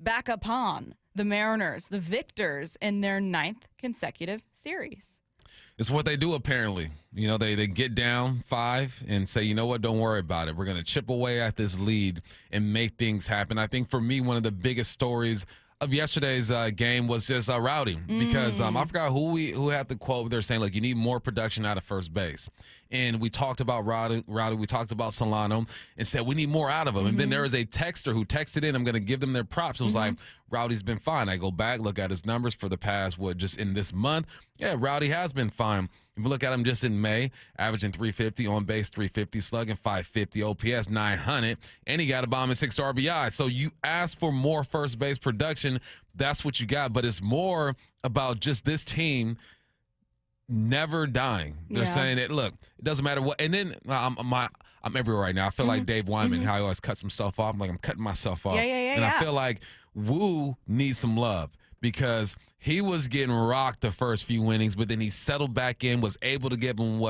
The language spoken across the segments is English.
back upon the Mariners, the victors, in their 9th consecutive series. It's what they do, apparently. You know, they get down 5 and say, you know what, don't worry about it. We're going to chip away at this lead and make things happen. I think for me, one of the biggest stories of yesterday's game was just Rowdy, because I forgot who had the quote. They're saying, like, you need more production out of first base. And we talked about Rowdy, we talked about Solano, and said we need more out of him. And then there was a texter who texted in, I'm going to give them their props. It was like, Rowdy's been fine. I go back, look at his numbers for the past, just in this month. Yeah, Rowdy has been fine. If you look at him just in May, averaging 350, on base 350, slugging 550, OPS 900, and he got a bomb and 6 RBI. So you ask for more first base production, that's what you got. But it's more about just this team never dying. They're saying that, look, it doesn't matter what. And then I'm everywhere right now. I feel like Dave Wyman, how he always cuts himself off. I'm like, I'm cutting myself off. And I feel like Woo needs some love, because he was getting rocked the first few innings, but then he settled back in, was able to give him,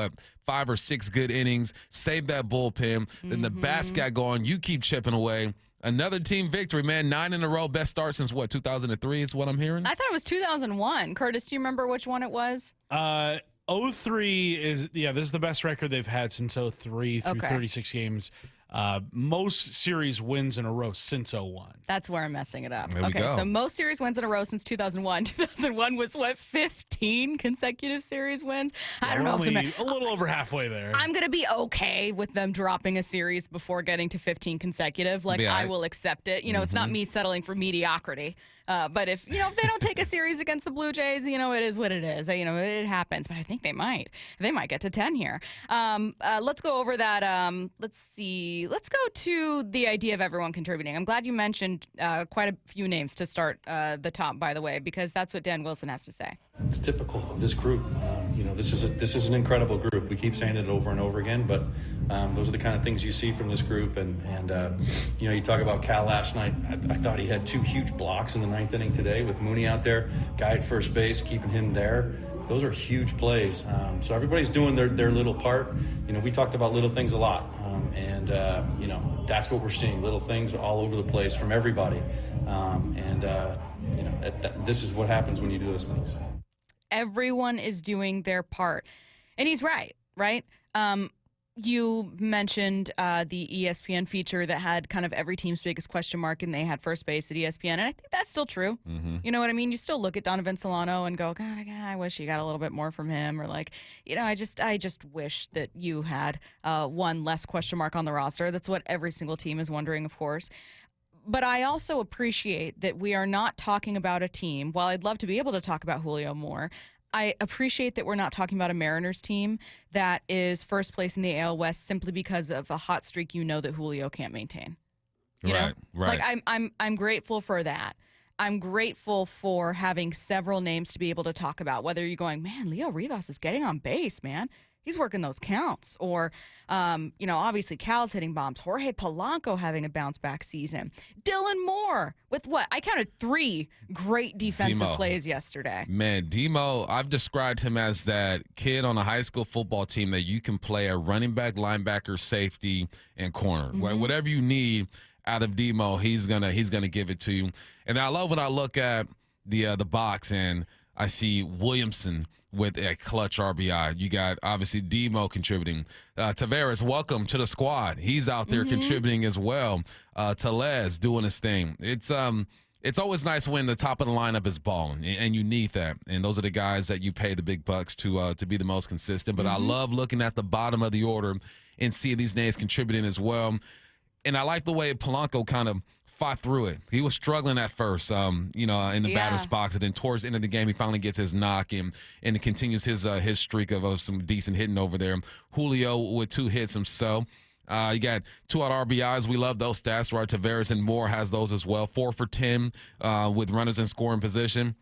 5 or 6 good innings, save that bullpen. Then the bats got going. You keep chipping away. Another team victory, man. 9 in a row. Best start since, 2003 is what I'm hearing? I thought it was 2001. Curtis, do you remember which one it was? 03 is, this is the best record they've had since 03 through 36 games. Most series wins in a row since 01. That's where I'm messing it up. There we go. So most series wins in a row since 2001. 2001 was 15 consecutive series wins? I don't know. Only a little over halfway there. I'm going to be okay with them dropping a series before getting to 15 consecutive. Like, I will accept it. You know, it's not me settling for mediocrity. But if they don't take a series against the Blue Jays, it is what it is. It happens. But I think they might. They might get to 10 here. Let's go over that. Let's see. Let's go to the idea of everyone contributing. I'm glad you mentioned quite a few names to start the top, by the way, because that's what Dan Wilson has to say. It's typical of this group. This is an incredible group. We keep saying it over and over again, but those are the kind of things you see from this group. And you talk about Cal last night. I thought he had 2 huge blocks in the 9th inning today with Mooney out there, guy at first base, keeping him there. Those are huge plays. So everybody's doing their little part. We talked about little things a lot, and that's what we're seeing. Little things all over the place from everybody, this is what happens when you do those things. Everyone is doing their part, and he's right. You mentioned the ESPN feature that had kind of every team's biggest question mark, and they had first base at ESPN, and I think that's still true. You know what I mean? You still look at Donovan Solano and go, God, I wish you got a little bit more from him, or I just wish that you had one less question mark on the roster. That's what every single team is wondering, of course. But I also appreciate that we are not talking about a team. While I'd love to be able to talk about Julio more, I appreciate that we're not talking about a Mariners team that is first place in the AL West simply because of a hot streak that Julio can't maintain. You know? Right. Like I'm grateful for that. I'm grateful for having several names to be able to talk about. Whether you're going, man, Leo Rivas is getting on base, man. He's working those counts. Or, obviously Cal's hitting bombs. Jorge Polanco having a bounce-back season. Dylan Moore with what? I counted 3 great defensive plays yesterday. Man, Demo, I've described him as that kid on a high school football team that you can play a running back, linebacker, safety, and corner. Whatever you need out of Demo, he's gonna give it to you. And I love when I look at the box and I see Williamson with a clutch RBI. You got, obviously, Demo contributing. Tavares, welcome to the squad. He's out there contributing as well. Tellez doing his thing. It's always nice when the top of the lineup is balling, and you need that. And those are the guys that you pay the big bucks to be the most consistent. But I love looking at the bottom of the order and seeing these names contributing as well. And I like the way Polanco kind of fought through it. He was struggling at first, in the batter's box, and then towards the end of the game, he finally gets his knock and it continues his streak of some decent hitting over there. Julio with 2 hits himself. You got 2 out RBIs. We love those stats, right? Tavares and Moore has those as well. 4 for 10 with runners in scoring position.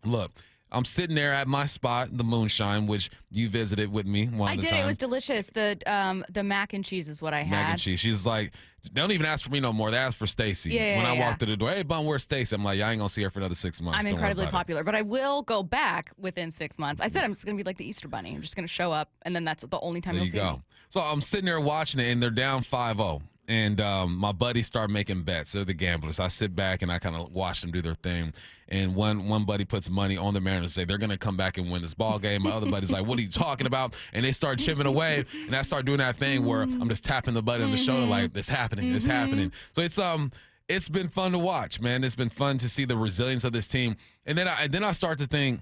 Look, I'm sitting there at my spot, the Moonshine, which you visited with me one of the times. It was delicious. The mac and cheese is what I had. Mac and cheese. She's like, don't even ask for me no more. They asked for Stacy. When I walked through the door, hey, Bum, where's Stacy? I'm like, I ain't going to see her for another 6 months. I'm incredibly popular, but I will go back within 6 months. I said I'm just going to be like the Easter Bunny. I'm just going to show up, and then that's the only time you'll see me. So I'm sitting there watching it, and they're down 5-0. and my buddies start making bets. They're the gamblers. I sit back and I kind of watch them do their thing. And one buddy puts money on the Mariners, say they're going to come back and win this ball game. My other buddy's like, what are you talking about? And they start chipping away. And I start doing that thing where I'm just tapping the buddy on the shoulder like, it's happening, it's happening. So it's been fun to watch, man. It's been fun to see the resilience of this team. And then I start to think,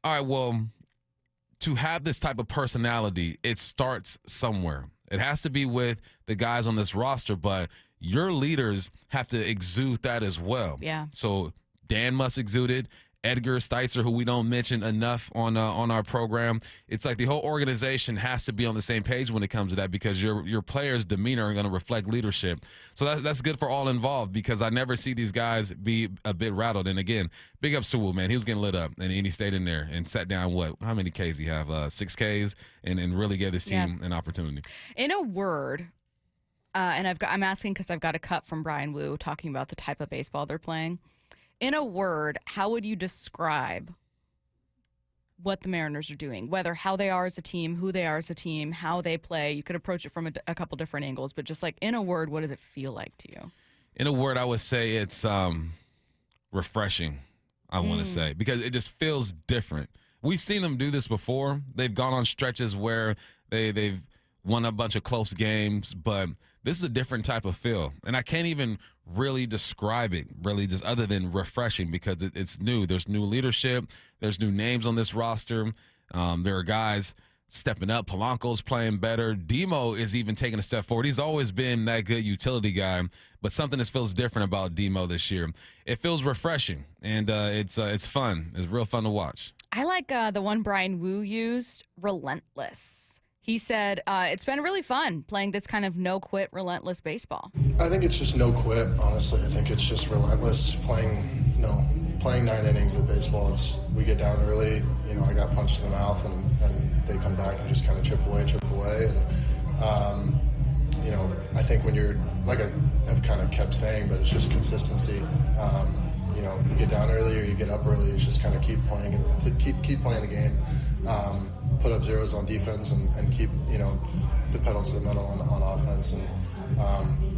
all right, well, to have this type of personality, it starts somewhere. It has to be with the guys on this roster, but your leaders have to exude that as well. Yeah. So Dan must exude it. Edgar Steitzer, who we don't mention enough on our program. It's like the whole organization has to be on the same page when it comes to that, because your players' demeanor are going to reflect leadership. So that's good for all involved, because I never see these guys be a bit rattled. And again, big ups to Wu, man. He was getting lit up, and he stayed in there and sat down. How many Ks he have? 6 Ks, and really gave this team an opportunity. In a word, and I'm asking because I've got a cut from Brian Wu talking about the type of baseball they're playing. In a word, how would you describe what the Mariners are doing? Whether how they are as a team, who they are as a team, how they play. You could approach it from a couple different angles, but just like in a word, what does it feel like to you? In a word, I would say it's refreshing, I want to say, because it just feels different. We've seen them do this before. They've gone on stretches where they've won a bunch of close games, but this is a different type of feel. And I can't even really describe it, really, just other than refreshing, because it's new. There's new leadership. There's new names on this roster. There are guys stepping up. Polanco's playing better. Demo is even taking a step forward. He's always been that good utility guy, but something that feels different about Demo this year. It feels refreshing, and it's fun. It's real fun to watch. I like the one Brian Wu used, relentless. He said, it's been really fun playing this kind of no-quit, relentless baseball. I think it's just no quit, honestly. I think it's just relentless playing 9 innings of baseball. We get down early, I got punched in the mouth, and they come back and just kind of chip away. And, I think when you're, like I have kind of kept saying, but it's just consistency. You get down early or you get up early, it's just kind of keep playing and keep playing the game. Put up zeros on defense and keep the pedal to the metal on offense, and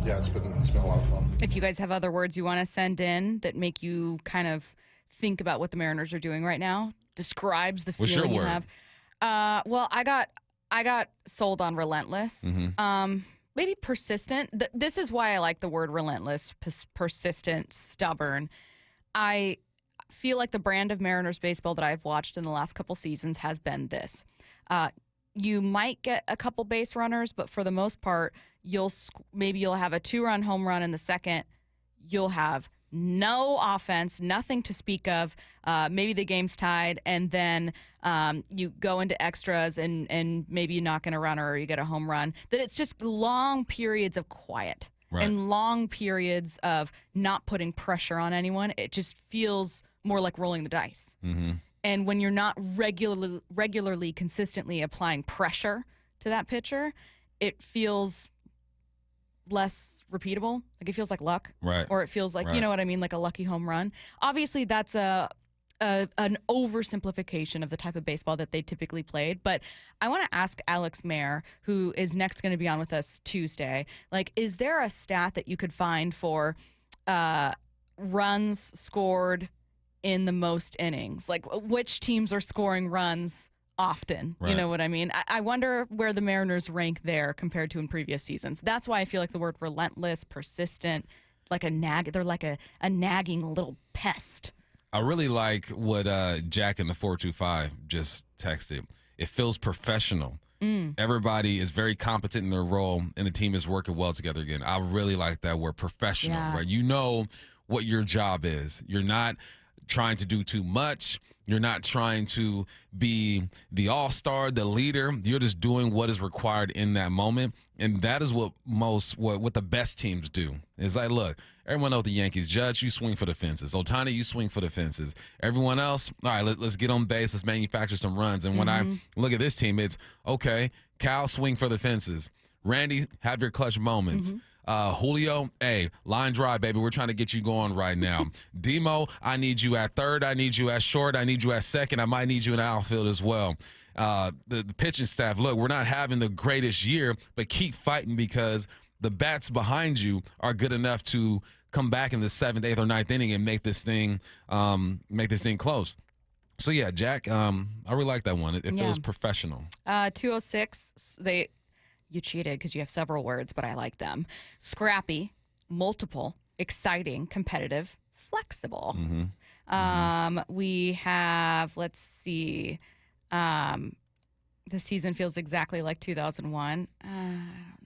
it's been a lot of fun. If you guys have other words you want to send in that make you kind of think about what the Mariners are doing right now, describes the feeling you have. Well, I got sold on relentless. Maybe persistent. This is why I like the word relentless, persistent, stubborn. I feel like the brand of Mariners baseball that I've watched in the last couple seasons has been this. You might get a couple base runners, but for the most part, you'll have a 2-run home run in the second. You'll have no offense, nothing to speak of. Maybe the game's tied, and then you go into extras, and maybe you knock in a runner or you get a home run. That it's just long periods of quiet. Right. And long periods of not putting pressure on anyone. It just feels more like rolling the dice. And when you're not regularly, consistently applying pressure to that pitcher, it feels less repeatable. Like it feels like luck. Right. Or it feels like, you know what I mean, like a lucky home run. Obviously, that's an oversimplification of the type of baseball that they typically played. But I want to ask Alex Mayer, who is next going to be on with us Tuesday, is there a stat that you could find for runs scored in the most innings? Like which teams are scoring runs often? Right. You know what I mean? I wonder where the Mariners rank there compared to in previous seasons. That's why I feel like the word relentless, persistent, like a nag. They're like a nagging little pest. I really like what Jack in the 425 just texted. It feels professional. Everybody is very competent in their role, and the team is working well together again. I really like that word, professional, right? You know what your job is. You're not trying to do too much. You're not trying to be the all-star, the leader. You're just doing what is required in that moment. And that is what the best teams do. It's like, look, everyone knows the Yankees. Judge, you swing for the fences. Ohtani, you swing for the fences. Everyone else, all right, let's get on base. Let's manufacture some runs. And when I look at this team, it's, okay, Cal, swing for the fences. Randy, have your clutch moments. Julio, hey, line drive, baby. We're trying to get you going right now. Demo, I need you at third. I need you at short. I need you at second. I might need you in the outfield as well. The pitching staff, look, we're not having the greatest year, but keep fighting because the bats behind you are good enough to come back in the 7th, 8th, or 9th inning and make this thing close. So yeah, Jack, I really like that one. It feels professional. 206. You cheated because you have several words, but I like them. Scrappy, multiple, exciting, competitive, flexible. We have, let's see, the season feels exactly like 2001. I don't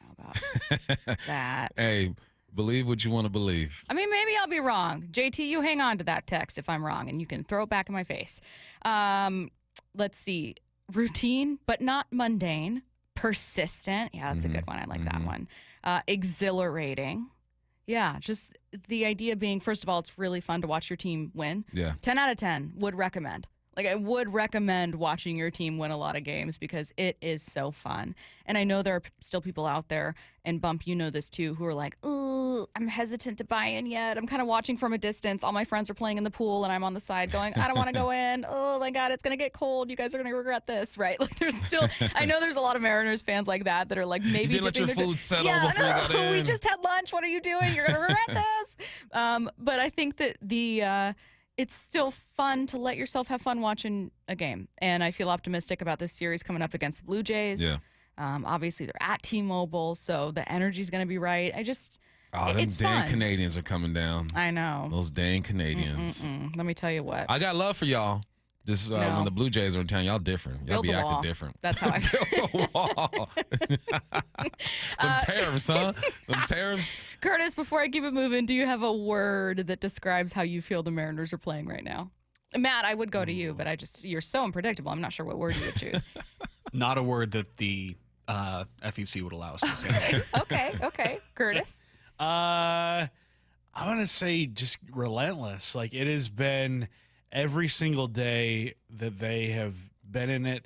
know about that. Hey, believe what you want to believe. I mean, maybe I'll be wrong. JT, you hang on to that text if I'm wrong, and you can throw it back in my face. Let's see. Routine, but not mundane. Persistent. Yeah, that's a good one. I like that one. Exhilarating. Yeah, just the idea being, first of all, it's really fun to watch your team win. Yeah. 10 out of 10 would recommend. Like, I would recommend watching your team win a lot of games because it is so fun. And I know there are still people out there, and Bump, you know this too, who are like, ooh, I'm hesitant to buy in yet. I'm kind of watching from a distance. All my friends are playing in the pool, and I'm on the side going, I don't want to go in. Oh, my God, it's going to get cold. You guys are going to regret this, right? Like, there's still, I know there's a lot of Mariners fans like that are like, maybe. You didn't let your food settle before you got in. We just had lunch. What are you doing? You're going to regret this. But I think that it's still fun to let yourself have fun watching a game. And I feel optimistic about this series coming up against the Blue Jays. Yeah. Obviously, they're at T-Mobile, so the energy's going to be right. It's them dang fun. Canadians are coming down. I know. Those dang Canadians. Let me tell you what. I got love for y'all. Just when the Blue Jays are in town, y'all different. Y'all Build be the acting wall. different. That's how I feel. Build a wall. Them tariffs, huh? Them tariffs. Curtis, before I keep it moving, do you have a word that describes how you feel the Mariners are playing right now? Matt, I would go to you, but you're so unpredictable. I'm not sure what word you would choose. Not a word that the FEC would allow us to say. Okay. Curtis? I want to say just relentless. Like, it has been every single day that they have been in it.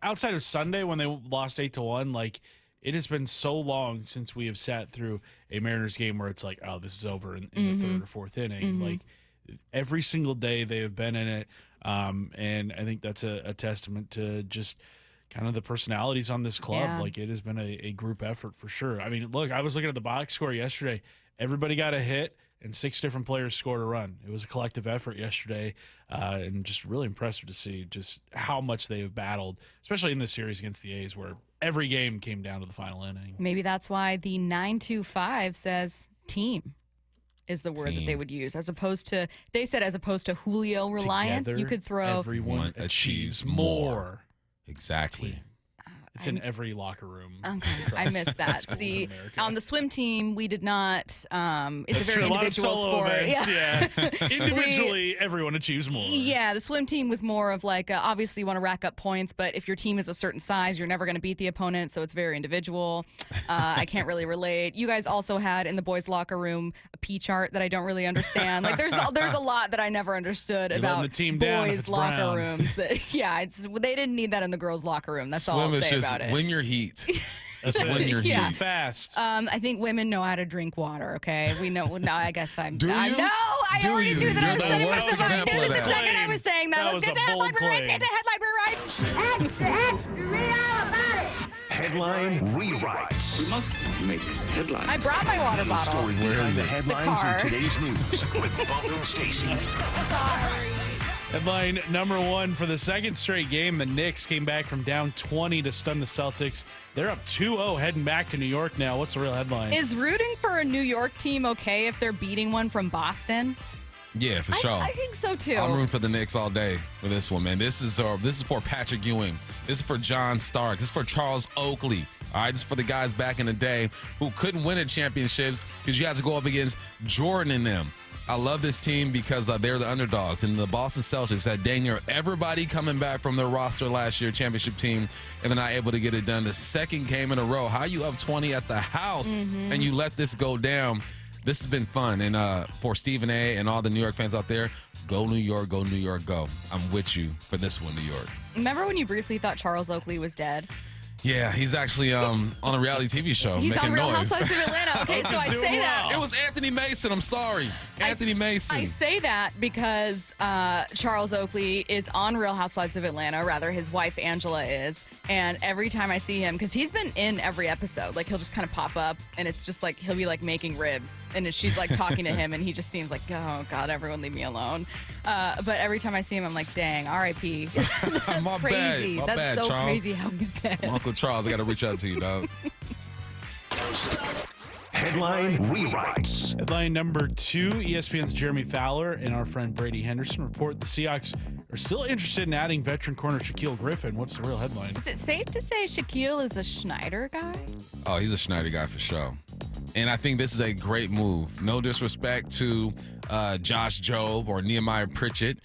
Outside of Sunday when they lost 8-1, like, it has been so long since we have sat through a Mariners game where it's like, oh, this is over in the third or fourth inning. Like, every single day they have been in it. And I think that's a testament to just kind of the personalities on this club. Yeah. Like, it has been a group effort for sure. I mean, look, I was looking at the box score yesterday. Everybody got a hit, and 6 different players scored a run. It was a collective effort yesterday, and just really impressive to see just how much they have battled, especially in this series against the A's, where every game came down to the final inning. Maybe that's why the 925 says team is the word that they would use, as opposed to Julio reliant. Together, you could throw everyone achieves more. Exactly. It's in every locker room. Okay, I missed that. See, on the swim team, we did not. It's That's a very true. individual A lot of solo sport. events, yeah. Individually, everyone achieves more. Yeah, the swim team was more of like, obviously you want to rack up points, but if your team is a certain size, you're never going to beat the opponent, so it's very individual. I can't really relate. You guys also had in the boys' locker room a P chart that I don't really understand. Like, there's a lot that I never understood about the team down if boys' it's locker brown. rooms. They didn't need that in the girls' locker room. That's all I'll Swim is say just about it. win your heat. That's it. When you're Yeah. heat. Fast. I think women know how to drink water, okay? We know. No, I guess I'm. Do I you? know. I Do already you? knew that You're I was the setting worst myself up. example of The that. second I was saying that, That let's was get a to headline bold rewrites. Get to claim. headline rewrites. Read all about it. Headline rewrites. We must make headlines. I brought my water bottle. Story behind the headlines car. in today's news with Bump and Stacy. Headline number 1 for the second straight game. The Knicks came back from down 20 to stun the Celtics. They're up 2-0 heading back to New York now. What's the real headline? Is rooting for a New York team okay if they're beating one from Boston? Yeah, for sure. I think so too. I'm rooting for the Knicks all day for this one, man. This is for Patrick Ewing. This is for John Starks. This is for Charles Oakley. All right, this is for the guys back in the day who couldn't win at championships because you had to go up against Jordan and them. I love this team because they're the underdogs. And the Boston Celtics had dang near everybody coming back from their roster last year, championship team, and they're not able to get it done. The second game in a row. How you up 20 at the house and you let this go down? This has been fun. And for Stephen A. and all the New York fans out there, go New York, go New York, go. I'm with you for this one, New York. Remember when you briefly thought Charles Oakley was dead? Yeah, he's actually on a reality TV show He's making on Real noise. Housewives of Atlanta. Okay, so I doing say that. It was Anthony Mason. I'm sorry. Anthony Mason. I say that because Charles Oakley is on Real Housewives of Atlanta. Rather, his wife Angela is. And every time I see him, because he's been in every episode, like he'll just kind of pop up, and it's just like he'll be like making ribs, and she's like talking to him, and he just seems like, oh God, everyone leave me alone. But every time I see him, I'm like, dang, R.I.P. That's My crazy. bad. My That's bad, so Charles. crazy how he's dead. Uncle Charles, I got to reach out to you, dog. Headline rewrites. Headline number 2, ESPN's Jeremy Fowler and our friend Brady Henderson report the Seahawks are still interested in adding veteran corner Shaquille Griffin. What's the real headline? Is it safe to say Shaquille is a Schneider guy? Oh, he's a Schneider guy for sure. And I think this is a great move. No disrespect to Josh Jobe or Nehemiah Pritchett.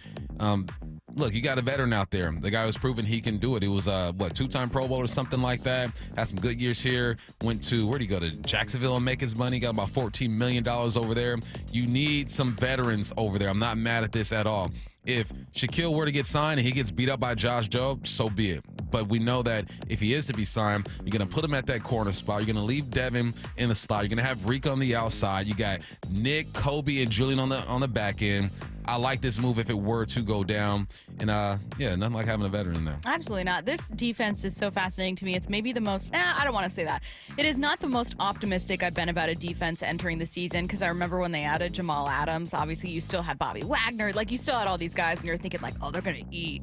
Look, you got a veteran out there. The guy was proven he can do it. He was, 2-time Pro Bowl or something like that. Had some good years here. Went to, where'd he go? To Jacksonville and make his money. Got about $14 million over there. You need some veterans over there. I'm not mad at this at all. If Shaquille were to get signed and he gets beat up by Josh Jobe, so be it. But we know that if he is to be signed, you're going to put him at that corner spot. You're going to leave Devin in the slot. You're going to have Reek on the outside. You got Nick, Kobe, and Julian on the back end. I like this move if it were to go down. And, nothing like having a veteran there. Absolutely not. This defense is so fascinating to me. It's maybe the most, I don't want to say that. It is not the most optimistic I've been about a defense entering the season, because I remember when they added Jamal Adams, obviously you still had Bobby Wagner. Like, you still had all these guys, and you're thinking, like, oh, they're going to eat.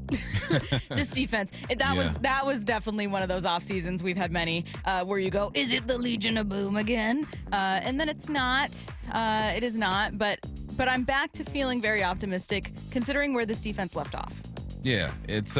This defense. That was definitely one of those off seasons. We've had many where you go, is it the Legion of Boom again? And then it's not. It is not. But I'm back to feeling very optimistic considering where this defense left off. Yeah, it's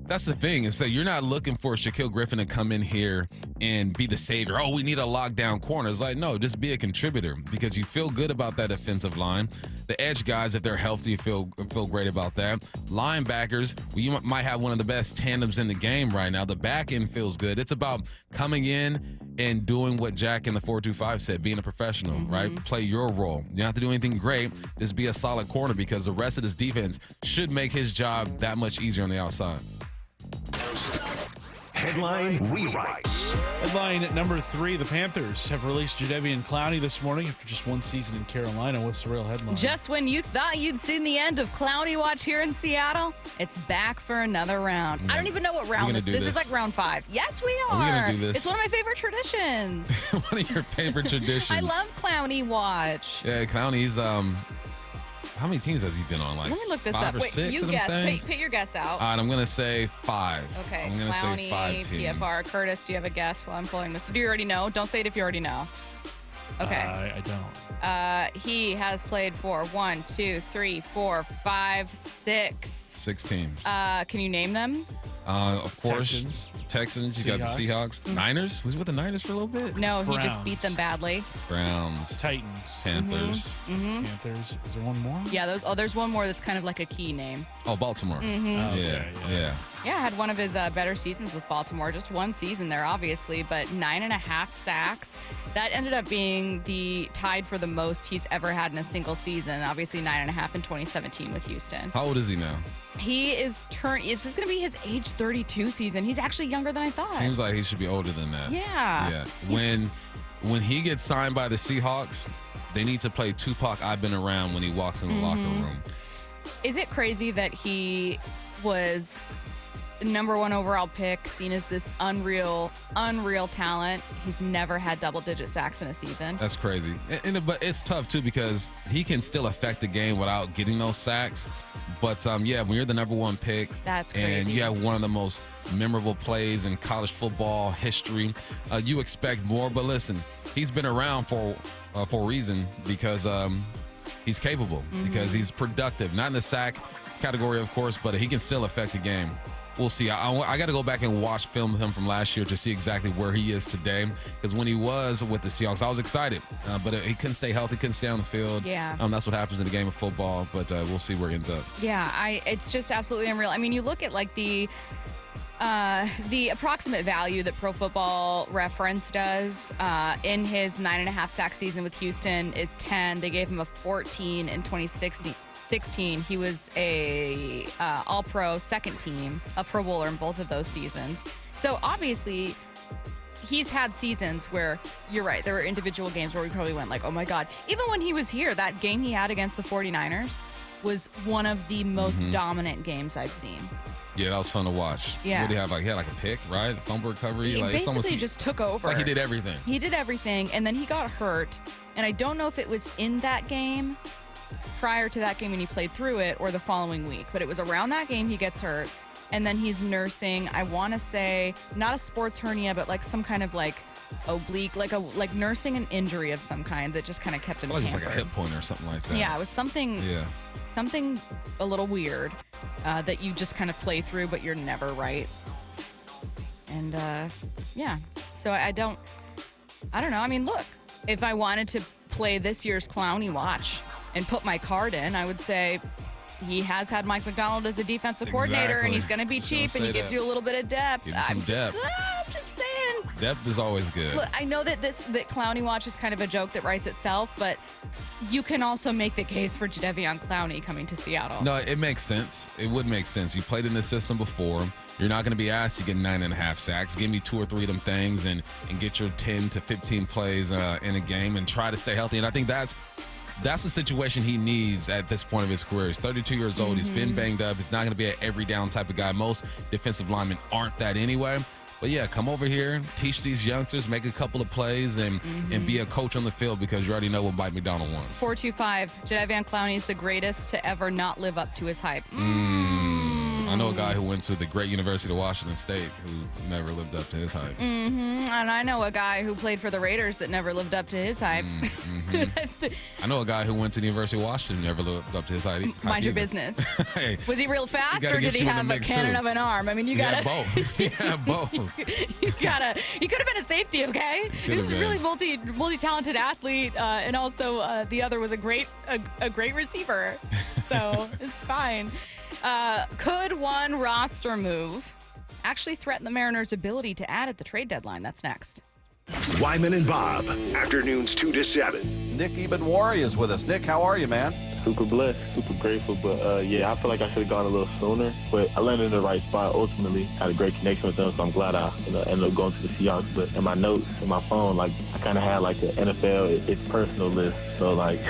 that's the thing. Is so you're not looking for Shaquille Griffin to come in here and be the savior. Oh, we need a lockdown corner. It's like, no, just be a contributor, because you feel good about that offensive line. The edge guys, if they're healthy, feel great about that. Linebackers, you might have one of the best tandems in the game right now. The back end feels good. It's about coming in and doing what Jack in the 425 said, being a professional, right? Play your role. You don't have to do anything great. Just be a solid corner, because the rest of this defense should make his job that much easier on the outside. Headline rewrites. Headline number 3, the Panthers have released Jadeveon Clowney this morning after just one season in Carolina. What's the real headline? Just when you thought you'd seen the end of Clowney Watch here in Seattle, it's back for another round. I don't even know what round this is. This is like round 5. Yes, we are. Are we gonna do this? It's one of my favorite traditions. One of your favorite traditions. I love Clowney Watch. Yeah, Clowney's how many teams has he been on? Like, let me look this 5 up. or Wait, 6 you of them guess. things? Put your guess out. All right, I'm gonna say 5. Okay. I'm gonna say 5 teams. PFR. Curtis, do you have a guess while I'm pulling this? Do you already know? Don't say it if you already know. Okay. I don't. He has played for 1, 2, 3, 4, 5, 6. 6 teams. Can you name them? Of course, Texans. You got the Seahawks. Seahawks. Niners. Was he with the Niners for a little bit? No, he just Browns. beat them badly. Browns. Titans. Panthers. Panthers. Is there one more? Yeah, there's one more that's kind of like a key name. Oh, Baltimore. Okay, Yeah. Yeah, had one of his better seasons with Baltimore. Just one season there, obviously, but 9.5 sacks. That ended up being tied for the most he's ever had in a single season. Obviously, 9.5 in 2017 with Houston. How old is he now? He is is this going to be his age 32 season? He's actually younger than I thought. Seems like he should be older than that. Yeah. Yeah. When he gets signed by the Seahawks, they need to play Tupac I've Been Around when he walks in the locker room. Is it crazy that he was number 1 overall pick, seen as this unreal talent? He's never had double-digit sacks in a season. That's crazy. But it's tough, too, because he can still affect the game without getting those sacks. But, when you're the number 1 pick, That's crazy. and you have one of the most memorable plays in college football history, you expect more. But listen, he's been around for a reason, because he's capable, because he's productive. Not in the sack category, of course, but he can still affect the game. We'll see. I got to go back and watch film of him from last year to see exactly where he is today. Because when he was with the Seahawks, I was excited. But he couldn't stay healthy, couldn't stay on the field. Yeah. That's what happens in the game of football. But we'll see where it ends up. Yeah, it's just absolutely unreal. I mean, you look at like The approximate value that Pro Football Reference does in his 9.5 sack season with Houston is 10. They gave him a 14 in 2016. He was a All-Pro second team, a Pro Bowler in both of those seasons. So obviously, he's had seasons where, you're right, there were individual games where we probably went like, oh my God. Even when he was here, that game he had against the 49ers was one of the most dominant games I've seen. Yeah, that was fun to watch. Yeah. What did he have? He had a pick, right? Fumble recovery. He it's basically just took over. It's like he did everything. He did everything, and then he got hurt. And I don't know if it was in that game, prior to that game when he played through it, or the following week. But it was around that game he gets hurt. And then he's nursing, I want to say, not a sports hernia, but like some kind of like oblique, like nursing an injury of some kind that just kind of kept him It was hampered. like a hip pointer or something like that. Yeah, it was something a little weird that you just kind of play through, but you're never right. And yeah, so I don't know. I mean, look, if I wanted to play this year's Clowney Watch and put my card in, I would say he has had Mike McDonald as a defensive coordinator, and he's going to be cheap, and he gives you a little bit of depth. Give you some depth. I'm just saying. Depth is always good. Look, I know that that Clowney Watch is kind of a joke that writes itself, but you can also make the case for Jadeveon Clowney coming to Seattle. No, it makes sense. It would make sense. You played in this system before. You're not going to be asked to get 9.5 sacks. Give me 2 or 3 of them things and get your 10 to 15 plays in a game and try to stay healthy. And I think that's the situation he needs at this point of his career. He's 32 years old. He's been banged up. He's not going to be an every down type of guy. Most defensive linemen aren't that anyway. But yeah, come over here, teach these youngsters, make a couple of plays, and be a coach on the field, because you already know what Mike McDonald wants. 425, Jadeveon Clowney is the greatest to ever not live up to his hype. I know a guy who went to the great University of Washington State who never lived up to his hype. And I know a guy who played for the Raiders that never lived up to his hype. I know a guy who went to the University of Washington and never lived up to his hype. Mind your business. Hey, Was he real fast, gotta or did get he you in the have a mix, cannon too. of an arm? I mean, you gotta. He had both. He could have been a safety, okay? He was a really multi-talented athlete, and also the other was a great receiver. So it's fine. Could one roster move actually threaten the Mariners' ability to add at the trade deadline? That's next. Wyman and Bob, afternoons 2 to 7. Nick Ebenwari is with us. Nick, how are you, man? Super blessed, super grateful, but yeah, I feel like I should have gone a little sooner, but I landed in the right spot ultimately. Had a great connection with them, so I'm glad I ended up going to the Seahawks. But in my notes, in my phone, like I kind of had like the NFL, it's personal list, so like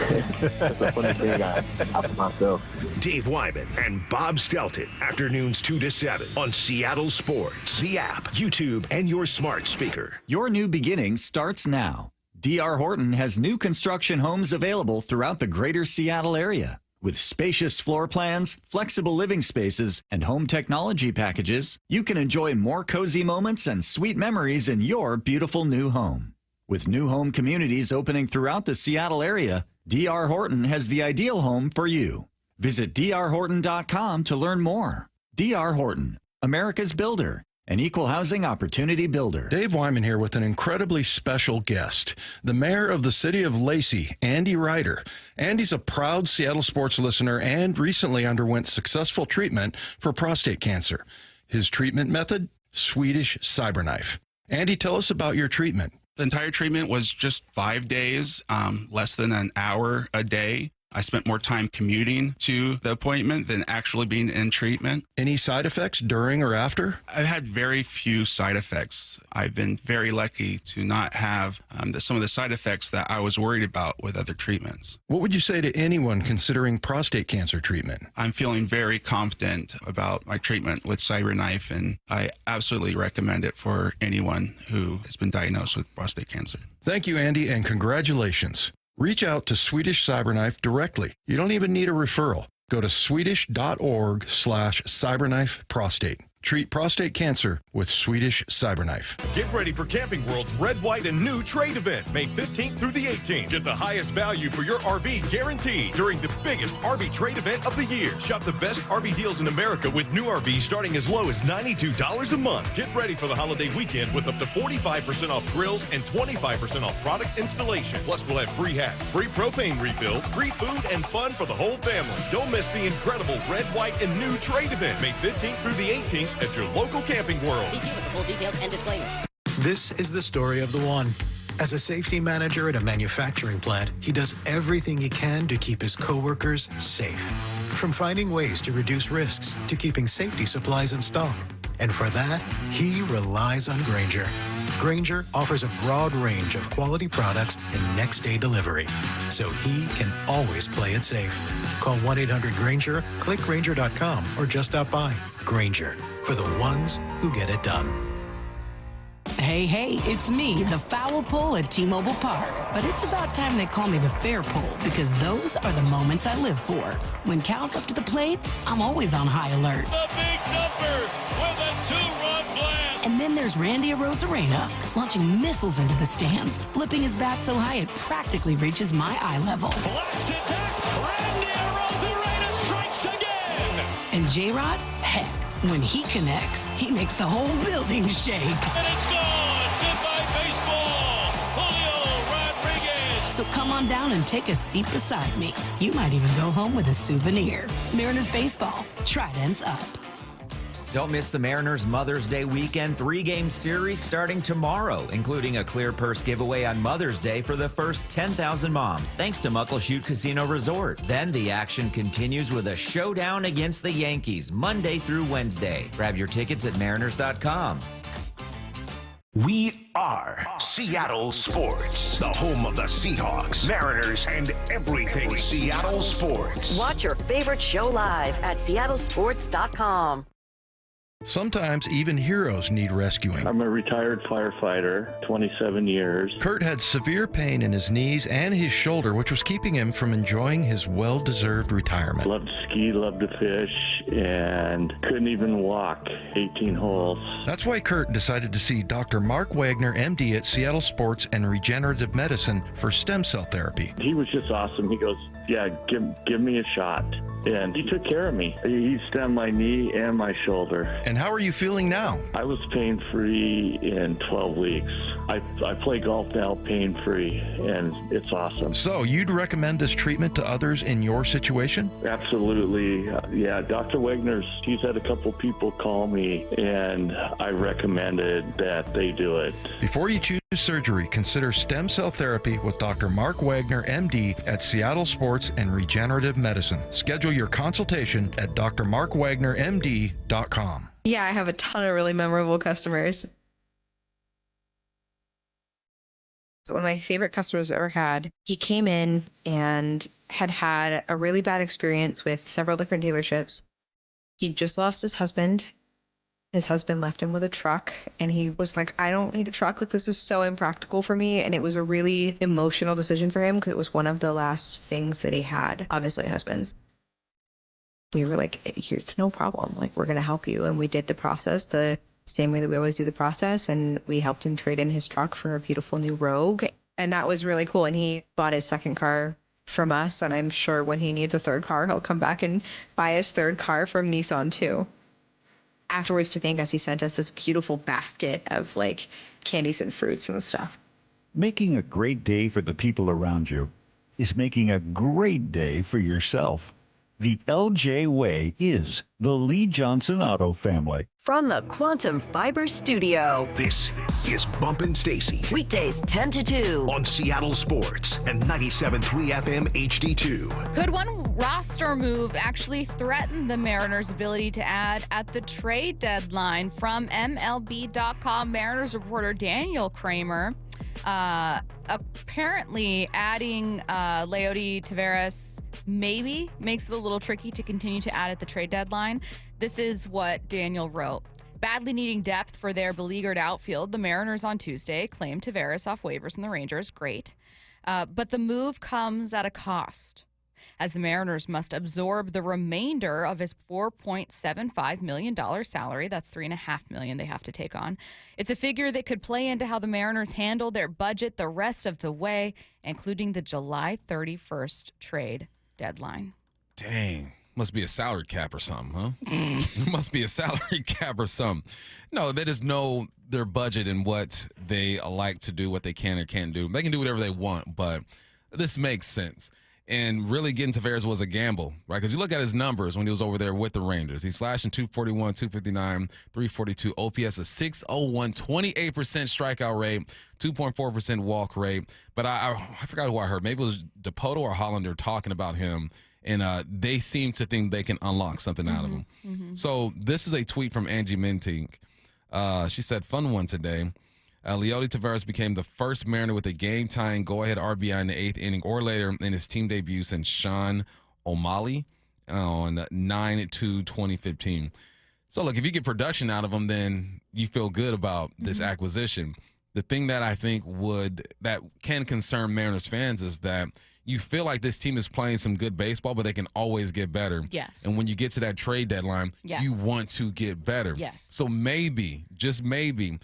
that's a funny thing I for myself. Dave Wyman and Bob Stelton, afternoons 2 to 7 on Seattle Sports, the app, YouTube, and your smart speaker. Your new beginning starts now. D.R. Horton has new construction homes available throughout the greater Seattle area. With spacious floor plans, flexible living spaces, and home technology packages, you can enjoy more cozy moments and sweet memories in your beautiful new home. With new home communities opening throughout the Seattle area, D.R. Horton has the ideal home for you. Visit drhorton.com to learn more. D.R. Horton, America's builder. An equal housing opportunity builder. Dave Wyman here with an incredibly special guest, the mayor of the city of Lacey, Andy Ryder. Andy's a proud Seattle sports listener and recently underwent successful treatment for prostate cancer. His treatment method? Swedish CyberKnife. Andy, tell us about your treatment. The entire treatment was just 5 days, less than an hour a day. I spent more time commuting to the appointment than actually being in treatment. Any side effects during or after? I've had very few side effects. I've been very lucky to not have some of the side effects that I was worried about with other treatments. What would you say to anyone considering prostate cancer treatment? I'm feeling very confident about my treatment with CyberKnife, and I absolutely recommend it for anyone who has been diagnosed with prostate cancer. Thank you, Andy, and congratulations. Reach out to Swedish CyberKnife directly. You don't even need a referral. Go to swedish.org/CyberKnife prostate. Treat prostate cancer with Swedish CyberKnife. Get ready for Camping World's Red, White, and New Trade event, May 15th through the 18th. Get the highest value for your RV guaranteed during the biggest RV trade event of the year. Shop the best RV deals in America with new RVs starting as low as $92 a month. Get ready for the holiday weekend with up to 45% off grills and 25% off product installation. Plus, we'll have free hats, free propane refills, free food, and fun for the whole family. Don't miss the incredible Red, White, and New Trade event, May 15th through the 18th at your local Camping World. See dealer for full details and disclaimers. This is the story of the one. As a safety manager at a manufacturing plant, he does everything he can to keep his coworkers safe. From finding ways to reduce risks to keeping safety supplies in stock. And for that, he relies on Grainger. Grainger offers a broad range of quality products and next-day delivery, so he can always play it safe. Call 1-800-GRAINGER, click Grainger.com, or just stop by. Grainger, for the ones who get it done. Hey, it's me, the foul pole at T-Mobile Park. But it's about time they call me the fair pole, because those are the moments I live for. When Cal's up to the plate, I'm always on high alert. The big dumper with a 2-run blast. And then there's Randy Arozarena, launching missiles into the stands, flipping his bat so high it practically reaches my eye level. Blasted back, Randy Arozarena strikes again. And J-Rod, heck, when he connects, he makes the whole building shake. And it's gone. Goodbye, baseball. Julio Rodriguez. So come on down and take a seat beside me. You might even go home with a souvenir. Mariners baseball. Tridents up. Don't miss the Mariners Mother's Day weekend 3-game series starting tomorrow, including a clear purse giveaway on Mother's Day for the first 10,000 moms, thanks to Muckleshoot Casino Resort. Then the action continues with a showdown against the Yankees Monday through Wednesday. Grab your tickets at mariners.com. We are Seattle Sports, the home of the Seahawks, Mariners, and everything Seattle sports. Watch your favorite show live at seattlesports.com. Sometimes even heroes need rescuing. I'm a retired firefighter, 27 years. Kurt had severe pain in his knees and his shoulder, which was keeping him from enjoying his well-deserved retirement. Loved to ski, loved to fish, and couldn't even walk 18 holes. That's why Kurt decided to see Dr. Mark Wagner, MD at Seattle Sports and Regenerative Medicine for stem cell therapy. He was just awesome. He goes, yeah, give me a shot. And he took care of me. He stemmed my knee and my shoulder. And how are you feeling now? I was pain-free in 12 weeks. I play golf now pain-free, and it's awesome. So you'd recommend this treatment to others in your situation? Absolutely. Yeah, Dr. Wagner's, he's had a couple people call me, and I recommended that they do it. Before you choose surgery, consider stem cell therapy with Dr. Mark Wagner, MD at Seattle Sports and Regenerative Medicine. Schedule your consultation at drmarkwagnermd.com. Yeah, I have a ton of really memorable customers. One of my favorite customers I've ever had, he came in and had a really bad experience with several different dealerships. He just lost his husband. His husband left him with a truck, and he was like, I don't need a truck. Like, this is so impractical for me. And it was a really emotional decision for him because it was one of the last things that he had, obviously husbands. We were like, it's no problem. Like, we're going to help you. And we did the process the same way that we always do the process. And we helped him trade in his truck for a beautiful new Rogue. And that was really cool. And he bought his second car from us. And I'm sure when he needs a third car, he'll come back and buy his third car from Nissan too. Afterwards, to thank us, he sent us this beautiful basket of like candies and fruits and stuff. Making a great day for the people around you is making a great day for yourself. The LJ Way is the Lee Johnson Auto family. From the Quantum Fiber Studio. This is Bumpin' Stacy. Weekdays 10 to 2. On Seattle Sports and 97.3 FM HD2. Could one roster move actually threaten the Mariners' ability to add at the trade deadline? From MLB.com, Mariners reporter Daniel Kramer. Apparently adding Leody Taveras maybe makes it a little tricky to continue to add at the trade deadline. This is what Daniel wrote. Badly needing depth for their beleaguered outfield, the Mariners on Tuesday claimed Taveras off waivers from the Rangers. Great. But the move comes at a cost, as the Mariners must absorb the remainder of his $4.75 million salary. That's $3.5 million they have to take on. It's a figure that could play into how the Mariners handle their budget the rest of the way, including the July 31st trade deadline. Dang. Must be a salary cap or something, huh? Must be a salary cap or something. No, they just know their budget and what they like to do, what they can or can't do. They can do whatever they want, but this makes sense. And really getting Tavares was a gamble, right? Because you look at his numbers when he was over there with the Rangers. He's slashing 241, 259, 342, OPS of 601, 28% strikeout rate, 2.4% walk rate. But I forgot who I heard. Maybe it was DePoto or Hollander talking about him, and they seem to think they can unlock something out of him. So this is a tweet from Angie Mintink. She said, fun one today. Leody Taveras became the first Mariner with a game-tying go-ahead RBI in the 8th inning or later in his team debut since Sean O'Malley on 9/2/2015. So, look, if you get production out of him, then you feel good about this acquisition. The thing that I think that can concern Mariners fans is that you feel like this team is playing some good baseball, but they can always get better. Yes. And when you get to that trade deadline, you want to get better. Yes. So maybe, just maybe,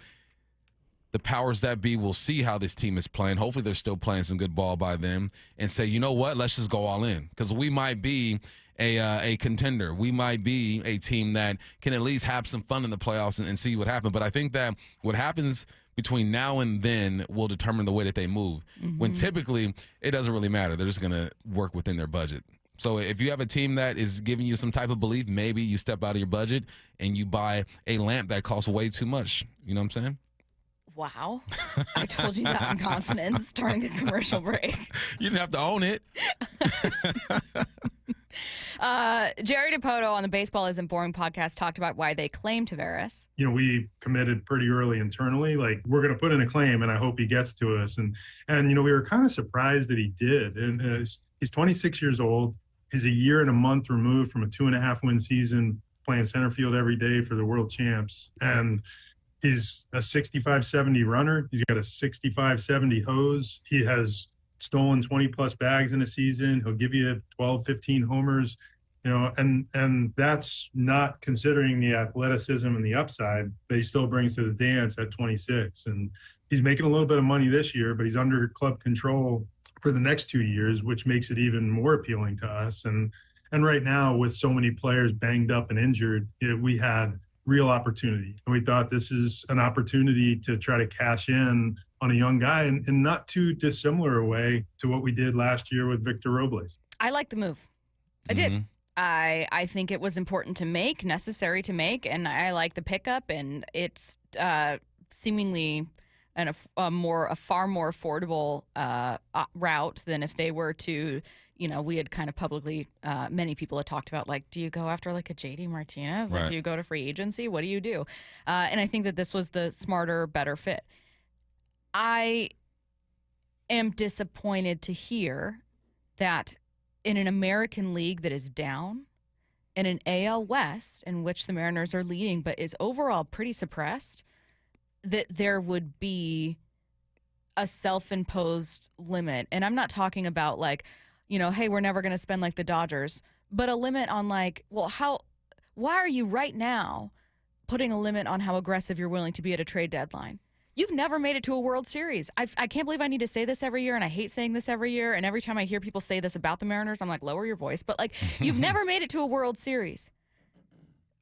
the powers that be will see how this team is playing. Hopefully they're still playing some good ball by then and say, you know what, let's just go all in. Because we might be a contender. We might be a team that can at least have some fun in the playoffs and see what happens. But I think that what happens between now and then will determine the way that they move. When typically it doesn't really matter. They're just going to work within their budget. So if you have a team that is giving you some type of belief, maybe you step out of your budget and you buy a lamp that costs way too much. You know what I'm saying? Wow. I told you that in confidence during a commercial break. You didn't have to own it. Jerry DePoto on the Baseball Isn't Boring podcast talked about why they claim Tavares. You know, we committed pretty early internally, like we're going to put in a claim and I hope he gets to us. And you know, we were kind of surprised that he did. And he's 26 years old. He's a year and a month removed from a 2.5 win season playing center field every day for the world champs. And he's a 65-70 runner. He's got a 65-70 hose. He has stolen 20-plus bags in a season. He'll give you 12, 15 homers, you know, and that's not considering the athleticism and the upside that he still brings to the dance at 26. And he's making a little bit of money this year, but he's under club control for the next 2 years, which makes it even more appealing to us. And right now, with so many players banged up and injured, we had real opportunity. And we thought this is an opportunity to try to cash in on a young guy and not too dissimilar a way to what we did last year with Victor Robles. I like the move. I did. I think it was important to make, necessary to make, and I like the pickup, and it's seemingly a far more affordable route than if they were to, you know, we had kind of publicly, many people had talked about, like, do you go after like a JD Martinez? Like, do you go to free agency? What do you do? And I think that this was the smarter, better fit. I am disappointed to hear that in an American League that is down, in an AL West in which the Mariners are leading but is overall pretty suppressed, that there would be a self-imposed limit. And I'm not talking about like, you know, hey, we're never going to spend like the Dodgers, but a limit on like, well, why are you right now putting a limit on how aggressive you're willing to be at a trade deadline? You've never made it to a World Series. I can't believe I need to say this every year, and I hate saying this every year. And every time I hear people say this about the Mariners, I'm like, lower your voice. But, like, you've never made it to a World Series.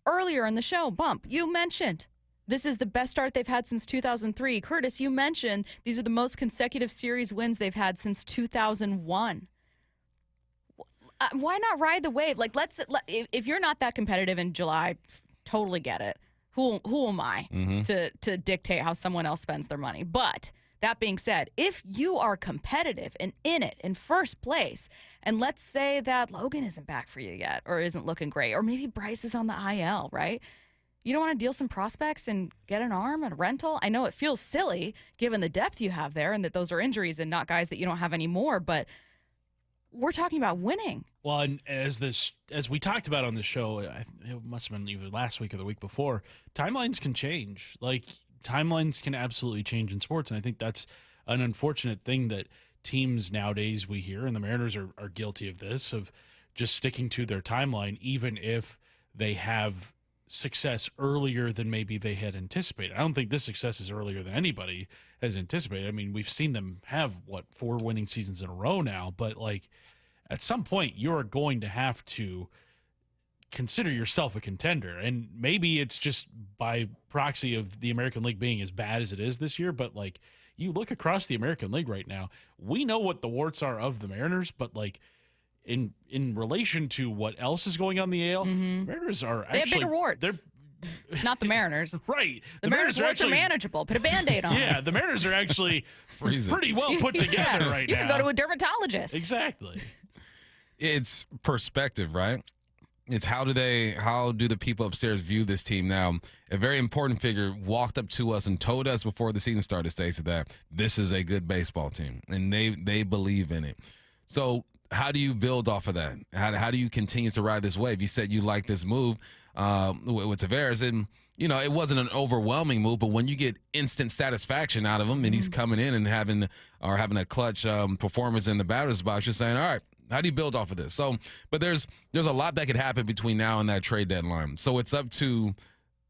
Earlier in the show, Bump, you mentioned this is the best start they've had since 2003. Curtis, you mentioned these are the most consecutive series wins they've had since 2001. Why not ride the wave? Like, if you're not that competitive in July, totally get it. Who am I to dictate how someone else spends their money? But that being said, if you are competitive and in it in first place, and let's say that Logan isn't back for you yet or isn't looking great, or maybe Bryce is on the IL, right? You don't want to deal some prospects and get an arm and a rental? I know it feels silly given the depth you have there and that those are injuries and not guys that you don't have anymore, but we're talking about winning. Well, and as we talked about on the show, it must have been either last week or the week before, timelines can change. Like, timelines can absolutely change in sports, and I think that's an unfortunate thing that teams nowadays we hear, and the Mariners are guilty of this, of just sticking to their timeline, even if they have success earlier than maybe they had anticipated. I don't think this success is earlier than anybody has anticipated. I mean, we've seen them have, 4 winning seasons in a row now, but, like, at some point you're going to have to consider yourself a contender. And maybe it's just by proxy of the American League being as bad as it is this year, but, like, you look across the American League right now, we know what the warts are of the Mariners, but, like, in relation to what else is going on in the AL, Mariners are They actually have bigger warts. They're not the Mariners. Right. The Mariners warts are manageable. Put a Band-Aid on. Yeah, the Mariners are actually pretty well put together right you now. You can go to a dermatologist. Exactly. It's perspective, right? It's how do the people upstairs view this team now? A very important figure walked up to us and told us before the season started, Stacy, that this is a good baseball team, and they believe in it. So how do you build off of that? How do you continue to ride this wave? You said you like this move with Tavares, and it wasn't an overwhelming move, but when you get instant satisfaction out of him, and he's coming in and having a clutch performance in the batter's box, you're saying, all right, how do you build off of this? So, but there's a lot that could happen between now and that trade deadline. So it's up to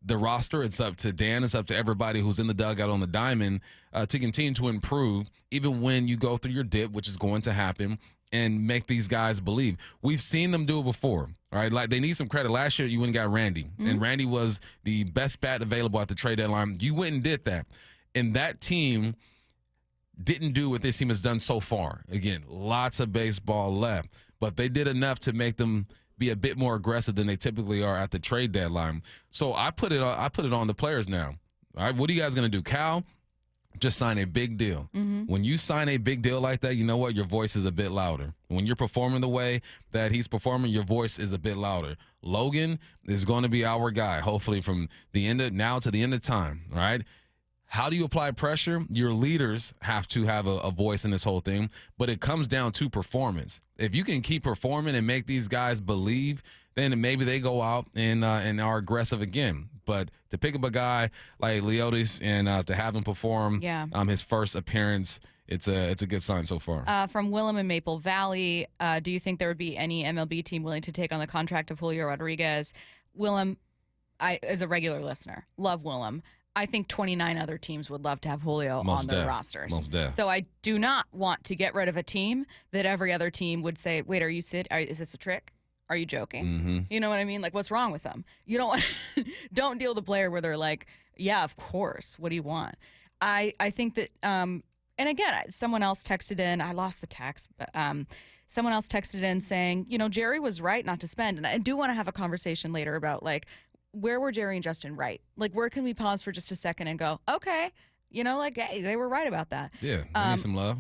the roster, it's up to Dan, it's up to everybody who's in the dugout on the diamond to continue to improve, even when you go through your dip, which is going to happen, and make these guys believe. We've seen them do it before, all right? Like, they need some credit. Last year, you went and got Randy, and Randy was the best bat available at the trade deadline. You went and did that, and that team didn't do what this team has done so far. Again, lots of baseball left, but they did enough to make them be a bit more aggressive than they typically are at the trade deadline. So I put it on the players now. All right, what are you guys going to do? Cal, just sign a big deal. When you sign a big deal like that, you know what? Your voice is a bit louder. When you're performing the way that he's performing, your voice is a bit louder. Logan is going to be our guy, hopefully from the end of now to the end of time, all right? How do you apply pressure? Your leaders have to have a voice in this whole thing, but it comes down to performance. If you can keep performing and make these guys believe, then maybe they go out and are aggressive again. But to pick up a guy like Leotis and to have him perform his first appearance, it's a good sign so far. From Willem in Maple Valley, do you think there would be any MLB team willing to take on the contract of Julio Rodriguez? Willem, as a regular listener, love Willem. I think 29 other teams would love to have Julio on their rosters. So I do not want to get rid of a team that every other team would say, wait, is this a trick? Are you joking? You know what I mean? Like, what's wrong with them? You don't deal with a player where they're like, yeah, of course. What do you want? I think that, and again, someone else texted in, I lost the text, but someone else texted in saying, Jerry was right not to spend. And I do want to have a conversation later about, like, where were Jerry and Justin right? Like, where can we pause for just a second and go, okay, hey, they were right about that. Yeah, we need some love.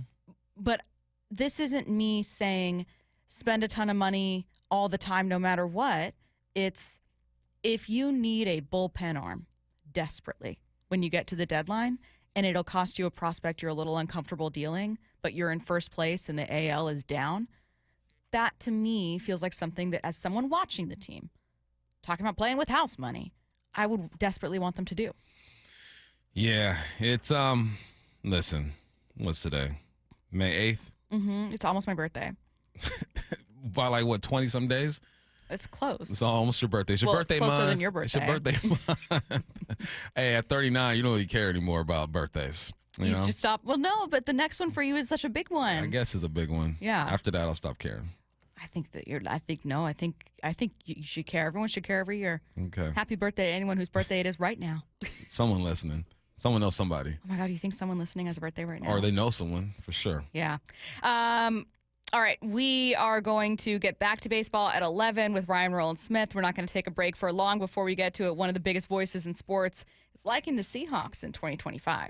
But this isn't me saying spend a ton of money all the time, no matter what. It's if you need a bullpen arm desperately when you get to the deadline, and it'll cost you a prospect you're a little uncomfortable dealing, but you're in first place and the AL is down, that to me feels like something that, as someone watching the team, talking about playing with house money, I would desperately want them to do. Yeah, it's listen, what's today? May 8th? It's almost my birthday. By like what, 20 some days? It's close. It's almost your birthday. It's your birthday closer month. Than your birthday. It's your birthday month. Hey, at 39, you don't really care anymore about birthdays. You know? should stop. Well, no, but the next one for you is such a big one. I guess it's a big one. Yeah. After that, I'll stop caring. I think you should care. Everyone should care every year. Okay. Happy birthday to anyone whose birthday it is right now. Someone listening. Someone knows somebody. Oh my God, do you think someone listening has a birthday right now? Or they know someone, for sure. Yeah. All right, we are going to get back to baseball at 11 with Ryan Rowland-Smith. We're not going to take a break for long before we get to it. One of the biggest voices in sports is liking the Seahawks in 2025.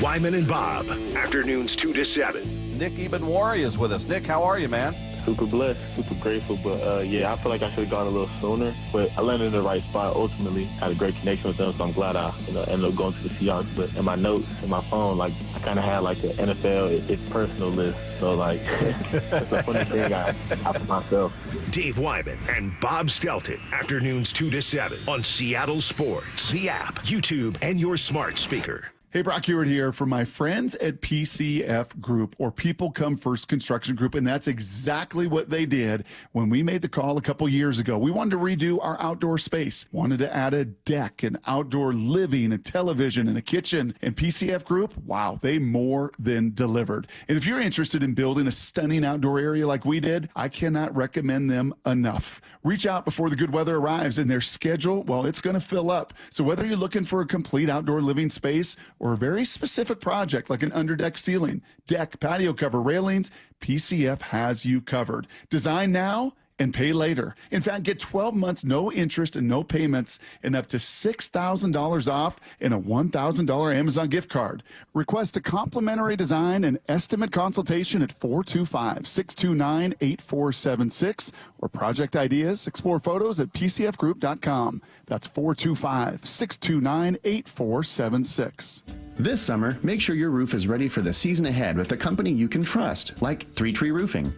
Wyman and Bob, afternoons 2 to 7. Nick Ebenwari is with us. Nick, how are you, man? Super blessed, super grateful, but I feel like I should have gone a little sooner. But I landed in the right spot ultimately. Had a great connection with them, so I'm glad I ended up going to the Seahawks. But in my notes, in my phone, like I kind of had like the NFL, it's personal list. So like, it's a funny thing I for myself. Dave Wyman and Bob Stelton, afternoons 2 to 7 on Seattle Sports, the app, YouTube, and your smart speaker. Hey, Brock Hewitt here from my friends at PCF Group, or People Come First Construction Group, and that's exactly what they did when we made the call a couple years ago. We wanted to redo our outdoor space, wanted to add a deck, an outdoor living, a television, and a kitchen. And PCF Group, wow, they more than delivered. And if you're interested in building a stunning outdoor area like we did, I cannot recommend them enough. Reach out before the good weather arrives, and their schedule, well, it's going to fill up. So whether you're looking for a complete outdoor living space or or a very specific project like an underdeck ceiling, deck, patio cover, railings, PCF has you covered. Design now and pay later. In fact, get 12 months, no interest and no payments, and up to $6,000 off and a $1,000 Amazon gift card. Request a complimentary design and estimate consultation at 425-629-8476 or project ideas. Explore photos at pcfgroup.com. That's 425-629-8476. This summer, make sure your roof is ready for the season ahead with a company you can trust, like 3 Tree Roofing.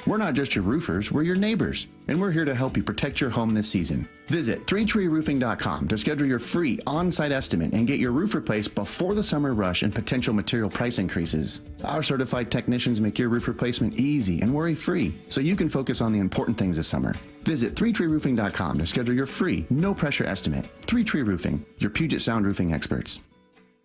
We're not just your roofers, we're your neighbors, and we're here to help you protect your home this season. Visit 3treeroofing.com to schedule your free on-site estimate and get your roof replaced before the summer rush and potential material price increases. Our certified technicians make your roof replacement easy and worry-free, so you can focus on the important things this summer. Visit 3treeroofing.com to schedule your free, no-pressure estimate. 3 Tree Roofing, your Puget Sound roofing experts.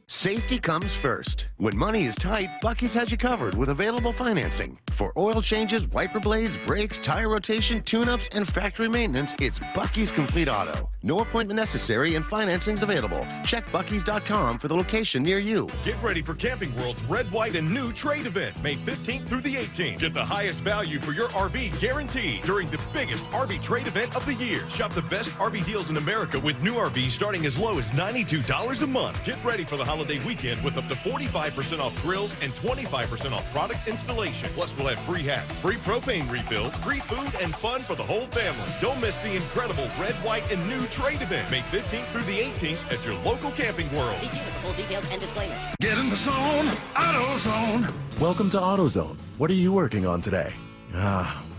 Safety comes first. When money is tight, Buc-ee's has you covered with available financing. For oil changes, wiper blades, brakes, tire rotation, tune-ups, and factory maintenance, it's Buc-ee's Complete Auto. No appointment necessary and financing's available. Check Buc-ee's.com for the location near you. Get ready for Camping World's Red, White, and New Trade Event, May 15th through the 18th. Get the highest value for your RV guaranteed during the biggest RV trade event of the year. Shop the best RV deals in America with new RVs starting as low as $92 a month. Get ready for the holiday weekend with up to 45% off grills and 25% off product installation. Plus, we'll have free hats, free propane refills, free food, and fun for the whole family. Don't miss the incredible Red, White, and New Trade Event, May 15th through the 18th at your local Camping World. See you with the full details and disclaimers. Get in the zone, AutoZone. Welcome to AutoZone. What are you working on today?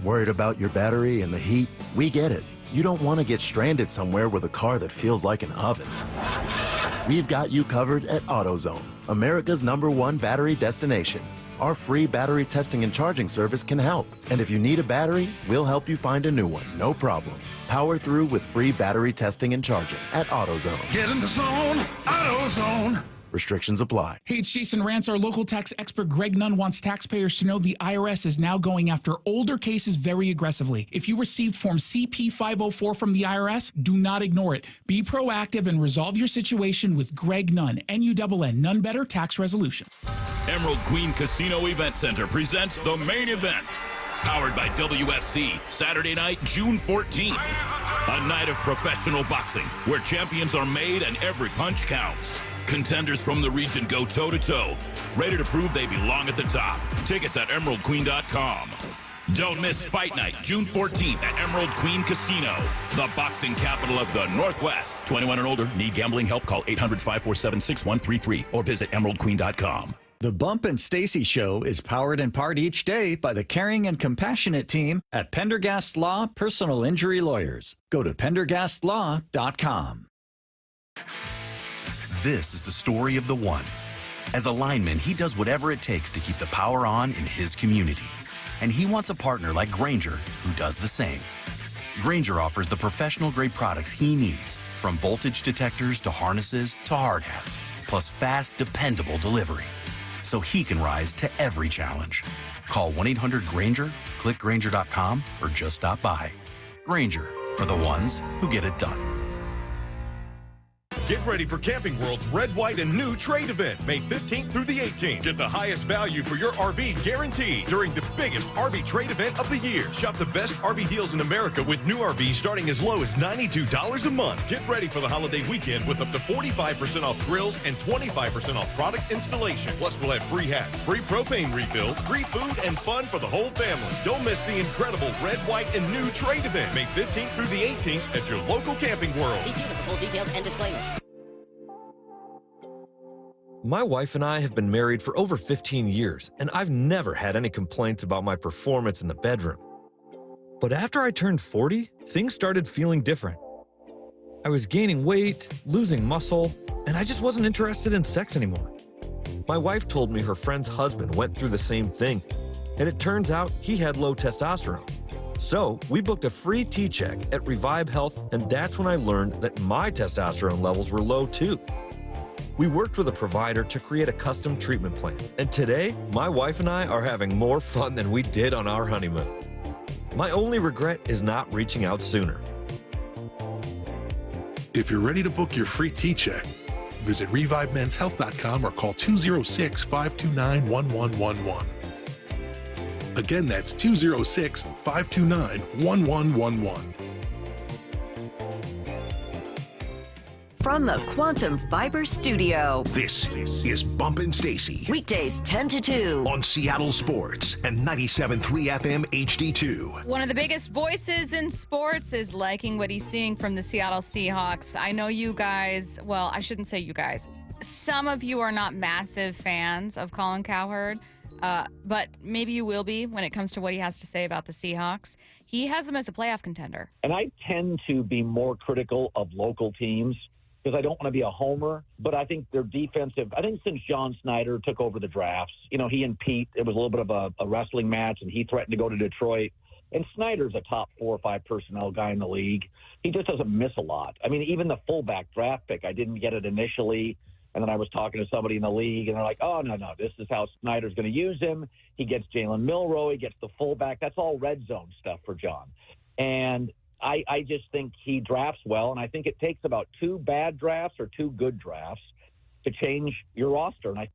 Worried about your battery and the heat? We get it. You don't want to get stranded somewhere with a car that feels like an oven. We've got you covered at AutoZone, America's #1 battery destination. Our free battery testing and charging service can help. And if you need a battery, we'll help you find a new one, no problem. Power through with free battery testing and charging at AutoZone. Get in the zone, AutoZone. Restrictions apply. Hey, it's Jason Rantz. Our local tax expert Greg Nunn wants taxpayers to know the IRS is now going after older cases very aggressively. If you received Form CP-504 from the IRS, do not ignore it. Be proactive and resolve your situation with Greg Nunn, N-U-N-N, None Better Tax Resolution. Emerald Queen Casino Event Center presents the main event. Powered by WFC, Saturday night, June 14th. A night of professional boxing where champions are made and every punch counts. Contenders from the region go toe-to-toe, ready to prove they belong at the top. Tickets at emeraldqueen.com. Don't miss Fight Night, June 14th at Emerald Queen Casino, the boxing capital of the Northwest. 21 and older, need gambling help? Call 800-547-6133 or visit emeraldqueen.com. The Bump and Stacy Show is powered in part each day by the caring and compassionate team at Pendergast Law Personal Injury Lawyers. Go to pendergastlaw.com. This is the story of the one. As a lineman, he does whatever it takes to keep the power on in his community. And he wants a partner like Grainger who does the same. Grainger offers the professional-grade products he needs, from voltage detectors to harnesses to hard hats, plus fast, dependable delivery, so he can rise to every challenge. Call 1-800-GRAINGER, click Grainger.com, or just stop by. Grainger, for the ones who get it done. Get ready for Camping World's Red, White, and New Trade Event, May 15th through the 18th. Get the highest value for your RV guaranteed during the biggest RV trade event of the year. Shop the best RV deals in America with new RVs starting as low as $92 a month. Get ready for the holiday weekend with up to 45% off grills and 25% off product installation. Plus, we'll have free hats, free propane refills, free food, and fun for the whole family. Don't miss the incredible Red, White, and New Trade Event, May 15th through the 18th at your local Camping World. See you with the full details and disclaimers. My wife and I have been married for over 15 years, and I've never had any complaints about my performance in the bedroom. But after I turned 40, things started feeling different. I was gaining weight, losing muscle, and I just wasn't interested in sex anymore. My wife told me her friend's husband went through the same thing, and it turns out he had low testosterone. So we booked a free T-check at Revive Health, and that's when I learned that my testosterone levels were low too. We worked with a provider to create a custom treatment plan, and today, my wife and I are having more fun than we did on our honeymoon. My only regret is not reaching out sooner. If you're ready to book your free T-check, Visit ReviveMen'sHealth.com or call 206-529-1111. Again, that's 206-529-1111. From the Quantum Fiber Studio. This is Bumpin' Stacy. Weekdays 10 to 2. On Seattle Sports and 97.3 FM HD2. One of the biggest voices in sports is liking what he's seeing from the Seattle Seahawks. I know you guys, well, I shouldn't say you guys. Some of you are not massive fans of Colin Cowherd, but maybe you will be when it comes to what he has to say about the Seahawks. He has them as a playoff contender. And I tend to be more critical of local teams because I don't want to be a homer, but I think their defensive, I think since John Snyder took over the drafts, he and Pete, it was a little bit of a wrestling match, and he threatened to go to Detroit. And Snyder's a top 4 or 5 personnel guy in the league. He just doesn't miss a lot. I mean, even the fullback draft pick, I didn't get it initially. And then I was talking to somebody in the league, and they're like, oh, no, this is how Snyder's going to use him. He gets Jalen Milroe. He gets the fullback. That's all red zone stuff for John. And I just think he drafts well, and I think it takes about 2 bad drafts or 2 good drafts to change your roster. And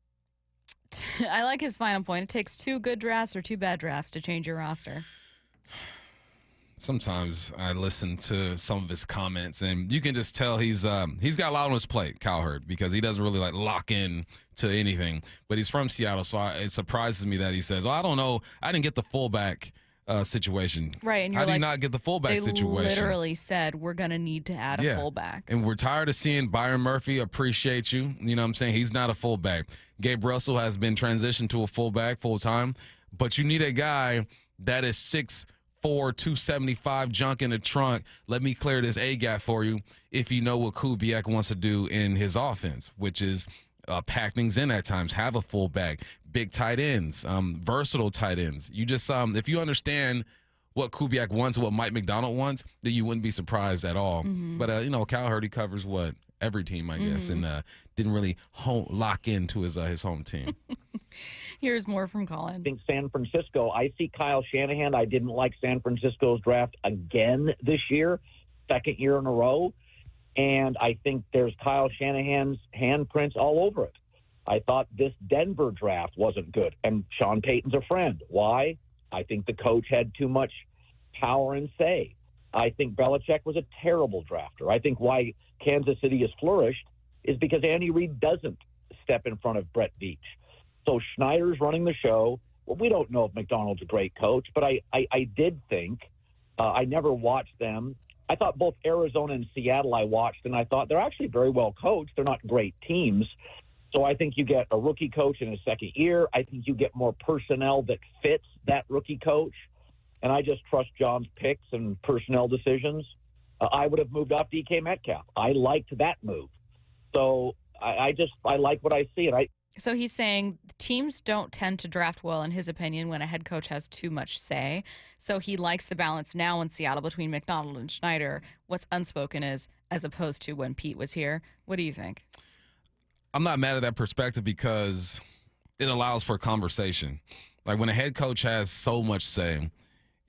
I like his final point. It takes 2 good drafts or 2 bad drafts to change your roster. Sometimes I listen to some of his comments, and you can just tell he's got a lot on his plate, Cowherd, because he doesn't really lock in to anything. But he's from Seattle, so it surprises me that he says, "Oh, I don't know, I didn't get the fullback situation." Right, and how you're do you like, not get the fullback situation? They literally said we're gonna need to add a fullback, and we're tired of seeing Byron Murphy. Appreciate you. You know what I'm saying? He's not a fullback. Gabe Russell has been transitioned to a fullback full time, but you need a guy that is 6'4", 275, junk in the trunk. Let me clear this A gap for you. If you know what Kubiak wants to do in his offense, which is pack things in at times, have a fullback, big tight ends, versatile tight ends. You just if you understand what Kubiak wants, what Mike McDonald wants, then you wouldn't be surprised at all. Mm-hmm. But Cowherd, he covers every team, I guess, and didn't really lock into his home team. Here's more from Colin. I think San Francisco, I see Kyle Shanahan. I didn't like San Francisco's draft again this year, 2nd year in a row. And I think there's Kyle Shanahan's handprints all over it. I thought this Denver draft wasn't good. And Sean Payton's a friend. Why? I think the coach had too much power and say. I think Belichick was a terrible drafter. I think why Kansas City has flourished is because Andy Reid doesn't step in front of Brett Veach. So Schneider's running the show. Well, we don't know if McDonald's a great coach, but I did think, I never watched them. I thought both Arizona and Seattle I watched, and I thought they're actually very well coached. They're not great teams. So I think you get a rookie coach in his 2nd year. I think you get more personnel that fits that rookie coach. And I just trust John's picks and personnel decisions. I would have moved off DK Metcalf. I liked that move. So I like what I see. And So he's saying teams don't tend to draft well, in his opinion, when a head coach has too much say. So he likes the balance now in Seattle between McDonald and Schneider. What's unspoken is, as opposed to when Pete was here. What do you think? I'm not mad at that perspective because it allows for conversation. Like when a head coach has so much say,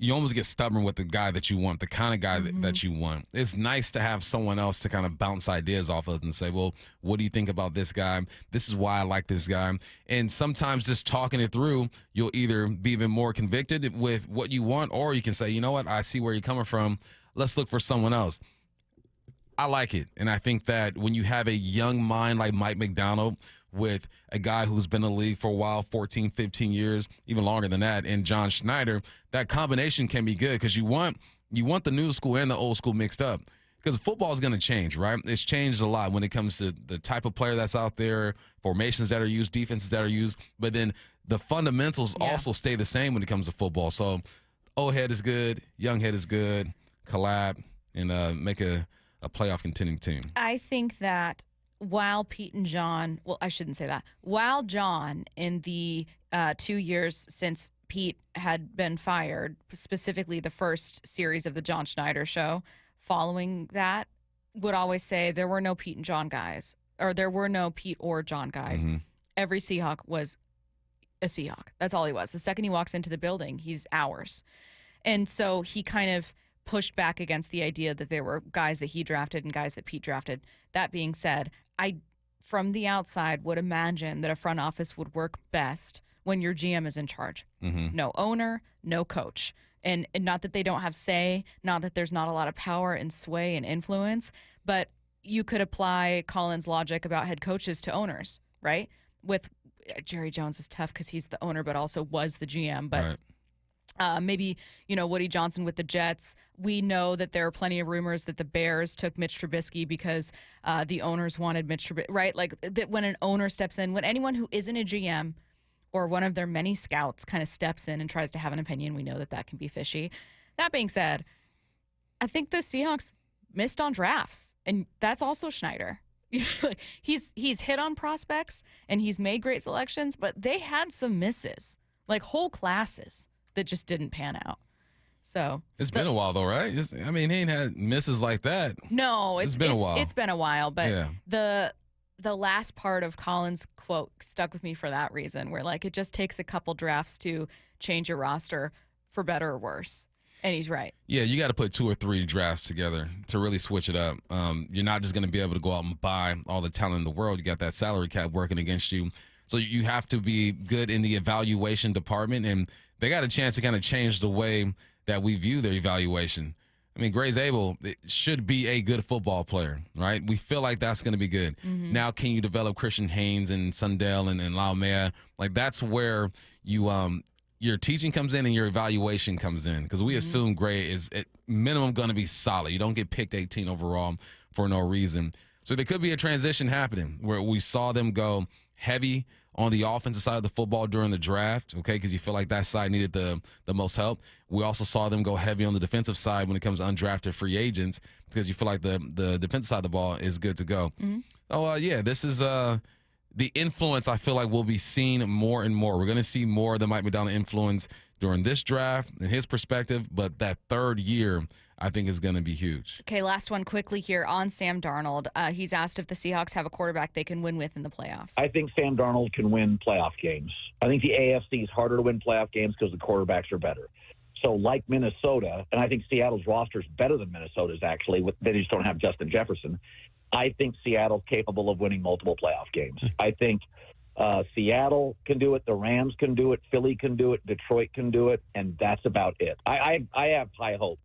you almost get stubborn with the guy that you want, the kind of guy that you want. It's nice to have someone else to kind of bounce ideas off of and say, well, what do you think about this guy? This is why I like this guy. And sometimes just talking it through, you'll either be even more convicted with what you want, or you can say, you know what, I see where you're coming from. Let's look for someone else. I like it. And I think that when you have a young mind like Mike McDonald with a guy who's been in the league for a while, 14, 15 years, even longer than that, and John Schneider, that combination can be good because you want the new school and the old school mixed up. Because football is going to change, right? It's changed a lot when it comes to the type of player that's out there, formations that are used, defenses that are used, but then the fundamentals also stay the same when it comes to football. So old head is good, young head is good, collab, and make a playoff contending team. I think that while Pete and John, well, I shouldn't say that. While John, in the 2 years since Pete had been fired, specifically the first series of the John Schneider show, following that, would always say there were no Pete and John guys, or there were no Pete or John guys. Mm-hmm. Every Seahawk was a Seahawk. That's all he was. The second he walks into the building, he's ours. And so he kind of pushed back against the idea that there were guys that he drafted and guys that Pete drafted. That being said, I from the outside would imagine that a front office would work best when your GM is in charge. No owner, no coach. And not that they don't have say, not that there's not a lot of power and sway and influence, but you could apply Colin's logic about head coaches to owners, right? With Jerry Jones is tough because he's the owner, but also was the GM. But maybe, Woody Johnson with the Jets. We know that there are plenty of rumors that the Bears took Mitch Trubisky because the owners wanted Mitch Trubisky, right? Like that when an owner steps in, when anyone who isn't a GM or one of their many scouts kind of steps in and tries to have an opinion, we know that that can be fishy. That being said, I think the Seahawks missed on drafts, and that's also Schneider. he's hit on prospects, and he's made great selections, but they had some misses, like whole classes that just didn't pan out. So it's been a while, though, right? He ain't had misses like that. No, it's been a while. It's been a while, but yeah. The last part of Colin's quote stuck with me for that reason, where like it just takes a couple drafts to change your roster for better or worse. And he's right. Yeah, you got to put 2 or 3 drafts together to really switch it up. You're not just going to be able to go out and buy all the talent in the world. You got that salary cap working against you. So you have to be good in the evaluation department, and they got a chance to kind of change the way that we view their evaluation. I mean, Grace Abel should be a good football player, right? We feel like that's going to be good. Now, can you develop Christian Haynes and Sundell and Laumea? Like, that's where you your teaching comes in and your evaluation comes in, because we assume Gray is at minimum going to be solid. You don't get picked 18 overall for no reason. So there could be a transition happening where we saw them go heavy on the offensive side of the football during the draft, okay, because you feel like that side needed the most help. We also saw them go heavy on the defensive side when it comes to undrafted free agents, because you feel like the defensive side of the ball is good to go. This is the influence I feel like will be seen more and more. We're going to see more of the Mike McDonald influence during this draft and his perspective, but that third year I think is going to be huge. Okay, last one quickly here on Sam Darnold. He's asked if the Seahawks have a quarterback they can win with in the playoffs. I think Sam Darnold can win playoff games. I think the AFC is harder to win playoff games because the quarterbacks are better. So like Minnesota, and I think Seattle's roster is better than Minnesota's actually, they just don't have Justin Jefferson. I think Seattle's capable of winning multiple playoff games. I think Seattle can do it, the Rams can do it, Philly can do it, Detroit can do it, and that's about it. I have high hope.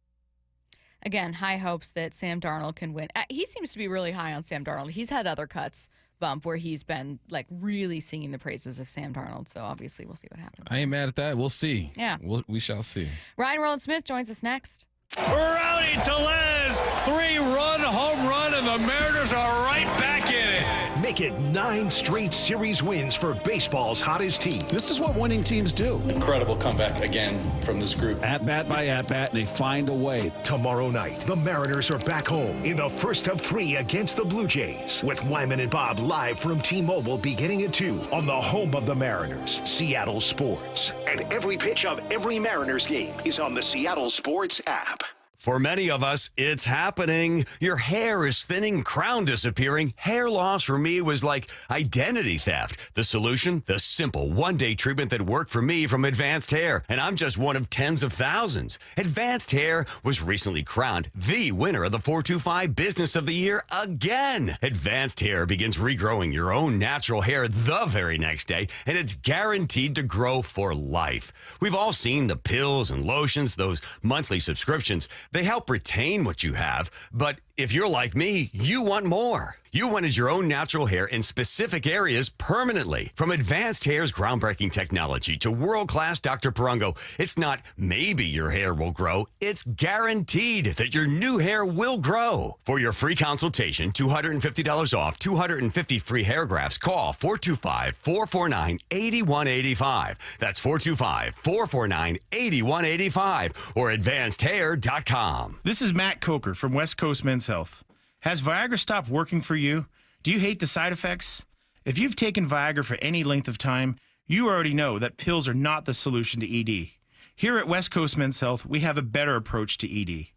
Again, high hopes that Sam Darnold can win. He seems to be really high on Sam Darnold. He's had other cuts bump where he's been like really singing the praises of Sam Darnold. So obviously we'll see what happens. I ain't mad at that. We'll see. Yeah. We shall see. Ryan Rowland-Smith joins us next. Rowdy Tellez, 3-run home run, and the Mariners are right back in it. Make it 9 straight series wins for baseball's hottest team. This is what winning teams do. Incredible comeback again from this group. At bat by at bat, they find a way. Tomorrow night, the Mariners are back home in the first of 3 against the Blue Jays, with Wyman and Bob live from T-Mobile beginning at 2 on the home of the Mariners, Seattle Sports. And every pitch of every Mariners game is on the Seattle Sports app. For many of us, it's happening. Your hair is thinning, crown disappearing. Hair loss for me was like identity theft. The solution? The simple one-day treatment that worked for me from Advanced Hair. And I'm just one of tens of thousands. Advanced Hair was recently crowned the winner of the 425 Business of the Year again. Advanced Hair begins regrowing your own natural hair the very next day, and it's guaranteed to grow for life. We've all seen the pills and lotions, those monthly subscriptions. They help retain what you have, but if you're like me, you want more. You wanted your own natural hair in specific areas permanently. From Advanced Hair's groundbreaking technology to world-class Dr. Perungo, it's not maybe your hair will grow, it's guaranteed that your new hair will grow. For your free consultation, $250 off, 250 free hair grafts, call 425-449-8185. That's 425-449-8185 or advancedhair.com. This is Matt Coker from West Coast Men's Health. Has Viagra stopped working for you? Do you hate the side effects? If you've taken Viagra for any length of time, you already know that pills are not the solution to ED. Here at West Coast Men's Health, we have a better approach to ED.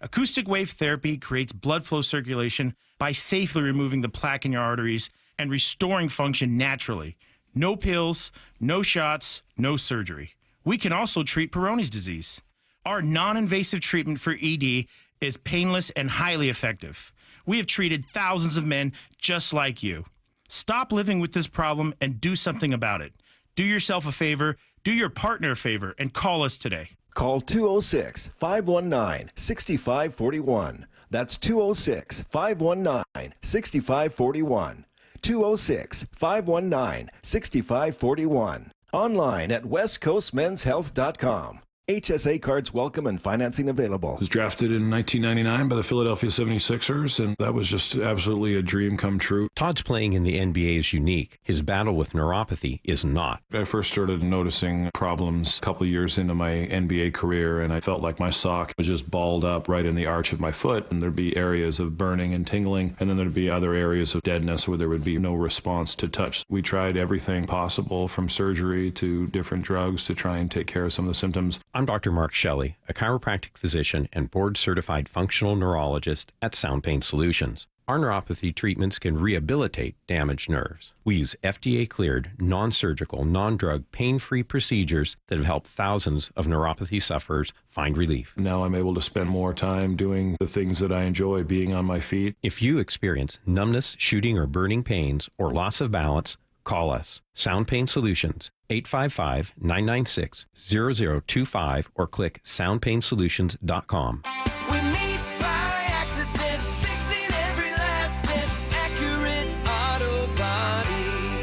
Acoustic wave therapy creates blood flow circulation by safely removing the plaque in your arteries and restoring function naturally. No pills, no shots, no surgery. We can also treat Peyronie's disease. Our non-invasive treatment for ED is painless and highly effective. We have treated thousands of men just like you. Stop living with this problem and do something about it. Do yourself a favor, do your partner a favor, and call us today. Call 206-519-6541. That's 206-519-6541. 206-519-6541. Online at westcoastmenshealth.com. HSA cards welcome and financing available. I was drafted in 1999 by the Philadelphia 76ers, and that was just absolutely a dream come true. Todd's playing in the NBA is unique. His battle with neuropathy is not. I first started noticing problems a couple years into my NBA career, and I felt like my sock was just balled up right in the arch of my foot, and there'd be areas of burning and tingling, and then there'd be other areas of deadness where there would be no response to touch. We tried everything possible, from surgery to different drugs, to try and take care of some of the symptoms. I'm Dr. Mark Shelley, a chiropractic physician and board-certified functional neurologist at Sound Pain Solutions. Our neuropathy treatments can rehabilitate damaged nerves. We use FDA-cleared, non-surgical, non-drug, pain-free procedures that have helped thousands of neuropathy sufferers find relief. Now I'm able to spend more time doing the things that I enjoy, being on my feet. If you experience numbness, shooting, or burning pains, or loss of balance, call us. Sound Pain Solutions, 855-996-0025, or click soundpainsolutions.com. We meet by accident, fixing every last bit, Accurate Auto Body.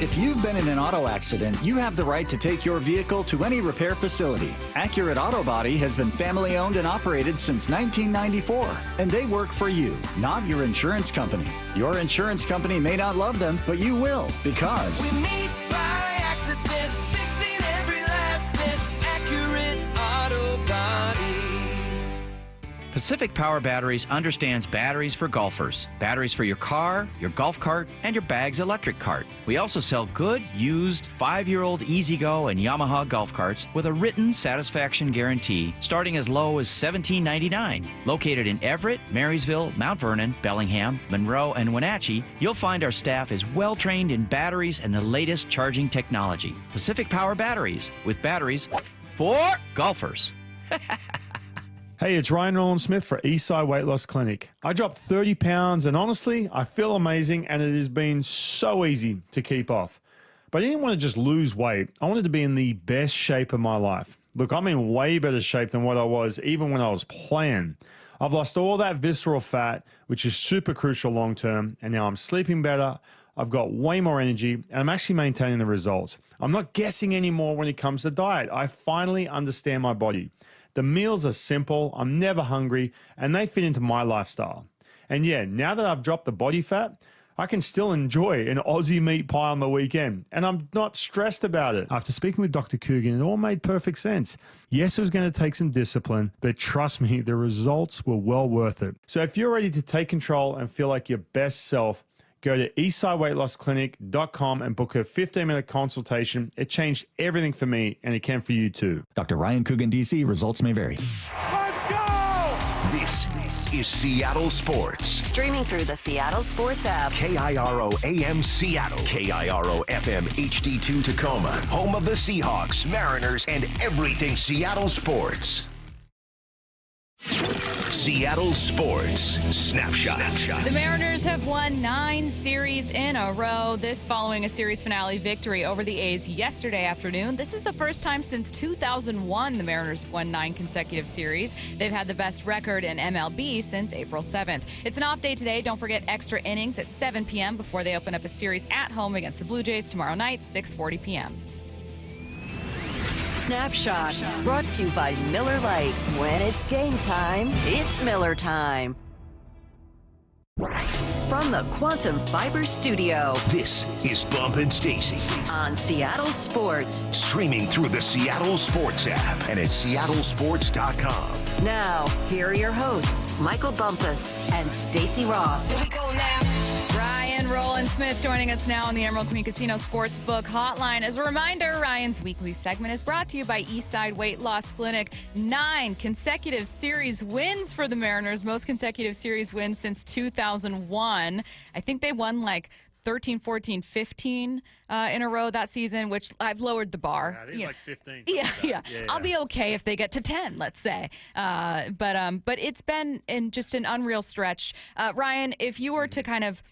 If you've been in an auto accident, you have the right to take your vehicle to any repair facility. Accurate Auto Body has been family owned and operated since 1994, and they work for you, not your insurance company. Your insurance company may not love them, but you will, because We meet by accident, fixing every last bit, Accurate Auto Body. Pacific Power Batteries understands batteries for golfers, batteries for your car, your golf cart, and your bag's electric cart. We also sell good, used, 5-year-old E-Z-Go and Yamaha golf carts with a written satisfaction guarantee starting as low as $17.99. Located in Everett, Marysville, Mount Vernon, Bellingham, Monroe, and Wenatchee, you'll find our staff is well-trained in batteries and the latest charging technology. Pacific Power Batteries, with batteries for golfers. Hey, it's Rowland-Smith for Eastside Weight Loss Clinic. I dropped 30 pounds and honestly, I feel amazing and it has been so easy to keep off. But I didn't want to just lose weight. I wanted to be in the best shape of my life. Look, I'm in way better shape than what I was even when I was playing. I've lost all that visceral fat, which is super crucial long term, and now I'm sleeping better. I've got way more energy, and I'm actually maintaining the results. I'm not guessing anymore when it comes to diet. I finally understand my body. The meals are simple, I'm never hungry, and they fit into my lifestyle. And yeah, now that I've dropped the body fat, I can still enjoy an Aussie meat pie on the weekend, and I'm not stressed about it. After speaking with Dr. Coogan, it all made perfect sense. Yes, it was going to take some discipline, but trust me, the results were well worth it. So if you're ready to take control and feel like your best self, go to eastsideweightlossklinic.com and book a 15-minute consultation. It changed everything for me, and it can for you too. Dr. Ryan Coogan, DC. Results may vary. This is Seattle Sports. Streaming through the Seattle Sports app. KIRO AM Seattle. KIRO FM HD2 Tacoma. Home of the Seahawks, Mariners, and everything Seattle sports. Seattle Sports Snapshot. The Mariners have won 9 series in a row, this following a series finale victory over the A's yesterday afternoon. This is the first time since 2001 the Mariners have won 9 consecutive series. They've had the best record in MLB since April 7th. It's an off day today. Don't forget extra innings at 7 p.m. before they open up a series at home against the Blue Jays tomorrow night, 6:40 p.m. Snapshot, brought to you by Miller Lite. When it's game time, it's Miller time. From the Quantum Fiber Studio, this is Bump and Stacy on Seattle Sports. Streaming through the Seattle Sports app and at seattlesports.com. Now, here are your hosts, Michael Bumpus and Stacy Ross. Here we go now. Ryan Rowland-Smith joining us now on the Emerald Queen Casino Sportsbook Hotline. As a reminder, Ryan's weekly segment is brought to you by Eastside Weight Loss Clinic. 9 consecutive series wins for the Mariners, most consecutive series wins since 2001. I think they won like 13, 14, 15 in a row that season, which I've lowered the bar. Yeah, these like 15. Yeah. I'll be okay if they get to 10, let's say. But it's been in just an unreal stretch. Ryan, if you were to kind of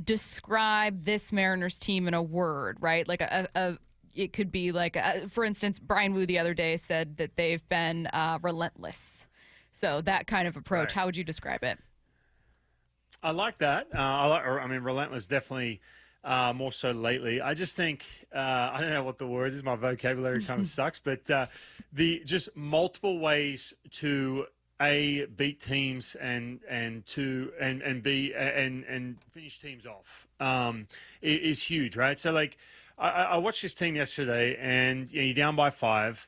describe this Mariners team in a word, right? Like it could be like, for instance, Brian Wu the other day said that they've been relentless. So that kind of approach, how would you describe it? I like that. Relentless definitely more so lately. I just think, I don't know what the word is. My vocabulary kind of sucks, but the just multiple ways to beat teams and finish teams off is huge, right? So like I watched this team yesterday, and you're down by 5.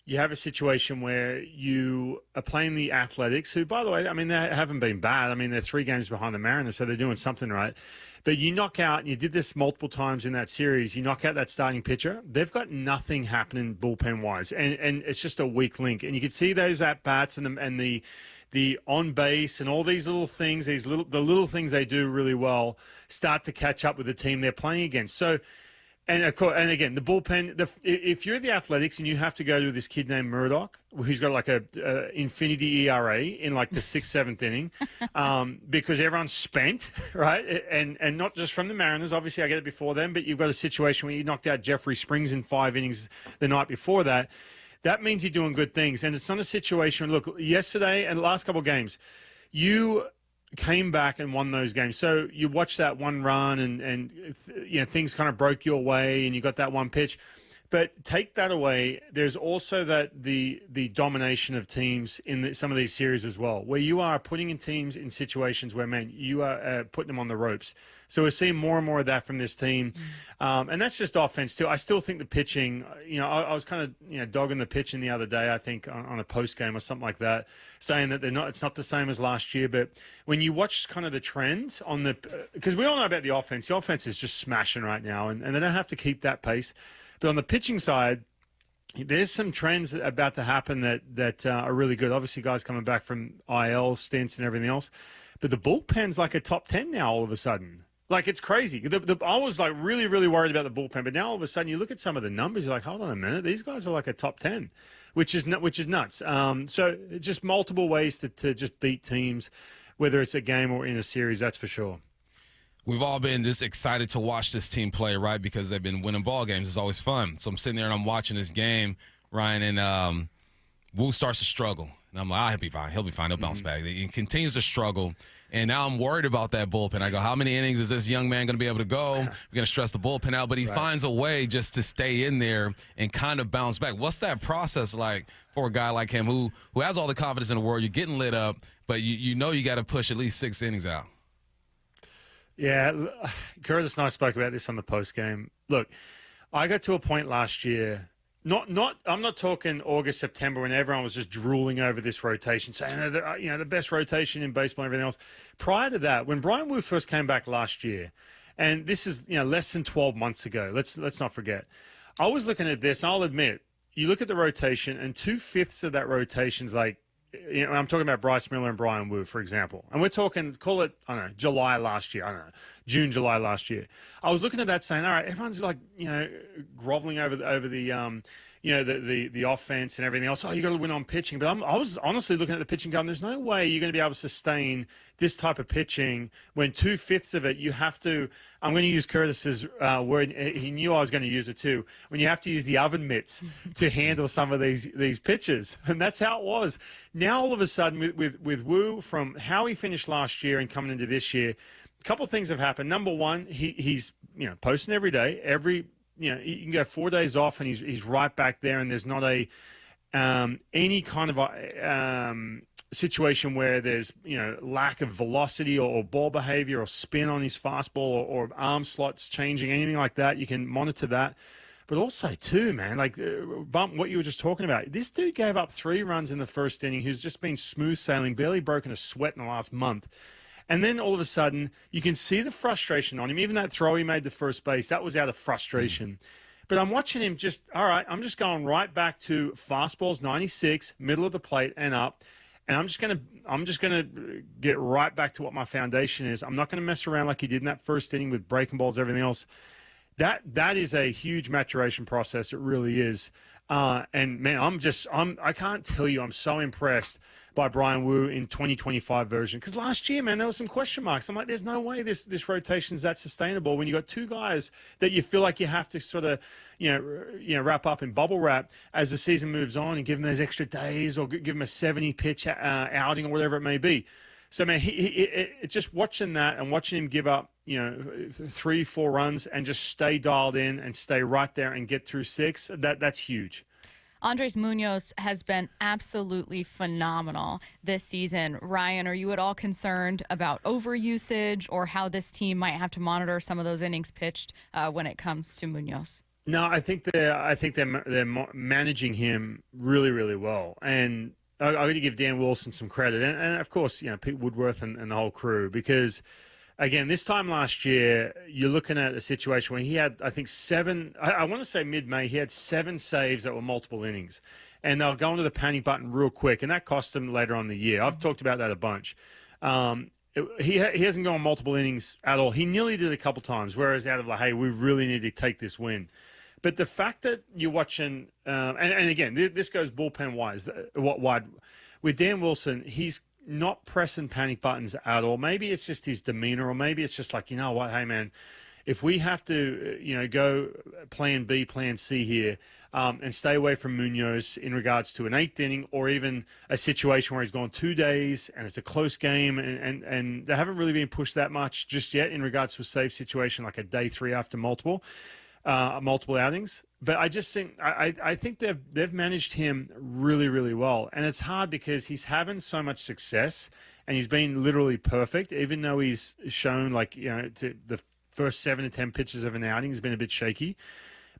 You have a situation where you are playing the Athletics, who, by the way, they haven't been bad. They're 3 games behind the Mariners, so they're doing something right. But you knock out, and you did this multiple times in that series, you knock out that starting pitcher, they've got nothing happening bullpen-wise, and it's just a weak link. And you can see those at-bats and the on base and all these little things, the little things they do really well, start to catch up with the team they're playing against. So, and again, the bullpen. If you're the Athletics and you have to go to this kid named Murdoch, who's got like a infinity ERA in like the 6th, 7th inning, because everyone's spent, right? And not just from the Mariners. Obviously, I get it before them, but you've got a situation where you knocked out Jeffrey Springs in 5 innings the night before that. That means you're doing good things, and it's not a situation. Look, yesterday and the last couple of games, you came back and won those games. So you watched that one run and things kind of broke your way and you got that one pitch. But take that away, there's also that the domination of teams in some of these series as well, where you are putting in teams in situations where, man, you are putting them on the ropes. So we're seeing more and more of that from this team. And that's just offense, too. I still think the pitching, I was kind of dogging the pitching the other day, I think, on a post game or something like that, saying that it's not the same as last year. But when you watch kind of the trends on because we all know about the offense is just smashing right now, and they don't have to keep that pace. But on the pitching side, there's some trends about to happen that are really good. Obviously, guys coming back from IL stints and everything else. But the bullpen's like a top 10 now all of a sudden. Like, it's crazy. I was like really, really worried about the bullpen. But now all of a sudden you look at some of the numbers, you're like, hold on a minute. These guys are like a top 10, which is nuts. So just multiple ways to just beat teams, whether it's a game or in a series, that's for sure. We've all been just excited to watch this team play, right? Because they've been winning ball games. It's always fun. So I'm sitting there and I'm watching this game, Ryan, and Wu starts to struggle. And I'm like, he'll be fine. He'll bounce back. He continues to struggle. And now I'm worried about that bullpen. I go, how many innings is this young man going to be able to go? We're going to stress the bullpen out. But he finds a way just to stay in there and kind of bounce back. What's that process like for a guy like him who has all the confidence in the world? You're getting lit up, but you know you got to push at least 6 innings out. Yeah, Curtis and I spoke about this on the post game. Look, I got to a point last year. I'm not talking August, September when everyone was just drooling over this rotation, saying the best rotation in baseball and everything else. Prior to that, when Brian Wu first came back last year, and this is less than 12 months ago. Let's not forget. I was looking at this, and I'll admit, you look at the rotation, and 2/5 of that rotation's like. I'm talking about Bryce Miller and Brian Wu, for example. And we're talking, call it, I don't know, July last year. I don't know, June, July last year. I was looking at that saying, all right, everyone's like, groveling over the offense and everything else. Oh, you got to win on pitching. But I was honestly looking at the pitching going, there's no way you're going to be able to sustain this type of pitching when 2/5 of it you have to, I'm going to use Curtis's word, he knew I was going to use it too, when you have to use the oven mitts to handle some of these pitches. And that's how it was. Now all of a sudden with Wu, from how he finished last year and coming into this year, a couple of things have happened. Number one, he's posting every day, you can go 4 days off and he's right back there, and there's not any kind of situation where there's lack of velocity or ball behavior or spin on his fastball or arm slots changing, anything like that. You can monitor that. But also, too, man, like Bump, what you were just talking about, this dude gave up 3 runs in the first inning, who's just been smooth sailing, barely broken a sweat in the last month. And then all of a sudden, you can see the frustration on him. Even that throw he made to first base, that was out of frustration. But I'm watching him I'm just going right back to fastballs 96, middle of the plate and up. And I'm just gonna get right back to what my foundation is. I'm not gonna mess around like he did in that first inning with breaking balls, everything else. that is a huge maturation process. It really is. And man, I can't tell you, I'm so impressed by Brian Wu in 2025 version. Because last year, man, there was some question marks. I'm like, there's no way this rotation's that sustainable when you got two guys that you feel like you have to sort of, wrap up in bubble wrap as the season moves on and give them those extra days or give them a 70 pitch outing or whatever it may be. So man, it's just watching that and watching him give up, 3-4 runs and just stay dialed in and stay right there and get through 6. That's huge. Andres Munoz has been absolutely phenomenal this season. Ryan, are you at all concerned about overusage or how this team might have to monitor some of those innings pitched when it comes to Munoz? No, I think they're managing him really, really well. And I'm going to give Dan Wilson some credit. And of course, Pete Woodworth and the whole crew, because again, this time last year, you're looking at a situation where he had, I think, 7, I want to say mid-May, he had 7 saves that were multiple innings. And they'll go into the panic button real quick, and that cost him later on in the year. I've talked about that a bunch. He hasn't gone multiple innings at all. He nearly did a couple times, whereas out of like, hey, we really need to take this win. But the fact that you're watching, and again, this goes bullpen-wise, wide. With Dan Wilson, he's not pressing panic buttons at all. Maybe it's just his demeanor, or maybe it's just like, you know what, hey, man, if we have to, go plan B, plan C here, and stay away from Munoz in regards to an 8th inning or even a situation where he's gone 2 days and it's a close game and they haven't really been pushed that much just yet in regards to a save situation like a day 3 after multiple outings. But I just think I think they've managed him really, really well. And it's hard because he's having so much success and he's been literally perfect, even though he's shown the first 7 to 10 pitches of an outing has been a bit shaky.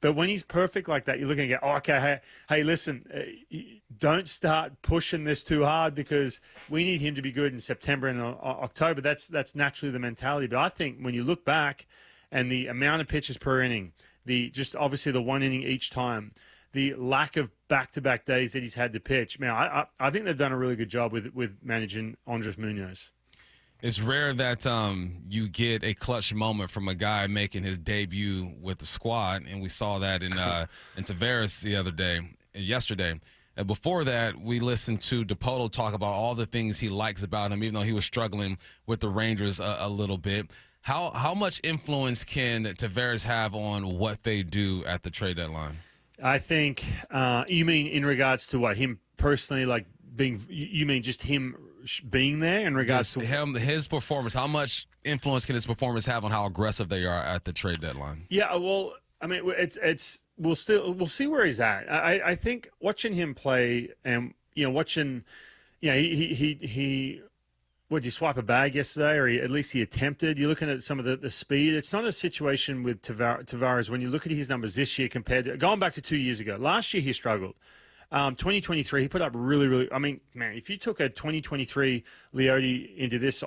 But when he's perfect like that, you're looking at, okay, hey, listen, don't start pushing this too hard because we need him to be good in September and October. That's naturally the mentality. But I think when you look back and the amount of pitches per inning, obviously the 1 inning each time, the lack of back-to-back days that he's had to pitch, man, I think they've done a really good job with managing Andres Munoz. It's rare that you get a clutch moment from a guy making his debut with the squad, and we saw that in Tavares yesterday. And before that, we listened to DePolo talk about all the things he likes about him, even though he was struggling with the Rangers a little bit. How much influence can Tavares have on what they do at the trade deadline? I think you mean in regards to what, him personally, like being, you mean just him being there in regards just to his performance? How much influence can his performance have on how aggressive they are at the trade deadline? Yeah, well, I mean, we'll see where he's at. I think watching him play and watching, he did you swipe a bag yesterday, or at least he attempted? You're looking at some of the speed. It's not a situation with Tavares when you look at his numbers this year compared to going back to 2 years ago. Last year he struggled. 2023 he put up really, really. I mean, man, if you took a 2023 Leote into this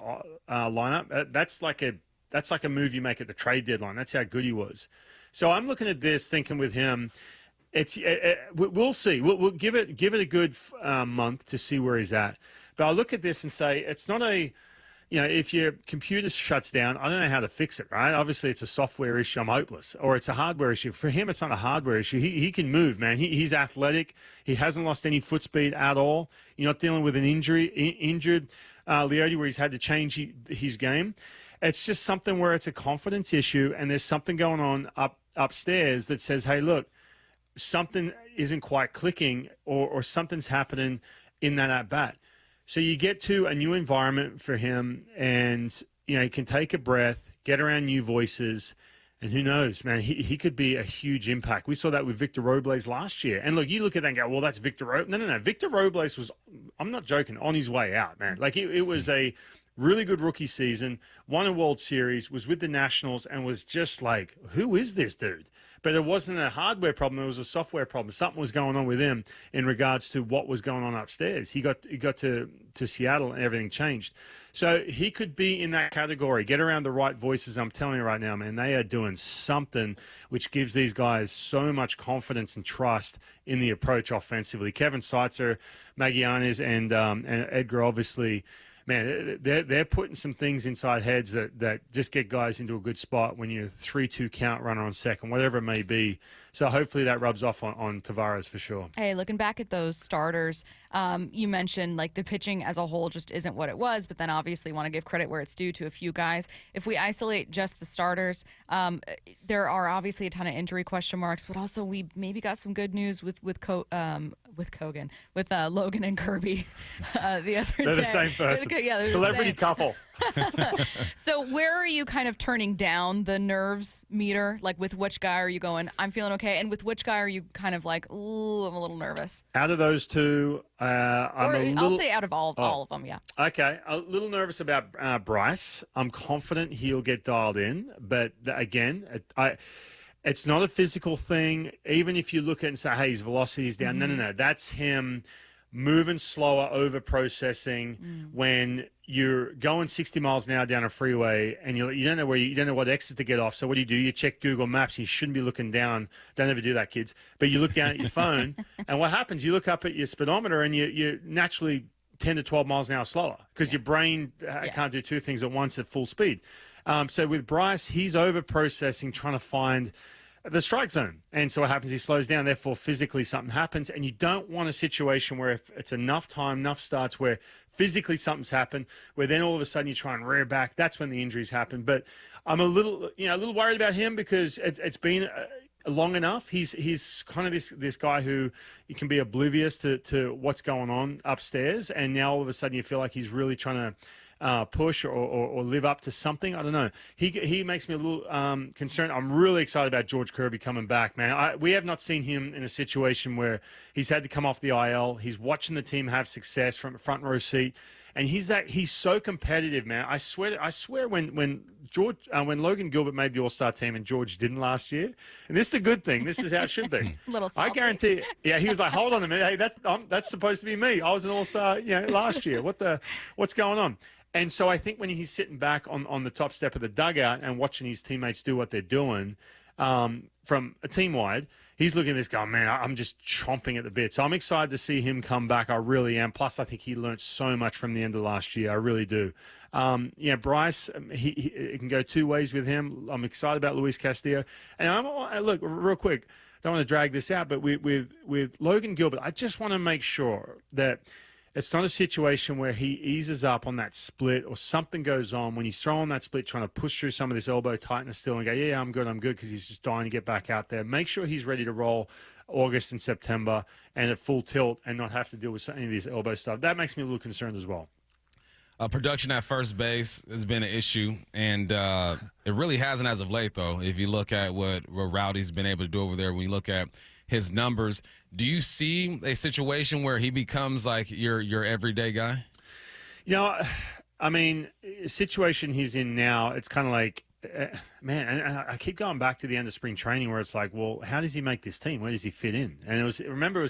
lineup, that's like a move you make at the trade deadline. That's how good he was. So I'm looking at this, thinking with him, we'll see. We'll give it a good month to see where he's at. But I look at this and say, it's not if your computer shuts down, I don't know how to fix it, right? Obviously, it's a software issue. I'm hopeless. Or it's a hardware issue. For him, it's not a hardware issue. He can move, man. He's athletic. He hasn't lost any foot speed at all. You're not dealing with an injured Leote where he's had to change his game. It's just something where it's a confidence issue, and there's something going on upstairs that says, hey, look, something isn't quite clicking or something's happening in that at-bat. So you get to a new environment for him, and he can take a breath, get around new voices, and who knows, man, he could be a huge impact. We saw that with Victor Robles last year. And look, you look at that and go, well, that's Victor Robles. No. Victor Robles was, I'm not joking, on his way out, man. Like it was a really good rookie season, won a World Series, was with the Nationals, and was just like, who is this dude? But it wasn't a hardware problem. It was a software problem. Something was going on with him in regards to what was going on upstairs. He got to Seattle and everything changed. So he could be in that category. Get around the right voices. I'm telling you right now, man, they are doing something which gives these guys so much confidence and trust in the approach offensively. Kevin Seitzer, Magianes, and Edgar, obviously, man, they're putting some things inside heads that just get guys into a good spot when you're 3-2 count runner on second, whatever it may be. So hopefully that rubs off on Tavares for sure. Hey, looking back at those starters, you mentioned like the pitching as a whole just isn't what it was, but then obviously want to give credit where it's due to a few guys. If we isolate just the starters, there are obviously a ton of injury question marks, but also we maybe got some good news with Logan and Kirby the other day. They're the same person. Yeah, they're Celebrity couple. So where are you kind of turning down the nerves meter? Like with which guy are you going, I'm feeling okay? And with which guy are you kind of like, ooh, I'm a little nervous? Out of those two, I'll say out of all of them, yeah. Okay, a little nervous about Bryce. I'm confident he'll get dialed in, but again, it's not a physical thing. Even if you look at it and say, hey, his velocity is down. No. That's him moving slower, over processing. When you're going 60 miles an hour down a freeway and you don't know you don't know what exit to get off. So what do? You check Google Maps. You shouldn't be looking down. Don't ever do that, kids. But you look down at your phone, and what happens? You look up at your speedometer, and you naturally 10 to 12 miles an hour slower because your brain can't do two things at once at full speed. So with Bryce, he's over processing, trying to find the strike zone. And so what happens, he slows down, therefore physically something happens. And you don't want a situation where if it's enough time, enough starts where physically something's happened, where then all of a sudden you try and rear back. That's when the injuries happen. But I'm a little worried about him because it's been long enough. He's kind of this guy who you can be oblivious to what's going on upstairs. And now all of a sudden you feel like he's really trying to push or live up to something. I don't know. He makes me a little concerned. I'm really excited about George Kirby coming back, man. We have not seen him in a situation where he's had to come off the IL. He's watching the team have success from a front row seat, and he's so competitive, man. I swear when Logan Gilbert made the All-Star team and George didn't last year, and this is a good thing. This is how it should be. I guarantee. Yeah, he was like, hold on a minute. Hey, that's supposed to be me. I was an All-Star, last year. What's going on? And so I think when he's sitting back on the top step of the dugout and watching his teammates do what they're doing from a team-wide, he's looking at this going, man, I'm just chomping at the bit. So I'm excited to see him come back. I really am. Plus, I think he learned so much from the end of last year. I really do. Bryce, he can go two ways with him. I'm excited about Luis Castillo. And look, real quick, don't want to drag this out, but with Logan Gilbert, I just want to make sure that it's not a situation where he eases up on that split or something goes on when he's throwing that split, trying to push through some of this elbow tightness still and go, yeah, I'm good, because he's just dying to get back out there. Make sure he's ready to roll August and September and at full tilt and not have to deal with any of this elbow stuff. That makes me a little concerned as well. Production at first base has been an issue, and it really hasn't as of late, though. If you look at what Rowdy's been able to do over there, when you look at his numbers, do you see a situation where he becomes like your everyday guy? Situation he's in now, it's kind of like, man, and I keep going back to the end of spring training where it's like, well, how does he make this team? Where does he fit in? And it was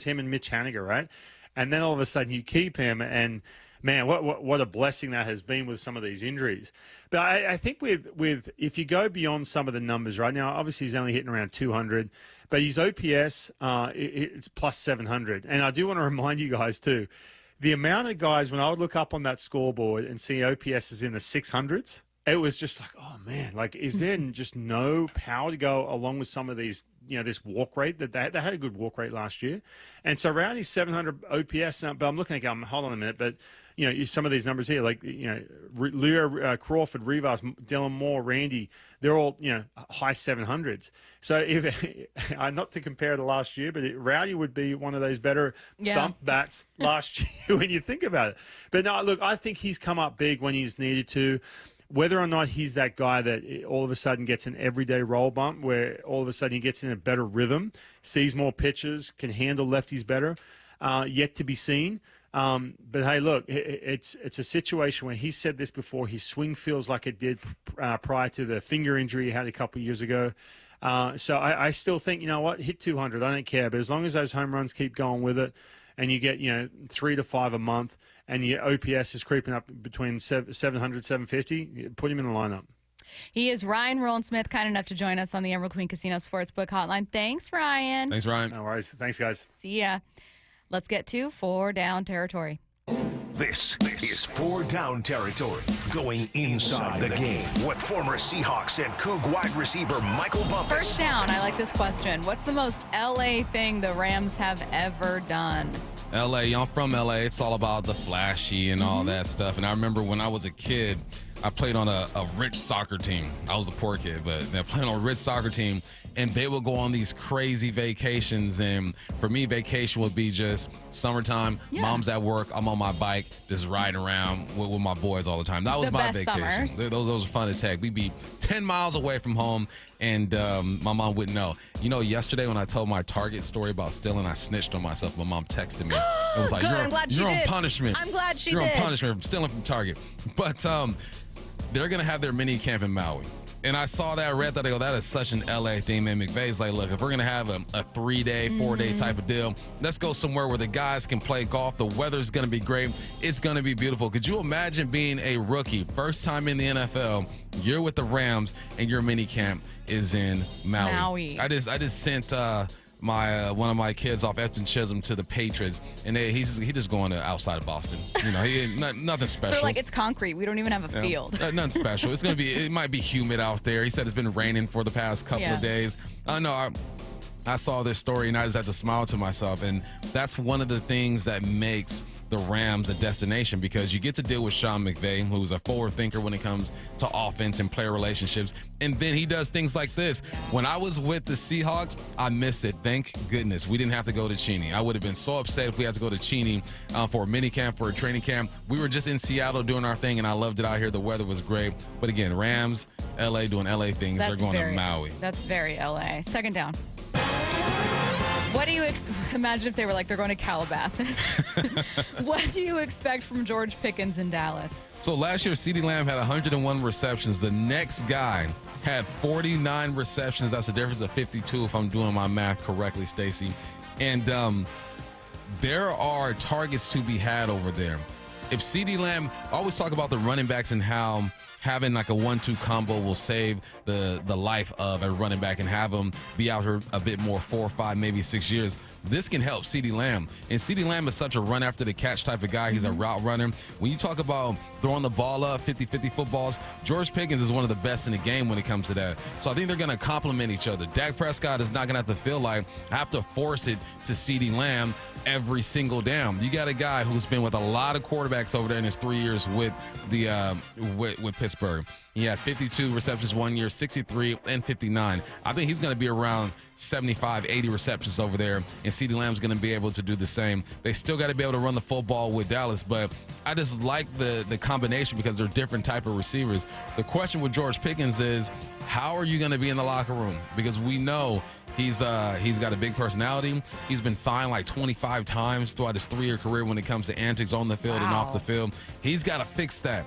him and Mitch Haniger, right? And then all of a sudden you keep him, and man, what a blessing that has been with some of these injuries. But I think with if you go beyond some of the numbers right now, obviously he's only hitting around 200, but his OPS it's plus 700. And I do want to remind you guys too, the amount of guys when I would look up on that scoreboard and see OPS is in the 600s, it was just like, oh man, like is there just no power to go along with some of these? This walk rate that they had a good walk rate last year, and so around his 700 OPS. But I'm looking at going, hold on a minute, but some of these numbers here, like Leo Crawford, Rivas, Dylan Moore, Randy, they're all high 700s. So if not to compare to last year, but Rowdy would be one of those better thump bats last year when you think about it. But no, look, I think he's come up big when he's needed to. Whether or not he's that guy that all of a sudden gets an everyday roll bump where all of a sudden he gets in a better rhythm, sees more pitches, can handle lefties better, yet to be seen. But hey, look, it's a situation where he said this before. His swing feels like it did prior to the finger injury he had a couple of years ago. So I still think, hit 200. I don't care. But as long as those home runs keep going with it and you get, 3 to 5 a month, and your OPS is creeping up between 700, 750, put him in the lineup. He is Ryan Rowland-Smith, kind enough to join us on the Emerald Queen Casino Sportsbook Hotline. Thanks, Ryan. Thanks, Ryan. No worries. Thanks, guys. See ya. Let's get to 4 Down territory. This is 4 down territory, going inside the game with former Seahawks and Coug wide receiver Michael Bumpus. First down, I like this question. What's the most LA thing the Rams have ever done? LA, I'm from LA. It's all about the flashy and all that stuff. And I remember when I was a kid, I played on a rich soccer team. I was a poor kid, but I played on a rich soccer team, and they would go on these crazy vacations. And for me, vacation would be just summertime. Yeah. Mom's at work. I'm on my bike, just riding around with my boys all the time. That was The my best vacation. summers. Those were fun as heck. We'd be 10 miles away from home, and my mom wouldn't know. You know, yesterday when I told my Target story about stealing, I snitched on myself. My mom texted me. It was like, Good, I'm glad she you're on did. punishment. I'm glad she You're did. on punishment from stealing from Target. But they're going to have their mini camp in Maui. And I saw that, read that, I go, that is such an LA thing. And McVay's like, look, if we're going to have a 3-day, 4-day type of deal, let's go somewhere where the guys can play golf. The weather's going to be great. It's going to be beautiful. Could you imagine being a rookie, first time in the NFL, you're with the Rams, and your mini camp is in Maui. I just sent my one of my kids off Efton Chisholm to the Patriots, and he's just going to outside of Boston. You know, he nothing special. They're like, it's concrete. We don't even have a field. Nothing special. It might be humid out there. He said it's been raining for the past couple of days. I saw this story, and I just had to smile to myself. And that's one of the things that makes the Rams a destination, because you get to deal with Sean McVay, who's a forward thinker when it comes to offense and player relationships. And then he does things like this. When I was with the Seahawks, I missed it. Thank goodness we didn't have to go to Cheney. I would have been so upset if we had to go to Cheney for a mini camp, for a training camp. We were just in Seattle doing our thing, and I loved it out here. The weather was great. But again, Rams, LA doing LA things. They're going to Maui. That's very LA. Second down. What do you imagine if they were like, they're going to Calabasas? What do you expect from George Pickens in Dallas? So last year, CeeDee Lamb had 101 receptions. The next guy had 49 receptions. That's a difference of 52 if I'm doing my math correctly, Stacy. And there are targets to be had over there. If CeeDee Lamb, I always talk about the running backs and how having like a 1-2 combo will save the life of a running back and have him be out here a bit more, 4 or 5, maybe 6 years. This can help CeeDee Lamb. And CeeDee Lamb is such a run after the catch type of guy. He's a route runner. When you talk about throwing the ball up, 50-50 footballs, George Pickens is one of the best in the game when it comes to that. So I think they're going to complement each other. Dak Prescott is not going to have to feel like I have to force it to CeeDee Lamb every single down. You got a guy who's been with a lot of quarterbacks over there in his 3 years with the with Pittsburgh. He had 52 receptions 1 year, 63 and 59. I think he's going to be around 75, 80 receptions over there, and CeeDee Lamb's going to be able to do the same. They still got to be able to run the football with Dallas, but I just like the combination because they're different type of receivers. The question with George Pickens is, how are you going to be in the locker room? Because we know he's got a big personality. He's been fined like 25 times throughout his 3-year career when it comes to antics on the field and off the field. He's got to fix that.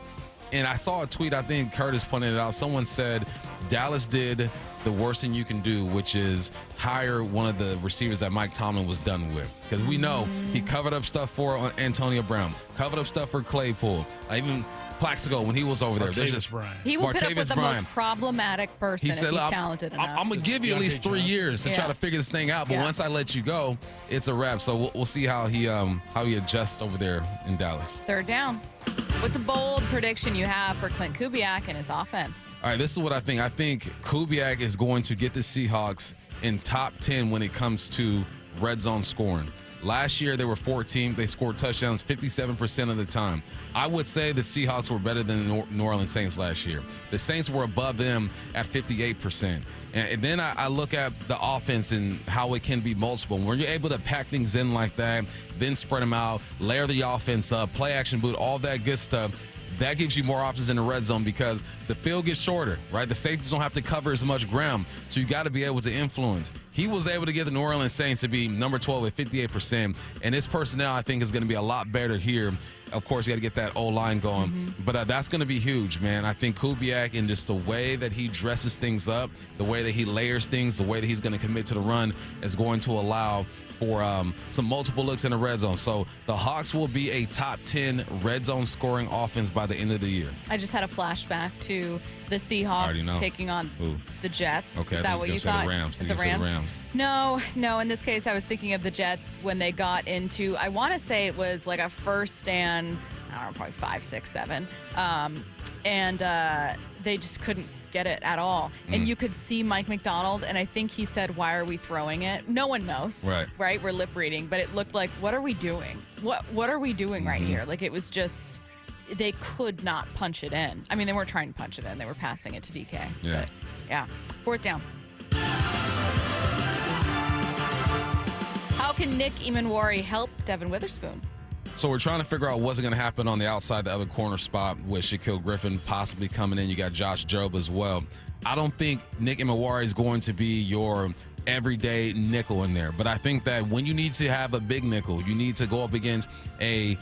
And I saw a tweet, I think Curtis pointed it out. Someone said Dallas did the worst thing you can do, which is hire one of the receivers that Mike Tomlin was done with. Because we know he covered up stuff for Antonio Brown, covered up stuff for Claypool, even Plaxico when he was over there. He will put up with the most problematic person he said, if he's talented enough. I'm going to give you at least 3 years to try to figure this thing out. But once I let you go, it's a wrap. So we'll see how he adjusts over there in Dallas. Third down. What's a bold prediction you have for Clint Kubiak and his offense? All right, this is what I think. I think Kubiak is going to get the Seahawks in top 10 when it comes to red zone scoring. Last year, they were 14th. They scored touchdowns 57% of the time. I would say the Seahawks were better than the New Orleans Saints last year. The Saints were above them at 58%. And then I look at the offense and how it can be multiple. When you're able to pack things in like that, then spread them out, layer the offense up, play action boot, all that good stuff, that gives you more options in the red zone because the field gets shorter, right? The safeties don't have to cover as much ground, so you got to be able to influence. He was able to get the New Orleans Saints to be number 12 at 58%, and his personnel, I think, is going to be a lot better here. Of course, you got to get that O-line going, but that's going to be huge, man. I think Kubiak, and just the way that he dresses things up, the way that he layers things, the way that he's going to commit to the run is going to allow for some multiple looks in the red zone. So the Hawks will be a top 10 red zone scoring offense by the end of the year. I just had a flashback to the Seahawks taking on the Jets. Okay, is that what you thought? The Rams. No. In this case, I was thinking of the Jets when they got into, I want to say it was like a 1st and don't know, probably 5, 6, 7. And they just couldn't get it at all. And you could see Mike McDonald, and I think he said, "Why are we throwing it?" No one knows. Right? We're lip reading, but it looked like, what are we doing? What are we doing right here? Like, it was just, they could not punch it in. I mean, they weren't trying to punch it in. They were passing it to DK. Yeah. But, yeah. 4th down. How can Nick Emanwari help Devin Witherspoon? So we're trying to figure out what's going to happen on the outside, the other corner spot with Shaquille Griffin possibly coming in. You got Josh Jobe as well. I don't think Nick Emanwari is going to be your everyday nickel in there. But I think that when you need to have a big nickel, you need to go up against a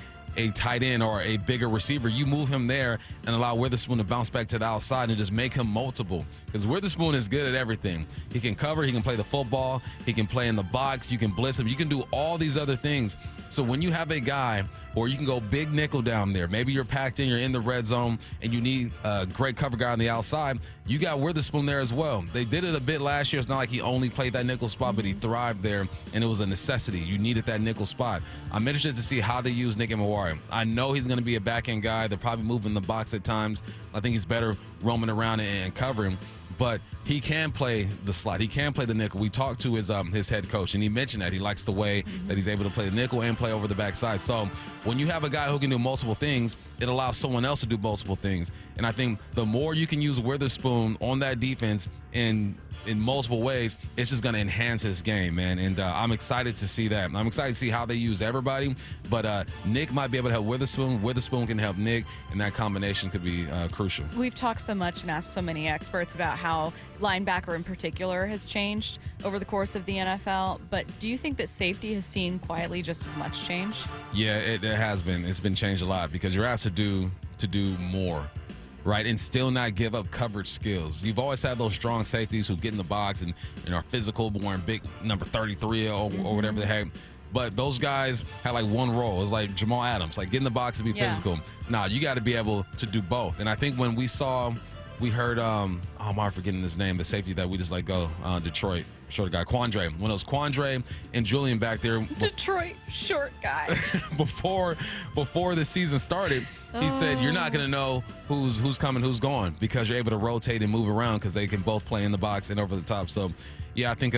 tight end or a bigger receiver, you move him there and allow Witherspoon to bounce back to the outside and just make him multiple. Because Witherspoon is good at everything. He can cover, he can play the football, he can play in the box, you can blitz him, you can do all these other things. So when you have a guy, or you can go big nickel down there, maybe you're packed in, you're in the red zone, and you need a great cover guy on the outside, you got Witherspoon there as well. They did it a bit last year. It's not like he only played that nickel spot, but he thrived there, and it was a necessity. You needed that nickel spot. I'm interested to see how they use Nick Emanwari. I know he's going to be a back-end guy. They're probably moving the box at times. I think he's better roaming around and covering. But he can play the slot. He can play the nickel. We talked to his head coach, and he mentioned that he likes the way that he's able to play the nickel and play over the backside. So when you have a guy who can do multiple things, it allows someone else to do multiple things. And I think the more you can use Witherspoon on that defense in multiple ways, it's just going to enhance his game, man. And I'm excited to see that. I'm excited to see how they use everybody. But Nick might be able to help Witherspoon. Witherspoon can help Nick, and that combination could be crucial. We've talked so much and asked so many experts about how linebacker in particular has changed over the course of the NFL. But do you think that safety has seen quietly just as much change? Yeah, it has been. It's been changed a lot because you're asked to do more. Right, and still not give up coverage skills. You've always had those strong safeties who get in the box and are physical, wearing big number 33 or whatever they have. But those guys had like one role. It's like Jamal Adams, like get in the box and be physical. Nah, you got to be able to do both. And I think when we heard, I'm forgetting his name, the safety that we just let go, Detroit, short guy, Quandre. When it was Quandre and Julian back there. Detroit, short guy. before the season started, he said, you're not going to know who's coming, who's going, because you're able to rotate and move around because they can both play in the box and over the top. So, yeah, I think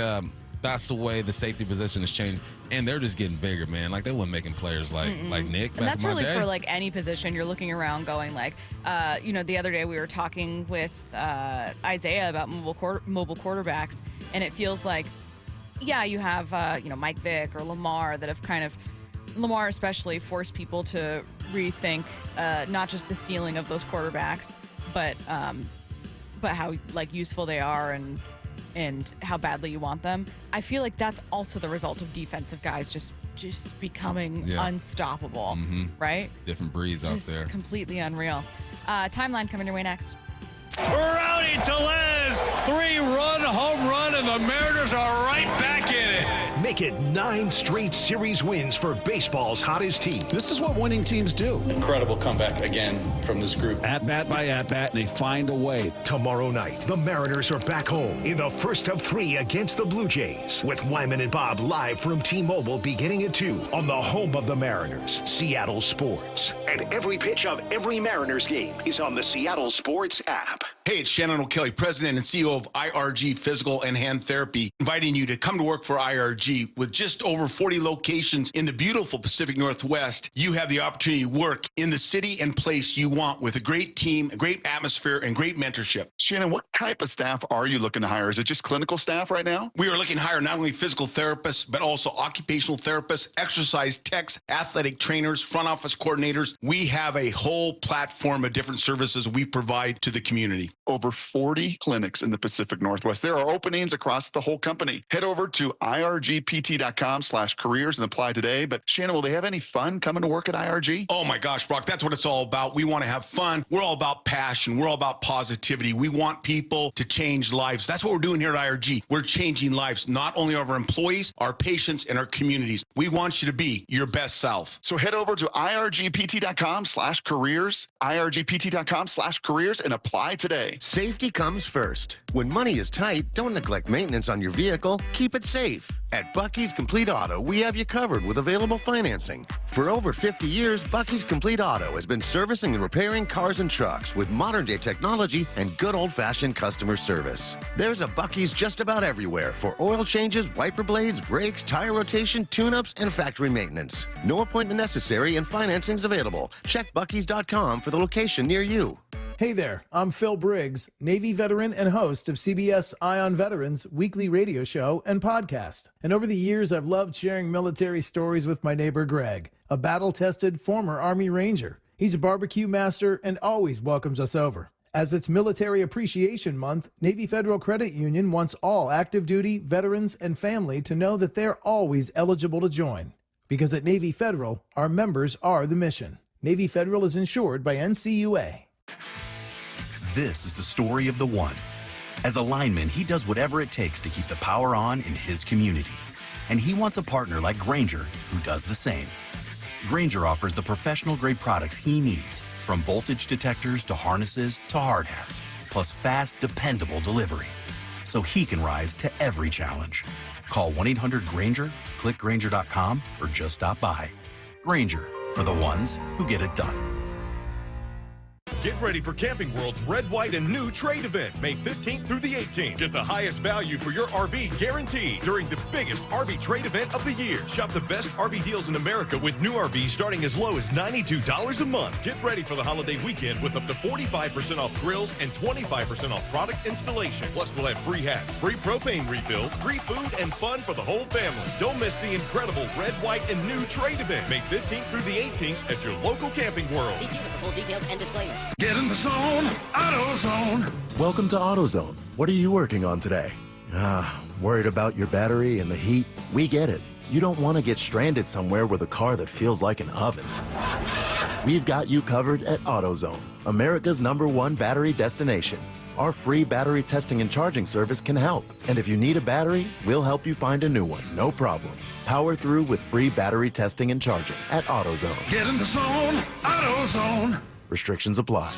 that's the way the safety position has changed. And they're just getting bigger, man. Like, they weren't making players like Nick back And that's in my really day. for, like, any position. You're looking around going, like, the other day we were talking with Isaiah about mobile quarterbacks, and it feels like, yeah, you have, Mike Vick or Lamar that have kind of, Lamar especially, forced people to rethink not just the ceiling of those quarterbacks, but how, like, useful they are and how badly you want them. I feel like that's also the result of defensive guys just becoming unstoppable, right? Different breeds out there. Just completely unreal. Timeline coming your way next. Rowdy Tellez, 3-run home run, and the Mariners are right back in it. Make it 9 straight series wins for baseball's hottest team. This is what winning teams do. Incredible comeback again from this group. At bat by at bat, they find a way. Tomorrow night, the Mariners are back home in the first of 3 against the Blue Jays, with Wyman and Bob live from T-Mobile beginning at 2 on the home of the Mariners, Seattle Sports. And every pitch of every Mariners game is on the Seattle Sports app. Hey, it's Shannon O'Kelly, President and CEO of IRG Physical and Hand Therapy, inviting you to come to work for IRG. With just over 40 locations in the beautiful Pacific Northwest, you have the opportunity to work in the city and place you want with a great team, a great atmosphere, and great mentorship. Shannon, what type of staff are you looking to hire? Is it just clinical staff right now? We are looking to hire not only physical therapists, but also occupational therapists, exercise techs, athletic trainers, front office coordinators. We have a whole platform of different services we provide to the community. Over 40 clinics in the Pacific Northwest. There are openings across the whole company. Head over to irgpt.com/careers and apply today. But Shannon, will they have any fun coming to work at IRG? Oh my gosh, Brock, that's what it's all about. We want to have fun. We're all about passion. We're all about positivity. We want people to change lives. That's what we're doing here at IRG. We're changing lives, not only of our employees, our patients, and our communities. We want you to be your best self. So head over to irgpt.com/careers, irgpt.com/careers, and apply today. say. Safety comes first. When money is tight, don't neglect maintenance on your vehicle. Keep it safe. At Bucky's Complete Auto, we have you covered with available financing. For over 50 years, Bucky's Complete Auto has been servicing and repairing cars and trucks with modern-day technology and good old-fashioned customer service. There's a Bucky's just about everywhere for oil changes, wiper blades, brakes, tire rotation, tune-ups, and factory maintenance. No appointment necessary and financing's available. Check Bucky's.com for the location near you. Hey there, I'm Phil Briggs, Navy veteran and host of CBS Eye on Veterans weekly radio show and podcast. And over the years, I've loved sharing military stories with my neighbor Greg, a battle-tested former Army Ranger. He's a barbecue master and always welcomes us over. As it's Military Appreciation Month, Navy Federal Credit Union wants all active duty, veterans, and family to know that they're always eligible to join. Because at Navy Federal, our members are the mission. Navy Federal is insured by NCUA. This is the story of the one. As a lineman, he does whatever it takes to keep the power on in his community. And he wants a partner like Grainger who does the same. Grainger offers the professional-grade products he needs, from voltage detectors to harnesses to hard hats, plus fast, dependable delivery, so he can rise to every challenge. Call 1-800-GRAINGER, click Grainger.com, or just stop by. Grainger, for the ones who get it done. Get ready for Camping World's Red, White, and New Trade event, May 15th through the 18th. Get the highest value for your RV guaranteed during the biggest RV trade event of the year. Shop the best RV deals in America with new RVs starting as low as $92 a month. Get ready for the holiday weekend with up to 45% off grills and 25% off product installation. Plus, we'll have free hats, free propane refills, free food, and fun for the whole family. Don't miss the incredible Red, White, and New Trade event, May 15th through the 18th at your local Camping World. See you for full details and disclaimer. Get in the zone, AutoZone. Welcome to AutoZone. What are you working on today? Worried about your battery and the heat? We get it. You don't want to get stranded somewhere with a car that feels like an oven. We've got you covered at AutoZone, America's #1 battery destination. Our free battery testing and charging service can help. And if you need a battery, we'll help you find a new one, no problem. Power through with free battery testing and charging at AutoZone. Get in the zone, AutoZone. Restrictions apply.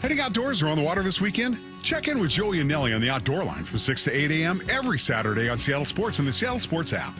Heading outdoors or on the water this weekend? Check in with Joey and Nelly on the Outdoor Line from 6 to 8 a.m. every Saturday on Seattle Sports and the Seattle Sports app.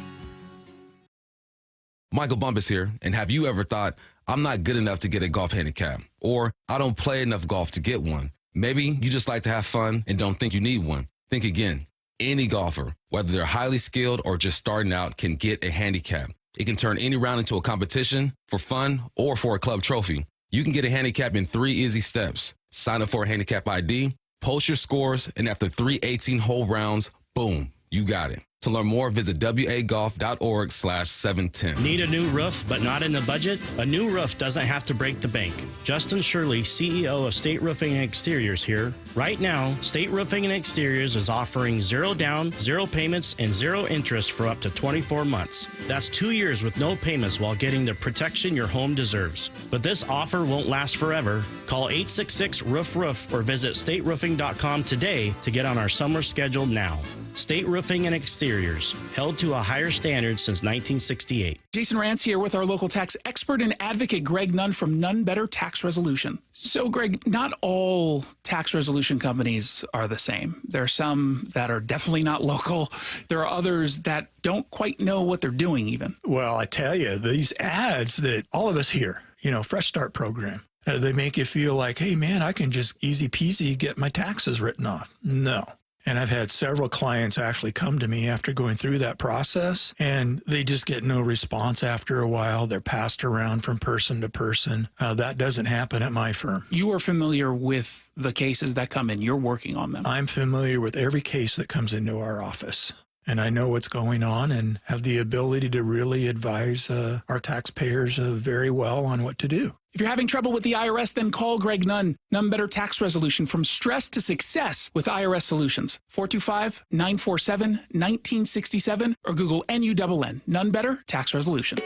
Michael Bumpus here, and have you ever thought, I'm not good enough to get a golf handicap, or I don't play enough golf to get one? Maybe you just like to have fun and don't think you need one. Think again. Any golfer, whether they're highly skilled or just starting out, can get a handicap. It can turn any round into a competition, for fun, or for a club trophy. You can get a handicap in 3 easy steps. Sign up for a handicap ID, post your scores, and after 3 18-hole rounds, boom, you got it. To learn more, visit wagolf.org/710. Need a new roof but not in the budget? A new roof doesn't have to break the bank. Justin Shirley, CEO of State Roofing and Exteriors here. Right now, State Roofing and Exteriors is offering 0 down, 0 payments, and 0 interest for up to 24 months. That's 2 years with no payments while getting the protection your home deserves. But this offer won't last forever. Call 866-ROOF-ROOF or visit stateroofing.com today to get on our summer schedule now. State Roofing and Exteriors, held to a higher standard since 1968. Jason Rance here with our local tax expert and advocate, Greg Nunn from Nunn Better Tax Resolution. So, Greg, not all tax resolution companies are the same. There are some that are definitely not local. There are others that don't quite know what they're doing even. Well, I tell you, these ads that all of us hear, Fresh Start program, they make you feel like, hey, man, I can just easy peasy get my taxes written off. No. And I've had several clients actually come to me after going through that process, and they just get no response after a while. They're passed around from person to person. That doesn't happen at my firm. You are familiar with the cases that come in. You're working on them. I'm familiar with every case that comes into our office, and I know what's going on and have the ability to really advise our taxpayers very well on what to do. If you're having trouble with the IRS, then call Greg Nunn. Nunn Better Tax Resolution, from stress to success with IRS Solutions. 425-947-1967 or Google NUNN. Nunn Better Tax Resolution.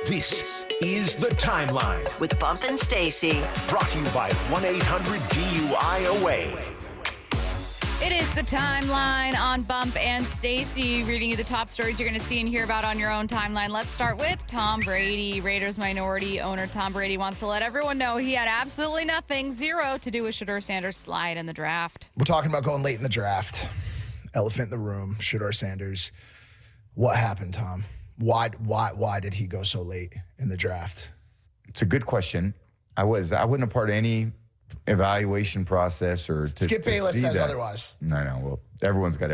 This is The Timeline with Bump and Stacy. Brought to you by 1-800-DUI-AWAY. It is the timeline on Bump and Stacy, reading you the top stories you're going to see and hear about on your own timeline. Let's start with Tom Brady. Raiders minority owner Tom Brady wants to let everyone know he had absolutely nothing, zero, to do with Shedeur Sanders' slide in the draft. We're talking about going late in the draft. Elephant in the room, Shedeur Sanders. What happened, Tom? Why did he go so late in the draft? It's a good question. I wasn't a part of any evaluation process or to Skip Bayless see says that. otherwise. No. Well, everyone's got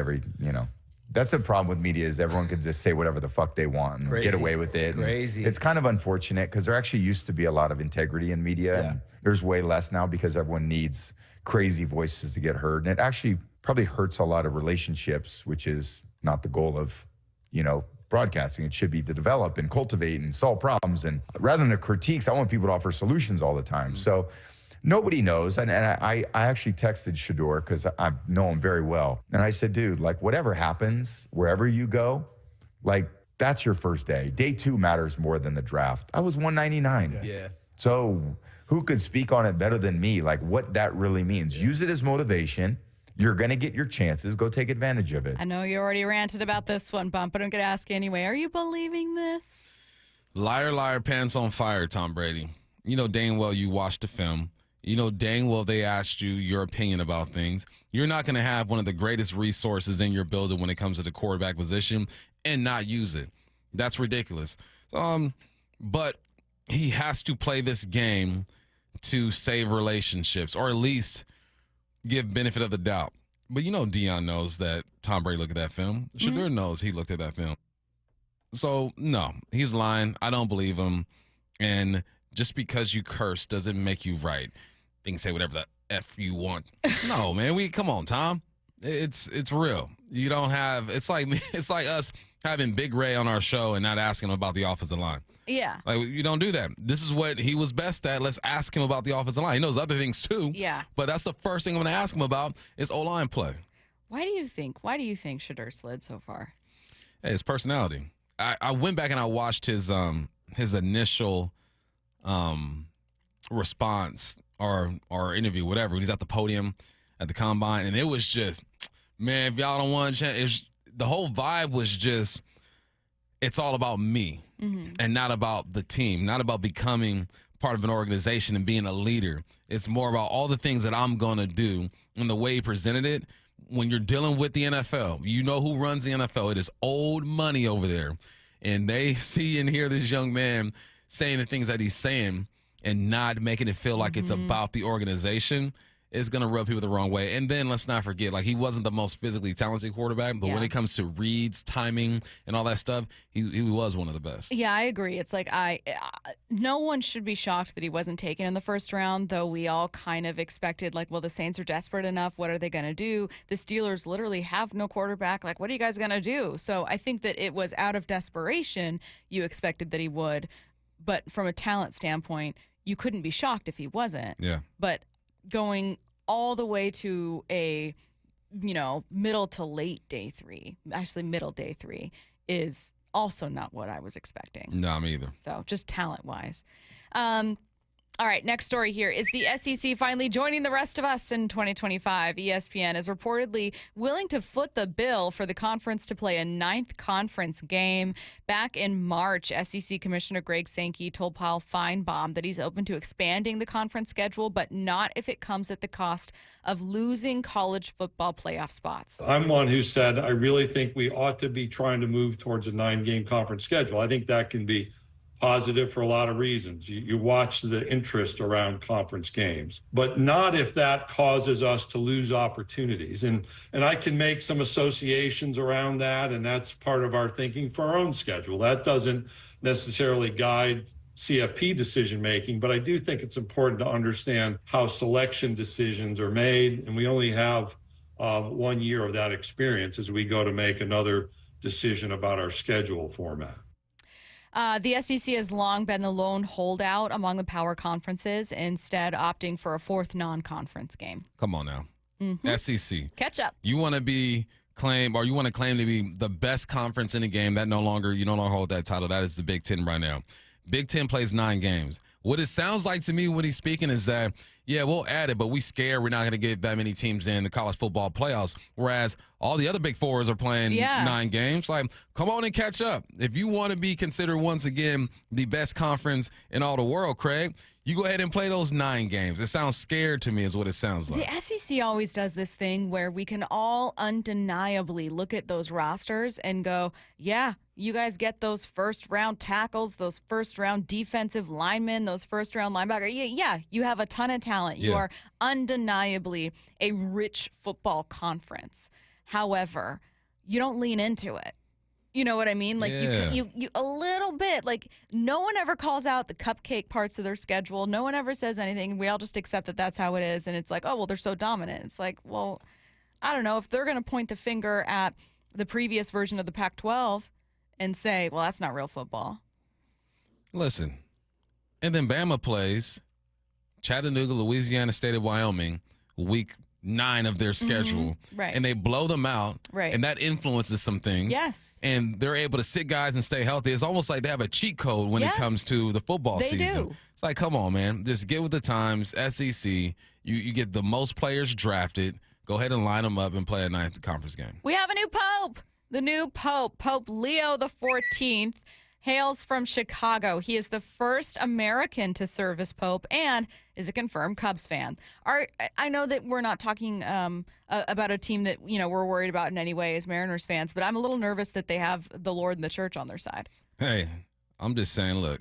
that's the problem with media is everyone can just say whatever the fuck they want and get away with it. Crazy. It's kind of unfortunate because there actually used to be a lot of integrity in media. And there's way less now because everyone needs crazy voices to get heard. And it actually probably hurts a lot of relationships, which is not the goal of, broadcasting. It should be to develop and cultivate and solve problems. And rather than the critiques, I want people to offer solutions all the time. So nobody knows. And I actually texted Shedeur because I know him very well. And I said, dude, whatever happens, wherever you go, that's your first day. Day 2 matters more than the draft. I was 199. Yeah. So who could speak on it better than me? What that really means. Use it as motivation. You're going to get your chances. Go take advantage of it. I know you already ranted about this one, Bump, but I'm going to ask you anyway. Are you believing this? Liar, liar, pants on fire, Tom Brady. You know dang well you watched the film. You know dang well they asked you your opinion about things. You're not going to have one of the greatest resources in your building when it comes to the quarterback position and not use it. That's ridiculous. But he has to play this game to save relationships or at least give benefit of the doubt. But Deion knows that Tom Brady looked at that film. Shedeur knows he looked at that film. So, no, he's lying. I don't believe him. And just because you curse doesn't make you right. They can say whatever the F you want. No, man, come on, Tom. It's real. You don't have, it's like us having Big Ray on our show and not asking him about the offensive line. Yeah. You don't do that. This is what he was best at. Let's ask him about the offensive line. He knows other things too. Yeah. But that's the first thing I'm going to ask him about is O-line play. Why do you think Shedeur slid so far? Hey, his personality. I went back and I watched his initial response or interview, whatever. He's at the podium at the combine, and it was just, man, if y'all don't want to chance, the whole vibe was just, it's all about me and not about the team, not about becoming part of an organization and being a leader. It's more about all the things that I'm going to do. And the way he presented it, when you're dealing with the NFL, you know who runs the NFL. It is old money over there. And they see and hear this young man saying the things that he's saying and not making it feel like it's about the organization. It's going to rub people the wrong way. And then let's not forget, he wasn't the most physically talented quarterback, but when it comes to reads, timing, and all that stuff, he was one of the best. Yeah, I agree. It's no one should be shocked that he wasn't taken in the first round, though we all kind of expected, the Saints are desperate enough. What are they going to do? The Steelers literally have no quarterback. What are you guys going to do? So I think that it was out of desperation you expected that he would. But from a talent standpoint, you couldn't be shocked if he wasn't. Yeah. But going all the way to a, middle to late day 3, actually middle day 3, is also not what I was expecting. No, me either. So just talent-wise. All right, next story here. Is the SEC finally joining the rest of us in 2025? ESPN is reportedly willing to foot the bill for the conference to play a 9th conference game. Back in March, SEC Commissioner Greg Sankey told Paul Feinbaum that he's open to expanding the conference schedule, but not if it comes at the cost of losing college football playoff spots. I'm one who said I really think we ought to be trying to move towards a 9-game conference schedule. I think that can be positive for a lot of reasons. You watch the interest around conference games, but not if that causes us to lose opportunities. And I can make some associations around that, and that's part of our thinking for our own schedule. That doesn't necessarily guide CFP decision-making, but I do think it's important to understand how selection decisions are made, and we only have 1 year of that experience as we go to make another decision about our schedule format. The SEC has long been the lone holdout among the power conferences, instead opting for a 4th non-conference game. Come on now. SEC. Catch up. You want to claim to be the best conference in the game. You no longer hold that title. That is the Big Ten right now. Big Ten plays 9 games. What it sounds like to me when he's speaking is that, yeah, we'll add it, but we scared we're not going to get that many teams in the college football playoffs, whereas all the other Big Fours are playing 9 games. Like, come on and catch up. If you want to be considered once again the best conference in all the world, Craig, you go ahead and play those 9 games. It sounds scared to me is what it sounds like. The SEC always does this thing where we can all undeniably look at those rosters and go, yeah, you guys get those first-round tackles, those first-round defensive linemen, those first-round linebackers. Yeah, you have a ton of talent. You are undeniably a rich football conference. However, you don't lean into it. You know what I mean? Like you a little bit. Like no one ever calls out the cupcake parts of their schedule. No one ever says anything. We all just accept that that's how it is. And it's like, oh well, they're so dominant. It's like, well, I don't know if they're going to point the finger at the previous version of the Pac-12 and say, well, that's not real football. Listen, and then Bama plays Chattanooga, Louisiana State, of Wyoming, week 9 of their schedule, right? And they blow them out, right? And that influences some things, yes. And they're able to sit guys and stay healthy. It's almost like they have a cheat code when it comes to the football season. Do. It's like, come on, man, just get with the times. SEC, you get the most players drafted. Go ahead and line them up and play a 9th conference game. We have a new pope. The new pope, Pope Leo XIV, hails from Chicago. He is the first American to serve as pope and is a confirmed Cubs fan. I know that we're not talking about a team that we're worried about in any way as Mariners fans, but I'm a little nervous that they have the Lord and the church on their side. Hey, I'm just saying, look,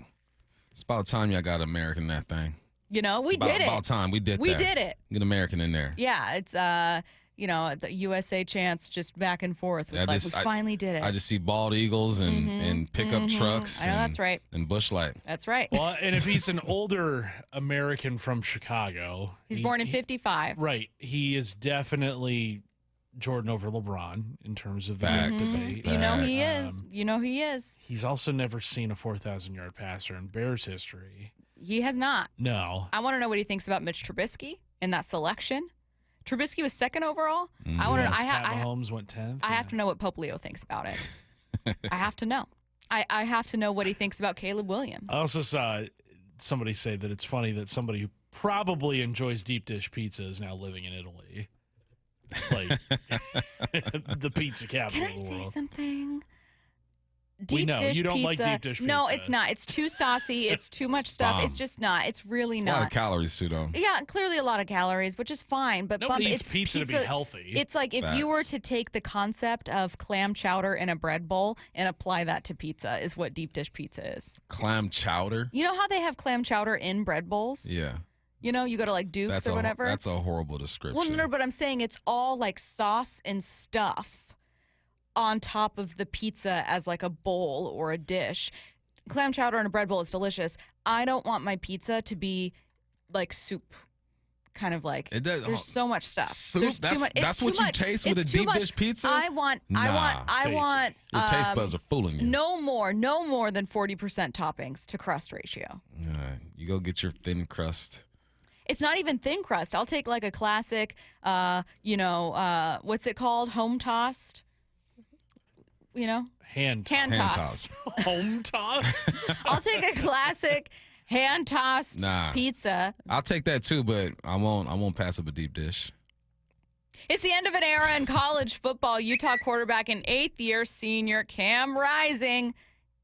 it's about time y'all got American in that thing. We did it. About time we did that. We did it. Get American in there. Yeah, it's the USA chants just back and forth. We finally did it. I just see bald eagles and pickup trucks. I know that's right. And Busch Light. That's right. Well, and if he's an older American from Chicago, he's born in 55. Right. He is definitely Jordan over LeBron in terms of the debate. You know he is. He is. He's also never seen a 4,000-yard passer in Bears history. He has not. No. I want to know what he thinks about Mitch Trubisky in that selection. Trubisky was 2nd overall. I want to. Mahomes went 10th. I have to know what Pope Leo thinks about it. I have to know. I have to know what he thinks about Caleb Williams. I also saw somebody say that it's funny that somebody who probably enjoys deep dish pizza is now living in Italy. Like the pizza capital of the world. Can I say something? We know dish you don't pizza. like deep dish pizza. No, it's not. It's too saucy. It's too much stuff. It's just not. It's really it's not. A lot of calories too, though. Yeah, clearly a lot of calories, which is fine. But nobody eats pizza to be healthy. It's like if you were to take the concept of clam chowder in a bread bowl and apply that to pizza, is what deep dish pizza is. Clam chowder? You know how they have clam chowder in bread bowls? Yeah. You go to like Duke's or whatever. That's a horrible description. Well, no, but I'm saying it's all like sauce and stuff on top of the pizza as like a bowl or a dish. Clam chowder in a bread bowl is delicious. I don't want my pizza to be like soup. Kind of like there's so much stuff. Soup? There's too much. That's what you taste with a deep dish pizza? I want your taste buds are fooling you. No more than 40% toppings to crust ratio. You go get your thin crust. It's not even thin crust. I'll take like a classic what's it called? Home tossed. Hand toss. Home toss? I'll take a classic hand tossed pizza. I'll take that too, but I won't pass up a deep dish. It's the end of an era in college football. Utah quarterback and 8th-year senior Cam Rising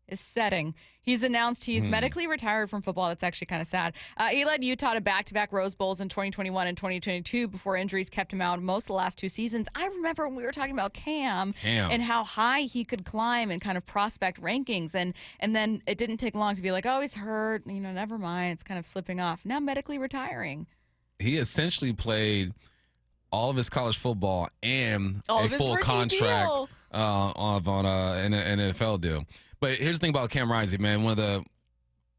is setting. He's announced he's medically retired from football. That's actually kind of sad. He led Utah to back-to-back Rose Bowls in 2021 and 2022 before injuries kept him out most of the last 2 seasons. I remember when we were talking about Cam and how high he could climb in kind of prospect rankings. And then it didn't take long to be like, oh, he's hurt. Never mind. It's kind of slipping off. Now medically retiring. He essentially played all of his college football and a full contract on an NFL deal. But here's the thing about Cam Rising, man.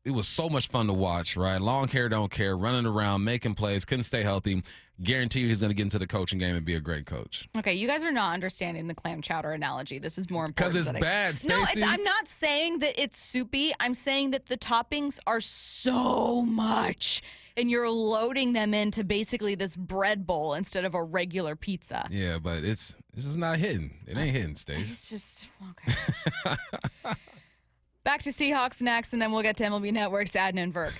It was so much fun to watch, right? Long hair, don't care, running around, making plays, couldn't stay healthy. Guarantee you he's going to get into the coaching game and be a great coach. Okay, you guys are not understanding the clam chowder analogy. This is more important. Because it's bad, Stacy. No, I'm not saying that it's soupy. I'm saying that the toppings are so much, and you're loading them into basically this bread bowl instead of a regular pizza. Yeah, but this is not hitting. It ain't hitting, Stacy. It's just, okay. Back to Seahawks next, and then we'll get to MLB Network's Adnan and Virk.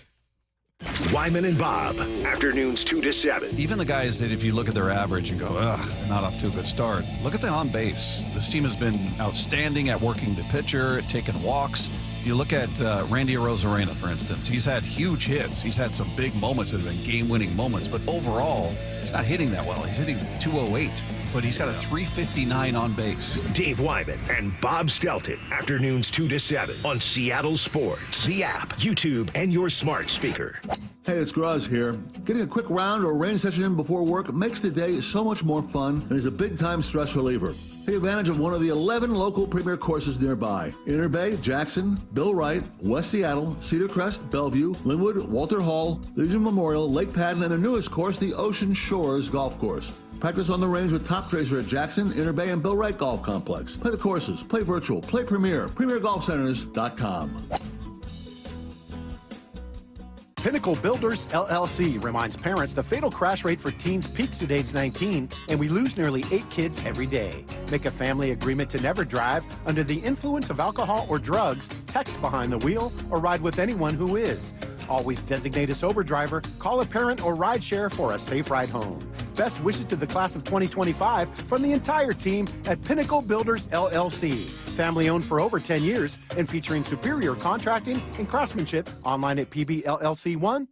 Wyman and Bob, afternoons 2 to 7. Even the guys that if you look at their average and go, ugh, they're not off to a good start, look at the on base. This team has been outstanding at working the pitcher, at taking walks. You look at Randy Arozarena, for instance. He's had huge hits. He's had some big moments that have been game-winning moments, but overall, he's not hitting that well. He's hitting 208, but he's got a 359 on base. Dave Wyman and Bob Stelton, afternoons 2 to 7 on Seattle Sports, the app, YouTube, and your smart speaker. Hey, it's Graz here. Getting a quick round or range session in before work makes the day so much more fun and is a big-time stress reliever. Take advantage of one of the 11 local premier courses nearby. Inter Bay, Jackson, Bill Wright, West Seattle, Cedar Crest, Bellevue, Linwood, Walter Hall, Legion Memorial, Lake Padden, and their newest course, the Ocean Shores Golf Course. Practice on the range with Top Tracer at Jackson, Inter Bay, and Bill Wright Golf Complex. Play the courses, play virtual, play premier, premiergolfcenters.com. Pinnacle Builders, LLC reminds parents the fatal crash rate for teens peaks at age 19, and we lose nearly 8 kids every day. Make a family agreement to never drive under the influence of alcohol or drugs, text behind the wheel, or ride with anyone who is. Always designate a sober driver, call a parent or rideshare for a safe ride home. Best wishes to the class of 2025 from the entire team at Pinnacle Builders, LLC. Family owned for over 10 years and featuring superior contracting and craftsmanship. Online at pbllc1.com.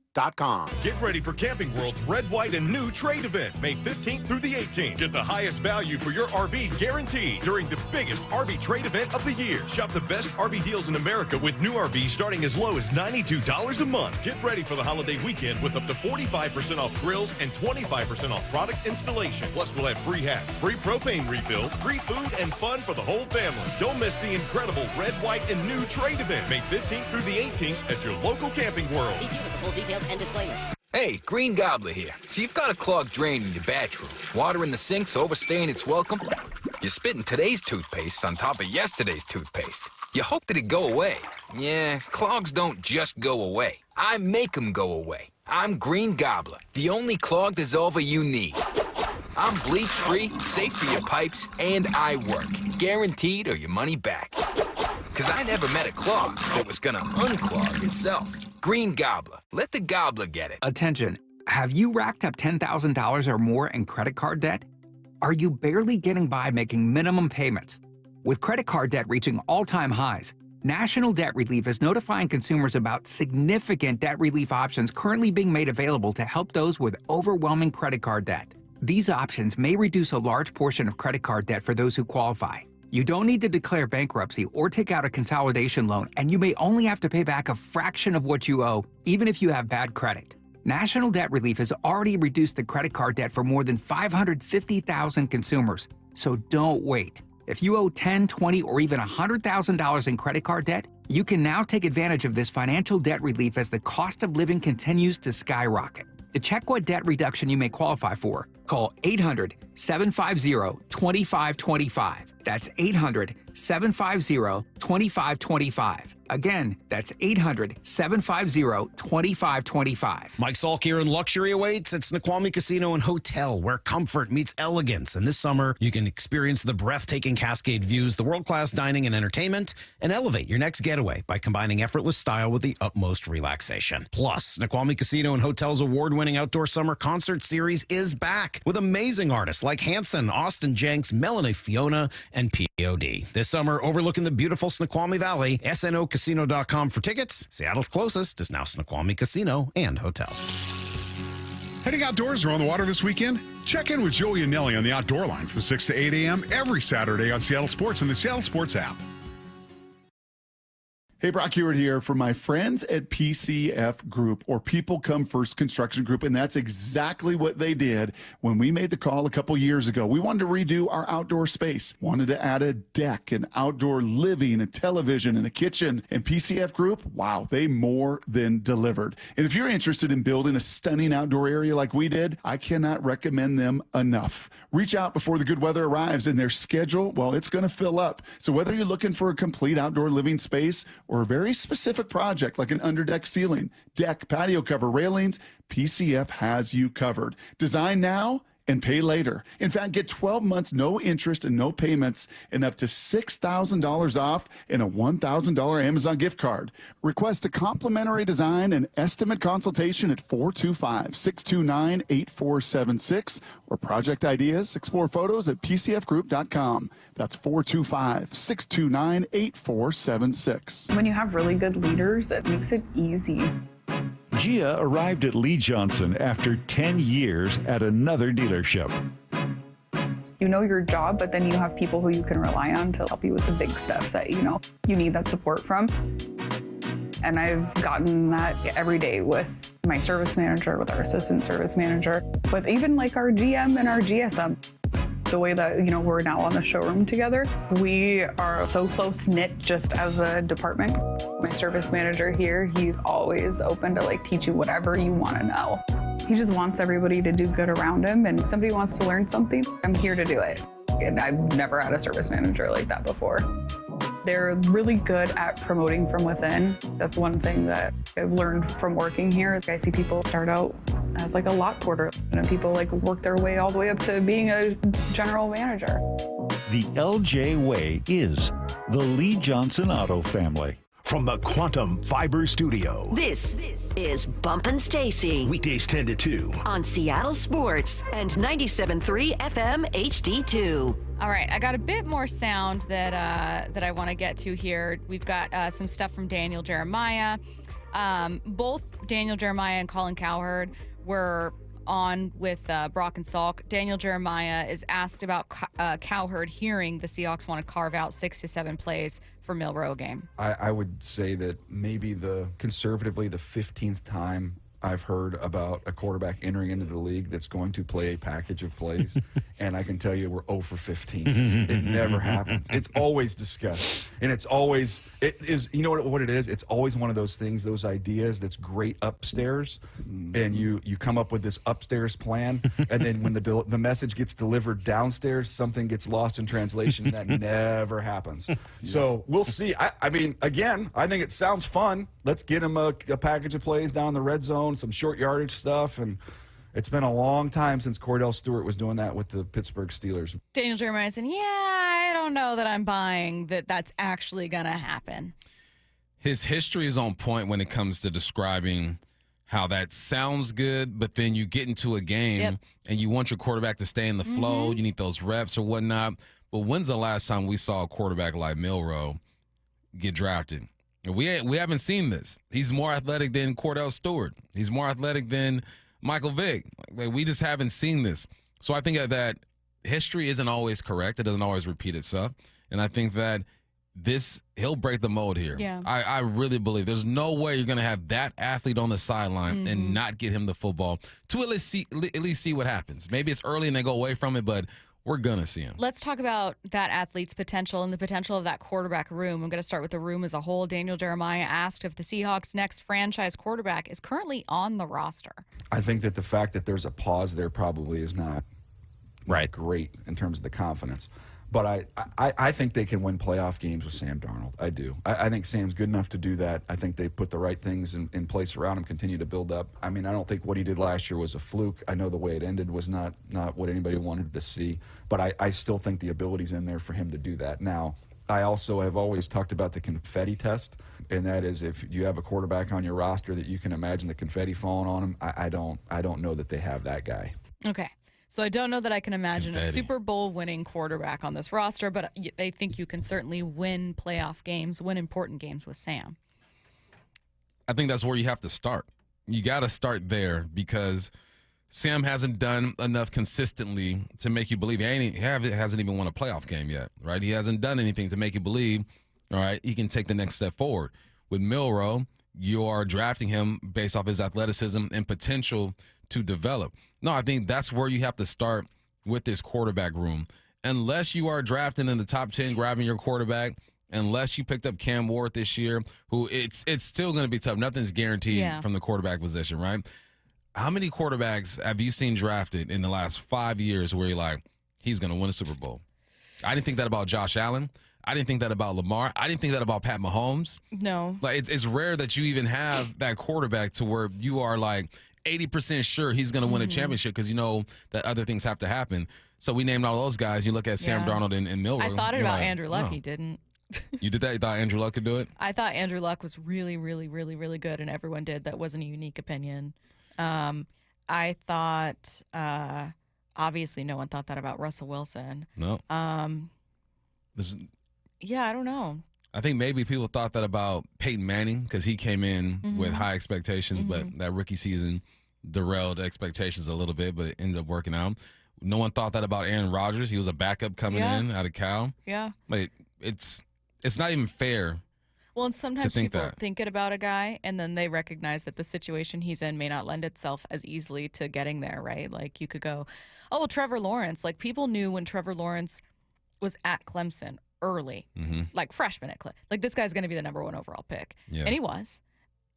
Get ready for Camping World's Red, White, and New Trade Event, May 15th through the 18th. Get the highest value for your RV guaranteed during the biggest RV trade event of the year. Shop the best RV deals in America with new RVs starting as low as $92 a month. Get ready for the holiday weekend with up to 45% off grills and 25% off product installation. Plus, we'll have free hats, free propane refills, free food, and fun for the whole family. Don't miss the incredible Red, White, and New Trade Event, May 15th through the 18th at your local Camping World. See for full details and disclaimer. Hey, Green Gobbler here. So you've got a clogged drain in your bathroom. Water in the sink's overstaying its welcome. You're spitting today's toothpaste on top of yesterday's toothpaste. You hoped it'd go away. Yeah, clogs don't just go away. I make them go away. I'm Green Gobbler, the only clog dissolver you need. I'm bleach-free, safe for your pipes, and I work. Guaranteed or your money back. Because I never met a clog that was gonna unclog itself. Green Gobbler. Let the gobbler get it. Attention. Have you racked up $10,000 or more in credit card debt? Are you barely getting by making minimum payments? With credit card debt reaching all-time highs, National Debt Relief is notifying consumers about significant debt relief options currently being made available to help those with overwhelming credit card debt. These options may reduce a large portion of credit card debt for those who qualify. You don't need to declare bankruptcy or take out a consolidation loan, and you may only have to pay back a fraction of what you owe, even if you have bad credit. National Debt Relief has already reduced the credit card debt for more than 550,000 consumers, so don't wait. If you owe $10,000, $20,000, or even $100,000 in credit card debt, you can now take advantage of this financial debt relief as the cost of living continues to skyrocket. To check what debt reduction you may qualify for, call 800-750-2525. That's 800-750-2525. Again, that's 800-750-2525. Mike Salk here, and luxury awaits at Snoqualmie Casino and Hotel, where comfort meets elegance. And this summer, you can experience the breathtaking Cascade views, the world-class dining and entertainment, and elevate your next getaway by combining effortless style with the utmost relaxation. Plus, Snoqualmie Casino and Hotel's award-winning outdoor summer concert series is back with amazing artists like Hanson, Austin Jenks, Melanie Fiona, and P.O.D. This summer, overlooking the beautiful Snoqualmie Valley, SNOcasino.com for tickets. Seattle's closest is now Snoqualmie Casino and Hotel. Heading outdoors or on the water this weekend? Check in with Joey and Nelly on the Outdoor Line from 6 to 8 a.m. every Saturday on Seattle Sports and the Seattle Sports app. Hey, Brock Ewart here for my friends at PCF Group, or People Come First Construction Group, and that's exactly what they did when we made the call a couple years ago. We wanted to redo our outdoor space, wanted to add a deck, an outdoor living, a television, and a kitchen. And PCF Group, wow, they more than delivered. And if you're interested in building a stunning outdoor area like we did, I cannot recommend them enough. Reach out before the good weather arrives, and their schedule, well, it's going to fill up. So whether you're looking for a complete outdoor living space or a very specific project like an underdeck ceiling, deck, patio cover, railings, PCF has you covered. Design now and pay later. In fact, get 12 months, no interest and no payments, and up to $6,000 off and a $1,000 Amazon gift card. Request a complimentary design and estimate consultation at 425-629-8476 or project ideas. Explore photos at pcfgroup.com. That's 425-629-8476. When you have really good leaders, it makes it easy. Gia arrived at Lee Johnson after 10 years at another dealership. You know your job, but then you have people who you can rely on to help you with the big stuff that, you need that support from. And I've gotten that every day with my service manager, with our assistant service manager, with even like our GM and our GSM. The way that, we're now on the showroom together, we are so close-knit just as a department. My service manager here, he's always open to teach you whatever you want to know. He just wants everybody to do good around him, and if somebody wants to learn something, I'm here to do it. And I've never had a service manager like that before. They're really good at promoting from within. That's one thing that I've learned from working here is I see people start out as a lot porter, and people work their way all the way up to being a general manager. The LJ Way is the Lee Johnson Auto family. From the Quantum Fiber Studio. This is Bumpin' Stacy. Weekdays 10 to 2. On Seattle Sports and 97.3 FM HD2. All right, I got a bit more sound that I want to get to here. We've got some stuff from Daniel Jeremiah. Both Daniel Jeremiah and Colin Cowherd were on with Brock and Salk. Daniel Jeremiah is asked about Cowherd hearing the Seahawks want to carve out 6 to 7 plays for Milroe game. I would say that maybe conservatively the 15th time I've heard about a quarterback entering into the league that's going to play a package of plays, and I can tell you we're 0 for 15. It never happens. It's always discussed, and it is. You know what it is? It's always one of those things, those ideas that's great upstairs, and you come up with this upstairs plan, and then when the message gets delivered downstairs, something gets lost in translation, and that never happens. So we'll see. I mean, again, I think it sounds fun. Let's get him a package of plays down in the red zone, some short yardage stuff, and it's been a long time since Cordell Stewart was doing that with the Pittsburgh Steelers. Daniel Jeremiah said, I don't know that I'm buying that that's actually going to happen. His history is on point when it comes to describing how that sounds good, but then you get into a game and you want your quarterback to stay in the flow. You need those reps or whatnot. But when's the last time we saw a quarterback like Milroe get drafted? We haven't seen this. He's more athletic than Cordell Stewart. He's more athletic than Michael Vick. We just haven't seen this. So I think that history isn't always correct. It doesn't always repeat itself. And I think that he'll break the mold here. Yeah. I really believe there's no way you're going to have that athlete on the sideline and not get him the football to at least see what happens. Maybe it's early and they go away from it, but we're going to see him. Let's talk about that athlete's potential and the potential of that quarterback room. I'm going to start with the room as a whole. Daniel Jeremiah asked if the Seahawks' next franchise quarterback is currently on the roster. I think that the fact that there's a pause there probably is not great in terms of the confidence. But I think they can win playoff games with Sam Darnold. I do. I think Sam's good enough to do that. I think they put the right things in place around him, continue to build up. I mean, I don't think what he did last year was a fluke. I know the way it ended was not what anybody wanted to see. But I still think the ability's in there for him to do that. Now, I also have always talked about the confetti test, and that is if you have a quarterback on your roster that you can imagine the confetti falling on him, I don't know that they have that guy. Okay. So I don't know that I can imagine a Super Bowl winning quarterback on this roster, but I think you can certainly win playoff games, win important games with Sam. I think that's where you have to start. You got to start there because Sam hasn't done enough consistently to make you believe. He hasn't even won a playoff game yet, right? He hasn't done anything to make you believe, all right, he can take the next step forward. With Milroe, you are drafting him based off his athleticism and potential to develop. No, I think that's where you have to start with this quarterback room. Unless you are drafting in the top 10, grabbing your quarterback, unless you picked up Cam Ward this year, who it's still going to be tough. Nothing's guaranteed from the quarterback position, right? How many quarterbacks have you seen drafted in the last 5 years where you're like, he's going to win a Super Bowl? I didn't think that about Josh Allen. I didn't think that about Lamar. I didn't think that about Pat Mahomes. No. Like it's rare that you even have that quarterback to where you are like 80% sure he's going to win a championship because you know that other things have to happen. So we named all those guys. You look at Sam Darnold and Milroe. I thought about Andrew Luck. He didn't. You did that? You thought Andrew Luck could do it? I thought Andrew Luck was really, really, really, really good, and everyone did. That wasn't a unique opinion. I thought, obviously, no one thought that about Russell Wilson. No. Yeah, I don't know. I think maybe people thought that about Peyton Manning because he came in with high expectations, but that rookie season derailed expectations a little bit, but it ended up working out. No one thought that about Aaron Rodgers. He was a backup coming in out of Cal. Yeah. Like, it's not even fair. Well, and sometimes people think it about a guy, and then they recognize that the situation he's in may not lend itself as easily to getting there, right? Like, you could go, oh, well, Trevor Lawrence. Like, people knew when Trevor Lawrence was at Clemson early, like freshman at Clemson. Like, this guy's going to be the #1 overall pick. Yeah. And he was.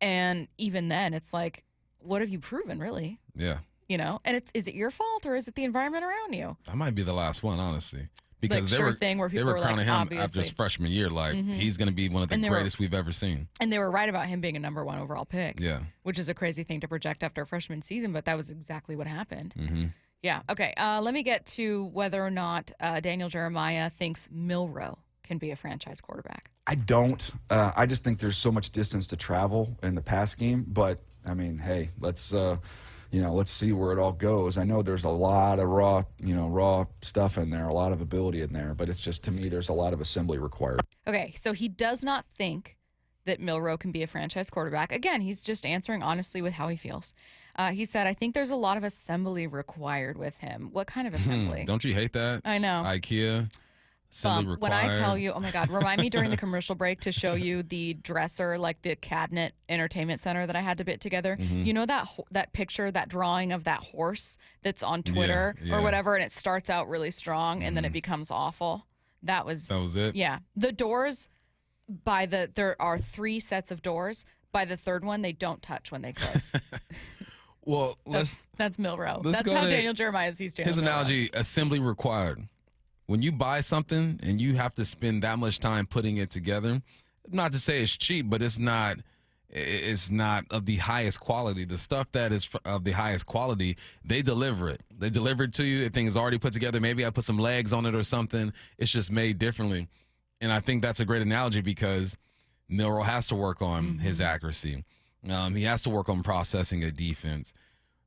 And even then, it's like, what have you proven, really? Yeah. You know? And is it your fault, or is it the environment around you? I might be the last one, honestly. Because Like, thing where people they were were crowning like, him obviously. after his freshman year. Like, he's going to be one of the greatest we've ever seen. And they were right about him being a #1 overall pick. Yeah. Which is a crazy thing to project after a freshman season, but that was exactly what happened. Yeah. Okay. Let me get to whether or not Daniel Jeremiah thinks Milroe can be a franchise quarterback. I don't. I just think there's so much distance to travel in the pass game. But, I mean, hey, let's see where it all goes. I know there's a lot of raw stuff in there, a lot of ability in there. But it's just, to me, there's a lot of assembly required. Okay. So he does not think that Milroe can be a franchise quarterback. Again, he's just answering honestly with how he feels. He said, I think there's a lot of assembly required with him. What kind of assembly? Don't you hate that? I know. IKEA. Assembly required. When I tell you, oh my God, remind me during the commercial break to show you the dresser, like the cabinet entertainment center that I had to bit together. You know that picture, that drawing of that horse that's on Twitter or whatever, and it starts out really strong and then it becomes awful. That was it? Yeah. The doors, there are 3 sets of doors. By the third one, they don't touch when they close. Well, that's Milroe. Let's That's go how to Daniel Jeremiah sees Daniel his Milroe. analogy, assembly required. When you buy something and you have to spend that much time putting it together, not to say it's cheap, but it's not of the highest quality. The stuff that is of the highest quality, they deliver it. They deliver it to you. The thing is already put together. Maybe I put some legs on it or something. It's just made differently. And I think that's a great analogy because Milroe has to work on his accuracy. He has to work on processing a defense.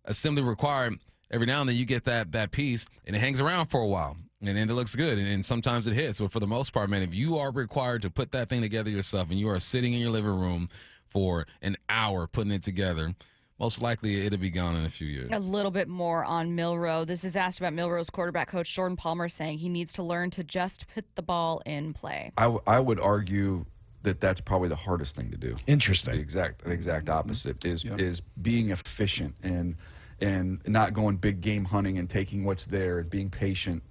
Assembly required, every now and then you get that piece and it hangs around for a while. And then it looks good, and sometimes it hits. But for the most part, man, if you are required to put that thing together yourself and you are sitting in your living room for an hour putting it together, most likely it'll be gone in a few years. A little bit more on Milroe. This is asked about Milroe's quarterback coach, Jordan Palmer, saying he needs to learn to just put the ball in play. I would argue that that's probably the hardest thing to do. Interesting. The exact opposite is being efficient and not going big game hunting and taking what's there and being patient.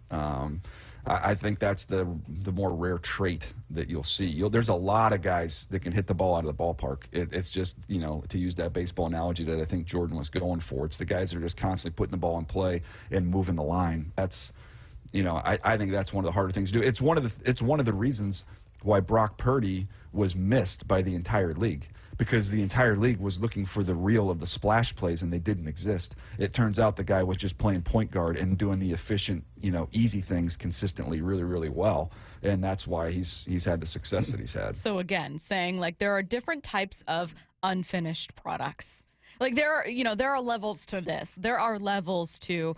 I think that's the more rare trait that you'll see. There's a lot of guys that can hit the ball out of the ballpark. It's just, to use that baseball analogy that I think Jordan was going for, it's the guys that are just constantly putting the ball in play and moving the line. That's, I think that's one of the harder things to do. It's one of the reasons why Brock Purdy was missed by the entire league, because the entire league was looking for the reel of the splash plays and they didn't exist. It turns out the guy was just playing point guard and doing the efficient, easy things consistently really, really well. And that's why he's had the success that he's had. So again, saying like there are different types of unfinished products. Like there are levels to this. There are levels to,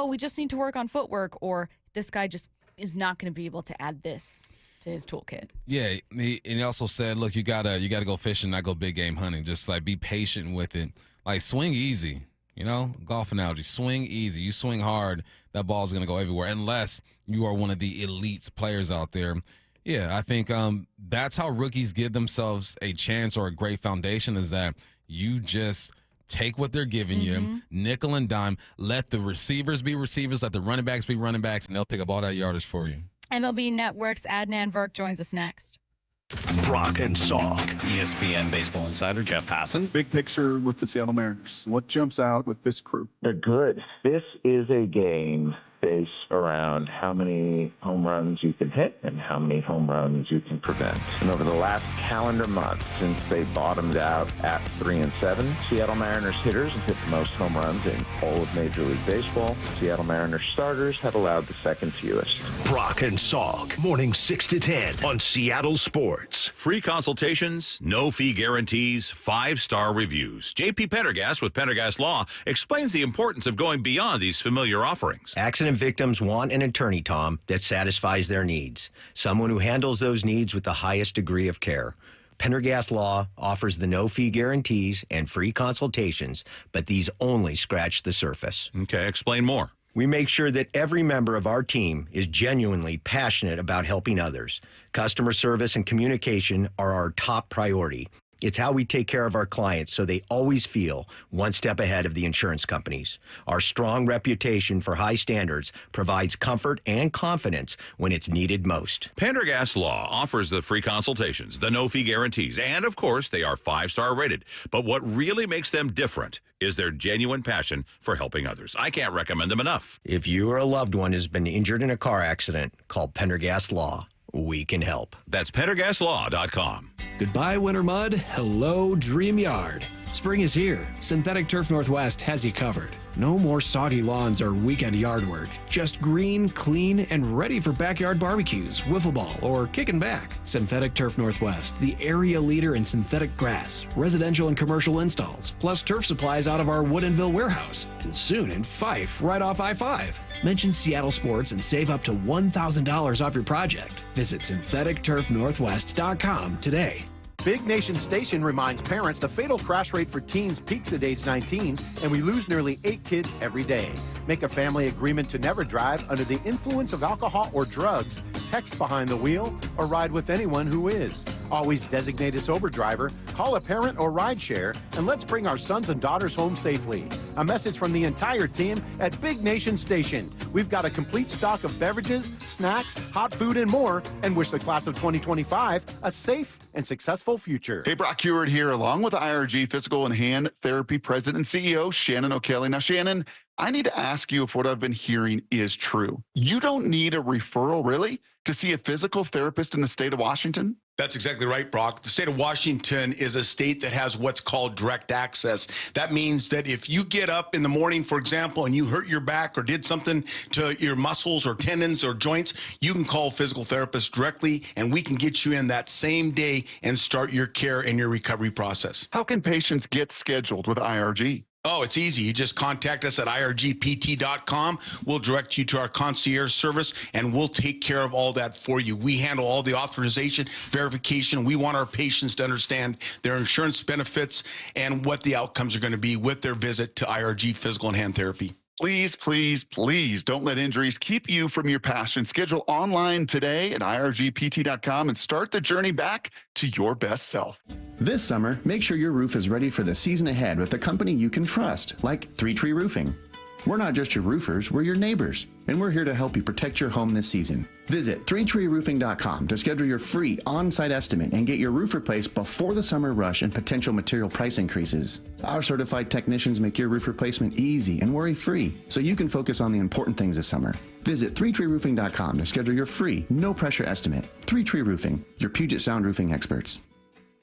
we just need to work on footwork, or this guy just is not going to be able to add this to his toolkit. Yeah, he also said, look, you gotta go fishing, not go big game hunting. Just like be patient with it. Like swing easy, golf analogy. Swing easy. You swing hard, that ball's gonna go everywhere unless you are one of the elite players out there. Yeah, I think that's how rookies give themselves a chance or a great foundation, is that you just take what they're giving you, nickel and dime, let the receivers be receivers, let the running backs be running backs, and they'll pick up all that yardage for you. MLB Network's Adnan Virk joins us next. Rock and Saw. ESPN baseball insider Jeff Passan. Big picture with the Seattle Mariners. What jumps out with this crew? They're good. This is a game base around how many home runs you can hit and how many home runs you can prevent. And over the last calendar month, since they bottomed out at 3-7, Seattle Mariners hitters have hit the most home runs in all of Major League Baseball. Seattle Mariners starters have allowed the second fewest. Brock and Salk, morning 6 to 10 on Seattle Sports. Free consultations, no fee guarantees, 5-star reviews. JP Pendergast with Pendergast Law explains the importance of going beyond these familiar offerings. Accident victims want an attorney, Tom, that satisfies their needs. Someone who handles those needs with the highest degree of care. Pendergast Law offers the no-fee guarantees and free consultations, but these only scratch the surface. Okay, explain more. We make sure that every member of our team is genuinely passionate about helping others. Customer service and communication are our top priority. It's how we take care of our clients so they always feel one step ahead of the insurance companies. Our strong reputation for high standards provides comfort and confidence when it's needed most. Pendergast Law offers the free consultations, the no-fee guarantees, and of course, they are 5-star rated. But what really makes them different is their genuine passion for helping others. I can't recommend them enough. If you or a loved one has been injured in a car accident, call Pendergast Law. We can help. That's PendergastLaw.com. Goodbye, winter mud. Hello, Dream Yard. Spring is here. Synthetic Turf Northwest has you covered. No more soggy lawns or weekend yard work. Just green, clean, and ready for backyard barbecues, wiffle ball, or kicking back. Synthetic Turf Northwest, the area leader in synthetic grass, residential and commercial installs, plus turf supplies out of our Woodinville warehouse, and soon in Fife, right off I-5. Mention Seattle Sports and save up to $1,000 off your project. Visit syntheticturfnorthwest.com today. Big Nation Station reminds parents the fatal crash rate for teens peaks at age 19, and we lose nearly 8 kids every day. Make a family agreement to never drive under the influence of alcohol or drugs, text behind the wheel, or ride with anyone who is. Always designate a sober driver, call a parent or rideshare, and let's bring our sons and daughters home safely. A message from the entire team at Big Nation Station. We've got a complete stock of beverages, snacks, hot food, and more, and wish the class of 2025 a safe and successful future. Hey, Brock Heward here, along with IRG Physical and Hand Therapy President and CEO Shannon O'Kelly. Now, Shannon, I need to ask you if what I've been hearing is true. You don't need a referral, really, to see a physical therapist in the state of Washington? That's exactly right, Brock. The state of Washington is a state that has what's called direct access. That means that if you get up in the morning, for example, and you hurt your back or did something to your muscles or tendons or joints, you can call a physical therapist directly, and we can get you in that same day and start your care and your recovery process. How can patients get scheduled with IRG? Oh, it's easy. You just contact us at irgpt.com. We'll direct you to our concierge service, and we'll take care of all that for you. We handle all the authorization, verification. We want our patients to understand their insurance benefits and what the outcomes are going to be with their visit to IRG Physical and Hand Therapy. Please, please, please don't let injuries keep you from your passion. Schedule online today at irgpt.com and start the journey back to your best self. This summer, make sure your roof is ready for the season ahead with a company you can trust, like 3 Tree Roofing. We're not just your roofers, we're your neighbors, and we're here to help you protect your home this season. Visit 3treeroofing.com to schedule your free on-site estimate and get your roof replaced before the summer rush and potential material price increases. Our certified technicians make your roof replacement easy and worry-free, so you can focus on the important things this summer. Visit 3treeroofing.com to schedule your free, no-pressure estimate. 3 Tree Roofing, your Puget Sound roofing experts.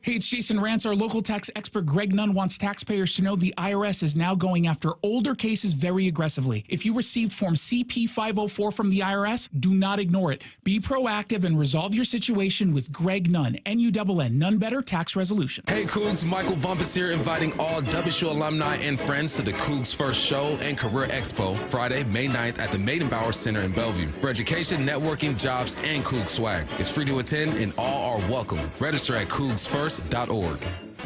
Hey, it's Jason Rantz. Our local tax expert Greg Nunn wants taxpayers to know the IRS is now going after older cases very aggressively. If you received Form CP-504 from the IRS, do not ignore it. Be proactive and resolve your situation with Greg Nunn, N-U-N-N, None Better Tax Resolution. Hey, Cougs, Michael Bumpus here, inviting all WSU alumni and friends to the Cougs First Show and Career Expo, Friday, May 9th at the Maidenbauer Center in Bellevue. For education, networking, jobs, and Cougs swag. It's free to attend and all are welcome. Register at cougsfirst.org.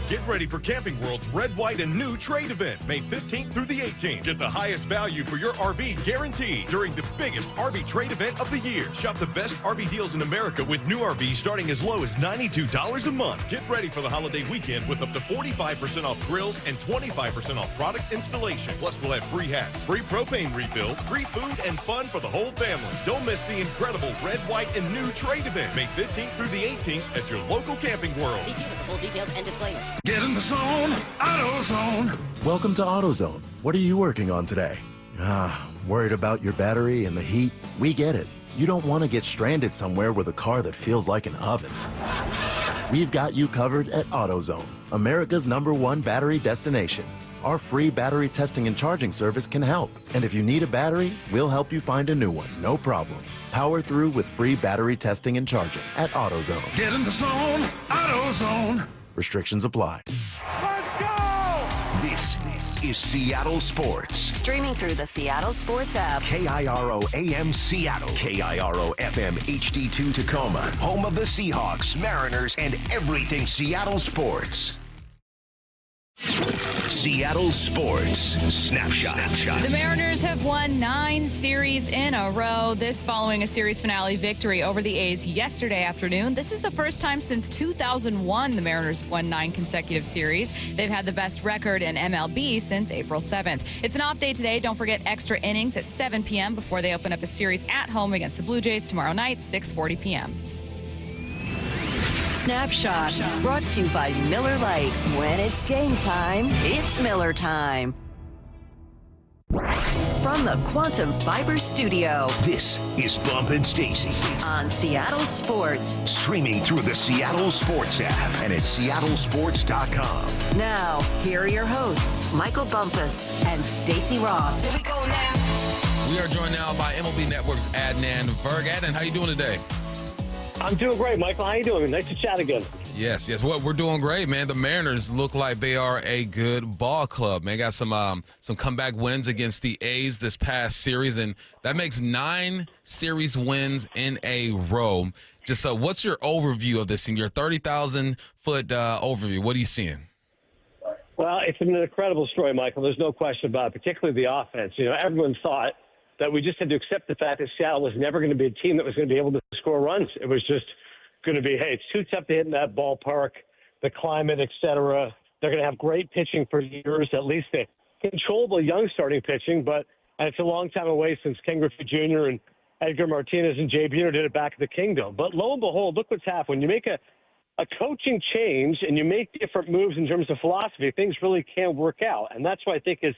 Get ready for Camping World's Red, White, and New trade event, May 15th through the 18th. Get the highest value for your RV guaranteed during the biggest RV trade event of the year. Shop the best RV deals in America with new RVs starting as low as $92 a month. Get ready for the holiday weekend with up to 45% off grills and 25% off product installation. Plus, we'll have free hats, free propane refills, free food, and fun for the whole family. Don't miss the incredible Red, White, and New trade event, May 15th through the 18th at your local Camping World. See for full details and disclaimers. Get in the zone, AutoZone. Welcome to AutoZone. What are you working on today? Worried about your battery and the heat? We get it. You don't want to get stranded somewhere with a car that feels like an oven. We've got you covered at AutoZone, America's #1 battery destination. Our free battery testing and charging service can help. And if you need a battery, we'll help you find a new one, no problem. Power through with free battery testing and charging at AutoZone. Get in the zone, AutoZone. Restrictions apply. This is Seattle Sports. Streaming through the Seattle Sports app. KIRO AM Seattle. KIRO FM HD2 Tacoma. Home of the Seahawks, Mariners, and everything Seattle sports. Seattle Sports Snapshot. The Mariners have won 9 series in a row, this following a series finale victory over the A's yesterday afternoon. This is the first time since 2001 the Mariners won 9 consecutive series. They've had the best record in MLB since April 7th. It's an off day today. Don't forget extra innings at 7 p.m. before they open up a series at home against the Blue Jays tomorrow night, 6:40 p.m. Snapshot, brought to you by Miller Lite. When it's game time, it's Miller time. From the Quantum Fiber Studio, this is Bump and Stacy on Seattle Sports. Streaming through the Seattle Sports app and at seattlesports.com. Now, here are your hosts, Michael Bumpus and Stacy Ross. We are joined now by MLB Network's Adnan Virk. Adnan, how you doing today? I'm doing great, Michael. How you doing? Nice to chat again. Yes. Well, we're doing great, man. The Mariners look like they are a good ball club, man. Got some comeback wins against the A's this past series, and that makes 9 series wins in a row. Just what's your overview of this team? Your 30,000-foot overview. What are you seeing? Well, it's an incredible story, Michael. There's no question about it, particularly the offense. You know, everyone thought that we just had to accept the fact that Seattle was never going to be a team that was going to be able to score runs. It was just going to be, hey, it's too tough to hit in that ballpark, the climate, et cetera. They're going to have great pitching for years, at least the controllable young starting pitching, but it's a long time away since Ken Griffey Jr. and Edgar Martinez and Jay Buhner did it back at the Kingdom. But lo and behold, look what's happened. When you make a coaching change and you make different moves in terms of philosophy, things really can work out. And that's what I think is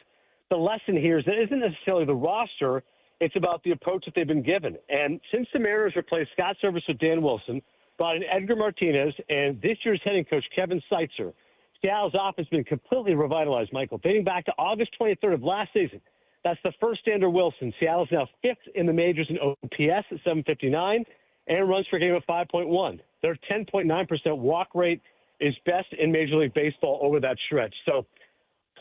the lesson here is that it isn't necessarily the roster, it's about the approach that they've been given. And since the Mariners replaced Scott Service with Dan Wilson, brought in Edgar Martinez, and this year's hitting coach, Kevin Seitzer, Seattle's offense has been completely revitalized, Michael, dating back to August 23rd of last season. That's the first under Wilson. Seattle's now 5th in the majors in OPS at 759 and runs per game at 5.1. Their 10.9% walk rate is best in Major League Baseball over that stretch. So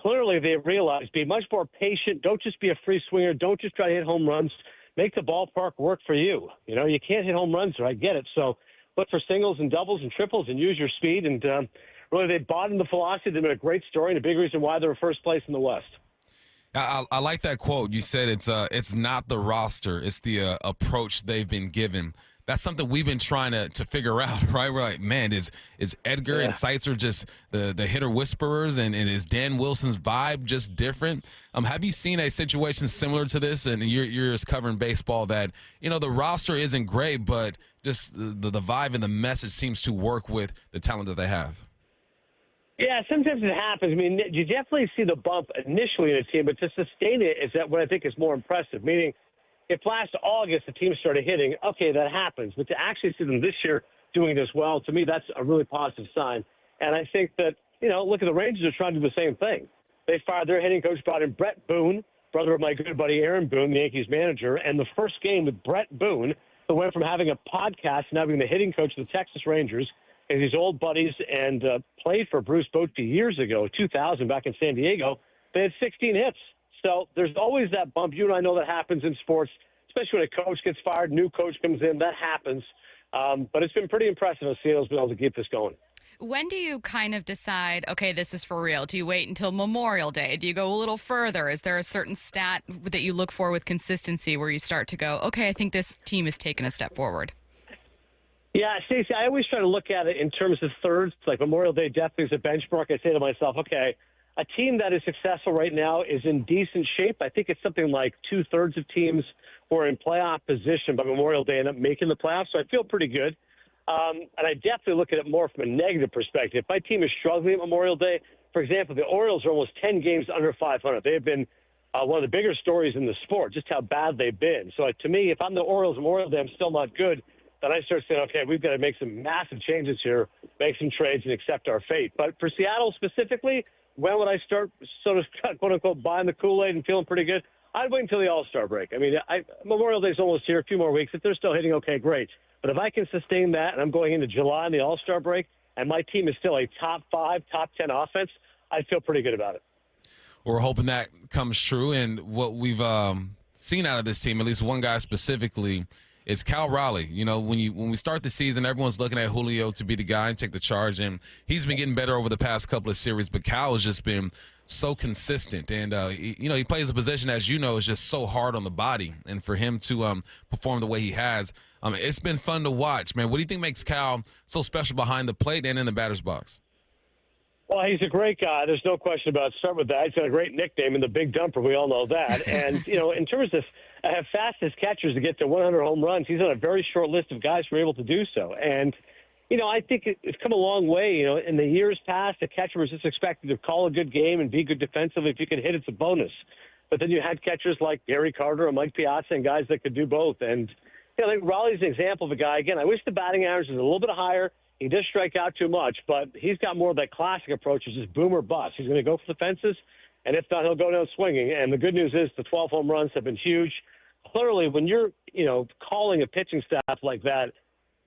clearly they've realized be much more patient. Don't just be a free swinger. Don't just try to hit home runs. Make the ballpark work for you. You know, you can't hit home runs there. I get it. So look for singles and doubles and triples and use your speed. And really they bought into the philosophy. They've been a great story and a big reason why they're first place in the West. I like that quote. You said it's not the roster. It's the approach they've been given. That's something we've been trying to figure out, right? We're like, man, is Edgar and Seitzer just the hitter whisperers, and is Dan Wilson's vibe just different? Have you seen a situation similar to this? And you're just covering baseball that, you know, the roster isn't great, but just the vibe and the message seems to work with the talent that they have. Yeah, sometimes it happens. I mean, you definitely see the bump initially in a team, but to sustain it is that what I think is more impressive, meaning if last August the team started hitting, okay, that happens. But to actually see them this year doing it as well, to me, that's a really positive sign. And I think that, you know, look at the Rangers are trying to do the same thing. They fired their hitting coach, brought in Brett Boone, brother of my good buddy Aaron Boone, the Yankees manager. And the first game with Brett Boone, who went from having a podcast and having the hitting coach of the Texas Rangers and his old buddies and played for Bruce Bochy years ago, 2000, back in San Diego, they had 16 hits. So there's always that bump. You and I know that happens in sports, especially when a coach gets fired, new coach comes in. That happens. But it's been pretty impressive how Seattle's been able to keep this going. When do you kind of decide, okay, this is for real? Do you wait until Memorial Day? Do you go a little further? Is there a certain stat that you look for with consistency where you start to go, okay, I think this team has taken a step forward? Yeah, Stacy, I always try to look at it in terms of thirds. Like Memorial Day definitely is a benchmark. I say to myself, okay, a team that is successful right now is in decent shape. I think it's something like 2/3 of teams who are in playoff position by Memorial Day end up making the playoffs, so I feel pretty good. And I definitely look at it more from a negative perspective. If my team is struggling at Memorial Day, for example, the Orioles are almost 10 games under 500. They have been one of the bigger stories in the sport, just how bad they've been. So to me, if I'm the Orioles Memorial Day, I'm still not good, then I start saying, okay, we've got to make some massive changes here, make some trades, and accept our fate. But for Seattle specifically, when would I start sort of, quote-unquote, buying the Kool-Aid and feeling pretty good? I'd wait until the All-Star break. I mean, Memorial Day's almost here, a few more weeks. If they're still hitting, okay, great. But if I can sustain that and I'm going into July and the All-Star break and my team is still a top 5, top 10 offense, I feel pretty good about it. We're hoping that comes true. And what we've seen out of this team, at least one guy specifically, is Cal Raleigh. You know, when we start the season, everyone's looking at Julio to be the guy and take the charge. And he's been getting better over the past couple of series, but Cal has just been so consistent. And, he plays a position, as you know, is just so hard on the body. And for him to perform the way he has, it's been fun to watch, man. What do you think makes Cal so special behind the plate and in the batter's box? Well, he's a great guy. There's no question about it. Start with that. He's got a great nickname in the Big Dumper. We all know that. And, in terms of fastest catchers to get to 100 home runs, he's on a very short list of guys who are able to do so. And, I think it's come a long way. In the years past, the catcher was just expected to call a good game and be good defensively. If you can hit, it's a bonus. But then you had catchers like Gary Carter or Mike Piazza and guys that could do both. And, I think Raleigh's an example of a guy. Again, I wish the batting average was a little bit higher. He does strike out too much, but he's got more of that classic approach, is just boom or bust. He's going to go for the fences, and if not, he'll go down swinging. And the good news is the 12 home runs have been huge. Clearly, when you're, calling a pitching staff like that,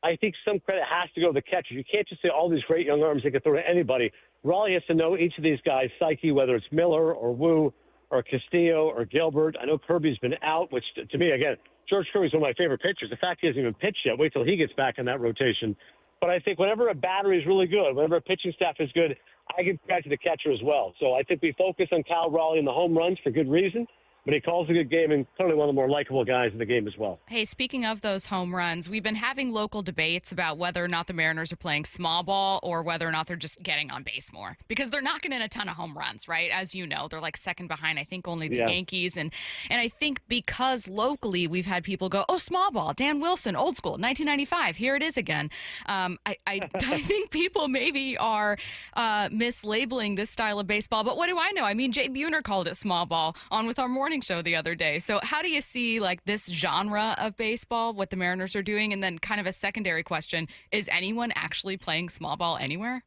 I think some credit has to go to the catcher. You can't just say all these great young arms they can throw to anybody. Raleigh has to know each of these guys' psyche, whether it's Miller or Wu or Castillo or Gilbert. I know Kirby's been out, which to me, again, George Kirby's one of my favorite pitchers. The fact he hasn't even pitched yet, wait till he gets back in that rotation. But I think whenever a battery is really good, whenever a pitching staff is good, I give credit to the catcher as well. So I think we focus on Cal Raleigh and the home runs for good reason. But he calls a good game and clearly one of the more likable guys in the game as well. Hey, speaking of those home runs, we've been having local debates about whether or not the Mariners are playing small ball or whether or not they're just getting on base more. Because they're knocking in a ton of home runs, right? As you know, they're like second behind, I think, only the Yankees. And I think because locally we've had people go, oh, small ball, Dan Wilson, old school, 1995, here it is again. I think people maybe are mislabeling this style of baseball. But what do I know? I mean, Jay Buhner called it small ball on with our morning show the other day. So how do you see like this genre of baseball, what the Mariners are doing? And then kind of a secondary question, is anyone actually playing small ball anywhere?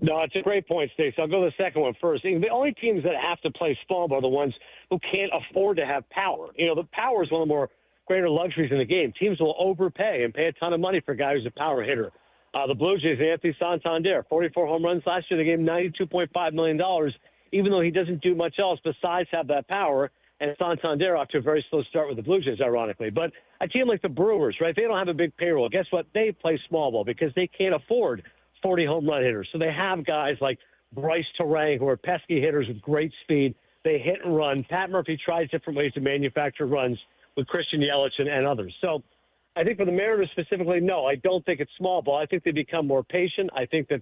No, it's a great point, Stacy. I'll go to the second one first. The only teams that have to play small ball are the ones who can't afford to have power. The power is one of the more greater luxuries in the game. Teams will overpay and pay a ton of money for a guy who's a power hitter. The Blue Jays, Anthony Santander, 44 home runs last year. They gave him $92.5 million, even though he doesn't do much else besides have that power. And Santander off to a very slow start with the Blue Jays, ironically. But a team like the Brewers, right, they don't have a big payroll. Guess what? They play small ball because they can't afford 40 home run hitters. So they have guys like Bryce Terang who are pesky hitters with great speed. They hit and run. Pat Murphy tries different ways to manufacture runs with Christian Yelich and others. So I think for the Mariners specifically, no, I don't think it's small ball. I think they become more patient. I think that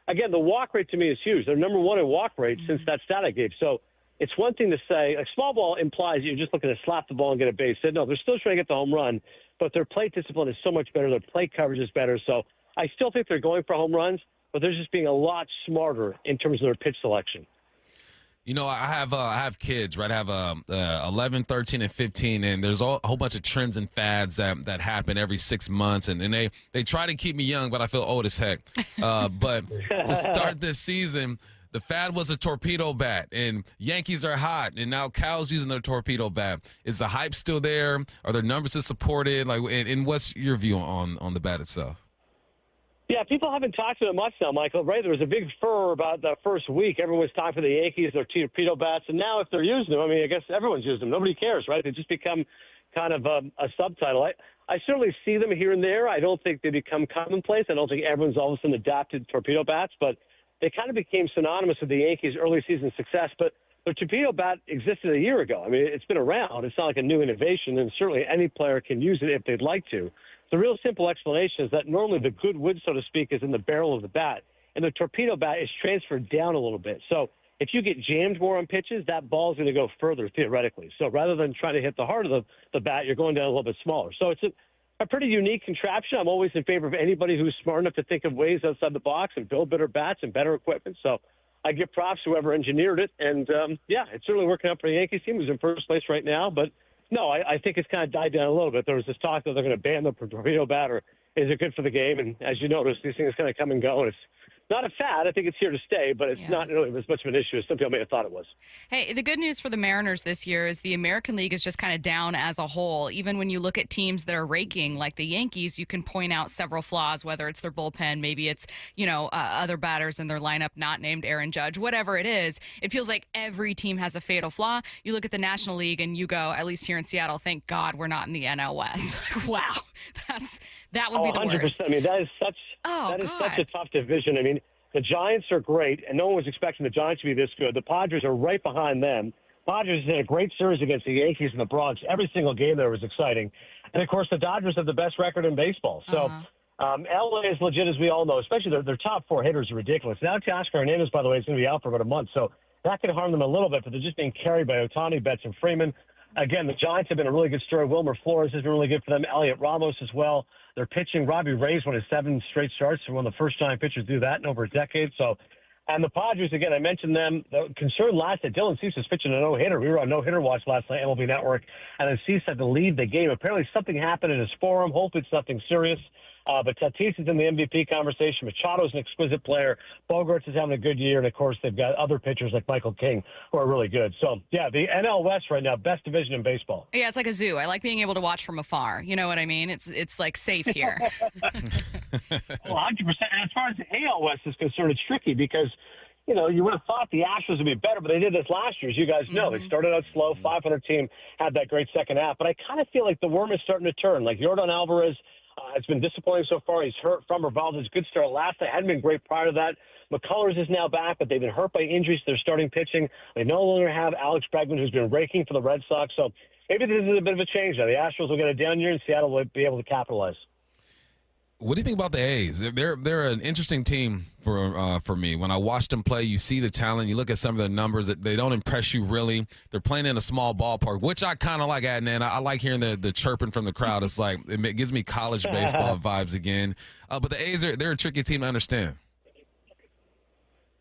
again, the walk rate to me is huge. They're number one in walk rate since that stat I gave. So it's one thing to say, like small ball implies you're just looking to slap the ball and get a base hit. No, they're still trying to get the home run, but their plate discipline is so much better. Their plate coverage is better. So I still think they're going for home runs, but they're just being a lot smarter in terms of their pitch selection. I have kids, right? I have 11, 13, and 15, and there's a whole bunch of trends and fads that happen every 6 months, and they try to keep me young, but I feel old as heck. But to start this season, the fad was a torpedo bat, and Yankees are hot, and now Cal's using their torpedo bat. Is the hype still there? Are their numbers still supported? And what's your view on the bat itself? Yeah, people haven't talked about it much now, Michael, right? There was a big furor about the first week. Everyone was talking for the Yankees, their torpedo bats, and now if they're using them, I guess everyone's using them. Nobody cares, right? They just become kind of a subtitle. I certainly see them here and there. I don't think they become commonplace. I don't think everyone's all of a sudden adapted torpedo bats, but they kind of became synonymous with the Yankees' early season success. But the torpedo bat existed a year ago. It's been around. It's not like a new innovation, and certainly any player can use it if they'd like to. The real simple explanation is that normally the good wood, so to speak, is in the barrel of the bat, and the torpedo bat is transferred down a little bit. So if you get jammed more on pitches, that ball is going to go further theoretically. So rather than trying to hit the heart of the bat, you're going down a little bit smaller. So it's a pretty unique contraption. I'm always in favor of anybody who's smart enough to think of ways outside the box and build better bats and better equipment. So I give props to whoever engineered it. And, it's certainly working out for the Yankees team, who's in first place right now. But, no, I think it's kind of died down a little bit. There was this talk that they're going to ban the torpedo bat, or is it good for the game? And as you notice, these things kind of come and go. And it's not a fad. I think it's here to stay, but it's not really as much of an issue as some people may have thought it was. Hey, the good news for the Mariners this year is the American League is just kind of down as a whole. Even when you look at teams that are raking, like the Yankees, you can point out several flaws, whether it's their bullpen, maybe it's, other batters in their lineup not named Aaron Judge, whatever it is. It feels like every team has a fatal flaw. You look at the National League and you go, at least here in Seattle, thank God we're not in the NL West. Wow, that would be the 100%. worst. I mean, that is such a tough division. I mean, the Giants are great, and no one was expecting the Giants to be this good. The Padres are right behind them. Padres had a great series against the Yankees in the Bronx. Every single game there was exciting. And, of course, the Dodgers have the best record in baseball. So LA is legit, as we all know, especially their top four hitters are ridiculous. Now Teoscar Hernandez, by the way, is going to be out for about a month. So that could harm them a little bit, but they're just being carried by Ohtani, Betts, and Freeman. Again, the Giants have been a really good story. Wilmer Flores has been really good for them. Elliot Ramos as well. They're pitching. Robbie Ray's won his 7 straight starts. They're one of the first-time pitchers to do that in over a decade. So, and the Padres, again, I mentioned them. The concern last that Dylan Cease was pitching a no-hitter. We were on no-hitter watch last night, MLB Network, and then Cease had to leave the game. Apparently something happened in his forearm. Hopefully it's nothing serious. But Tatis is in the MVP conversation. Machado's an exquisite player. Bogarts is having a good year. And, of course, they've got other pitchers like Michael King who are really good. So, the NL West right now, best division in baseball. Yeah, it's like a zoo. I like being able to watch from afar. You know what I mean? It's like safe here. Well, 100%. And as far as the AL West is concerned, it's tricky because, you would have thought the Astros would be better, but they did this last year, as you guys know. They started out slow, 500 team, had that great second half. But I kind of feel like the worm is starting to turn. Like Yordan Alvarez has been disappointing so far. He's hurt from Valdes. Good start last night. Hadn't been great prior to that. McCullers is now back, but they've been hurt by injuries. They're starting pitching. They no longer have Alex Bregman, who's been raking for the Red Sox. So maybe this is a bit of a change now. The Astros will get a down year, and Seattle will be able to capitalize. What do you think about the A's? They're an interesting team for me. When I watch them play, you see the talent. You look at some of their numbers. They don't impress you really. They're playing in a small ballpark, which I kind of like, Adnan. I like hearing the chirping from the crowd. It's like it gives me college baseball vibes again. But the A's they're a tricky team to understand.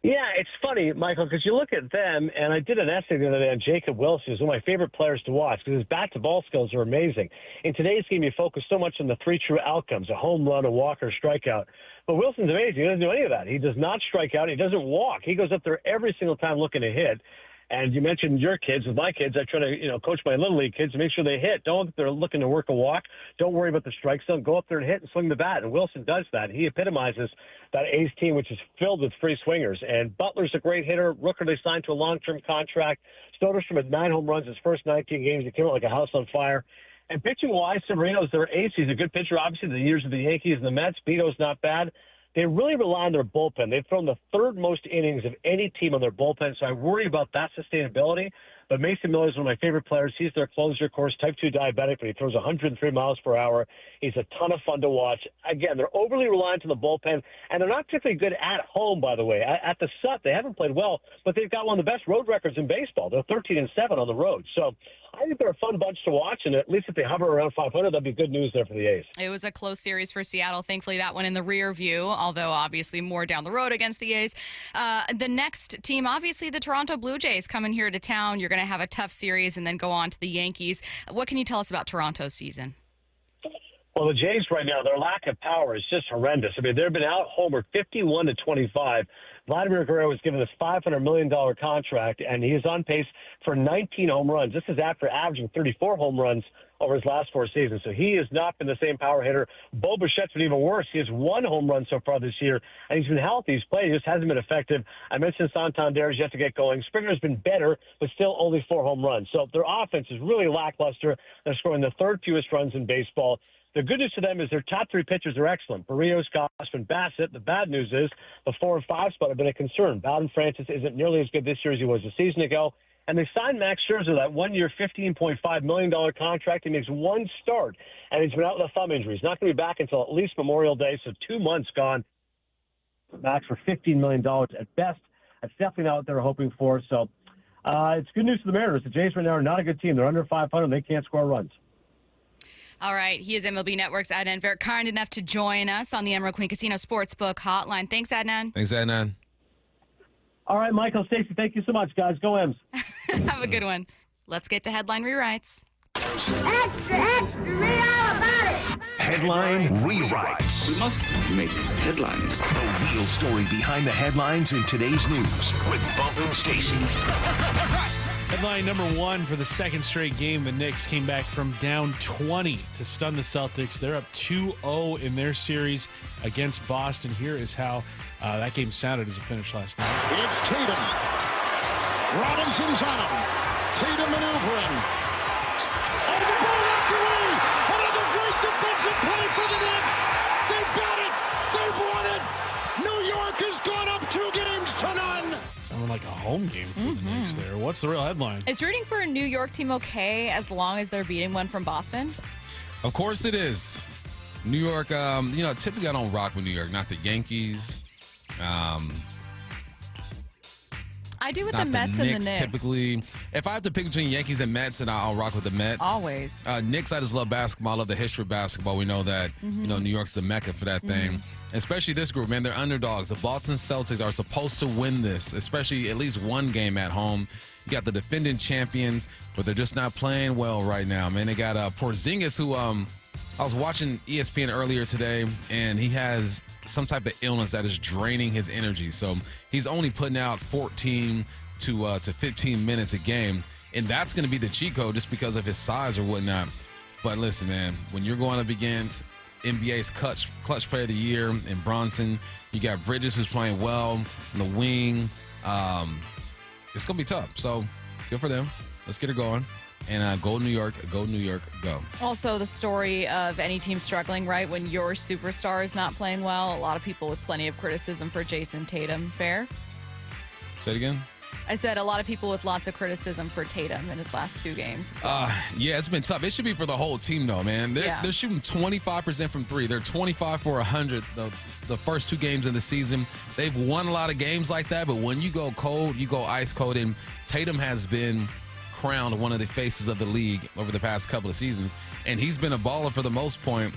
Yeah, it's funny, Michael, because you look at them, and I did an essay the other day on Jacob Wilson, who's one of my favorite players to watch because his bat-to-ball skills are amazing. In today's game, you focus so much on the 3 true outcomes, a home run, a walk, or a strikeout. But Wilson's amazing. He doesn't do any of that. He does not strike out. He doesn't walk. He goes up there every single time looking to hit. And you mentioned your kids. With my kids, I try to, coach my little league kids to make sure they hit. Don't they're looking to work a walk. Don't worry about the strike zone. Go up there and hit and swing the bat. And Wilson does that. He epitomizes that A's team, which is filled with free swingers. And Butler's a great hitter. Rooker, they signed to a long-term contract. Soderstrom had 9 home runs his first 19 games. He came out like a house on fire. And pitching-wise, Severino's their ace. He's a good pitcher, obviously, the years of the Yankees and the Mets. Bito's not bad. They really rely on their bullpen. They've thrown the 3rd most innings of any team on their bullpen, so I worry about that sustainability. But Mason Miller is one of my favorite players. He's their closer, of course, type 2 diabetic, but he throws 103 miles per hour. He's a ton of fun to watch. Again, they're overly reliant on the bullpen, and they're not particularly good at home, by the way. At the Sut, they haven't played well, but they've got one of the best road records in baseball. They're 13-7 on the road. So I think they're a fun bunch to watch, and at least if they hover around 500, that'd be good news there for the A's. It was a close series for Seattle. Thankfully, that one in the rear view, although obviously more down the road against the A's. The next team, obviously the Toronto Blue Jays coming here to town. You're going to have a tough series and then go on to the Yankees. What can you tell us about Toronto's season? Well, the Jays right now, their lack of power is just horrendous. I mean, they've been out-homered 51-25. Vladimir Guerrero was given this $500 million contract, and he is on pace for 19 home runs. This is after averaging 34 home runs over his last 4 seasons. So he has not been the same power hitter. Bo Bichette's been even worse. He has 1 home run so far this year, and he's been healthy. He's played. He just hasn't been effective. I mentioned Santander's yet to get going. Springer's been better, but still only 4 home runs. So their offense is really lackluster. They're scoring the 3rd fewest runs in baseball. The good news to them is their top 3 pitchers are excellent. Barrios, Gausman, Bassett. The bad news is the 4 and 5 spot have been a concern. Bowden Francis isn't nearly as good this year as he was a season ago. And they signed Max Scherzer, that 1-year, $15.5 million contract. He makes 1 start, and he's been out with a thumb injury. He's not going to be back until at least Memorial Day, so 2 months gone. Max for $15 million at best. That's definitely not what they were hoping for. So it's good news for the Mariners. The Jays right now are not a good team. They're under 500. They can't score runs. All right. He is MLB Network's Adnan Virk, kind enough to join us on the Emerald Queen Casino Sportsbook Hotline. Thanks, Adnan. Thanks, Adnan. All right, Michael, Stacy, thank you so much, guys. Go M's. Have a good one. Let's get to headline rewrites. Extra, extra, read all about it. Headline rewrites. We must make headlines. The real story behind the headlines in today's news with Bump and Stacy. Headline number one for the second straight game. The Knicks came back from down 20 to stun the Celtics. They're up 2-0 in their series against Boston. Here is how that game sounded as it finished last night. It's Tatum. Robinson's on him. Tatum maneuvering. Oh, the ball knocked away. Another great defensive play for the Knicks. They've got it. They've won it. New York has gone up 2 games to none. Sounded like a home game for the Knicks there. What's the real headline? Is rooting for a New York team okay as long as they're beating one from Boston? Of course it is. New York, typically I don't rock with New York, not the Yankees. I do with Not the Mets the and Knicks, the Knicks. typically. If I have to pick between Yankees and Mets, and I'll rock with the Mets. Always. Knicks, I just love basketball. I love the history of basketball. We know that, New York's the mecca for that thing. Especially this group, man. They're underdogs. The Boston Celtics are supposed to win this, especially at least one game at home. You got the defending champions, but they're just not playing well right now, man. They got Porzingis, who I was watching ESPN earlier today, and he has some type of illness that is draining his energy. So he's only putting out 14 to 15 minutes a game, and that's going to be the cheat code just because of his size or whatnot. But listen, man, when you're going up against NBA's clutch player of the year and Bronson, you got Bridges who's playing well in the wing. It's going to be tough. So good for them. Let's get it going. And go New York, go New York, go. Also, the story of any team struggling, right? When your superstar is not playing well, a lot of people with plenty of criticism for Jason Tatum. Fair? Say it again? I said a lot of people with lots of criticism for Tatum in his last 2 games. Yeah, it's been tough. It should be for the whole team, though, man. They're shooting 25% from 3. They're 25 for 100 the first 2 games in the season. They've won a lot of games like that, but when you go cold, you go ice cold. And Tatum has been crowned one of the faces of the league over the past couple of seasons, and he's been a baller for the most part.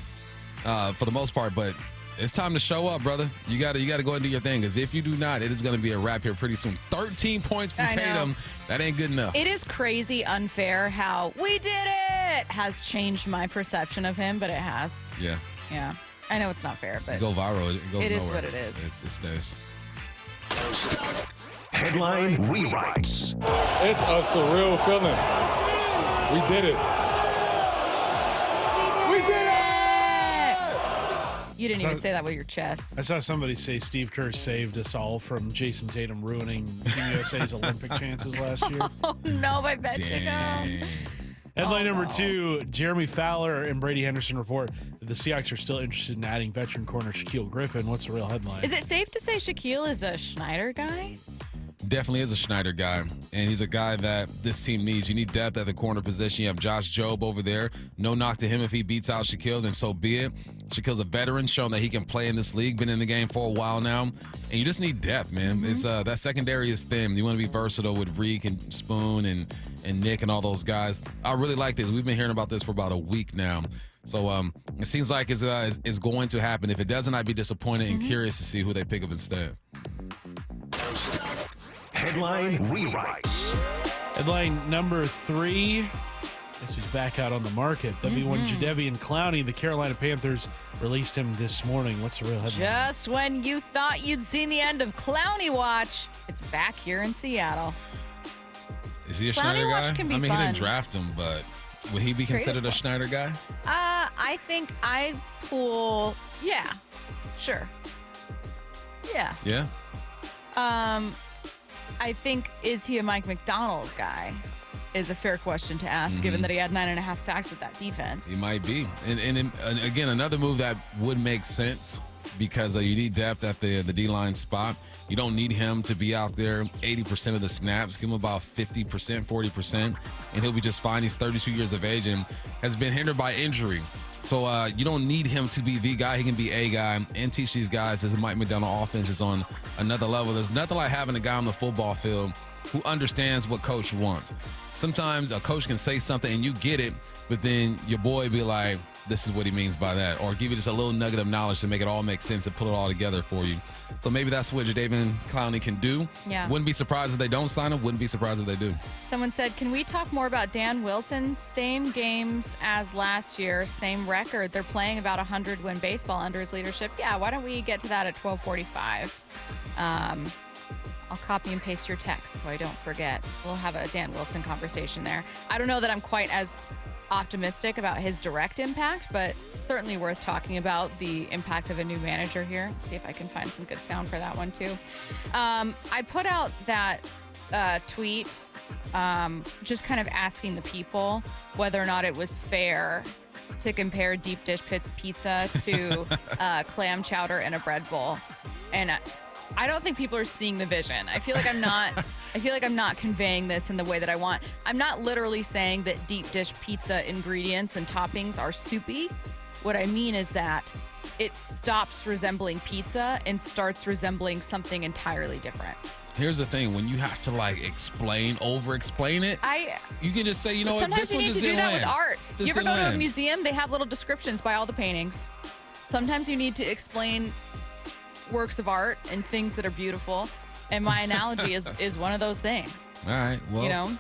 But it's time to show up, brother. You got to go ahead and do your thing, because if you do not, it is going to be a wrap here pretty soon. 13 points from Tatum. That ain't good enough. It is crazy unfair how we did it has changed my perception of him, but it has. Yeah. Yeah. I know it's not fair, but go viral. It goes it nowhere. Is what it is. It stays. Headline rewrites. It's a surreal feeling. We did it. We did it! You didn't even say that with your chest. I saw somebody say Steve Kerr saved us all from Jason Tatum ruining Team USA's Olympic chances last year. Oh, no, I bet you know. Headline number 2, Jeremy Fowler and Brady Henderson report that the Seahawks are still interested in adding veteran corner Shaquille Griffin. What's the real headline? Is it safe to say Shaquille is a Schneider guy? Definitely is a Schneider guy, and he's a guy that this team needs. You need depth at the corner position. You have Josh Jobe over there. No knock to him. If he beats out Shaquille, then so be it. Shaquille's a veteran, shown that he can play in this league, been in the game for a while now, and you just need depth, man. It's that secondary is thin. You want to be versatile with Reek and Spoon and Nick and all those guys. I really like this. We've been hearing about this for about a week now. So it seems like it's going to happen. If it doesn't, I'd be disappointed and curious to see who they pick up instead. Headline rewrites. Headline number 3. Guess who's back out on the market? W1 Jadeveon Clowney. The Carolina Panthers released him this morning. What's the real headline? Just when you thought you'd seen the end of Clowney Watch, it's back here in Seattle. Is he a Clowney Schneider Watch guy? can be I mean, fun. he didn't draft him, but would he be considered a Schneider guy? I think I pull. Yeah, sure. Yeah. Yeah. I think, is he a Mike McDonald guy? Is a fair question to ask, given that he had 9.5 sacks with that defense. He might be. And again, another move that would make sense, because you need depth at the D-line spot. You don't need him to be out there 80% of the snaps. Give him about 50%, 40%, and he'll be just fine. He's 32 years of age and has been hindered by injury. So you don't need him to be the guy. He can be a guy and teach these guys as Mike McDonald offense is on another level. There's nothing like having a guy on the football field who understands what coach wants. Sometimes a coach can say something and you get it, but then your boy be like, this is what he means by that, or give you just a little nugget of knowledge to make it all make sense and put it all together for you. So maybe that's what Jadeveon Clowney can do. Yeah. Wouldn't be surprised if they don't sign him. Wouldn't be surprised if they do. Someone said, can we talk more about Dan Wilson? Same games as last year, same record. They're playing about 100-win baseball under his leadership. Yeah, why don't we get to that at 12:45? I'll copy and paste your text so I don't forget. We'll have a Dan Wilson conversation there. I don't know that I'm quite as optimistic about his direct impact, but certainly worth talking about the impact of a new manager here. See if I can find some good sound for that one too. I put out that tweet just kind of asking the people whether or not it was fair to compare deep dish pizza to clam chowder and a bread bowl. And I don't think people are seeing the vision. I feel like I'm not conveying this in the way that I want. I'm not literally saying that deep dish pizza ingredients and toppings are soupy. What I mean is that it stops resembling pizza and starts resembling something entirely different. Here's the thing: when you have to over-explain it, you can just say, you know what, sometimes this you one need just to do didn't that land. with art. Just You ever didn't go to a land. museum? They have little descriptions by all the paintings. Sometimes you need to explain works of art and things that are beautiful, and my analogy is one of those things. All right, well, You know,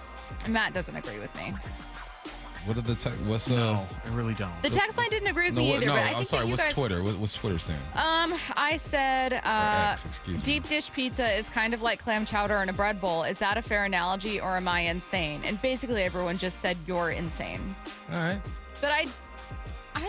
Matt doesn't agree with me. what did the what's No, I really don't. The text line didn't agree with me either. No, but I I'm think sorry. that you What's guys, Twitter? What's Twitter saying? I said X, excuse me. deep dish pizza is kind of like clam chowder in a bread bowl. Is that a fair analogy, or am I insane? And basically, everyone just said you're insane. All right. But I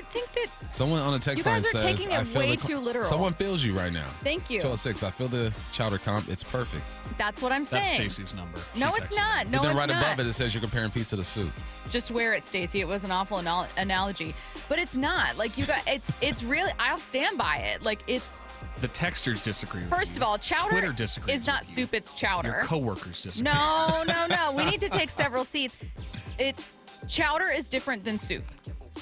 think that Someone on the text you guys line are says, taking "I it feel way the too literal." Someone feels you right now. Thank you. 12:06. I feel the chowder comp. It's perfect. That's what I'm saying. That's Stacy's number. No, it's not. No, but then it's right not. above it says you're comparing pizza to soup. Just wear it, Stacy. It was an awful analogy, but it's not. Like you got, it's really. I'll stand by it. Like it's. The texters disagree with First you. of all, chowder Twitter disagrees is not with you. soup. It's chowder. Your coworkers disagree. No. We need to take several seats. Chowder is different than soup.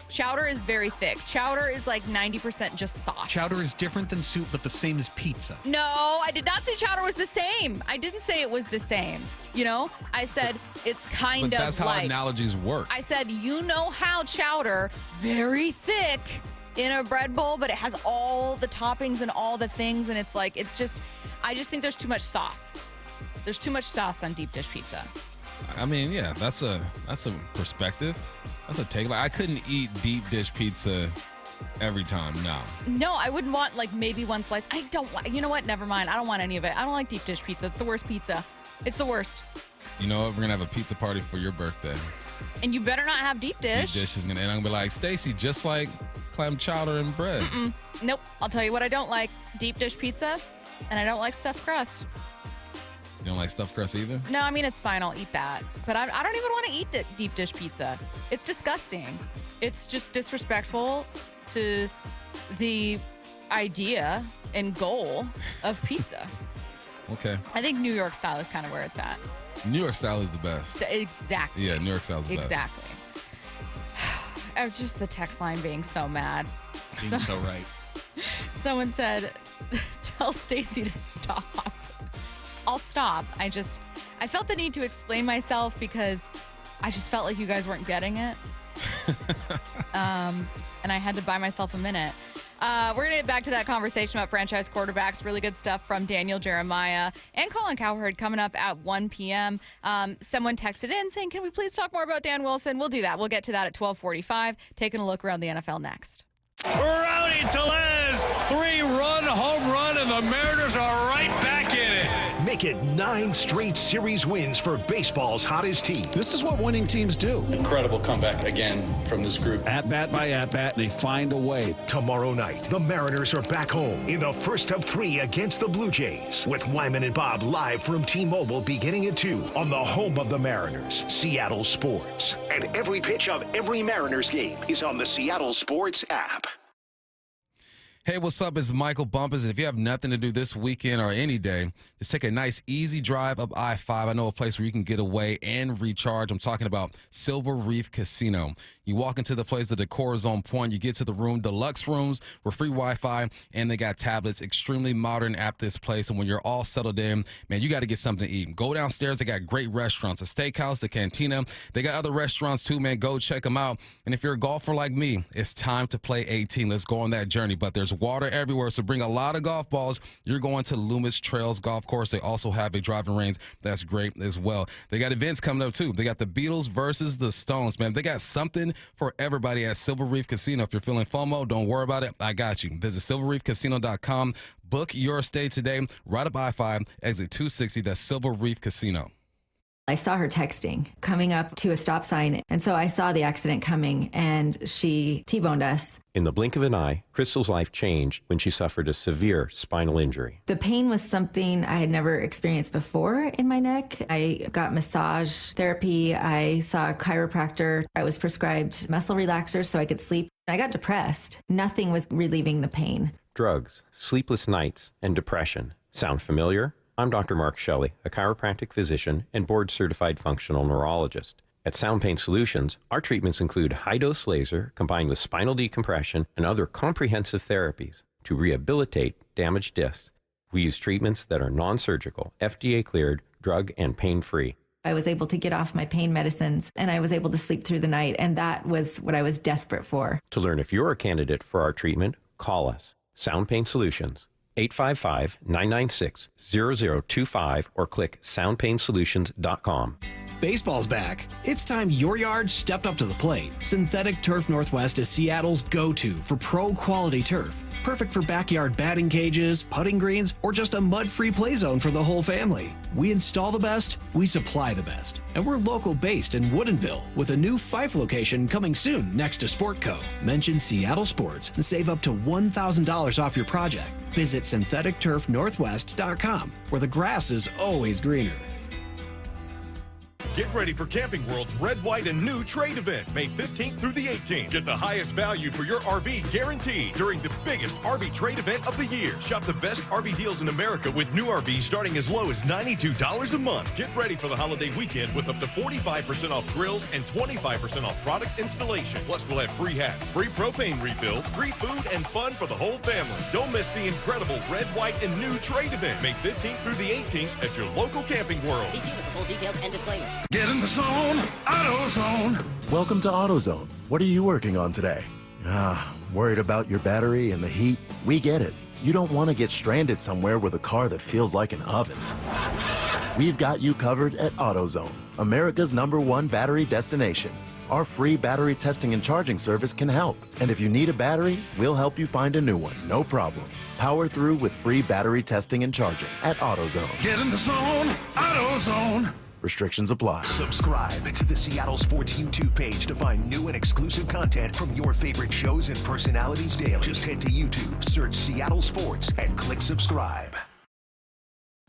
Chowder is very thick. Chowder is like 90% just sauce. Chowder is different than soup, but the same as pizza. No, I did not say chowder was the same. I didn't say it was the same. You know, I said it's kind But of that's how like. analogies work. I said, you know how chowder, very thick in a bread bowl, but it has all the toppings and all the things, and it's like, I just think there's too much sauce. There's too much sauce on deep dish pizza. I mean, yeah, that's a perspective. That's a take. Like, I couldn't eat deep dish pizza every time. No. No, I wouldn't want like maybe one slice. I don't like, you know what? Never mind. I don't want any of it. I don't like deep dish pizza. It's the worst pizza. It's the worst. You know what? We're gonna have a pizza party for your birthday. And you better not have deep dish. Deep dish is gonna, and I'm gonna be like, Stacy, just like clam chowder and bread. Nope. I'll tell you what I don't like: deep dish pizza, and I don't like stuffed crust. You don't like stuffed crust either? No, I mean, it's fine. I'll eat that. But I don't even want to eat deep dish pizza. It's disgusting. It's just disrespectful to the idea and goal of pizza. Okay. I think New York style is kind of where it's at. New York style is the best. Exactly. Yeah, New York style is the best. Exactly. It's just the text line being so mad. Being so right. Someone said, tell Stacy to stop. I'll stop. I felt the need to explain myself because I just felt like you guys weren't getting it. And I had to buy myself a minute. We're going to get back to that conversation about franchise quarterbacks. Really good stuff from Daniel Jeremiah and Colin Cowherd coming up at 1 p.m. Someone texted in saying, can we please talk more about Dan Wilson? We'll do that. We'll get to that at 12:45. Taking a look around the NFL next. Rowdy Tellez, 3-run home run, and the Mariners are right back in it. Make it 9 straight series wins for baseball's hottest team. This is what winning teams do. Incredible comeback again from this group. At bat by at bat, they find a way. Tomorrow night, the Mariners are back home in the first of 3 against the Blue Jays, with Wyman and Bob live from T-Mobile beginning at 2 on the home of the Mariners, Seattle Sports. And every pitch of every Mariners game is on the Seattle Sports app. Hey, what's up? It's Michael Bumpers. And if you have nothing to do this weekend or any day, just take a nice, easy drive up I-5. I know a place where you can get away and recharge. I'm talking about Silver Reef Casino. You walk into the place, the decor is on point. You get to the room, deluxe rooms with free Wi-Fi, and they got tablets. Extremely modern at this place. And when you're all settled in, man, you got to get something to eat. Go downstairs. They got great restaurants, a steakhouse, the cantina. They got other restaurants too, man. Go check them out. And if you're a golfer like me, it's time to play 18. Let's go on that journey. But there's water everywhere, so bring a lot of golf balls. You're going to Loomis Trails Golf Course. They also have a driving range that's great as well. They got events coming up too. They got the Beatles versus the Stones, man. They got something for everybody at Silver Reef Casino. If you're feeling FOMO, don't worry about it. I got you. Visit silverreefcasino.com. Book your stay today. Right up I-5, exit 260. That's Silver Reef Casino. I saw her texting, coming up to a stop sign, and so I saw the accident coming, and she T-boned us. In the blink of an eye, Crystal's life changed when she suffered a severe spinal injury. The pain was something I had never experienced before in my neck. I got massage therapy. I saw a chiropractor. I was prescribed muscle relaxers so I could sleep. I got depressed. Nothing was relieving the pain. Drugs, sleepless nights, and depression. Sound familiar? I'm Dr. Mark Shelley, a chiropractic physician and board-certified functional neurologist. At Sound Pain Solutions, our treatments include high-dose laser combined with spinal decompression and other comprehensive therapies to rehabilitate damaged discs. We use treatments that are non-surgical, FDA-cleared, drug and pain-free. I was able to get off my pain medicines, and I was able to sleep through the night, and that was what I was desperate for. To learn if you're a candidate for our treatment, call us. Sound Pain Solutions. 855-996-0025 or click soundpainsolutions.com. Baseball's back. It's time your yard stepped up to the plate. Synthetic Turf Northwest is Seattle's go-to for pro-quality turf. Perfect for backyard batting cages, putting greens, or just a mud-free play zone for the whole family. We install the best, we supply the best. And we're local-based in Woodinville with a new Fife location coming soon next to Sportco. Mention Seattle Sports and save up to $1,000 off your project. Visit syntheticturfnorthwest.com, where the grass is always greener. Get ready for Camping World's Red, White, and New trade event, May 15th through the 18th. Get the highest value for your RV guaranteed during the biggest RV trade event of the year. Shop the best RV deals in America with new RVs starting as low as $92 a month. Get ready for the holiday weekend with up to 45% off grills and 25% off product installation. Plus, we'll have free hats, free propane refills, free food, and fun for the whole family. Don't miss the incredible Red, White, and New trade event, May 15th through the 18th at your local Camping World. See you with the full details and disclaimers. Get in the zone, AutoZone. Welcome to AutoZone. What are you working on today? Worried about your battery and the heat? We get it. You don't want to get stranded somewhere with a car that feels like an oven. We've got you covered at AutoZone, America's #1 battery destination. Our free battery testing and charging service can help. And if you need a battery, we'll help you find a new one, no problem. Power through with free battery testing and charging at AutoZone. Get in the zone, AutoZone. Restrictions apply. Subscribe to the Seattle Sports YouTube page to find new and exclusive content from your favorite shows and personalities daily. Just head to YouTube, search Seattle Sports, and click subscribe.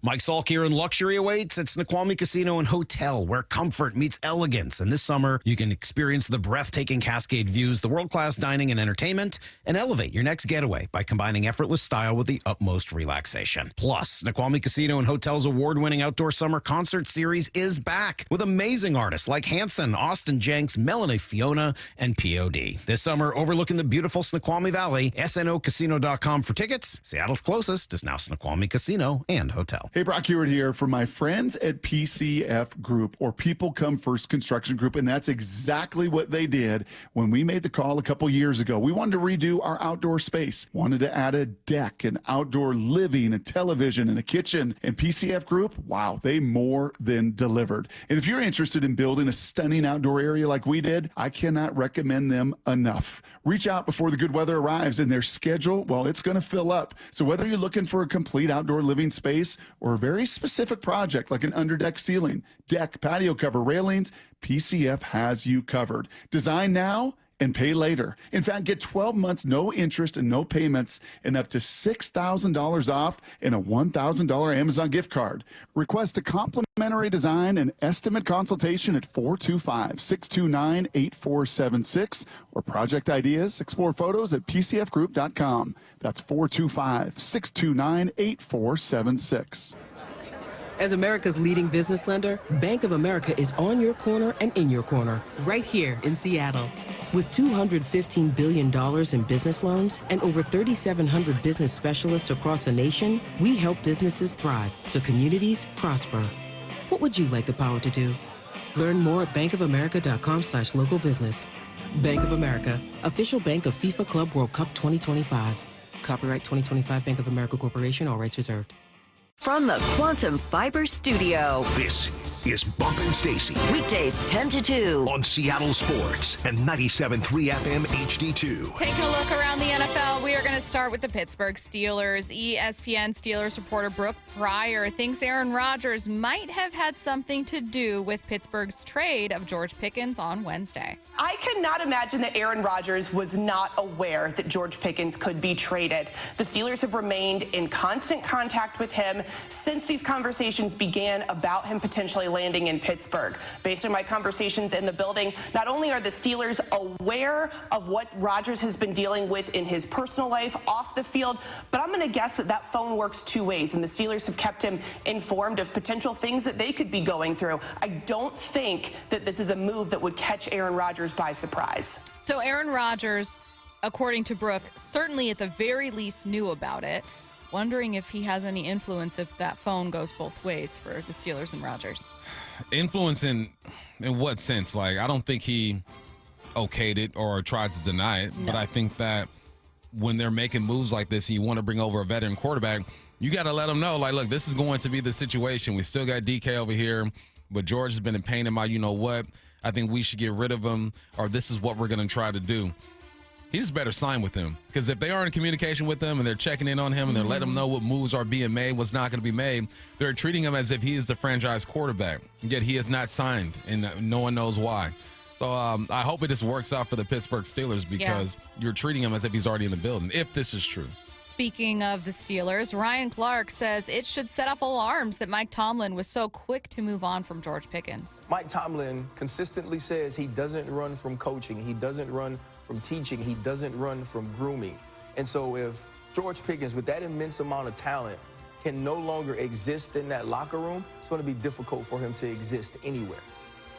Mike Salk here, and luxury awaits at Snoqualmie Casino and Hotel, where comfort meets elegance. And this summer, you can experience the breathtaking Cascade views, the world-class dining and entertainment, and elevate your next getaway by combining effortless style with the utmost relaxation. Plus, Snoqualmie Casino and Hotel's award-winning outdoor summer concert series is back with amazing artists like Hanson, Austin Jenks, Melanie Fiona, and POD. This summer, overlooking the beautiful Snoqualmie Valley, snocasino.com for tickets. Seattle's closest is now Snoqualmie Casino and Hotel. Hey, Brock Hewitt here for my friends at PCF Group, or People Come First Construction Group, and that's exactly what they did when we made the call a couple years ago. We wanted to redo our outdoor space, wanted to add a deck, an outdoor living, a television, and a kitchen. And PCF Group, wow, they more than delivered. And if you're interested in building a stunning outdoor area like we did, I cannot recommend them enough. Reach out before the good weather arrives, and their schedule, well, it's going to fill up. So whether you're looking for a complete outdoor living space or a very specific project like an underdeck ceiling, deck, patio cover, railings, PCF has you covered. Design now and pay later. In fact, get 12 months, no interest and no payments, and up to $6,000 off and a $1,000 Amazon gift card. Request a complimentary design and estimate consultation at 425-629-8476 or project ideas. Explore photos at pcfgroup.com. That's 425-629-8476. As America's leading business lender, Bank of America is on your corner and in your corner, right here in Seattle. With $215 billion in business loans and over 3,700 business specialists across the nation, we help businesses thrive so communities prosper. What would you like the power to do? Learn more at bankofamerica.com/local business. Bank of America, official bank of FIFA Club World Cup 2025. Copyright 2025 Bank of America Corporation, all rights reserved. From the Quantum Fiber Studio. This is Bumpin' Stacy. Weekdays 10 to 2. On Seattle Sports and 97.3 FM HD2. Taking a look around the NFL, we are going to start with the Pittsburgh Steelers. ESPN Steelers reporter Brooke Pryor thinks Aaron Rodgers might have had something to do with Pittsburgh's trade of George Pickens on Wednesday. I cannot imagine that Aaron Rodgers was not aware that George Pickens could be traded. The Steelers have remained in constant contact with him since these conversations began about him potentially landing in Pittsburgh. Based on my conversations in the building, not only are the Steelers aware of what Rodgers has been dealing with in his personal life off the field, but I'm going to guess that that phone works two ways, and the Steelers have kept him informed of potential things that they could be going through. I don't think that this is a move that would catch Aaron Rodgers by surprise. So Aaron Rodgers, according to Brooke, certainly at the very least knew about it. Wondering if he has any influence if that phone goes both ways for the Steelers and Rodgers. Influence in what sense? Like, I don't think he okayed it or tried to deny it, but I think that when they're making moves like this, you want to bring over a veteran quarterback, you got to let them know, like, look, this is going to be the situation. We still got DK over here, but George has been in pain about, you know what, I think we should get rid of him, or this is what we're going to try to do. He just better sign with them, because if they are in communication with them and they're checking in on him and they're letting him know what moves are being made, what's not going to be made, they're treating him as if he is the franchise quarterback, yet he is not signed, and no one knows why. So I hope it just works out for the Pittsburgh Steelers, because you're treating him as if he's already in the building, if this is true. Speaking of the Steelers, Ryan Clark says it should set off alarms that Mike Tomlin was so quick to move on from George Pickens. Mike Tomlin consistently says he doesn't run from coaching. He doesn't run from teaching. He doesn't run from grooming. And so if George Pickens, with that immense amount of talent, can no longer exist in that locker room, it's going to be difficult for him to exist anywhere.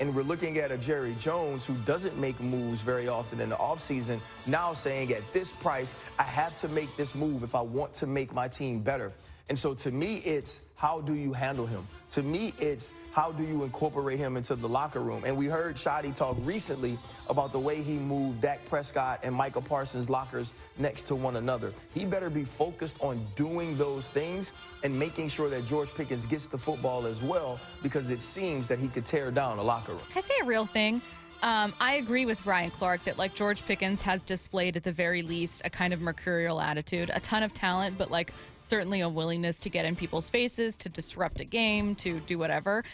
And we're looking at a Jerry Jones who doesn't make moves very often in the offseason, now saying at this price, I have to make this move if I want to make my team better. And so to me, it's how do you handle him? To me, it's how do you incorporate him into the locker room? And we heard Shadi talk recently about the way he moved Dak Prescott and Micah Parsons' lockers next to one another. He better be focused on doing those things and making sure that George Pickens gets the football as well, because it seems that he could tear down a locker room. Can I say a real thing? I agree with Ryan Clark that, like, George Pickens has displayed at the very least a kind of mercurial attitude, a ton of talent, but like certainly a willingness to get in people's faces, to disrupt a game, to do whatever.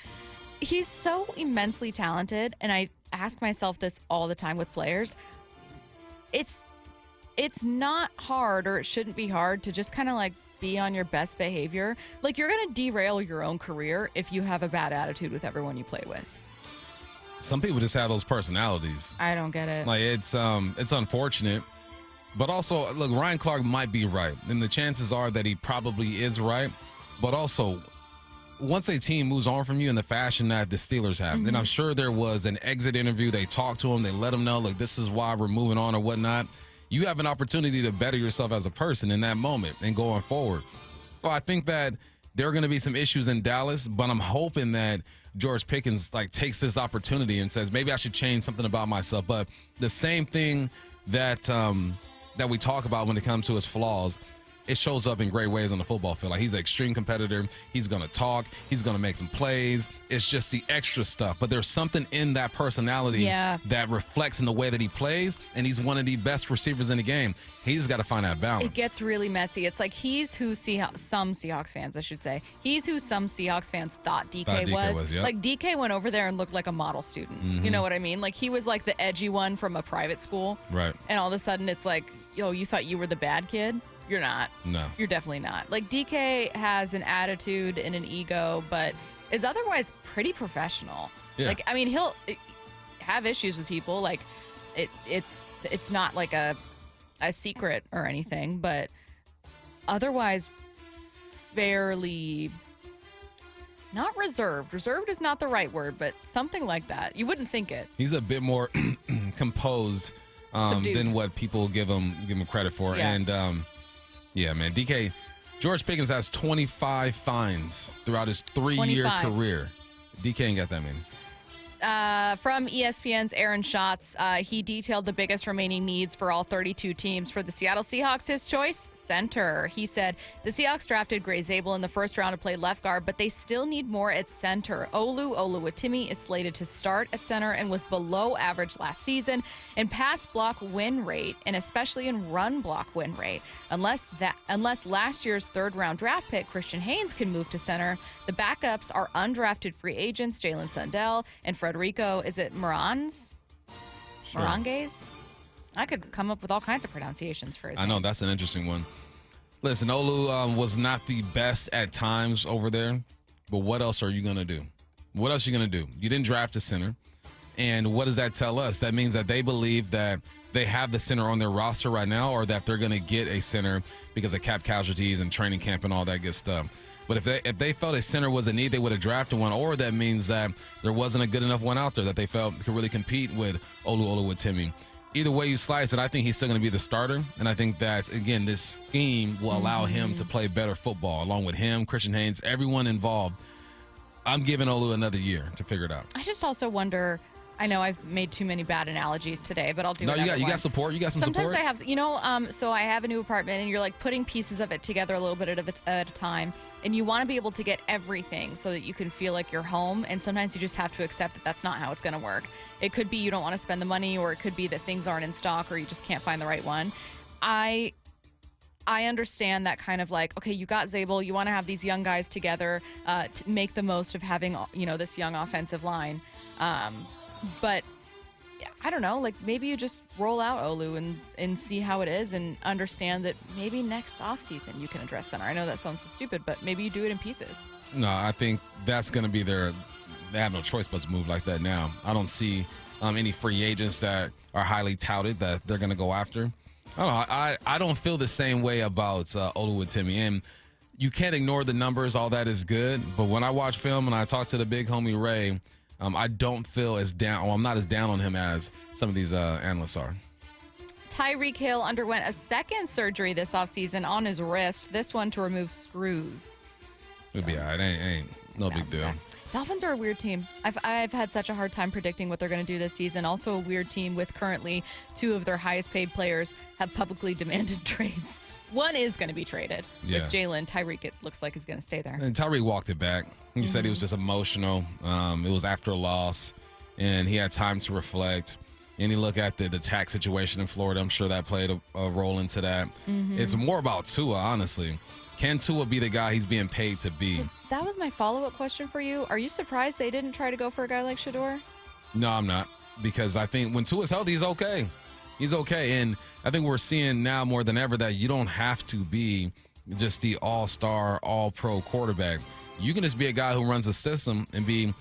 He's so immensely talented, and I ask myself this all the time with players. It's not hard, or it shouldn't be hard, to just kind of like be on your best behavior. Like, you're going to derail your own career if you have a bad attitude with everyone you play with. Some people just have those personalities. I don't get it. Like, it's unfortunate. But also, look, Ryan Clark might be right, and the chances are that he probably is right. But also, once a team moves on from you in the fashion that the Steelers have, then I'm sure there was an exit interview. They talked to him. They let him know, like, this is why we're moving on or whatnot. You have an opportunity to better yourself as a person in that moment and going forward. So I think that there are going to be some issues in Dallas, but I'm hoping that George Pickens like takes this opportunity and says, maybe I should change something about myself. But the same thing that that we talk about when it comes to his flaws, it shows up in great ways on the football field. Like, he's an extreme competitor. He's going to talk. He's going to make some plays. It's just the extra stuff. But there's something in that personality that reflects in the way that he plays, and he's one of the best receivers in the game. He's got to find that balance. It gets really messy. It's like he's who some Seahawks fans, I should say, he's who some Seahawks fans thought DK was. Yep. Like, DK went over there and looked like a model student. You know what I mean? Like, he was like the edgy one from a private school. Right. And all of a sudden it's like, yo, you thought you were the bad kid? You're not. No. You're definitely not. Like, DK has an attitude and an ego, but is otherwise pretty professional. Yeah. Like, I mean, he'll have issues with people. Like, it's not like a secret or anything, but otherwise fairly not reserved. Reserved is not the right word, but something like that. You wouldn't think it. He's a bit more composed than what people give him credit for. Yeah. And yeah, man, George Pickens has 25 fines throughout his 3-year career. DK ain't got that many. From ESPN's Aaron Schatz, he detailed the biggest remaining needs for all 32 teams. For the Seattle Seahawks, his choice, center. He said, the Seahawks drafted Gray Zabel in the first round to play left guard, but they still need more at center. Oluwatimi is slated to start at center and was below average last season in pass block win rate, and especially in run block win rate. Unless last year's third-round draft pick, Christian Haynes, can move to center, the backups are undrafted free agents, Jalen Sundell and Frederico, is it Moranges? Sure. Moranges? I could come up with all kinds of pronunciations for his name. I know, that's an interesting one. Listen, Olu was not the best at times over there, but what else are you going to do? What else are you going to do? You didn't draft a center, and what does that tell us? That means that they believe that they have the center on their roster right now, or that they're going to get a center because of cap casualties and training camp and all that good stuff. But if they felt a center was a need, they would have drafted one, or that means that there wasn't a good enough one out there that they felt could really compete with Oluwatimi. Either way you slice it, I think he's still going to be the starter, and I think that, again, this scheme will allow him to play better football, along with him, Christian Haynes, everyone involved. I'm giving Olu another year to figure it out. I just also wonder, I know I've made too many bad analogies today, but I'll do it. No, you got support. You got some Sometimes support. I have, so I have a new apartment, and you're like putting pieces of it together a little bit at a time, and you want to be able to get everything so that you can feel like you're home, and sometimes you just have to accept that that's not how it's going to work. It could be you don't want to spend the money, or it could be that things aren't in stock, or you just can't find the right one. I understand that kind of like, okay, you got Zabel, you want to have these young guys together to make the most of having, this young offensive line. But I don't know, like maybe you just roll out Olu and see how it is, and understand that maybe next offseason you can address center. I know that sounds so stupid, but maybe you do it in pieces. No, I think that's going to be they have no choice but to move like that now. I don't see any free agents that are highly touted that they're going to go after. I don't know. I don't feel the same way about Oluwatimi. And you can't ignore the numbers. All that is good. But when I watch film and I talk to the big homie Ray, I don't feel as down, or I'm not as down on him as some of these analysts are. Tyreek Hill underwent a second surgery this offseason on his wrist, this one to remove screws. It'll be all right. Ain't no big deal. Dolphins are a weird team. I've had such a hard time predicting what they're going to do this season. Also a weird team with currently two of their highest paid players have publicly demanded trades. One is going to be traded with Jalen. Tyreek, it looks like, is going to stay there. And Tyreek walked it back. He said he was just emotional. It was after a loss, and he had time to reflect. And you look at the tax situation in Florida. I'm sure that played a role into that. It's more about Tua, honestly. Can Tua be the guy he's being paid to be? So that was my follow-up question for you. Are you surprised they didn't try to go for a guy like Shedeur? No, I'm not. Because I think when Tua's healthy, he's okay. He's okay. And I think we're seeing now more than ever that you don't have to be just the all-star, all-pro quarterback. You can just be a guy who runs a system and be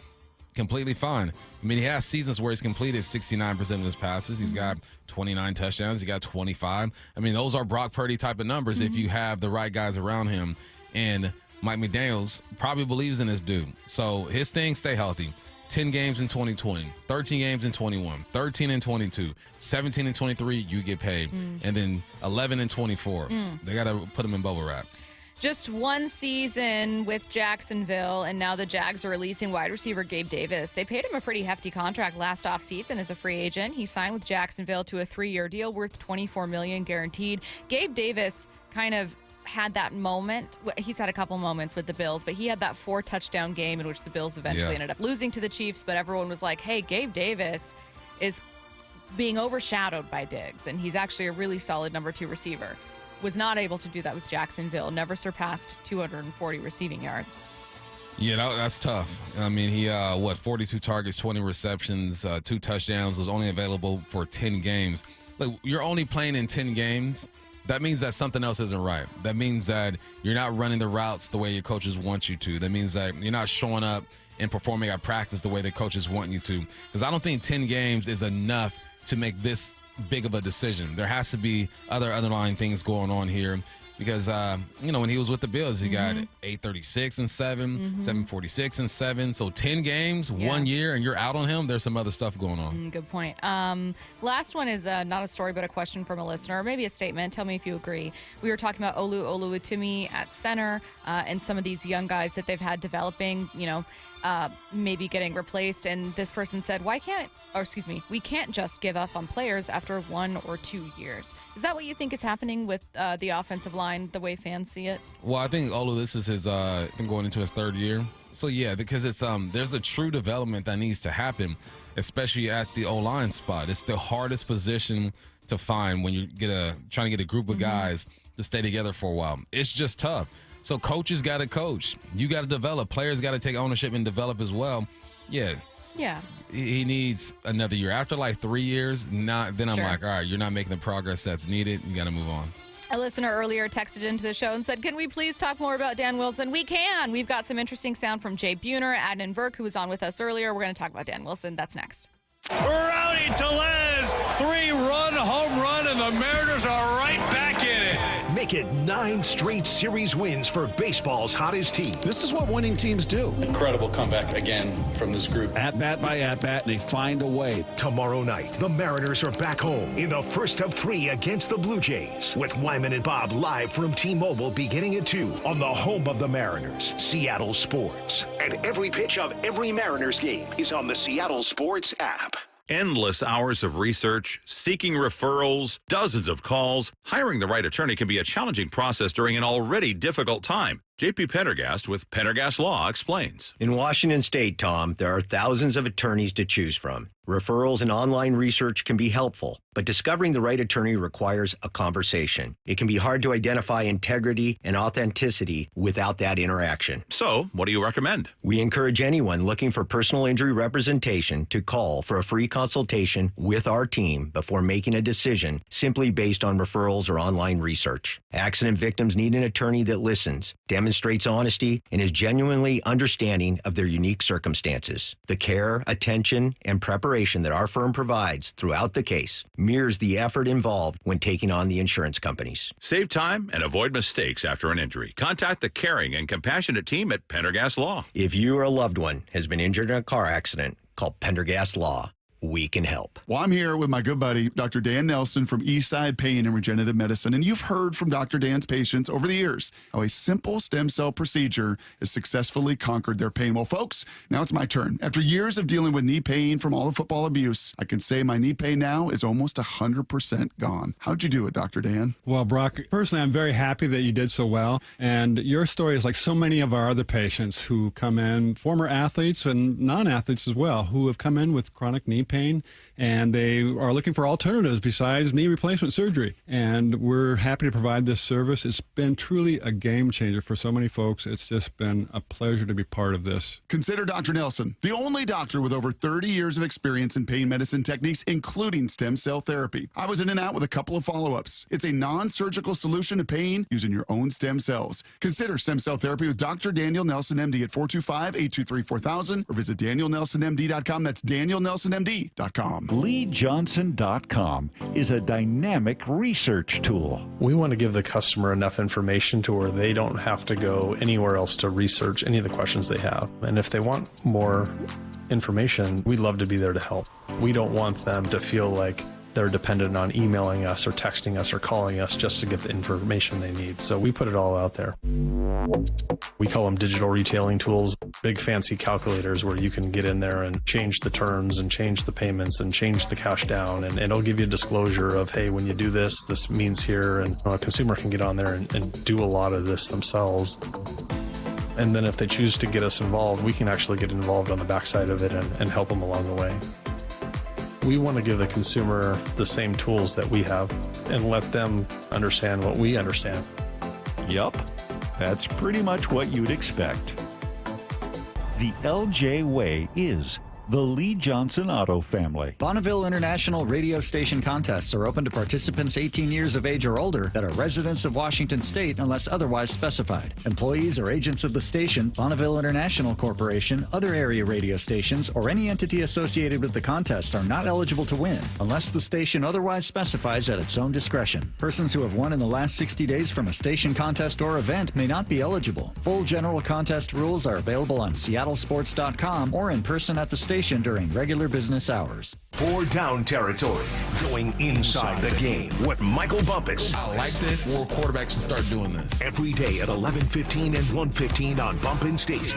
completely fine. I mean, he has seasons where he's completed 69% of his passes. He's got 29 touchdowns. He got 25. I mean, those are Brock Purdy type of numbers if you have the right guys around him. And Mike McDaniels probably believes in this dude. So his thing, stay healthy. 10 games in 2020, 13 games in 21, 13 in 22, 17 in 23, you get paid. And then 11 in 24. They got to put him in bubble wrap. Just one season with Jacksonville, and now the Jags are releasing wide receiver Gabe Davis. They paid him a pretty hefty contract last offseason as a free agent. He signed with Jacksonville to a 3-year deal worth $24 million guaranteed. Gabe Davis kind of had that moment. He's had a couple moments with the Bills, but he had that 4-touchdown game in which the Bills eventually ended up losing to the Chiefs, but everyone was like, hey, Gabe Davis is being overshadowed by Diggs, and he's actually a really solid number 2 receiver. Was not able to do that with Jacksonville. Never surpassed 240 receiving yards. Yeah, that's tough. I mean, he 42 targets, 20 receptions, 2 touchdowns. Was only available for 10 games. Like, you're only playing in 10 games. That means that something else isn't right. That means that you're not running the routes the way your coaches want you to. That means that you're not showing up and performing at practice the way the coaches want you to. Because I don't think 10 games is enough to make this big of a decision. There has to be other underlying things going on here. Because, when he was with the Bills, he got 836 and 7, 746 and 7. So 10 games, 1 year, and you're out on him. There's some other stuff going on. Good point. Last one is not a story, but a question from a listener, or maybe a statement. Tell me if you agree. We were talking about Olu Oluwatimi at center and some of these young guys that they've had developing, maybe getting replaced. And this person said, we can't just give up on players after 1 or 2 years. Is that what you think is happening with the offensive line, the way fans see it? Well, I think Olu, this is his, going into his 3rd year. So, yeah, because it's there's a true development that needs to happen, especially at the O-line spot. It's the hardest position to find when you trying to get a group of guys to stay together for a while. It's just tough. So coaches got to coach. You got to develop. Players got to take ownership and develop as well. Yeah. Yeah. He needs another year. After like 3 years, then I'm like, all right, you're not making the progress that's needed. You got to move on. A listener earlier texted into the show and said, can we please talk more about Dan Wilson? We can. We've got some interesting sound from Jay Buhner, Adnan Virk, who was on with us earlier. We're going to talk about Dan Wilson. That's next. Rowdy Tellez, 3-run home run, and the Mariners are right back in it. Make it 9 straight series wins for baseball's hottest team. This is what winning teams do. Incredible comeback again from this group. At bat by at bat, they find a way. Tomorrow night, the Mariners are back home in the first of 3 against the Blue Jays, with Wyman and Bob live from T-Mobile beginning at 2 on the home of the Mariners, Seattle Sports. And every pitch of every Mariners game is on the Seattle Sports app. Endless hours of research, seeking referrals, dozens of calls. Hiring the right attorney can be a challenging process during an already difficult time. JP Pendergast with Pendergast Law explains. In Washington State, Tom, there are thousands of attorneys to choose from. Referrals and online research can be helpful, but discovering the right attorney requires a conversation. It can be hard to identify integrity and authenticity without that interaction. So, what do you recommend? We encourage anyone looking for personal injury representation to call for a free consultation with our team before making a decision simply based on referrals or online research. Accident victims need an attorney that listens, demonstrates honesty, and is genuinely understanding of their unique circumstances. The care, attention, and preparation that our firm provides throughout the case mirrors the effort involved when taking on the insurance companies. Save time and avoid mistakes after an injury. Contact the caring and compassionate team at Pendergast Law. If you or a loved one has been injured in a car accident, call Pendergast Law. We can help. Well, I'm here with my good buddy, Dr. Dan Nelson from Eastside Pain and Regenerative Medicine. And you've heard from Dr. Dan's patients over the years how a simple stem cell procedure has successfully conquered their pain. Well, folks, now it's my turn. After years of dealing with knee pain from all the football abuse, I can say my knee pain now is almost 100% gone. How'd you do it, Dr. Dan? Well, Brock, personally, I'm very happy that you did so well. And your story is like so many of our other patients who come in, former athletes and non-athletes as well, who have come in with chronic knee pain, and they are looking for alternatives besides knee replacement surgery. And we're happy to provide this service. It's been truly a game changer for so many folks. It's just been a pleasure to be part of this. Consider Dr. Nelson, the only doctor with over 30 years of experience in pain medicine techniques, including stem cell therapy. I was in and out with a couple of follow-ups. It's a non-surgical solution to pain using your own stem cells. Consider stem cell therapy with Dr. Daniel Nelson, MD at 425-823-4000 or visit danielnelsonmd.com. That's danielnelsonmd.com. LeeJohnson.com is a dynamic research tool. We want to give the customer enough information to where they don't have to go anywhere else to research any of the questions they have. And if they want more information, we'd love to be there to help. We don't want them to feel like they're dependent on emailing us or texting us or calling us just to get the information they need. So we put it all out there. We call them digital retailing tools, big fancy calculators where you can get in there and change the terms and change the payments and change the cash down. And it'll give you a disclosure of, hey, when you do this, this means here. And a consumer can get on there and do a lot of this themselves. And then if they choose to get us involved, we can actually get involved on the backside of it and help them along the way. We want to give the consumer the same tools that we have and let them understand what we understand. Yup, that's pretty much what you'd expect. The LJ Way is the Lee Johnson Auto family. Bonneville International radio station contests are open to participants 18 years of age or older that are residents of Washington State unless otherwise specified. Employees or agents of the station, Bonneville International Corporation, other area radio stations, or any entity associated with the contests are not eligible to win unless the station otherwise specifies at its own discretion. Persons who have won in the last 60 days from a station contest or event may not be eligible. Full general contest rules are available on seattlesports.com or in person at the station during regular business hours. For Down Territory, going inside the game with Michael Bumpus. I like this. More quarterbacks should start doing this. Every day at 11:15 and 1:15 on Bumpin' Stacy.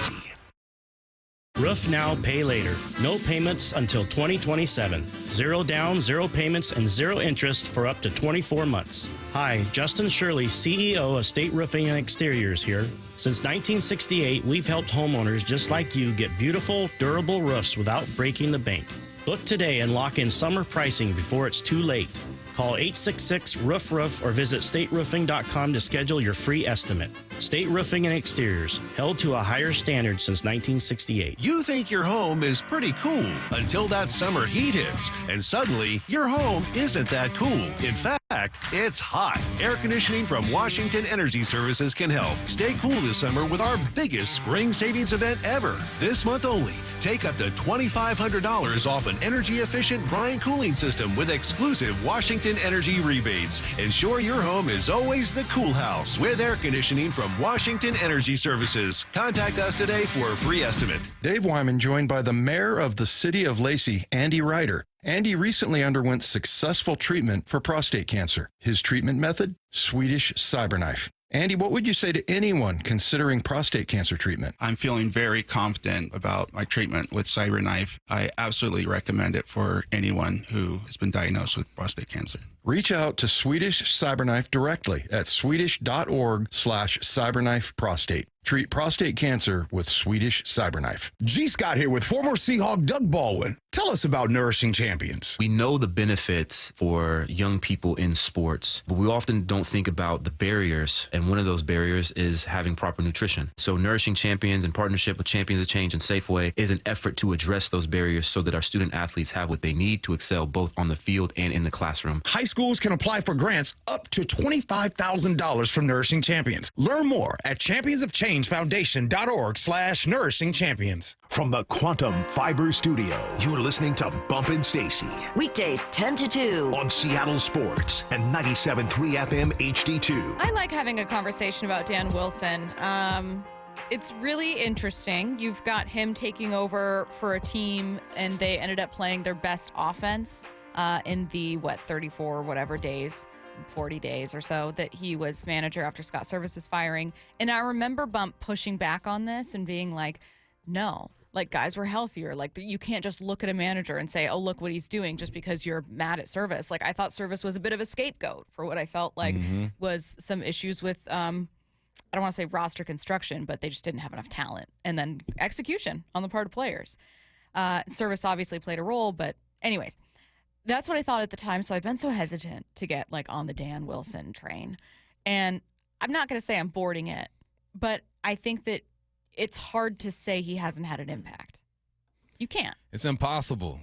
Roof now, pay later. No payments until 2027. 0 down, 0 payments, and 0 interest for up to 24 months. Hi, Justin Shirley, CEO of State Roofing and Exteriors here. Since 1968, we've helped homeowners just like you get beautiful, durable roofs without breaking the bank. Book today and lock in summer pricing before it's too late. Call 866-ROOF-ROOF or visit stateroofing.com to schedule your free estimate. State Roofing and Exteriors, held to a higher standard since 1968. You think your home is pretty cool until that summer heat hits, and suddenly your home isn't that cool. In fact, it's hot. Air conditioning from Washington Energy Services can help. Stay cool this summer with our biggest spring savings event ever. This month only, take up to $2,500 off an energy-efficient Bryan cooling system with exclusive Washington Energy rebates. Ensure your home is always the cool house with air conditioning from Washington Energy Services. Contact us today for a free estimate. Dave Wyman joined by the mayor of the city of Lacey, Andy Ryder. Andy recently underwent successful treatment for prostate cancer. His treatment method? Swedish CyberKnife. Andy, what would you say to anyone considering prostate cancer treatment? I'm feeling very confident about my treatment with CyberKnife. I absolutely recommend it for anyone who has been diagnosed with prostate cancer. Reach out to Swedish CyberKnife directly at swedish.org/CyberKnifeProstate. Treat prostate cancer with Swedish CyberKnife. G. Scott here with former Seahawk Doug Baldwin. Tell us about Nourishing Champions. We know the benefits for young people in sports, but we often don't think about the barriers, and one of those barriers is having proper nutrition. So Nourishing Champions, in partnership with Champions of Change and Safeway, is an effort to address those barriers so that our student athletes have what they need to excel both on the field and in the classroom. High schools can apply for grants up to $25,000 from Nourishing Champions. Learn more at championsofchangefoundation.org/Nourishing Champions. From the Quantum Fiber Studio, you're listening to Bumpin' Stacy. Weekdays 10 to 2 on Seattle Sports and 97.3 FM HD2. I like having a conversation about Dan Wilson. It's really interesting. You've got him taking over for a team, and they ended up playing their best offense in the, 34 whatever days, 40 days or so that he was manager after Scott Service's firing. And I remember Bump pushing back on this and being like, no. Like, guys were healthier. Like, you can't just look at a manager and say, oh, look what he's doing just because you're mad at Service. Like, I thought Service was a bit of a scapegoat for what I felt like was some issues with, I don't want to say roster construction, but they just didn't have enough talent. And then execution on the part of players. Service obviously played a role, but anyways, that's what I thought at the time. So I've been so hesitant to get, like, on the Dan Wilson train. And I'm not going to say I'm boarding it, but I think that it's hard to say he hasn't had an impact. You can't. It's impossible.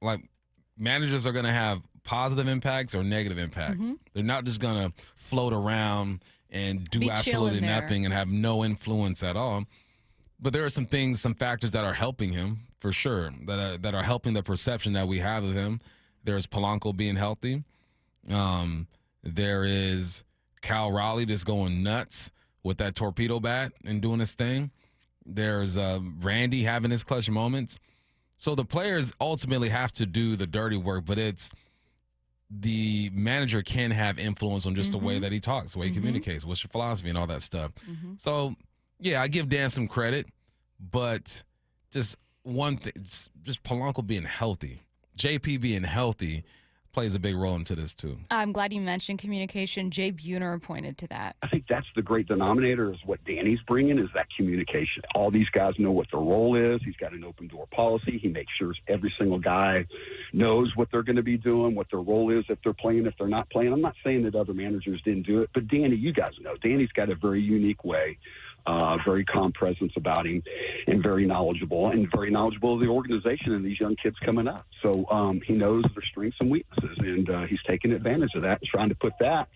Like, managers are going to have positive impacts or negative impacts. They're not just going to float around and do absolutely nothing and have no influence at all. But there are some things, some factors that are helping him for sure, that are helping the perception that we have of him. There's Polanco being healthy. There is Cal Raleigh just going nuts with that torpedo bat and doing his thing. There's Randy having his clutch moments. So the players ultimately have to do the dirty work, but it's the manager can have influence on just the way that he talks, the way he communicates, what's your philosophy and all that stuff. So, yeah, I give Dan some credit, but just one thing, just Polanco being healthy, JP being healthy plays a big role into this too. I'm glad you mentioned communication. Jay Buhner pointed to that. I think that's the great denominator is what Danny's bringing is that communication. All these guys know what their role is. He's got an open door policy. He makes sure every single guy knows what they're going to be doing, what their role is, if they're playing, if they're not playing. I'm not saying that other managers didn't do it, but Danny, you guys know, Danny's got a very unique way, very calm presence about him, and very knowledgeable of the organization and these young kids coming up. So he knows their strengths and weaknesses, and he's taking advantage of that and trying to put that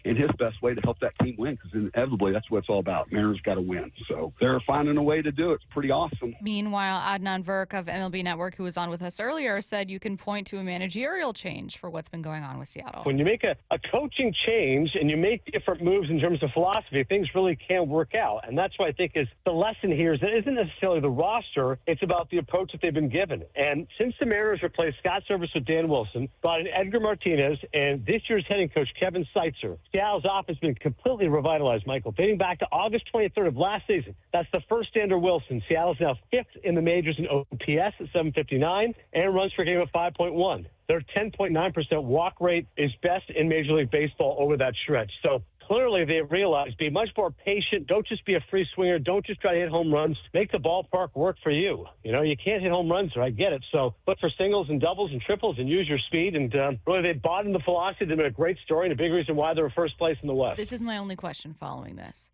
in his best way to help that team win, because inevitably that's what it's all about. Mariners got to win. So they're finding a way to do it. It's pretty awesome. Meanwhile, Adnan Virk of MLB Network, who was on with us earlier, said you can point to a managerial change for what's been going on with Seattle. When you make a coaching change and you make different moves in terms of philosophy, things really can work out. And that's what I think is the lesson here is it isn't necessarily the roster, it's about the approach that they've been given. And since the Mariners replaced Scott Service with Dan Wilson, brought in Edgar Martinez, and this year's hitting coach, Kevin Seitzer, Seattle's offense has been completely revitalized, Michael. Dating back to August 23rd of last season, that's the first under Wilson. Seattle's now 5th in the majors in OPS at 759 and runs per game at 5.1. Their 10.9% walk rate is best in Major League Baseball over that stretch. So clearly they realize be much more patient. Don't just be a free swinger. Don't just try to hit home runs. Make the ballpark work for you. You know, you can't hit home runs there. I get it. So look for singles and doubles and triples and use your speed. And really they bought into the philosophy. They've been a great story and a big reason why they're first place in the West. This is my only question following this.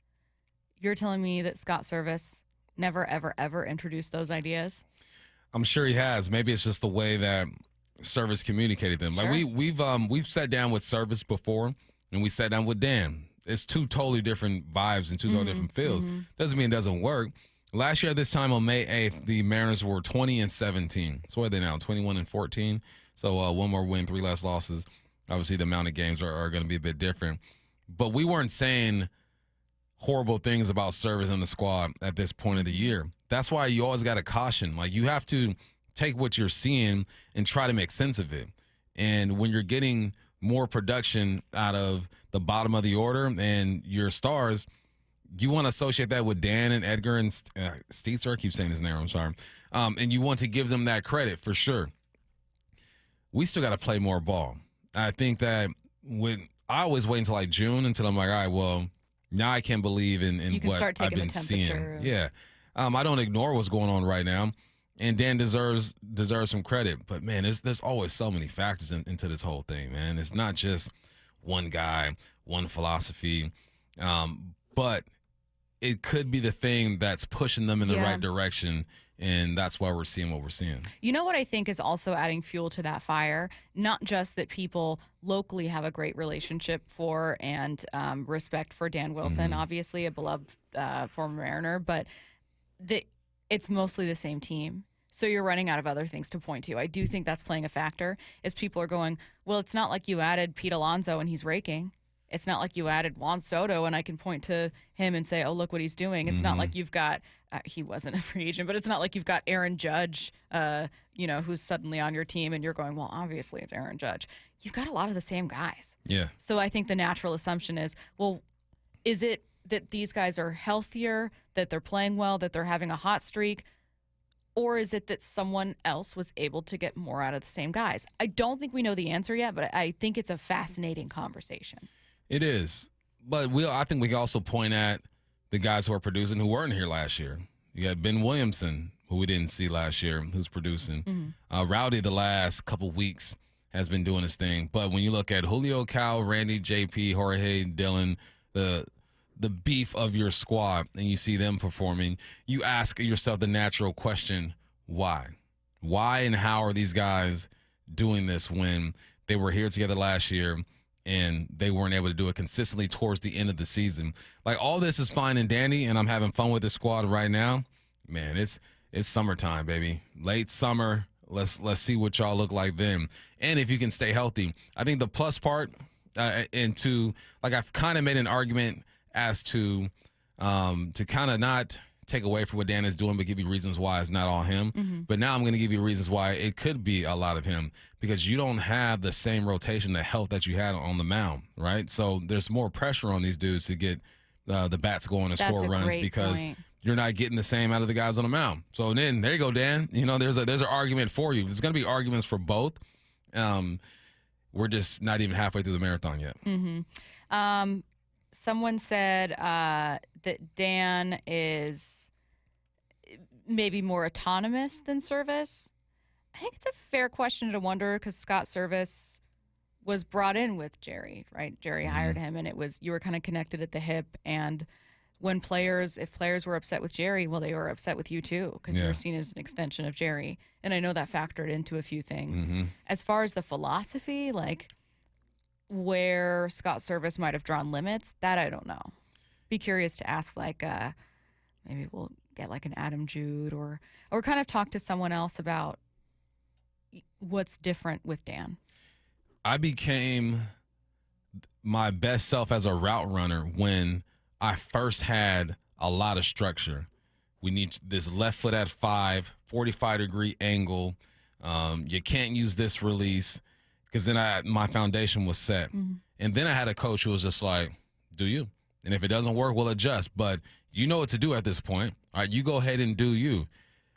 You're telling me that Scott Service never, ever, ever introduced those ideas? I'm sure he has. Maybe it's just the way that Service communicated them. Sure. Like we've sat down with Service before, and we sat down with Dan. It's two totally different vibes and two totally different feels. Doesn't mean it doesn't work. Last year at this time on May 8th, the Mariners were 20-17. So what are they now? 21-14. So one more win, 3 less losses. Obviously, the amount of games are going to be a bit different. But we weren't saying horrible things about Service and the squad at this point of the year. That's why you always got to caution. Like, you have to take what you're seeing and try to make sense of it. And when you're getting more production out of the bottom of the order and your stars, you want to associate that with Dan and Edgar and Steitzer. I keep saying his name, I'm sorry. And you want to give them that credit for sure. We still got to play more ball. I think that when I always wait until like June until I'm like, all right, well, now I can believe in what I've been seeing. Yeah. I don't ignore what's going on right now. And Dan deserves some credit. But, man, there's always so many factors into this whole thing, man. It's not just one guy, one philosophy. But it could be the thing that's pushing them in the right direction, and that's why we're seeing what we're seeing. You know what I think is also adding fuel to that fire? Not just that people locally have a great relationship for and respect for Dan Wilson, obviously a beloved former Mariner, but it's mostly the same team. So you're running out of other things to point to. I do think that's playing a factor, is people are going, well, it's not like you added Pete Alonso and he's raking. It's not like you added Juan Soto and I can point to him and say, oh, look what he's doing. It's not like you've got, he wasn't a free agent, but it's not like you've got Aaron Judge, who's suddenly on your team and you're going, well, obviously it's Aaron Judge. You've got a lot of the same guys. Yeah. So I think the natural assumption is, well, is it that these guys are healthier, that they're playing well, that they're having a hot streak? Or is it that someone else was able to get more out of the same guys? I don't think we know the answer yet, but I think it's a fascinating conversation. It is. But I think we can also point at the guys who are producing who weren't here last year. You got Ben Williamson, who we didn't see last year, who's producing. Rowdy the last couple weeks has been doing his thing. But when you look at Julio, Cal, Randy, JP, Jorge, Dylan, the beef of your squad, and you see them performing, you ask yourself the natural question, why? Why and how are these guys doing this when they were here together last year and they weren't able to do it consistently towards the end of the season? Like, all this is fine and dandy, and I'm having fun with this squad right now. Man, it's summertime, baby. Late summer. Let's see what y'all look like then. And if you can stay healthy. I think the plus part, I've kind of made an argument as to kind of not take away from what Dan is doing, but give you reasons why it's not all him. But now I'm going to give you reasons why it could be a lot of him, because you don't have the same rotation, the health that you had on the mound, right? So there's more pressure on these dudes to get the bats going and score runs, because you're not getting the same out of the guys on the mound. So then there you go, Dan. There's an argument for you. There's going to be arguments for both. We're just not even halfway through the marathon yet. Someone said that Dan is maybe more autonomous than Service. I think it's a fair question to wonder, because Scott Service was brought in with Jerry, right? Jerry hired him, and you were kind of connected at the hip. And if players were upset with Jerry, well, they were upset with you too, because you were seen as an extension of Jerry. And I know that factored into a few things. As far as the philosophy, like where Scott Service might have drawn limits, that I don't know. Be curious to ask, like, maybe we'll get like an Adam Jude or kind of talk to someone else about what's different with Dan. I became my best self as a route runner when I first had a lot of structure. We need this left foot at 5, 45-degree angle. You can't use this release, because then my foundation was set. And then I had a coach who was just like, do you? And if it doesn't work, we'll adjust. But you know what to do at this point. All right, you go ahead and do you.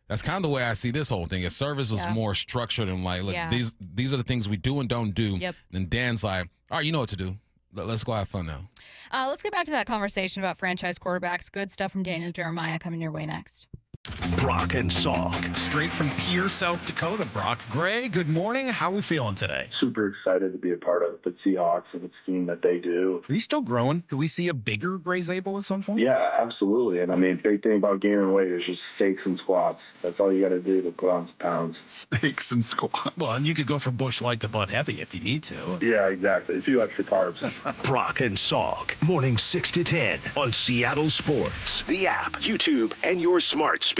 That's kind of the way I see this whole thing. If Service was more structured and like, look, these are the things we do and don't do. Then Dan's like, all right, you know what to do. Let's go have fun now. Let's get back to that conversation about franchise quarterbacks. Good stuff from Daniel Jeremiah coming your way next. Brock and Salk, straight from Pierre, South Dakota. Brock, Gray, good morning. How are we feeling today? Super excited to be a part of the Seahawks and the scheme that they do. Are you still growing? Could we see a bigger Gray Zabel at some point? Yeah, absolutely. And I mean, big thing about gaining weight is just steaks and squats. That's all you got to do to put on some pounds. Steaks and squats. Well, and you could go from Bush Light to Bud Heavy if you need to. Yeah, exactly. A few extra carbs. Brock and Salk, morning 6 to 10 on Seattle Sports, the app, YouTube, and your smart speaker.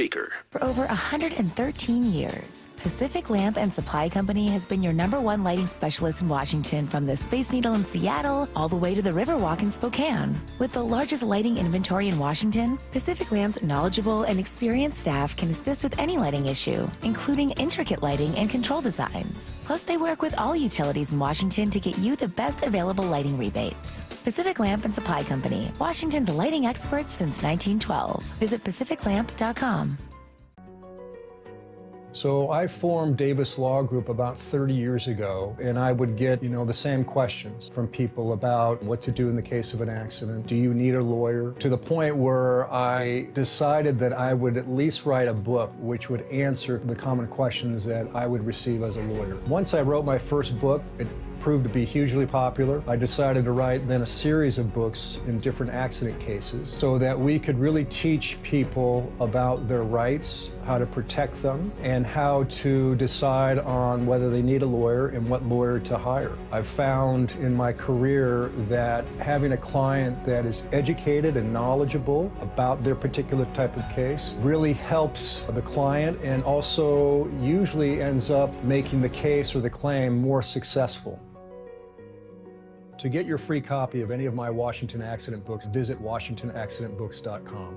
For over 113 years, Pacific Lamp and Supply Company has been your #1 lighting specialist in Washington, from the Space Needle in Seattle all the way to the Riverwalk in Spokane. With the largest lighting inventory in Washington, Pacific Lamp's knowledgeable and experienced staff can assist with any lighting issue, including intricate lighting and control designs. Plus, they work with all utilities in Washington to get you the best available lighting rebates. Pacific Lamp and Supply Company, Washington's lighting experts since 1912. Visit pacificlamp.com. So I formed Davis Law Group about 30 years ago, and I would get, the same questions from people about what to do in the case of an accident. Do you need a lawyer? To the point where I decided that I would at least write a book which would answer the common questions that I would receive as a lawyer. Once I wrote my first book, it proved to be hugely popular. I decided to write then a series of books in different accident cases so that we could really teach people about their rights, how to protect them, and how to decide on whether they need a lawyer and what lawyer to hire. I've found in my career that having a client that is educated and knowledgeable about their particular type of case really helps the client, and also usually ends up making the case or the claim more successful. To get your free copy of any of my Washington accident books, visit WashingtonAccidentBooks.com.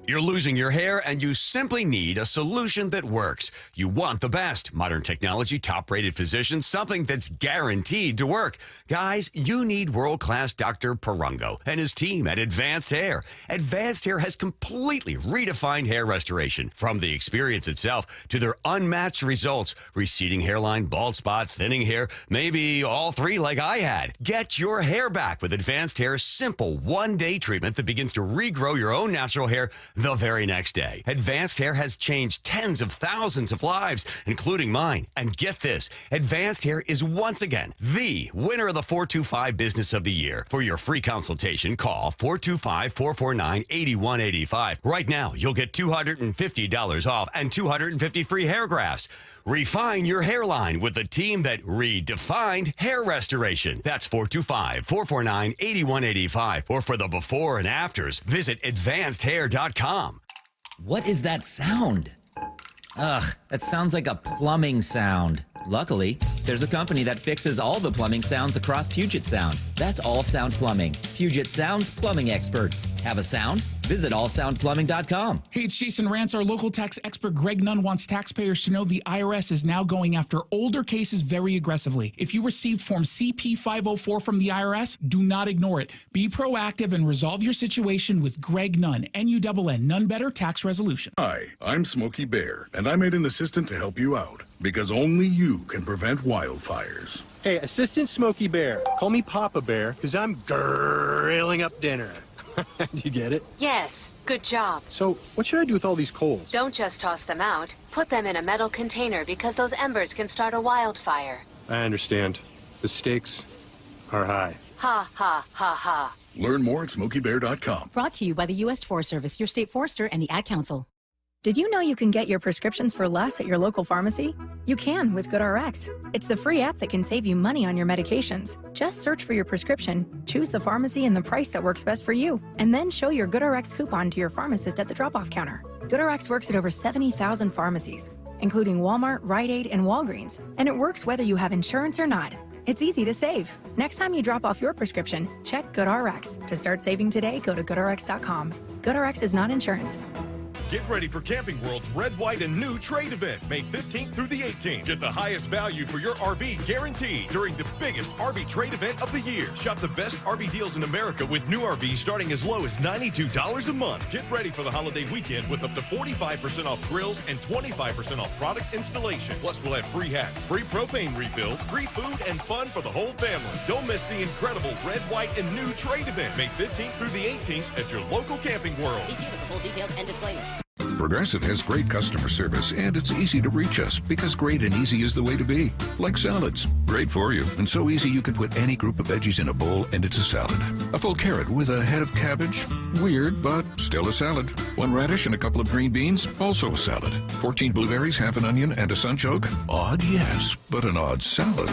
You're losing your hair and you simply need a solution that works. You want the best. Modern technology, top-rated physicians, something that's guaranteed to work. Guys, you need world-class Dr. Perungo and his team at Advanced Hair. Advanced Hair has completely redefined hair restoration. From the experience itself to their unmatched results. Receding hairline, bald spot, thinning hair, maybe all three like I had. Get your hair back with Advanced Hair's simple one-day treatment that begins to regrow your own natural hair the very next day. Advanced Hair has changed tens of thousands of lives, including mine. And get this, Advanced Hair is once again the winner of the 425 Business of the Year. For your free consultation, call 425-449-8185. Right now, you'll get $250 off and 250 free hair grafts. Refine your hairline with the team that redefined hair restoration. That's 425-449-8185. Or for the before and afters, visit advancedhair.com. What is that sound? Ugh, that sounds like a plumbing sound. Luckily, there's a company that fixes all the plumbing sounds across Puget Sound. That's All Sound Plumbing. Puget Sound's plumbing experts. Have a sound? Visit allsoundplumbing.com. Hey, it's Jason Rantz. Our local tax expert Greg Nunn wants taxpayers to know the IRS is now going after older cases very aggressively. If you received Form CP-504 from the IRS, do not ignore it. Be proactive and resolve your situation with Greg Nunn, N-U-N-N, None Better Tax Resolution. Hi, I'm Smokey Bear, and I made an assistant to help you out, because only you can prevent wildfires. Hey, Assistant Smokey Bear, call me Papa Bear, because I'm grilling up dinner. Do you get it? Yes, good job. So, what should I do with all these coals? Don't just toss them out. Put them in a metal container because those embers can start a wildfire. I understand. The stakes are high. Ha, ha, ha, ha. Learn more at SmokeyBear.com. Brought to you by the U.S. Forest Service, your state forester, and the Ad Council. Did you know you can get your prescriptions for less at your local pharmacy? You can with GoodRx. It's the free app that can save you money on your medications. Just search for your prescription, choose the pharmacy and the price that works best for you, and then show your GoodRx coupon to your pharmacist at the drop-off counter. GoodRx works at over 70,000 pharmacies, including Walmart, Rite Aid, and Walgreens, and it works whether you have insurance or not. It's easy to save. Next time you drop off your prescription, check GoodRx. To start saving today, go to GoodRx.com. GoodRx is not insurance. Get ready for Camping World's Red, White, and New Trade event, May 15th through the 18th. Get the highest value for your RV guaranteed during the biggest RV trade event of the year. Shop the best RV deals in America with new RVs starting as low as $92 a month. Get ready for the holiday weekend with up to 45% off grills and 25% off product installation. Plus, we'll have free hats, free propane refills, free food, and fun for the whole family. Don't miss the incredible Red, White, and New Trade event, May 15th through the 18th at your local Camping World. See for full details and disclaimer. Progressive has great customer service, and it's easy to reach us because great and easy is the way to be. Like salads. Great for you, and so easy you can put any group of veggies in a bowl and it's a salad. A full carrot with a head of cabbage? Weird, but still a salad. One radish and a couple of green beans? Also a salad. 14 blueberries, half an onion, and a sunchoke? Odd, yes, but an odd salad.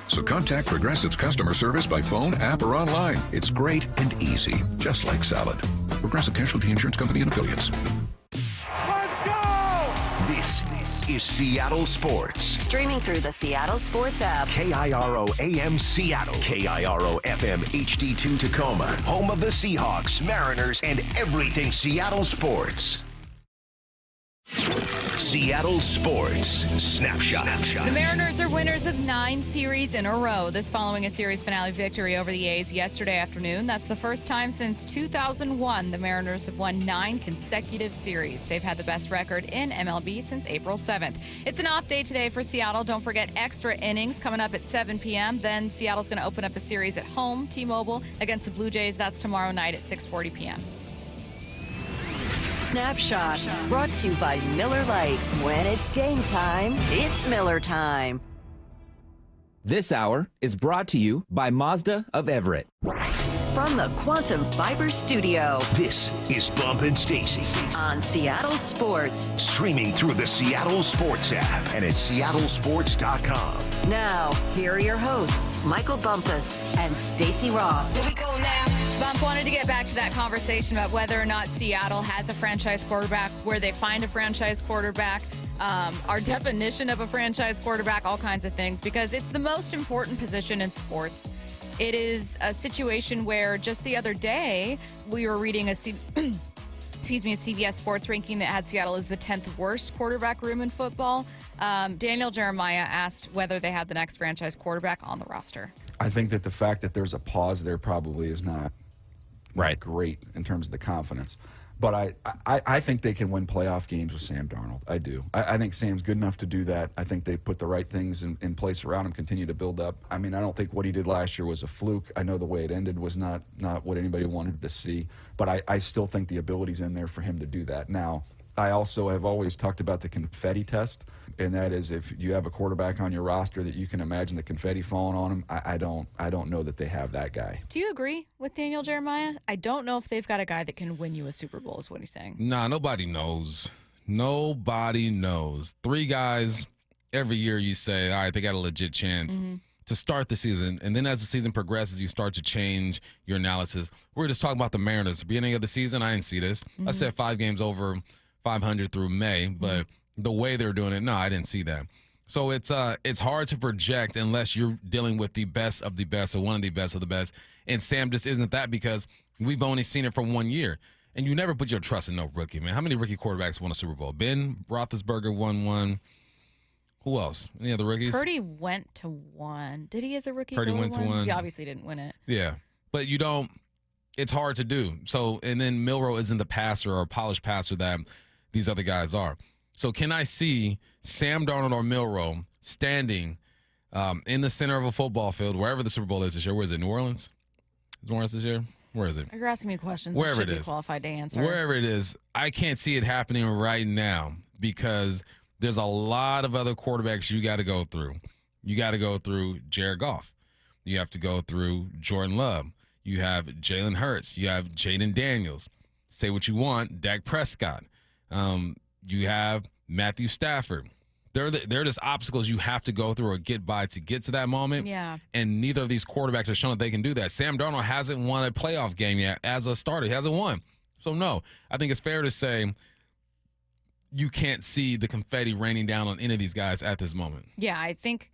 So contact Progressive's customer service by phone, app, or online. It's great and easy, just like salad. Progressive Casualty Insurance Company and Affiliates. This is Seattle Sports. Streaming through the Seattle Sports app. KIRO AM Seattle. KIRO FM HD2 Tacoma. Home of the Seahawks, Mariners, and everything Seattle sports. Seattle Sports Snapshot. The Mariners are winners of 9 series in a row. This following a series finale victory over the A's yesterday afternoon. That's the first time since 2001 the Mariners have won 9 consecutive series. They've had the best record in MLB since April 7th. It's an off day today for Seattle. Don't forget extra innings coming up at 7 p.m. Then Seattle's going to open up a series at home, T-Mobile, against the Blue Jays. That's tomorrow night at 6:40 p.m. Snapshot, brought to you by Miller Lite. When it's game time, it's Miller time. This hour is brought to you by Mazda of Everett. From the Quantum Fiber Studio. This is Bump and Stacy on Seattle Sports. Streaming through the Seattle Sports app and at seattlesports.com. Now, here are your hosts, Michael Bumpus and Stacy Ross. Here we go now. Bump wanted to get back to that conversation about whether or not Seattle has a franchise quarterback, where they find a franchise quarterback, our definition of a franchise quarterback, all kinds of things, because it's the most important position in sports. It is a situation where just the other day we were reading a CBS Sports ranking that had Seattle as the 10th worst quarterback room in football. Daniel Jeremiah asked whether they had the next franchise quarterback on the roster. I think that the fact that there's a pause there probably is not great in terms of the confidence. But I think they can win playoff games with Sam Darnold. I do. I think Sam's good enough to do that. I think they put the right things in place around him, continue to build up. I mean, I don't think what he did last year was a fluke. I know the way it ended was not what anybody wanted to see. But I still think the ability's in there for him to do that. Now, I also have always talked about the confetti test, and that is if you have a quarterback on your roster that you can imagine the confetti falling on him, I don't know that they have that guy. Do you agree with Daniel Jeremiah? I don't know if they've got a guy that can win you a Super Bowl, is what he's saying. Nah, nobody knows. Nobody knows. 3 guys every year you say, all right, they got a legit chance to start the season. And then as the season progresses, you start to change your analysis. We were just talking about the Mariners. The beginning of the season, I didn't see this. I said 5 games over 500 through May, but the way they're doing it, no, I didn't see that. So it's hard to project unless you're dealing with the best of the best or one of the best of the best. And Sam just isn't that because we've only seen it for 1 year. And you never put your trust in no rookie, man. How many rookie quarterbacks won a Super Bowl? Ben Roethlisberger won one. Who else? Any other rookies? Purdy went to one. Did he as a rookie? Purdy go went to one. He obviously didn't win it. Yeah. But you don't – it's hard to do. So – and then Milroe isn't the passer or polished passer that these other guys are. So can I see Sam Darnold or Milroe standing in the center of a football field, wherever the Super Bowl is this year? Where is it, New Orleans? Is New Orleans this year? Where is it? You're asking me questions. Wherever I should it be is. Qualified to answer. Wherever it is, I can't see it happening right now because there's a lot of other quarterbacks you got to go through. You got to go through Jared Goff. You have to go through Jordan Love. You have Jalen Hurts. You have Jaden Daniels. Say what you want, Dak Prescott. You have Matthew Stafford. They're just obstacles you have to go through or get by to get to that moment. Yeah. And neither of these quarterbacks have shown that they can do that. Sam Darnold hasn't won a playoff game yet as a starter. He hasn't won. So, no, I think it's fair to say you can't see the confetti raining down on any of these guys at this moment. Yeah, I think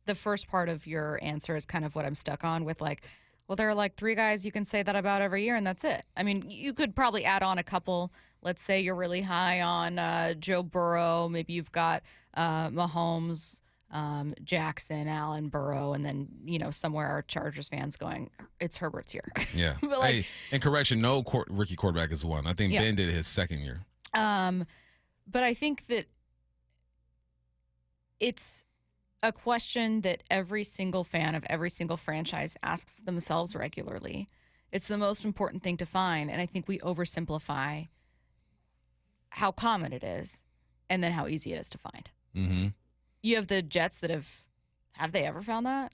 the first part of your answer is kind of what I'm stuck on with like, well, there are like 3 guys you can say that about every year, and that's it. I mean, you could probably add on a couple. Let's say you're really high on Joe Burrow. Maybe you've got Mahomes, Jackson, Allen, Burrow, and then, somewhere our Chargers fans going, it's Herbert's year. Yeah. But like, hey, and correction, no rookie quarterback has won. I think Ben did it his second year. But I think that it's a question that every single fan of every single franchise asks themselves regularly. It's the most important thing to find, and I think we oversimplify how common it is and then how easy it is to find. Mm-hmm. You have the Jets that have they ever found that?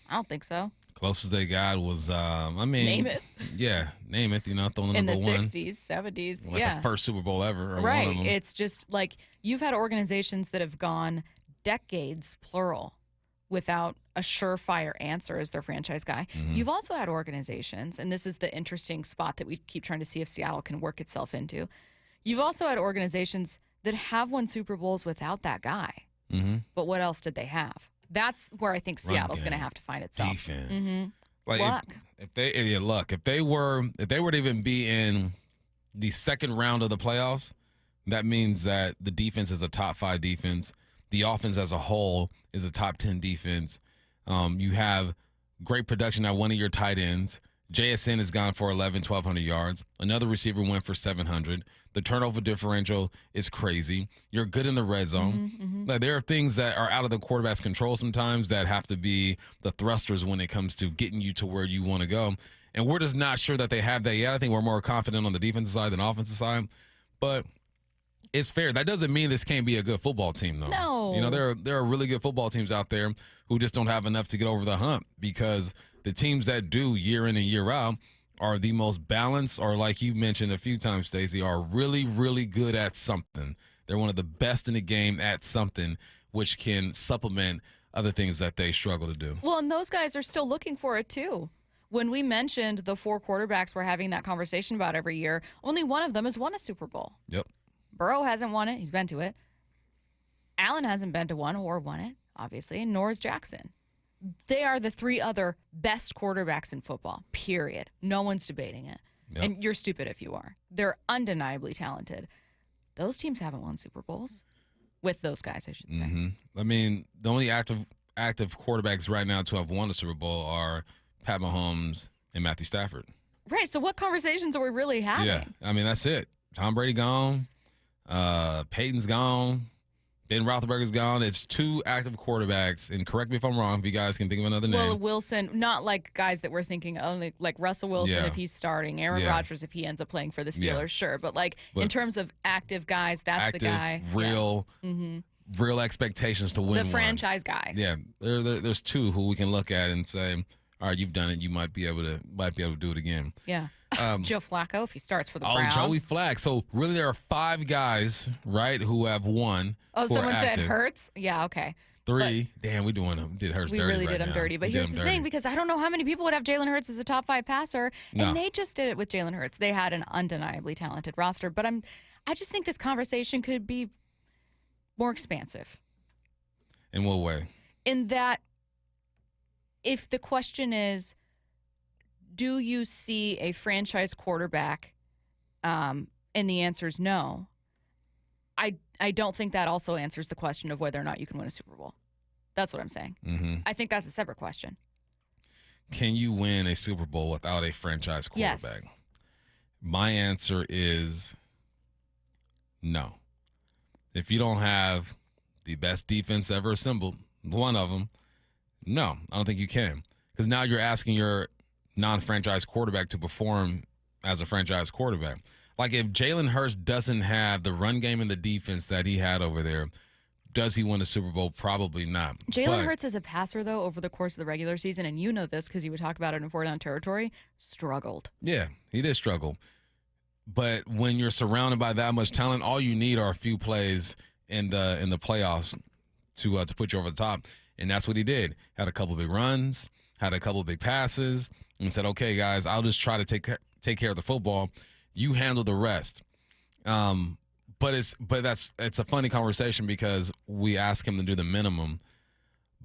I don't think so. Closest they got was, Namath. Yeah, Namath, throwing the in number the one. 60s, 70s. Like the first Super Bowl ever. Or right. One of them. It's just like you've had organizations that have gone decades, plural, without a surefire answer as their franchise guy. Mm-hmm. You've also had organizations, and this is the interesting spot that we keep trying to see if Seattle can work itself into. You've also had organizations that have won Super Bowls without that guy. Mm-hmm. But what else did they have? That's where I think Seattle's going to have to find itself. Defense. Mm-hmm. Like luck. If they were to even be in the second round of the playoffs, that means that the defense is a top 5 defense. The offense as a whole is a top 10 defense. You have great production at one of your tight ends. JSN has gone for 1,200 yards. Another receiver went for 700. The turnover differential is crazy. You're good in the red zone. Mm-hmm. Like, there are things that are out of the quarterback's control sometimes that have to be the thrusters when it comes to getting you to where you want to go. And we're just not sure that they have that yet. I think we're more confident on the defensive side than offensive side. But it's fair. That doesn't mean this can't be a good football team, though. No. There are really good football teams out there who just don't have enough to get over the hump because the teams that do year in and year out are the most balanced, or like you mentioned a few times, Stacy, are really, really good at something. They're one of the best in the game at something, which can supplement other things that they struggle to do. Well, and those guys are still looking for it, too. When we mentioned the 4 quarterbacks we're having that conversation about every year, only one of them has won a Super Bowl. Yep. Burrow hasn't won it. He's been to it. Allen hasn't been to one or won it, obviously, and nor is Jackson. They are the 3 other best quarterbacks in football, period. No one's debating it. Yep. And you're stupid if you are. They're undeniably talented. Those teams haven't won Super Bowls with those guys, I should say. Mm-hmm. I mean, the only active quarterbacks right now to have won a Super Bowl are Pat Mahomes and Matthew Stafford. Right, so what conversations are we really having? Yeah, I mean, that's it. Tom Brady gone. Peyton's gone. Ben Roethlisberger's gone. It's 2 active quarterbacks. And correct me if I'm wrong, if you guys can think of another name. Well, Wilson, not like guys that we're thinking only like Russell Wilson if he's starting, Aaron Rodgers if he ends up playing for the Steelers, sure. But in terms of active guys, that's the guy. Real expectations to win. The franchise guys. Yeah, there's 2 who we can look at and say, all right, you've done it. You might be able to do it again. Yeah. Joe Flacco, if he starts for the Browns. Joey Flacco. So really, there are 5 guys, right, who have won. Oh, someone said Hurts. Yeah, okay. 3. Damn, we did Hurts dirty. We really right did him now. dirty. But here's the thing, because I don't know how many people would have Jalen Hurts as a top 5 passer, and they just did it with Jalen Hurts. They had an undeniably talented roster, but I just think this conversation could be more expansive. In what way? In that, if the question is, do you see a franchise quarterback, and the answer is no, I don't think that also answers the question of whether or not you can win a Super Bowl. That's what I'm saying. Mm-hmm. I think that's a separate question. Can you win a Super Bowl without a franchise quarterback? Yes. My answer is no. If you don't have the best defense ever assembled, one of them, no, I don't think you can. Because now you're asking your non-franchise quarterback to perform as a franchise quarterback. Like if Jalen Hurts doesn't have the run game and the defense that he had over there, does he win a Super Bowl? Probably not. Jalen Hurts as a passer, though, over the course of the regular season, and you know this because you would talk about it in 4-down territory, struggled. Yeah, he did struggle. But when you're surrounded by that much talent, all you need are a few plays in the playoffs to put you over the top. And that's what he did. Had a couple big runs, had a couple big passes, and said, okay, guys, I'll just try to take care of the football. You handle the rest. But it's a funny conversation because we ask him to do the minimum,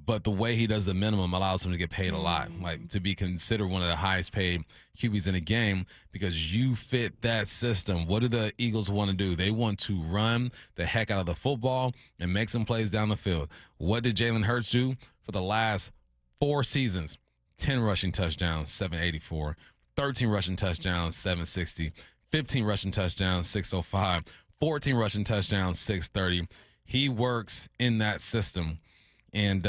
but the way he does the minimum allows him to get paid a lot, like to be considered one of the highest paid QBs in the game because you fit that system. What do the Eagles want to do? They want to run the heck out of the football and make some plays down the field. What did Jalen Hurts do for the last 4 seasons? 10 rushing touchdowns, 784, 13 rushing touchdowns, 760, 15 rushing touchdowns, 605, 14 rushing touchdowns, 630. He works in that system, and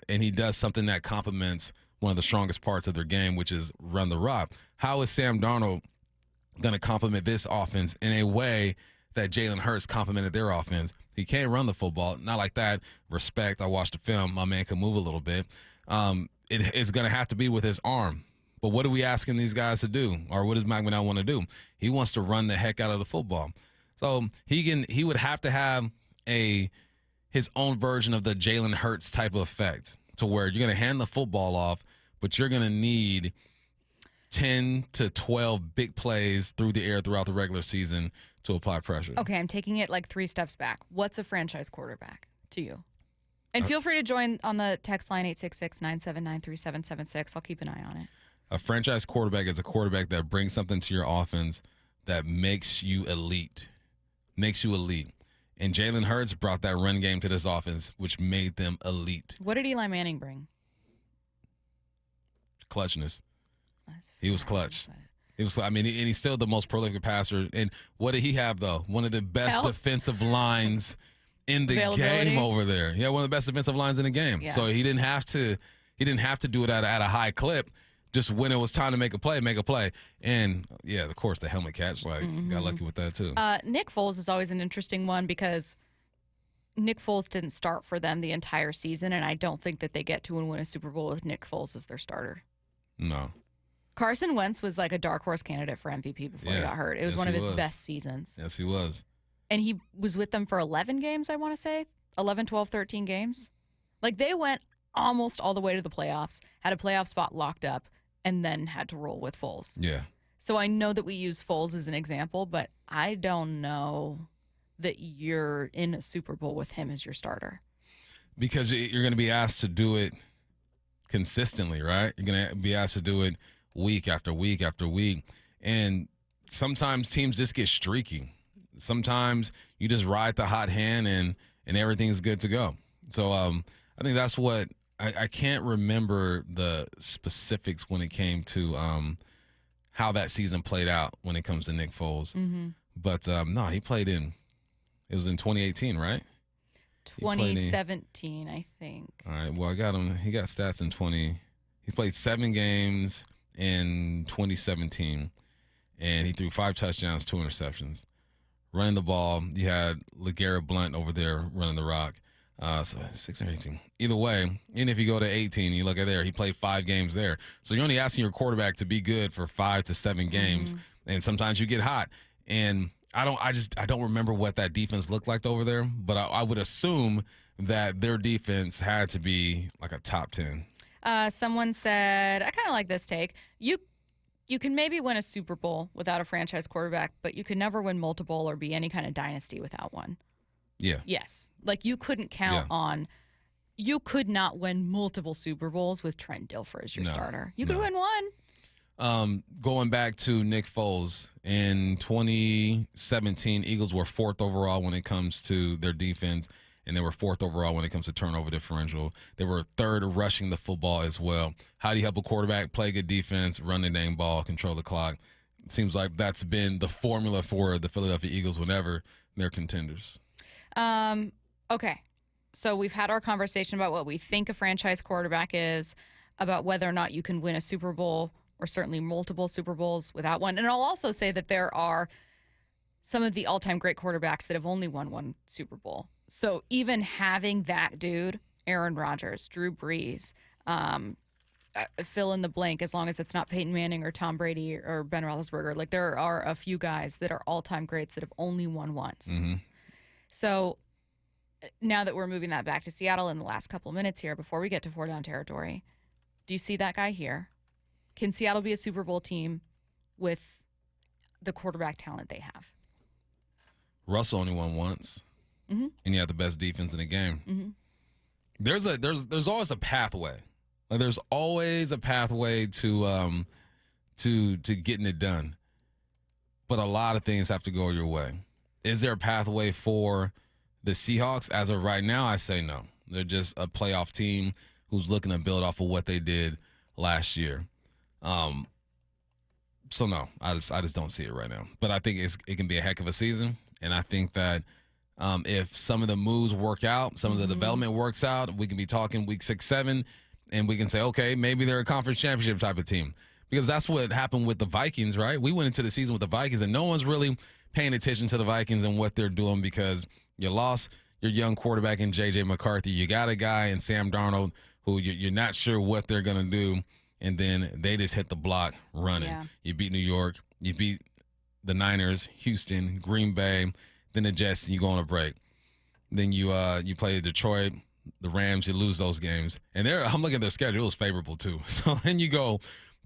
he does something that complements one of the strongest parts of their game, which is run the rock. How is Sam Darnold going to complement this offense in a way that Jalen Hurts complemented their offense? He can't run the football, not like that. Respect. I watched the film. My man can move a little bit. It is going to have to be with his arm. But what are we asking these guys to do? Or what does Mike Manow want to do? He wants to run the heck out of the football. So he would have to have his own version of the Jalen Hurts type of effect to where you're going to hand the football off, but you're going to need 10 to 12 big plays through the air throughout the regular season to apply pressure. Okay, I'm taking it like 3 steps back. What's a franchise quarterback to you? And feel free to join on the text line 866-979-3776. I'll keep an eye on it. A franchise quarterback is a quarterback that brings something to your offense that makes you elite. And Jalen Hurts brought that run game to this offense, which made them elite. What did Eli Manning bring? Clutchness. He was clutch. And he's still the most prolific passer. And what did he have, though? One of the best defensive lines in the game over there. Yeah, one of the best defensive lines in the game. Yeah. So he didn't have to do it at a high clip. Just when it was time to make a play. And, yeah, of course, the helmet catch, got lucky with that, too. Nick Foles is always an interesting one because Nick Foles didn't start for them the entire season, and I don't think that they get to and win a Super Bowl with Nick Foles as their starter. No. Carson Wentz was like a dark horse candidate for MVP before he got hurt. It was one of his best seasons. Yes, he was. And he was with them for 11 games, I want to say. 11, 12, 13 games. Like, they went almost all the way to the playoffs, had a playoff spot locked up, and then had to roll with Foles. Yeah. So I know that we use Foles as an example, but I don't know that you're in a Super Bowl with him as your starter. Because you're going to be asked to do it consistently, right? You're going to be asked to do it week after week after week. And sometimes teams just get streaky. Sometimes you just ride the hot hand and everything's good to go. So I think that's what I can't remember the specifics when it came to how that season played out when it comes to Nick Foles. Mm-hmm. But no, it was in 2018, right? 2017, I think. All right. Well, I got him. He got stats in 20. He played 7 games in 2017, and he threw 5 touchdowns, 2 interceptions. Running the ball, you had LeGarrette Blount over there running the rock. So 6 or 18. Either way, even if you go to 18, you look at there, he played 5 games there. So you're only asking your quarterback to be good for 5 to 7 games, and sometimes you get hot. And I don't remember what that defense looked like over there, but I would assume that their defense had to be like a top 10. Someone said, I kind of like this take. You can maybe win a Super Bowl without a franchise quarterback, but you can never win multiple or be any kind of dynasty without one. Yeah. Yes. Like you couldn't count on you could not win multiple Super Bowls with Trent Dilfer as your starter. You could win one. Going back to Nick Foles, in 2017, Eagles were 4th overall when it comes to their defense, and they were 4th overall when it comes to turnover differential. They were 3rd rushing the football as well. How do you help a quarterback? Play good defense, run the dang ball, control the clock. Seems like that's been the formula for the Philadelphia Eagles whenever they're contenders. Okay. So we've had our conversation about what we think a franchise quarterback is, about whether or not you can win a Super Bowl or certainly multiple Super Bowls without one. And I'll also say that there are some of the all-time great quarterbacks that have only won one Super Bowl. So even having that dude, Aaron Rodgers, Drew Brees, fill in the blank, as long as it's not Peyton Manning or Tom Brady or Ben Roethlisberger, like there are a few guys that are all-time greats that have only won once. Mm-hmm. So now that we're moving that back to Seattle in the last couple minutes here before we get to 4-down territory, do you see that guy here? Can Seattle be a Super Bowl team with the quarterback talent they have? Russell only won once, and you have the best defense in the game. Mm-hmm. There's always a pathway. Like there's always a pathway to getting it done, but a lot of things have to go your way. Is there a pathway for the Seahawks? As of right now, I say no. They're just a playoff team who's looking to build off of what they did last year. So no, I just don't see it right now. But I think it can be a heck of a season, and I think that if some of the moves work out, some of the development works out, we can be talking week 6, 7, and we can say, okay, maybe they're a conference championship type of team, because that's what happened with the Vikings, right? We went into the season with the Vikings, and no one's really paying attention to the Vikings and what they're doing because you lost your young quarterback in J.J. McCarthy. You got a guy in Sam Darnold who you're not sure what they're going to do, and then they just hit the block running. Yeah. You beat New York. You beat the Niners, Houston, Green Bay, then the Jets, and you go on a break. Then you play Detroit, the Rams, you lose those games. And I'm looking at their schedule. It was favorable, too. So then you go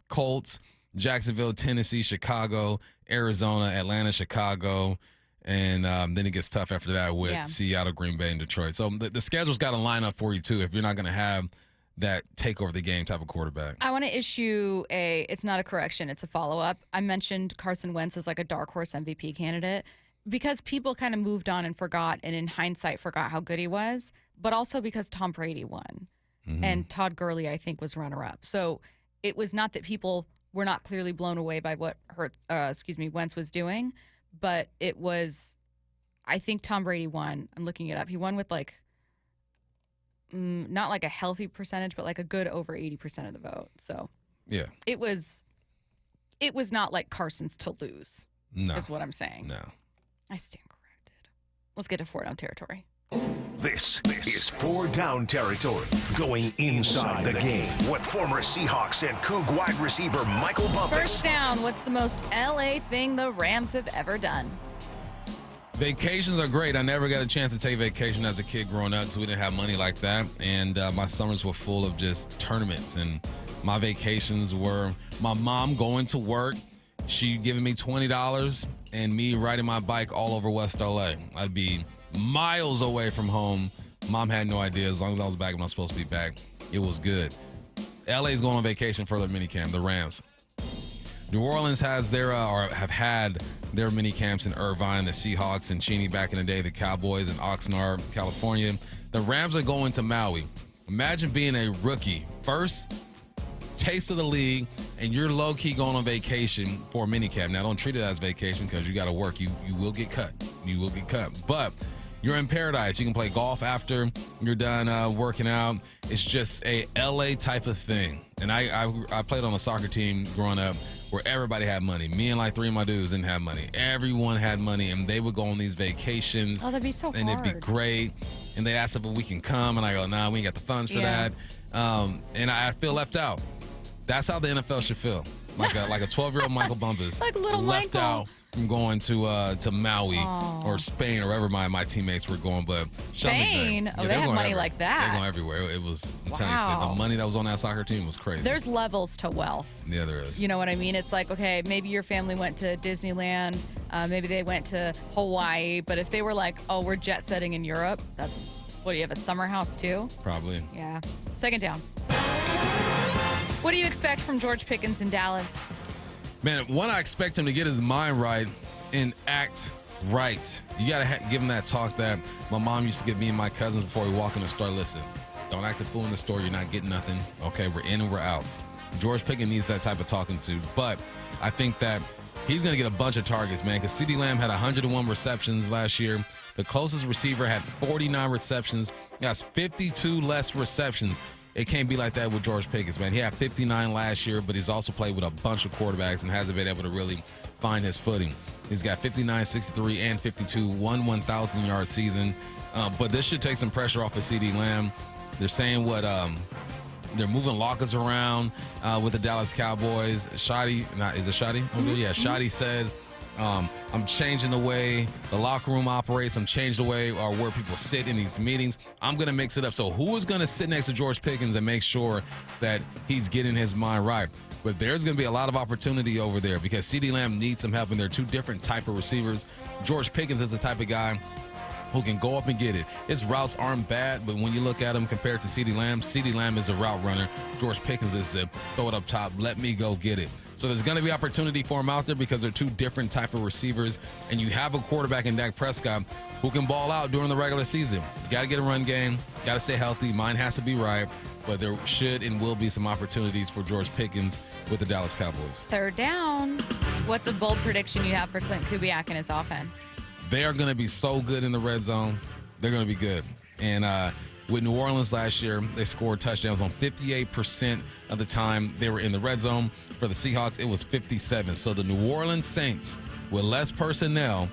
Colts, Jacksonville, Tennessee, Chicago, Arizona, Atlanta, Chicago, and then it gets tough after that with Seattle, Green Bay, and Detroit. So the schedule's got to line up for you, too, if you're not going to have that take over the game type of quarterback. I want to issue it's not a correction, it's a follow-up. I mentioned Carson Wentz as like a dark horse MVP candidate because people kind of moved on and forgot, and in hindsight forgot how good he was, but also because Tom Brady won. And Todd Gurley, I think, was runner-up. So it was not that people were not clearly blown away by what Wentz was doing, but it was, I think Tom Brady won. I'm looking it up. He won with like, not like a healthy percentage, but like a good over 80% of the vote. So yeah, it was not like Carson's to lose. No, is what I'm saying. No, I stand corrected. Let's get to 4-down territory. This is 4-down territory, going inside the game with former Seahawks and Coug wide receiver Michael Bumpus. First down, what's the most LA thing the Rams have ever done? Vacations are great. I never got a chance to take vacation as a kid growing up because we didn't have money like that. And my summers were full of just tournaments. And my vacations were my mom going to work, she giving me $20, and me riding my bike all over West LA. I'd be miles away from home. Mom had no idea. As long as I was back when I was supposed to be back, it was good. LA's going on vacation for their minicamp, the Rams. New Orleans has their or have had their mini camps in Irvine, the Seahawks and Cheney back in the day, the Cowboys in Oxnard, California. The Rams are going to Maui. Imagine being a rookie, first taste of the league, and you're low-key going on vacation for a mini camp. Now, don't treat it as vacation because you got to work. You will get cut. You will get cut. But you're in paradise. You can play golf after you're done working out. It's just a LA type of thing. And I played on a soccer team growing up where everybody had money. Me and like 3 of my dudes didn't have money. Everyone had money, and they would go on these vacations. Oh, that'd be so hard. And it'd be great. And they'd ask if we can come, and I go, nah, we ain't got the funds for that. And I feel left out. That's how the NFL should feel. Like a 12-year-old Michael Bumpus. Like little left Michael. out from going to Maui or Spain or wherever my teammates were going. But Spain? Oh, they have money like that. They're going everywhere. It was, I'm telling you, the money that was on that soccer team was crazy. There's levels to wealth. Yeah, there is. You know what I mean? It's like, okay, maybe your family went to Disneyland. Maybe they went to Hawaii. But if they were like, oh, we're jet setting in Europe, that's What, do you have a summer house too? Probably. Yeah. Second down. What do you expect from George Pickens in Dallas? Man, one, I expect him to get his mind right and act right. You got to give him that talk that my mom used to give me and my cousins before we walk in the store. Listen, don't act a fool in the store. You're not getting nothing. Okay, we're in and we're out. George Pickens needs that type of talking to. But I think that he's going to get a bunch of targets, man, because CeeDee Lamb had 101 receptions last year. The closest receiver had 49 receptions. He has 52 less receptions. It can't be like that with George Pickens, man. He had 59 last year, but he's also played with a bunch of quarterbacks and hasn't been able to really find his footing. He's got 59, 63, and 52, 1,000-yard season. But this should take some pressure off of CeeDee Lamb. They're saying they're moving lockers around with the Dallas Cowboys. Shotty, is it Shotty? Mm-hmm. Yeah, Shotty says, I'm changing the way the locker room operates. I'm changing the way or where people sit in these meetings. I'm going to mix it up. So who is going to sit next to George Pickens and make sure that he's getting his mind right? But there's going to be a lot of opportunity over there because CeeDee Lamb needs some help, and they're two different type of receivers. George Pickens is the type of guy who can go up and get it. His routes aren't bad, but when you look at him compared to CeeDee Lamb is a route runner. George Pickens is the throw it up top, let me go get it. So there's going to be opportunity for him out there because they're two different type of receivers, and you have a quarterback in Dak Prescott who can ball out during the regular season. You got to get a run game, got to stay healthy, mind has to be right, but there should and will be some opportunities for George Pickens with the Dallas Cowboys. Third down. What's a bold prediction you have for Clint Kubiak and his offense? They are going to be so good in the red zone. They're going to be good. And with New Orleans last year, they scored touchdowns on 58% of the time they were in the red zone. For the Seahawks, it was 57. So the New Orleans Saints, with less personnel,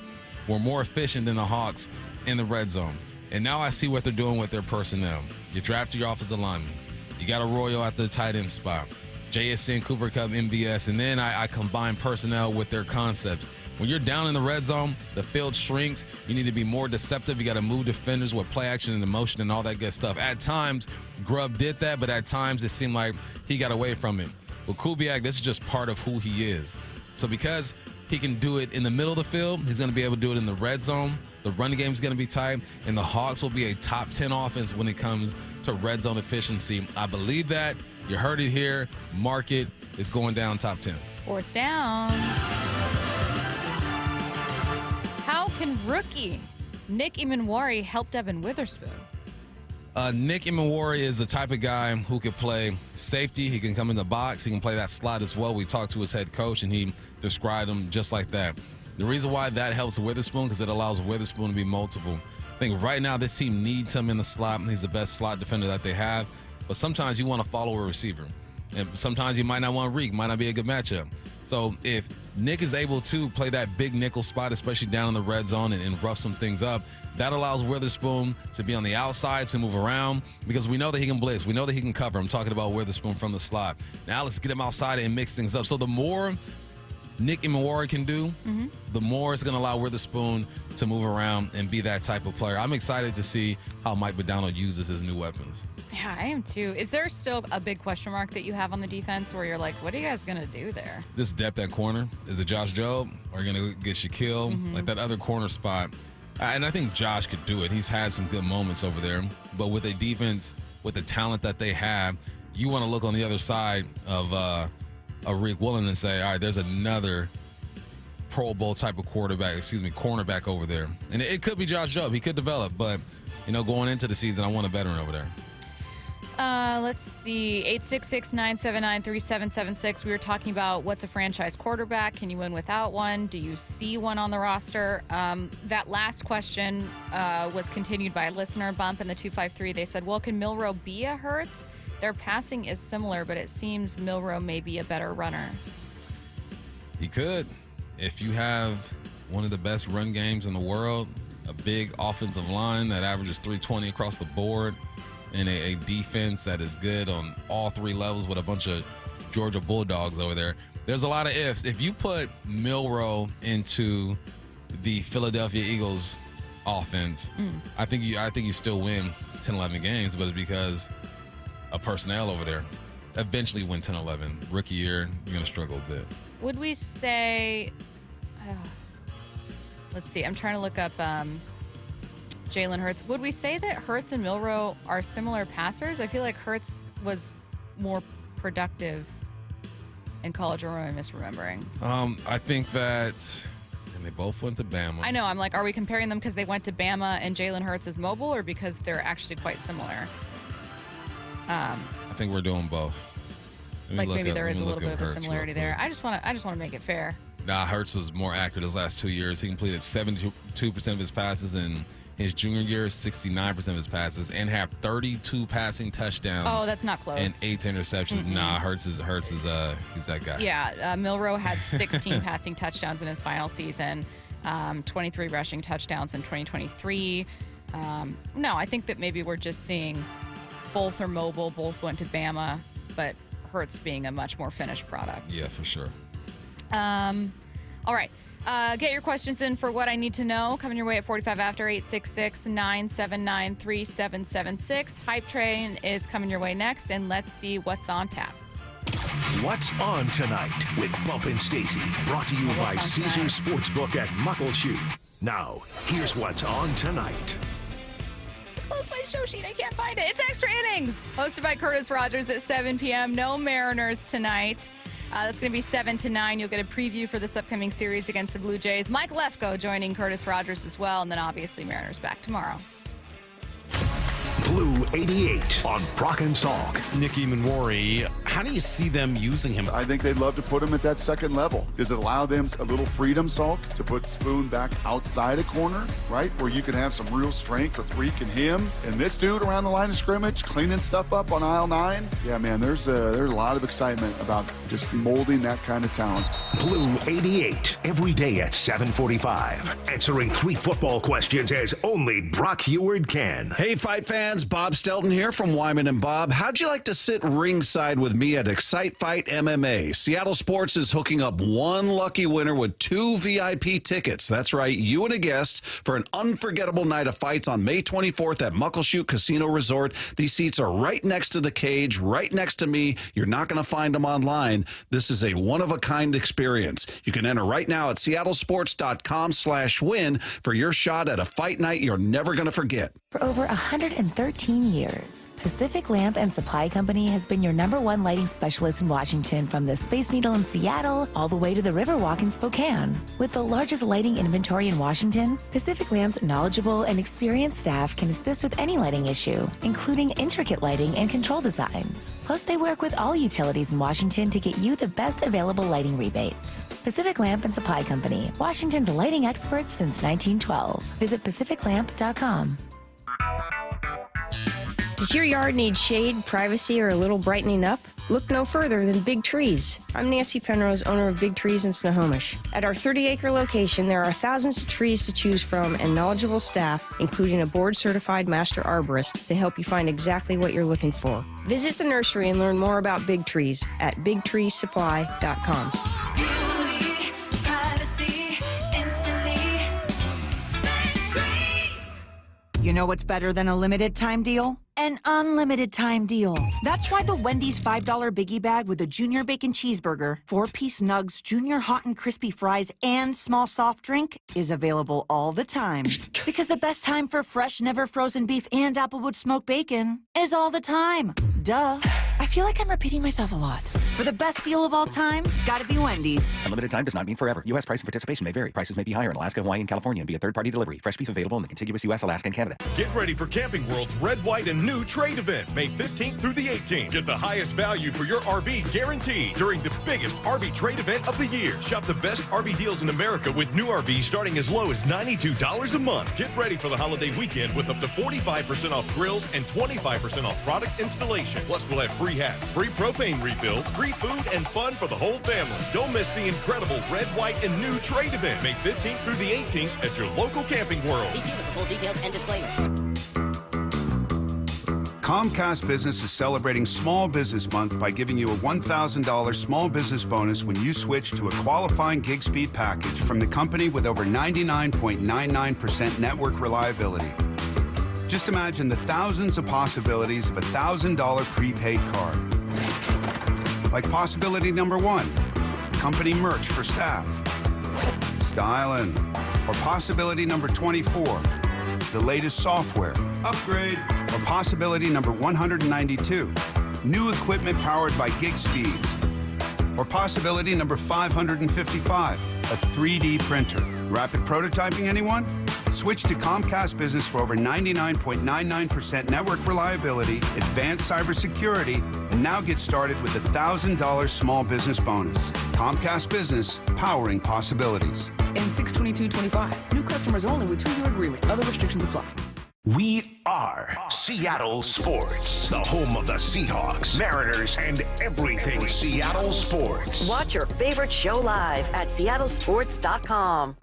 were more efficient than the Hawks in the red zone. And now I see what they're doing with their personnel. You draft your offensive lineman. You got a Royal at the tight end spot. JSN, Cooper Kupp, MBS, and then I combine personnel with their concepts. When you're down in the red zone, the field shrinks. You need to be more deceptive. You got to move defenders with play action and emotion and all that good stuff. At times, Grubb did that, but at times it seemed like he got away from it. With Kubiak, this is just part of who he is. So because he can do it in the middle of the field, he's going to be able to do it in the red zone. The running game is going to be tight, and the Hawks will be a top 10 offense when it comes to red zone efficiency. I believe that. You heard it here. Market is going down top 10. Fourth down. How can rookie Nick Emanwari help Devin Witherspoon? Nick Emanwari is the type of guy who can play safety. He can come in the box. He can play that slot as well. We talked to his head coach, and he described him just like that. The reason why that helps Witherspoon because it allows Witherspoon to be multiple. I think right now this team needs him in the slot. He's the best slot defender that they have. But sometimes you want to follow a receiver. And sometimes you might not want Reek. Might not be a good matchup. So if Nick is able to play that big nickel spot, especially down in the red zone and rough some things up, that allows Witherspoon to be on the outside, to move around, because we know that he can blitz. We know that he can cover. I'm talking about Witherspoon from the slot. Now let's get him outside and mix things up. So the more Nick Emanwari can do, the more it's going to allow Witherspoon to move around and be that type of player. I'm excited to see how Mike McDonald uses his new weapons. Yeah, I am too. Is there still a big question mark that you have on the defense where you're like, what are you guys going to do there? This depth at corner. Is it Josh Jobe? Are you going to get Shaquille? Like that other corner spot. And I think Josh could do it. He's had some good moments over there. But with a defense, with the talent that they have, you want to look on the other side of Rick Willen and say, all right, there's another Pro Bowl type of cornerback over there. And it could be Josh Jobe. He could develop. But, going into the season, I want a veteran over there. Let's see, 866-979-3776. We were talking about what's a franchise quarterback. Can you win without one? Do you see one on the roster? That last question was continued by a listener bump in the 253. They said, well, can Milroe be a Hurts? Their passing is similar, but it seems Milroe may be a better runner. He could. If you have one of the best run games in the world, a big offensive line that averages 320 across the board, and a defense that is good on all three levels with a bunch of Georgia Bulldogs over there. There's a lot of ifs. If you put Milroe into the Philadelphia Eagles offense, I think you still win 10, 11 games, but it's because of personnel over there. Eventually win 10, 11. Rookie year, you're going to struggle a bit. Would we say, let's see, I'm trying to look up Jalen Hurts. Would we say that Hurts and Milroe are similar passers? I feel like Hurts was more productive in college, or am I misremembering? I think that, and they both went to Bama. I know. I'm like, are we comparing them because they went to Bama and Jalen Hurts is mobile, or because they're actually quite similar? I think we're doing both. Like maybe there is a little bit of a similarity there. I just want to make it fair. Nah, Hurts was more accurate his last 2 years. He completed 72% of his passes in his junior year, 69% of his passes, and have 32 passing touchdowns. Oh, that's not close. And 8 interceptions. Mm-mm. Nah, Hurts is he's that guy. Yeah, Milroe had 16 passing touchdowns in his final season, 23 rushing touchdowns in 2023. No, I think that maybe we're just seeing both are mobile, both went to Bama, but Hurts being a much more finished product. Yeah, for sure. All right. Get your questions in for What I Need to Know. Coming your way at 45 after 866-979-3776. Hype Train is coming your way next, and let's see what's on tap. What's on tonight with Bump and Stacy, brought to you by Caesars Sportsbook at Muckleshoot. Now, here's what's on tonight. Close my show sheet. I can't find it. It's Extra Innings, hosted by Curtis Rogers at 7 p.m. No Mariners tonight. That's going to be 7 to 9. You'll get a preview for this upcoming series against the Blue Jays. Mike Lefko joining Curtis Rogers as well. And then obviously Mariners back tomorrow. Blue 88 on Brock and Salk. Nicky Manwari, how do you see them using him? I think they'd love to put him at that second level. Does it allow them a little freedom, Salk, to put Spoon back outside a corner, right? Where you can have some real strength with Reek and him and this dude around the line of scrimmage, cleaning stuff up on aisle 9. Yeah, man, there's a lot of excitement about just molding that kind of talent. Blue 88, every day at 7:45. Answering 3 football questions as only Brock Heward can. Hey, fight fans, Bob Stelton here from Wyman and Bob. How'd you like to sit ringside with me at Excite Fight MMA? Seattle Sports is hooking up one lucky winner with 2 VIP tickets. That's right, you and a guest for an unforgettable night of fights on May 24th at Muckleshoot Casino Resort. These seats are right next to the cage, right next to me. You're not going to find them online. This is a one-of-a-kind experience. You can enter right now at seattlesports.com/win for your shot at a fight night you're never going to forget. For over 113 years, Pacific Lamp and Supply Company has been your #1 lighting specialist in Washington, from the Space Needle in Seattle all the way to the Riverwalk in Spokane. With the largest lighting inventory in Washington, Pacific Lamp's knowledgeable and experienced staff can assist with any lighting issue, including intricate lighting and control designs. Plus, they work with all utilities in Washington to get you the best available lighting rebates. Pacific Lamp and Supply Company, Washington's lighting experts since 1912. Visit pacificlamp.com. Does your yard need shade, privacy, or a little brightening up? Look no further than Big Trees. I'm Nancy Penrose, owner of Big Trees in Snohomish. At our 30-acre location, there are thousands of trees to choose from and knowledgeable staff, including a board-certified master arborist, to help you find exactly what you're looking for. Visit the nursery and learn more about Big Trees at bigtreesupply.com. Beauty, privacy, instantly. Big Trees. You know what's better than a limited time deal? An unlimited time deal. That's why the Wendy's $5 Biggie Bag with a Junior Bacon Cheeseburger, 4-piece nugs, Junior Hot and Crispy Fries, and small soft drink is available all the time. Because the best time for fresh, never frozen beef and Applewood smoked bacon is all the time. Duh. I feel like I'm repeating myself a lot. For the best deal of all time, gotta be Wendy's. Unlimited time does not mean forever. U.S. price and participation may vary. Prices may be higher in Alaska, Hawaii, and California and via third-party delivery. Fresh beef available in the contiguous U.S., Alaska, and Canada. Get ready for Camping World's Red, White, and New Trade Event, May 15th through the 18th. Get the highest value for your RV guaranteed during the biggest RV trade event of the year. Shop the best RV deals in America with new RVs starting as low as $92 a month. Get ready for the holiday weekend with up to 45% off grills and 25% off product installation. Plus, we'll have free hats, free propane refills, free food, and fun for the whole family. Don't miss the incredible Red, White, and New Trade Event, May 15th through the 18th at your local Camping World. See dealer for full details and disclaimer. Comcast Business is celebrating Small Business Month by giving you a $1,000 small business bonus when you switch to a qualifying gig speed package from the company with over 99.99% network reliability. Just imagine the thousands of possibilities of a $1,000 prepaid card. Like possibility number 1, company merch for staff. Styling. Or possibility number 24, the latest software, upgrade, or possibility number 192, new equipment powered by gig speeds, or possibility number 555, a 3D printer. Rapid prototyping, anyone? Switch to Comcast Business for over 99.99% network reliability, advanced cybersecurity, and now get started with a $1,000 small business bonus. Comcast Business, powering possibilities. In 6/22/25, new customers only with 2-year agreement. Other restrictions apply. We are Seattle Sports, the home of the Seahawks, Mariners, and everything Seattle sports. Watch your favorite show live at seattlesports.com.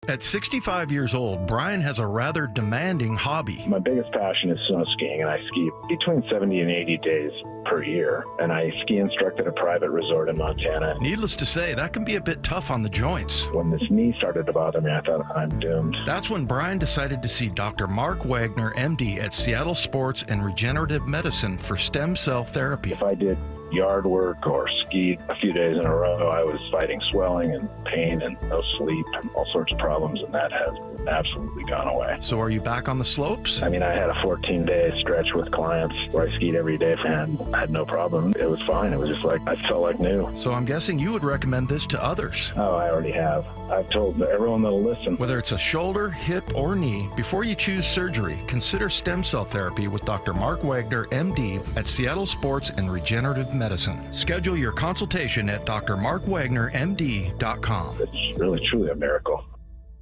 At 65 years old, Brian has a rather demanding hobby. My biggest passion is snow skiing, and I ski between 70 and 80 days per year. And I ski instruct at a private resort in Montana. Needless to say, that can be a bit tough on the joints. When this knee started to bother me, I thought I'm doomed. That's when Brian decided to see Dr. Mark Wagner, MD, at Seattle Sports and Regenerative Medicine for stem cell therapy. If I did yard work or skied a few days in a row, I was fighting swelling and pain and no sleep and all sorts of problems, and that has absolutely gone away. So are you back on the slopes? I mean, I had a 14-day stretch with clients where I skied every day and had no problem. It was fine. It was just like, I felt like new. So I'm guessing you would recommend this to others. Oh, I already have. I've told everyone that'll listen. Whether it's a shoulder, hip, or knee, before you choose surgery, consider stem cell therapy with Dr. Mark Wagner, MD, at Seattle Sports and Regenerative Medicine. Schedule your consultation at drmarkwagnermd.com. It's really, truly a miracle.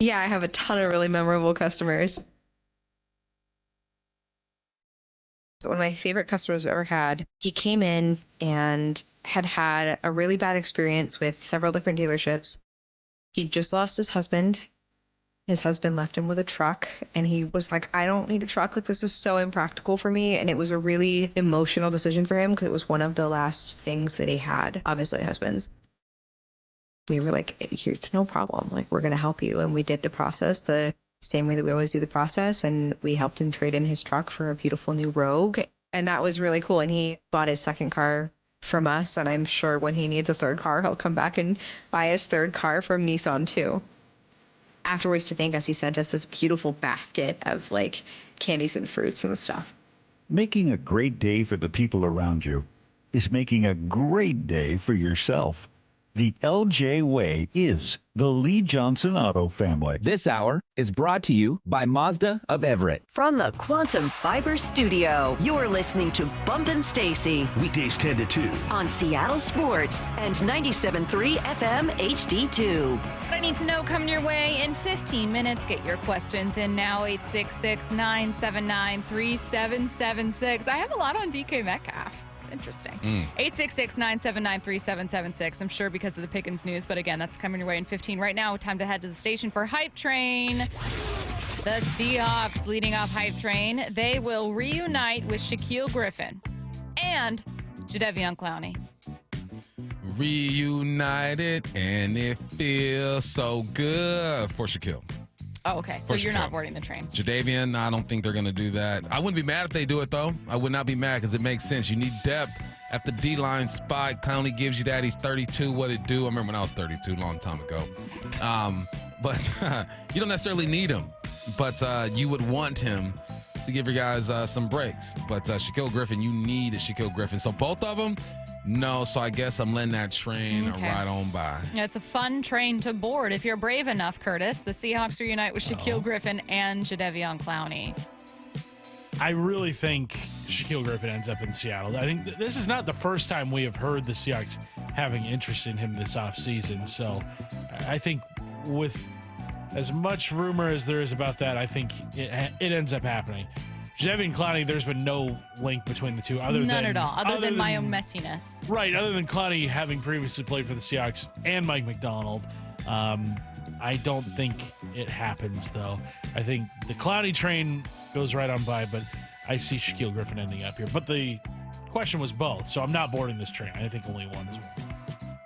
Yeah, I have a ton of really memorable customers. One of my favorite customers I've ever had, he came in and had a really bad experience with several different dealerships. He just lost his husband. His husband left him with a truck, and he was like, I don't need a truck. Like, this is so impractical for me. And it was a really emotional decision for him because it was one of the last things that he had, obviously husbands. We were like, it's no problem. Like, we're going to help you. And we did the process the same way that we always do the process. And we helped him trade in his truck for a beautiful new Rogue. And that was really cool. And he bought his second car from us. And I'm sure when he needs a third car, he'll come back and buy his third car from Nissan too. Afterwards, to thank us, he sent us this beautiful basket of like candies and fruits and stuff. Making a great day for the people around you is making a great day for yourself. The LJ way is the Lee Johnson Auto family. This hour is brought to you by Mazda of Everett. From the Quantum Fiber Studio, you're listening to Bumpin' Stacy. Weekdays 10 to 2. On Seattle Sports and 97.3 FM HD2. What I need to know coming your way in 15 minutes. Get your questions in now, 866-979-3776. I have a lot on DK Metcalf. Interesting. 866-979-3776. I'm sure because of the Pickens news, but again, that's coming your way in 15. Right now, time to head to the station for Hype Train. The Seahawks leading off Hype Train. They will reunite with Shaquille Griffin and Jadeveon Clowney. Reunited, and it feels so good for Shaquille. Oh, okay. So you're not boarding the train. Jadeveon, I don't think they're going to do that. I wouldn't be mad if they do it, though. I would not be mad because it makes sense. You need depth at the D-line spot. Clowney gives you that. He's 32. What it do? I remember when I was 32, a long time ago. But you don't necessarily need him. But you would want him to give your guys some breaks. But Shaquille Griffin, you need a Shaquille Griffin. So both of them, no. So I guess I'm letting that train ride on by. Yeah, it's a fun train to board if you're brave enough, Curtis. The Seahawks reunite with Shaquille Griffin and Jadeveon Clowney. I really think Shaquille Griffin ends up in Seattle. I think this is not the first time we have heard the Seahawks having interest in him this offseason. So I think with as much rumor as there is about that, I think it ends up happening. Jadeveon Clowney, there's been no link between the two. None at all, other than my own messiness. Right, other than Clowney having previously played for the Seahawks and Mike McDonald. I don't think it happens, though. I think the Clowney train goes right on by, but I see Shaquille Griffin ending up here. But the question was both, so I'm not boarding this train. I think only one is one.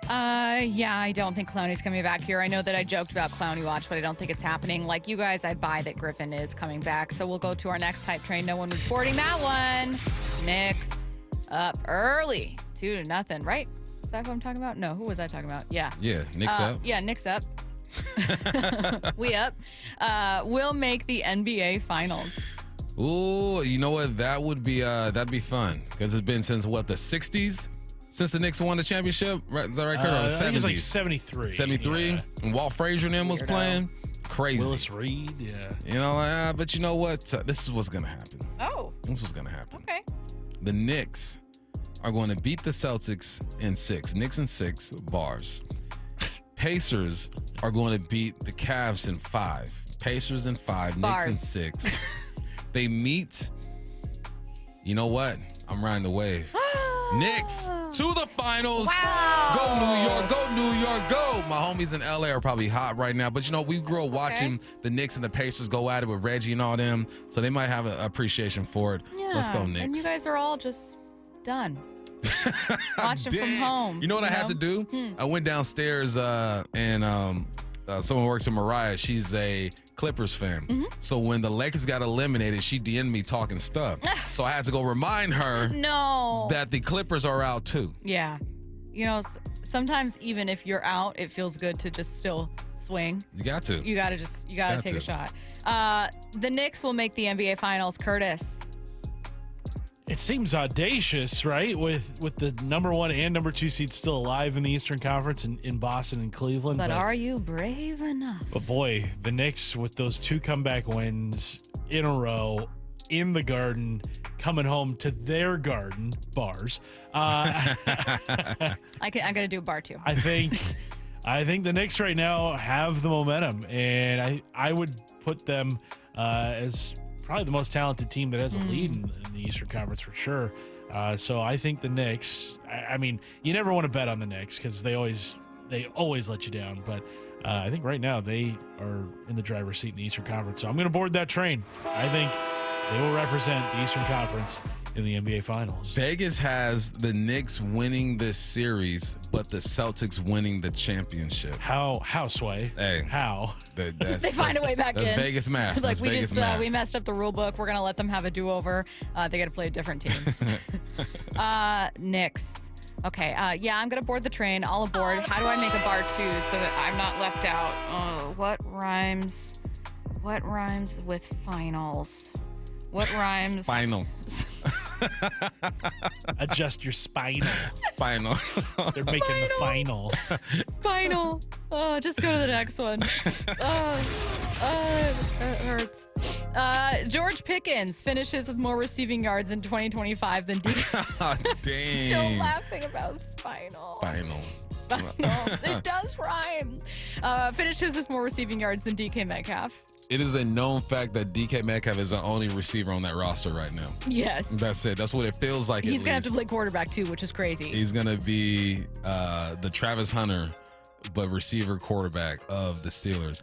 Yeah, I don't think Clowney's coming back here. I know that I joked about Clowney Watch, but I don't think it's happening. Like you guys, I buy that Griffin is coming back. So we'll go to our next Hype Train. No one was boarding that one. Knicks up early, 2-0, right? Is that what I'm talking about? No, who was I talking about? Yeah. Yeah, Knicks up. Yeah, Knicks up. We up. Will make the NBA Finals. Ooh, you know what? That would be that'd be fun because it's been since what, the 60s since the Knicks won the championship. Right? Is that right, Kurt? Or the I think 70s? it's like 73. 73, Yeah. and Walt Frazier and them was Weirdo. playing. Crazy. Willis Reed, yeah. You know, but you know what? This is what's gonna happen. Oh. This is what's gonna happen. Okay. The Knicks are going to beat the Celtics in 6. Knicks in 6 bars. Pacers are going to beat the Cavs in 5. Pacers in 5. Bars. Knicks in 6. They meet. You know what? I'm riding the wave. Knicks to the finals. Wow. Go New York. Go New York. Go. My homies in LA are probably hot right now. But you know, we grew up watching the Knicks and the Pacers go at it with Reggie and all them. So they might have an appreciation for it. Yeah. Let's go, Knicks. And you guys are all just done. Watching from home. You know what I had to do? I went downstairs and someone works in Mariah. She's a Clippers fan. So when the Lakers got eliminated, she DM'd me talking stuff. So I had to go remind her No. that the Clippers are out too. Yeah. You know, sometimes even if you're out, it feels good to just still swing. You got to. You gotta take a shot. The Knicks will make the NBA Finals. Curtis. It seems audacious, right? With the number 1 and number 2 seeds still alive in the Eastern Conference in Boston and Cleveland. But are you brave enough? But boy, the Knicks with those 2 comeback wins in a row in the Garden, coming home to their Garden bars. I gotta do a bar too. I think the Knicks right now have the momentum, and I would put them as probably the most talented team that has a lead in the Eastern Conference for sure. So I think the Knicks. I mean, you never want to bet on the Knicks because they always let you down. But I think right now they are in the driver's seat in the Eastern Conference. So I'm going to board that train. I think they will represent the Eastern Conference in the NBA Finals. Vegas has the Knicks winning this series, but the Celtics winning the championship. How Sway? Hey, how? They find a way back that's in. Vegas math. Like That's we Vegas just math. we messed up the rule book. We're gonna let them have a do-over. They gotta play a different team. Knicks. Okay. Yeah, I'm gonna board the train. All aboard. How do I make a bar too so that I'm not left out? Oh, what rhymes? What rhymes with finals? What rhymes? Final. Adjust your spinal. Final. They're making the final. Final. Oh, just go to the next one. It hurts. George Pickens finishes with more receiving yards in 2025 than D. Dang. Still laughing about final. Final. It does rhyme. Finishes with more receiving yards than DK Metcalf. It is a known fact that DK Metcalf is the only receiver on that roster right now. Yes. That's it. That's what it feels like. He's going to have to play quarterback too, which is crazy. He's going to be the Travis Hunter, but receiver quarterback of the Steelers.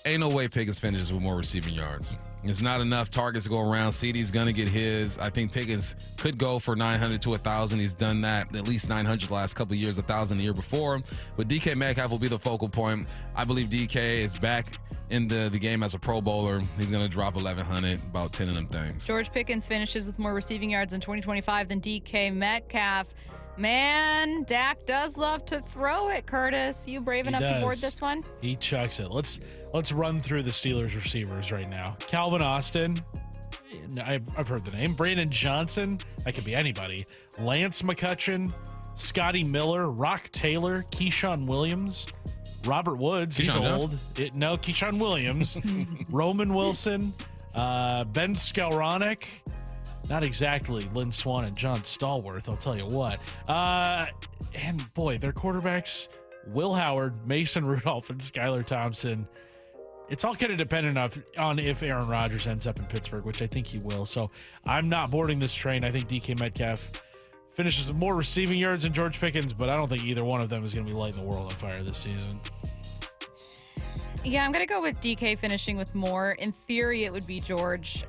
Ain't no way Pickens finishes with more receiving yards. There's not enough targets to go around. CeeDee's going to get his. I think Pickens could go for 900 to 1,000. He's done that at least 900 the last couple of years, 1,000 the year before. But DK Metcalf will be the focal point. I believe DK is back in the game as a Pro Bowler. He's going to drop 1,100, about 10 of them things. George Pickens finishes with more receiving yards in 2025 than DK Metcalf. Man, Dak does love to throw it, Curtis. You brave enough to board this one? He chucks it. Let's run through the Steelers receivers right now. Calvin Austin, I've heard the name. Brandon Johnson, that could be anybody. Lance McCutcheon, Scotty Miller, Rock Taylor, Keyshawn Williams, Robert Woods. He's Keyshawn old. Keyshawn Williams, Roman Wilson, Ben Skowronek. Not exactly Lynn Swann and John Stallworth, I'll tell you what. And boy, their quarterbacks, Will Howard, Mason Rudolph, and Skylar Thompson. It's all kind of dependent on if Aaron Rodgers ends up in Pittsburgh, which I think he will. So I'm not boarding this train. I think DK Metcalf finishes with more receiving yards than George Pickens, but I don't think either one of them is going to be lighting the world on fire this season. Yeah, I'm going to go with DK finishing with more. In theory, it would be George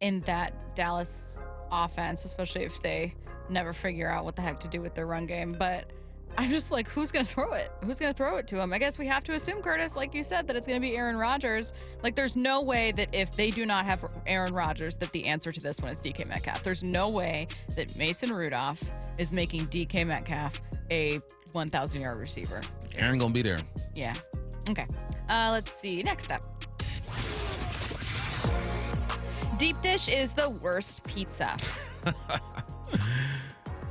in that Dallas offense, especially if they never figure out what the heck to do with their run game. But I'm just like, who's going to throw it? Who's going to throw it to him? I guess we have to assume, Curtis, like you said, that it's going to be Aaron Rodgers. Like, there's no way that if they do not have Aaron Rodgers, that the answer to this one is DK Metcalf. There's no way that Mason Rudolph is making DK Metcalf a 1,000-yard receiver. Aaron gonna be there. Yeah. Okay. Let's see. Next up. Deep dish is the worst pizza.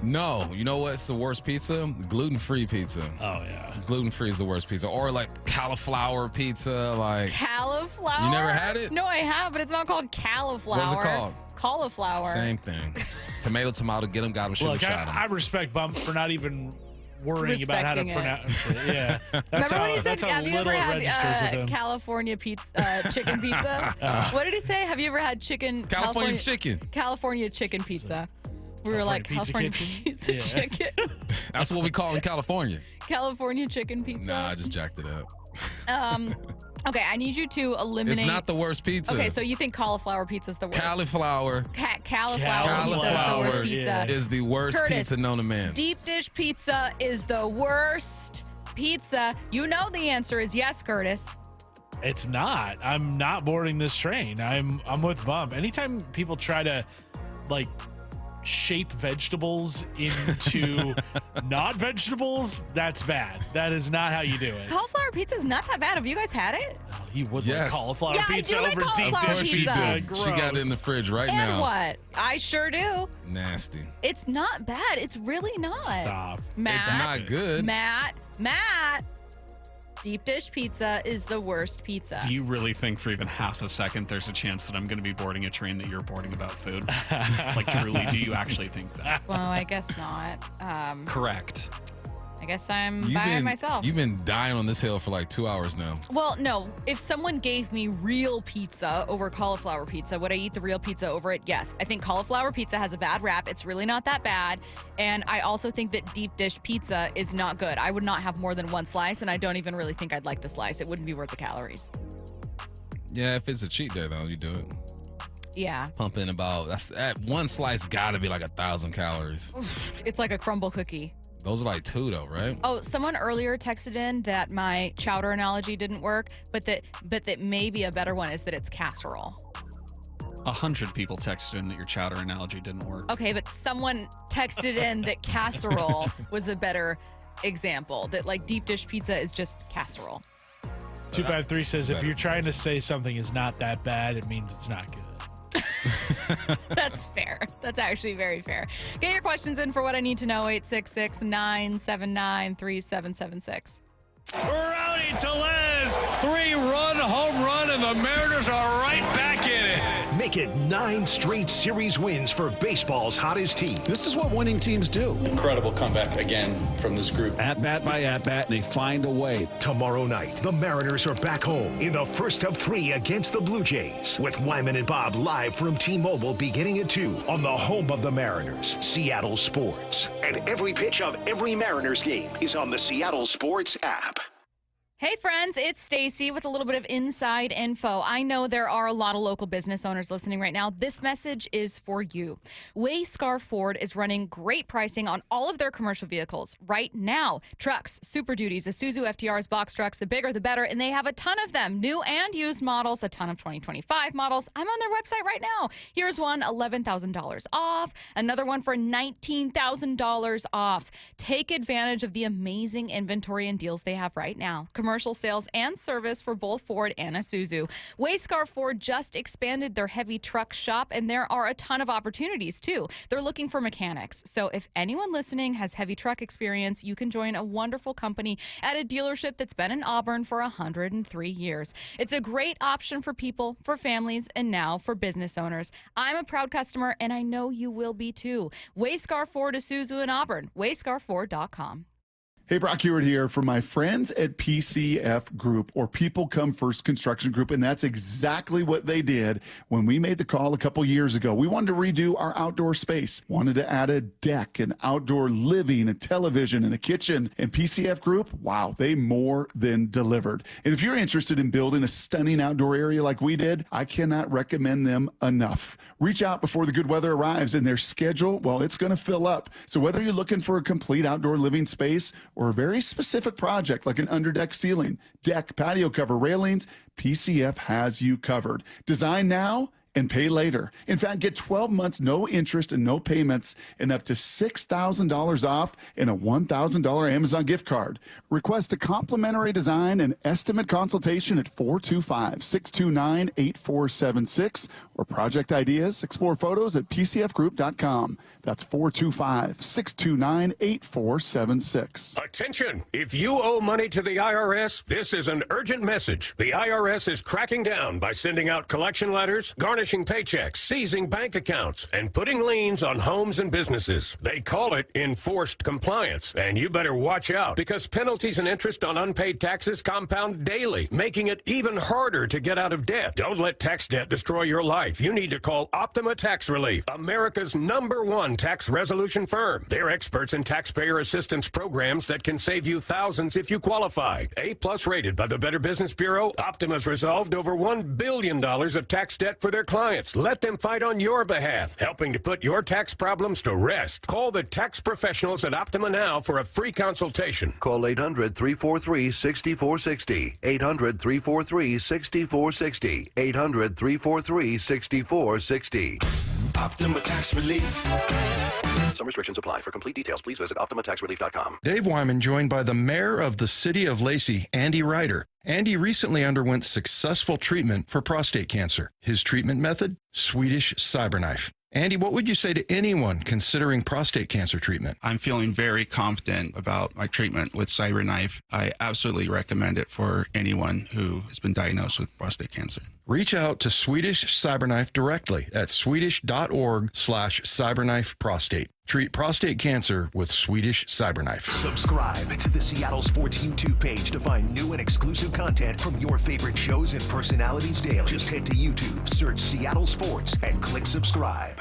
No, you know what's the worst pizza? Gluten-free pizza. Oh yeah. Gluten-free is the worst pizza. Or like cauliflower pizza, like Cauliflower? You never had it? No, I have, but it's not called cauliflower. What's it called? Cauliflower. Same thing. Tomato, get them, got them, shoot Look, them, shot 'em. I respect Bump for not even worrying about how to Respecting it. pronounce it. Yeah. Remember when he said, that's how have you little ever it registers with had him. California pizza, chicken pizza? What did he say? Have you ever had California chicken. California chicken pizza. We were like, California pizza Yeah. chicken. That's what we call in California. California chicken pizza. Nah, I just jacked it up. Okay, I need you to eliminate. It's not the worst pizza. Okay, so you think cauliflower pizza is the worst? Cauliflower. Cauliflower pizza is the worst Curtis, pizza known to man. Deep dish pizza is the worst pizza. You know the answer is yes, Curtis. It's not. I'm not boarding this train. I'm with Bump. Anytime people try to like shape vegetables into not vegetables, that's bad. That is not how you do it. Cauliflower pizza is not that bad. Have you guys had it? You would like cauliflower Yeah, I pizza do like over deep cauliflower dish pizza. pizza. She got it in the fridge right And now. what? I sure do. Nasty. It's not bad. It's really not. Stop. Matt. It's not good. Matt. Deep dish pizza is the worst pizza. Do you really think for even half a second there's a chance that I'm going to be boarding a train that you're boarding about food? Like, truly, do you actually think that? Well, I guess not. Correct. I guess I'm by myself. You've been dying on this hill for like 2 hours now. Well, no. If someone gave me real pizza over cauliflower pizza, would I eat the real pizza over it? Yes. I think cauliflower pizza has a bad rap. It's really not that bad. And I also think that deep dish pizza is not good. I would not have more than one slice, and I don't even really think I'd like the slice. It wouldn't be worth the calories. Yeah, if it's a cheat day though, you do it. Yeah. Pump in about that one slice got to be like 1,000 calories. It's like a crumble cookie. Those are like 2 though, right? Oh, someone earlier texted in that my chowder analogy didn't work, but that maybe a better one is that it's casserole. 100 people texted in that your chowder analogy didn't work. Okay, but someone texted in that casserole was a better example, that like deep dish pizza is just casserole. 253 says if you're trying to say something is not that bad, it means it's not good. That's fair. That's actually very fair. Get your questions in for what I need to know. 866-979-3776. Rowdy Tellez, 3-run home run, and the Mariners are right back in it. Make it 9 straight series wins for baseball's hottest team. This is what winning teams do. Incredible comeback again from this group. At bat by at bat, they find a way. Tomorrow night, the Mariners are back home in the first of 3 against the Blue Jays, with Wyman and Bob live from T-Mobile beginning at 2 on the home of the Mariners, Seattle Sports. And every pitch of every Mariners game is on the Seattle Sports app. Hey friends, it's Stacy with a little bit of inside info. I know there are a lot of local business owners listening right now. This message is for you. Wayscar Ford is running great pricing on all of their commercial vehicles right now. Trucks, Super Duties, Isuzu FTRs, box trucks, the bigger the better, and they have a ton of them. New and used models, a ton of 2025 models. I'm on their website right now. Here's one, $11,000 off. Another one for $19,000 off. Take advantage of the amazing inventory and deals they have right now. Commercial sales and service for both Ford and Isuzu. Wayscar Ford just expanded their heavy truck shop, and there are a ton of opportunities too. They're looking for mechanics. So if anyone listening has heavy truck experience, you can join a wonderful company at a dealership that's been in Auburn for 103 years. It's a great option for people, for families, and now for business owners. I'm a proud customer, and I know you will be too. Wayscar Ford, Isuzu in Auburn. WayscarFord.com. Hey, Brock Hewitt here from my friends at PCF Group, or People Come First Construction Group, and that's exactly what they did when we made the call a couple years ago. We wanted to redo our outdoor space, wanted to add a deck, an outdoor living, a television, and a kitchen, and PCF Group, wow, they more than delivered. And if you're interested in building a stunning outdoor area like we did, I cannot recommend them enough. Reach out before the good weather arrives, and their schedule, well, it's going to fill up. So whether you're looking for a complete outdoor living space or a very specific project like an underdeck ceiling, deck, patio cover, railings, PCF has you covered. Design now and pay later. In fact, get 12 months, no interest and no payments, and up to $6,000 off and a $1,000 Amazon gift card. Request a complimentary design and estimate consultation at 425-629-8476 or project ideas. Explore photos at pcfgroup.com. That's 425-629-8476. Attention! If you owe money to the IRS, this is an urgent message. The IRS is cracking down by sending out collection letters, garnishing paychecks, seizing bank accounts, and putting liens on homes and businesses. They call it enforced compliance, and you better watch out because penalties and interest on unpaid taxes compound daily, making it even harder to get out of debt. Don't let tax debt destroy your life. You need to call Optima Tax Relief, America's #1 tax resolution firm. They're experts in taxpayer assistance programs that can save you thousands if you qualify. A+ rated by the Better Business Bureau, Optima's resolved over $1 billion of tax debt for their clients. Let them fight on your behalf, helping to put your tax problems to rest. Call the tax professionals at Optima now for a free consultation. Call 800-343-6460. 800-343-6460. 800-343-6460. Optima Tax Relief. Some restrictions apply. For complete details, please visit OptimaTaxRelief.com. Dave Wyman joined by the mayor of the city of Lacey, Andy Ryder. Andy recently underwent successful treatment for prostate cancer. His treatment method? Swedish CyberKnife. Andy, what would you say to anyone considering prostate cancer treatment? I'm feeling very confident about my treatment with CyberKnife. I absolutely recommend it for anyone who has been diagnosed with prostate cancer. Reach out to Swedish CyberKnife directly at swedish.org/CyberKnifeProstate. Treat prostate cancer with Swedish CyberKnife. Subscribe to the Seattle Sports YouTube page to find new and exclusive content from your favorite shows and personalities daily. Just head to YouTube, search Seattle Sports, and click subscribe.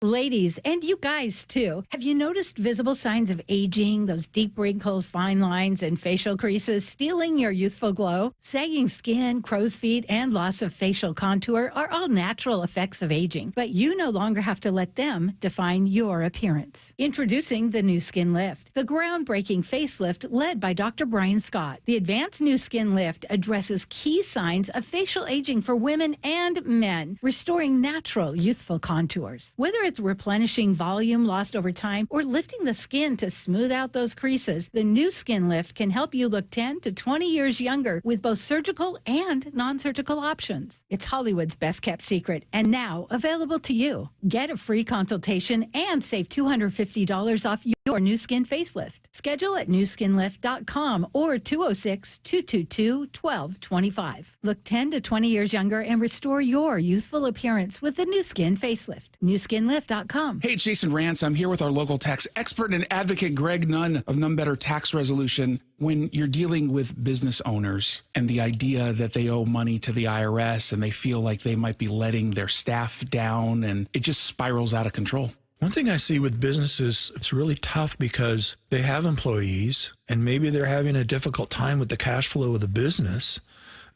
Ladies, and you guys too, have you noticed visible signs of aging, those deep wrinkles, fine lines, and facial creases stealing your youthful glow? Sagging skin, crow's feet, and loss of facial contour are all natural effects of aging, but you no longer have to let them define your appearance. Introducing the new Skin Lift, the groundbreaking facelift led by Dr. Brian Scott. The advanced new Skin Lift addresses key signs of facial aging for women and men, restoring natural youthful contours. Whether it's replenishing volume lost over time or lifting the skin to smooth out those creases, the new Skin Lift can help you look 10 to 20 years younger with both surgical and non-surgical options. It's Hollywood's best kept secret and now available to you. Get a free consultation and save $250 off your new skin facelift. Schedule at newskinlift.com or 206-222-1225. Look 10 to 20 years younger and restore your youthful appearance with the new skin facelift. newskinlift.com. Hey, it's Jason Rance. I'm here with our local tax expert and advocate, Greg Nunn of None Better Tax Resolution. When you're dealing with business owners and the idea that they owe money to the IRS and they feel like they might be letting their staff down and it just spirals out of control. One thing I see with businesses, it's really tough because they have employees and maybe they're having a difficult time with the cash flow of the business.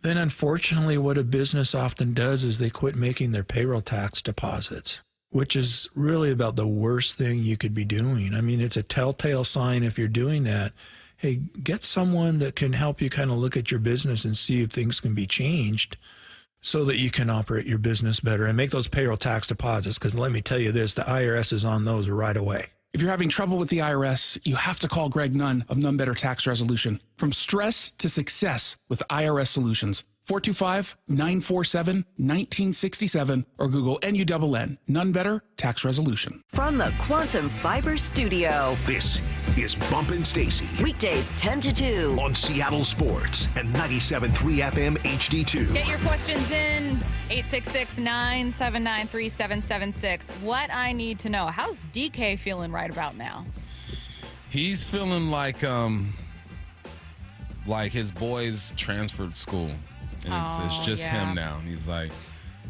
Then unfortunately, what a business often does is they quit making their payroll tax deposits, which is really about the worst thing you could be doing. I mean, it's a telltale sign if you're doing that. Hey, get someone that can help you kind of look at your business and see if things can be changed so that you can operate your business better and make those payroll tax deposits. Because let me tell you this, the IRS is on those right away. If you're having trouble with the IRS, you have to call Greg Nunn of None Better Tax Resolution. From stress to success with IRS Solutions. 425-947-1967 or Google NUNN. None Better Tax Resolution. From the Quantum Fiber Studio. This is Bumpin' Stacy. Weekdays 10 to 2. On Seattle Sports and 97.3 FM HD2. Get your questions in. 866-979-3776. What I need to know. How's DK feeling right about now? He's feeling like his boys transferred school. And it's just him now. And he's like,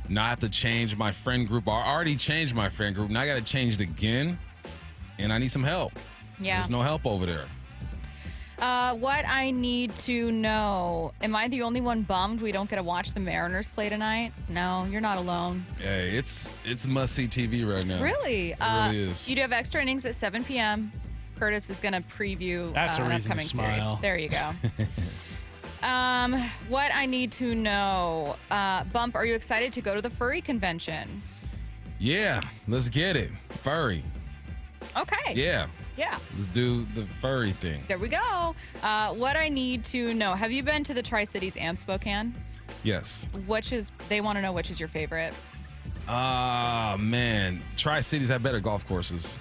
now I have to change my friend group. I already changed my friend group. Now I got to change it again. And I need some help. Yeah. There's no help over there. What I need to know. Am I the only one bummed we don't get to watch the Mariners play tonight? No, you're not alone. Hey, it's must-see TV right now. Really? It really is. You do have extra innings at 7 p.m. Curtis is going to preview That's a an reason to upcoming smile. series. There you go. What I need to know. Bump, are you excited to go to the furry convention? Yeah, let's get it. Furry. Okay. Yeah. Yeah. Let's do the furry thing. There we go. What I need to know. Have you been to the Tri-Cities and Spokane? Yes. They want to know which is your favorite. Man. Tri-Cities have better golf courses.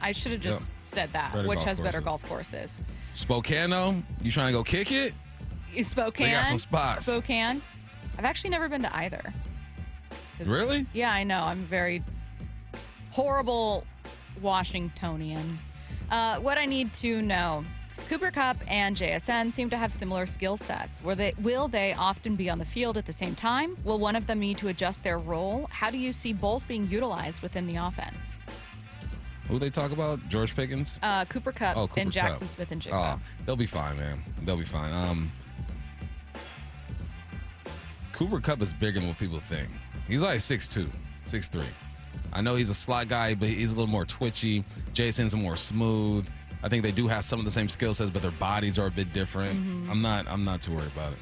I should have just said that. Better Which golf has better courses. golf courses? Spokane, you trying to go kick it? Spokane. They got some spots. Spokane. I've actually never been to either. Really? Yeah, I know. I'm very horrible Washingtonian. What I need to know. Cooper Kupp and JSN seem to have similar skill sets. Will they often be on the field at the same time? Will one of them need to adjust their role? How do you see both being utilized within the offense? Who they talk about? George Pickens? Cooper Kupp Cooper and Jackson Kupp. Smith and Jigba. Oh, they'll be fine, man. They'll be fine. Cooper Kupp is bigger than what people think. He's like 6'2", 6'3". I know he's a slot guy, but he's a little more twitchy. Jason's more smooth. I think they do have some of the same skill sets, but their bodies are a bit different. Mm-hmm. I'm not too worried about it.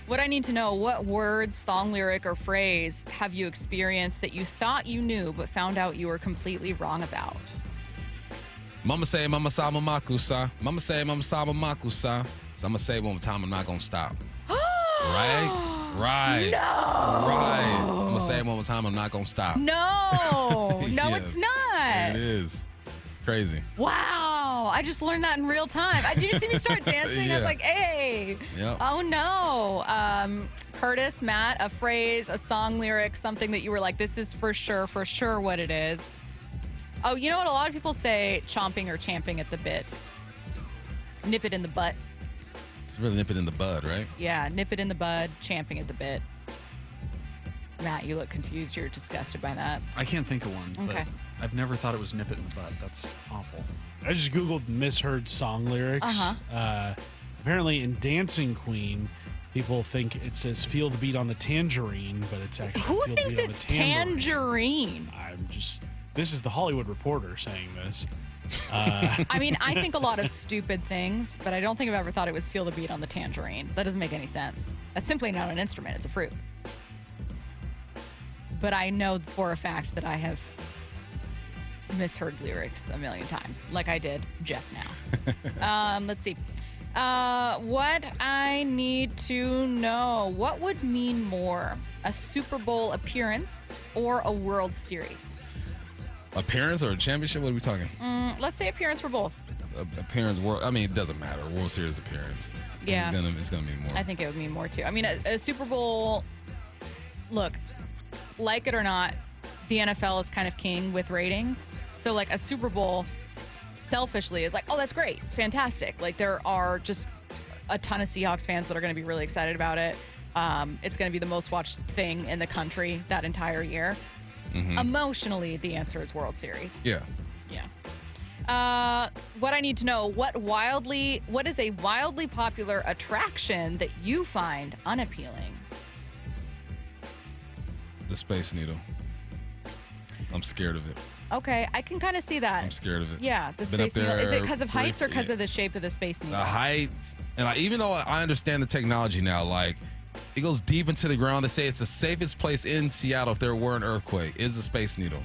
What I need to know, what word, song lyric, or phrase have you experienced that you thought you knew but found out you were completely wrong about? Mama say, mama sa, mama kusa. Mama say, mama sa, mama kusa. So I'm going to say it one more time. I'm not going to stop. Right? Right. No. Right. I'm going to say it one more time. I'm not going to stop. No. No, Yeah. it's not. It is. It's crazy. Wow. I just learned that in real time. Did you see me start dancing? I Yeah. was like, hey. Yep. Oh, no. Curtis, Matt, a phrase, a song lyric, something that you were like, this is for sure what it is. Oh, you know what? A lot of people say chomping or champing at the bit. Nip it in the butt. It's really nip it in the bud, right? Yeah, nip it in the bud, champing at the bit. Matt, you look confused. You're disgusted by that. I can't think of one, but Okay. I've never thought it was nip it in the butt. That's awful. I just Googled misheard song lyrics. Apparently in Dancing Queen, people think it says feel the beat on the tangerine, but it's actually Who feel the thinks beat on it's the tambourine. tangerine? This is the Hollywood Reporter saying this. I mean, I think a lot of stupid things, but I don't think I've ever thought it was feel the beat on the tangerine. That doesn't make any sense. That's simply not an instrument. It's a fruit. But I know for a fact that I have misheard lyrics a million times, like I did just now. Let's see. What I need to know. What would mean more? A Super Bowl appearance or a World Series? Appearance or a championship? What are we talking? Let's say appearance for both. Appearance, I mean, it doesn't matter. World Series appearance. Yeah. It's gonna mean more. I think it would mean more too. I mean, a Super Bowl, look, like it or not, the NFL is kind of king with ratings. So like a Super Bowl, selfishly, is like, oh, that's great, fantastic. Like there are just a ton of Seahawks fans that are going to be really excited about it. It's going to be the most watched thing in the country that entire year. Emotionally, the answer is World Series. Yeah. What I need to know, what is a wildly popular attraction that you find unappealing? The Space Needle. I'm scared of it. Okay, I can kind of see that. I'm scared of it. Yeah, the Been up Space Needle. Is it there because of heights or briefly. because of the shape of the Space Needle? The heights, and even though I understand the technology now, like it goes deep into the ground. They say it's the safest place in Seattle if there were an earthquake is the Space Needle.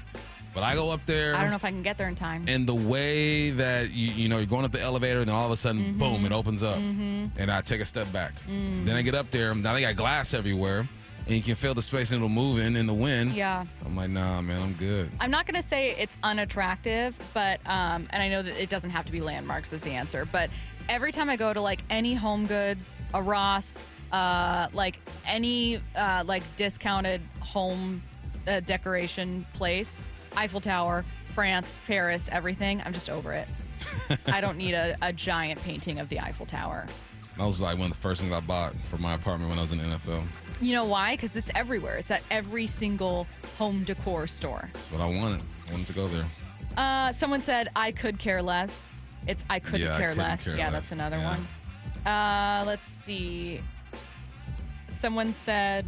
But I go up there. I don't know if I can get there in time. And the way that you know you're going up the elevator, and then all of a sudden, boom, it opens up, and I take a step back. Then I get up there. Now they got glass everywhere, and you can feel the Space Needle moving in the wind. Yeah. I'm like, nah, man, I'm good. I'm not going to say it's unattractive, but and I know that it doesn't have to be landmarks is the answer, but every time I go to like any Home Goods, a Ross, like any like discounted home decoration place, Eiffel Tower, France, Paris, everything, I'm just over it. I don't need a giant painting of the Eiffel Tower. That was like one of the first things I bought for my apartment when I was in the NFL. You know why? Because it's everywhere. It's at every single home decor store. That's what I wanted. I wanted to go there. Someone said, I could care less. It's I couldn't Yeah, I care couldn't less. care Yeah, less. that's another Yeah. one. Let's see. Someone said,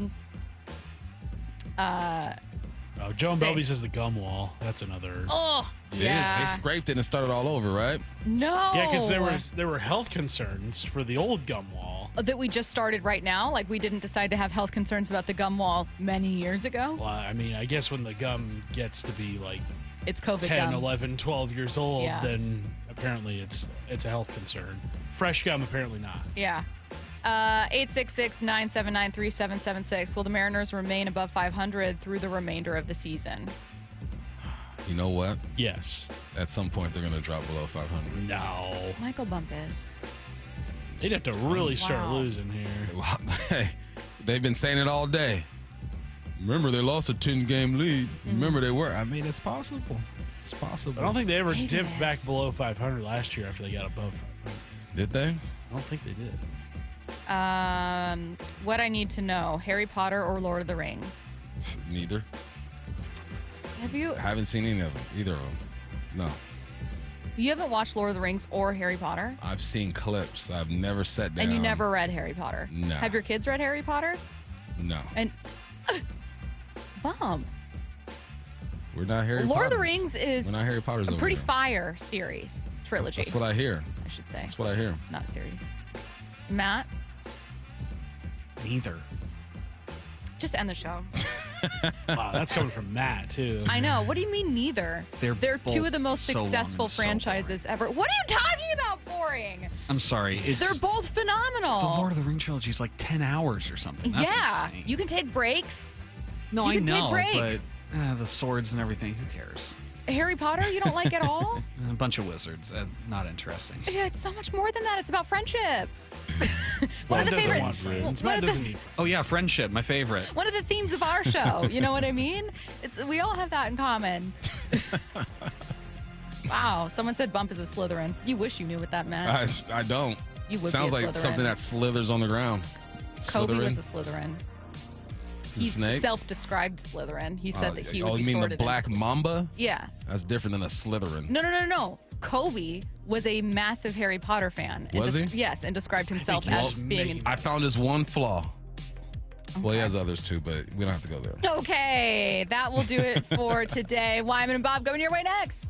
Oh, Joan Belby says the gum wall. That's another. oh, yeah. They scraped it and started all over, right? No. Yeah, because there were health concerns for the old gum wall. that we just started right now? Like we didn't decide to have health concerns about the gum wall many years ago? Well, I mean, I guess when the gum gets to be like it's COVID 10, gum. 11, 12 years old, then apparently it's a health concern. Fresh gum, apparently not. Yeah. 866-979-3776. Will the Mariners remain above 500 through the remainder of the season? You know what? Yes. At some point, they're going to drop below 500. No. Michael Bumpus. They'd have to really start losing here. Hey, they've been saying it all day. Remember, they lost a 10-game lead. Remember, they were. I mean, it's possible. It's possible. I don't think they ever dipped back below 500 last year after they got above 500. Did they? I don't think they did. What I need to know, Harry Potter or Lord of the Rings? Neither. Have you? I haven't seen any of them. Either of them. No. You haven't watched Lord of the Rings or Harry Potter? I've seen clips. I've never sat down. And you never read Harry Potter? No. Have your kids read Harry Potter? No. And Bump. We're not Harry Potter. Lord of the Rings is We're not Harry Potter's a over pretty here. fire series, trilogy. That's what I hear. I should say. That's what I hear. Not series. Matt? Neither. Just end the show. Wow, that's coming from Matt, too. I know. What do you mean neither? They're two both of the most so long successful and so franchises ever. What are you talking about, boring? I'm sorry. They're both phenomenal. The Lord of the Rings trilogy is like 10 hours or something. That's yeah. insane. You can take breaks. No, you I can know, take breaks. but the swords and everything, who cares? Harry Potter, you don't like at all? A bunch of wizards. Not interesting. Yeah, it's so much more than that. It's about friendship. One of the doesn't favorite. want friends. one Matt of the- doesn't need friends. Oh, yeah, friendship, my favorite. One of the themes of our show. You know what I mean? We all have that in common. Wow, someone said Bump is a Slytherin. You wish you knew what that meant. I don't. You would Sounds be a like Slytherin. something that slithers on the ground. Kobe Slytherin? was a Slytherin. He's a He's snake? self-described Slytherin. He said that he would be you mean the sorted into black Slytherin. mamba? Yeah. That's different than a Slytherin. No. Kobe was a massive Harry Potter fan. And Was he? Yes, and described himself as being. I found his one flaw. Well, he has others too, but we don't have to go there. Okay, that will do it for today. Wyman and Bob going your way next.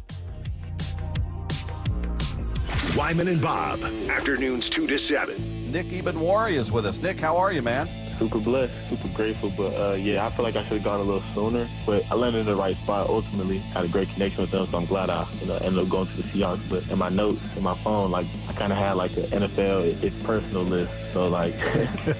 Wyman and Bob, afternoons 2 to 7. Nick Ebenwari is with us. Nick, how are you, man? Super blessed, super grateful, but yeah, I feel like I should have gone a little sooner, but I landed in the right spot ultimately. Had a great connection with them, so I'm glad I ended up going to the Seahawks. But in my notes, in my phone, like I kind of had like an NFL, it's personal list, so like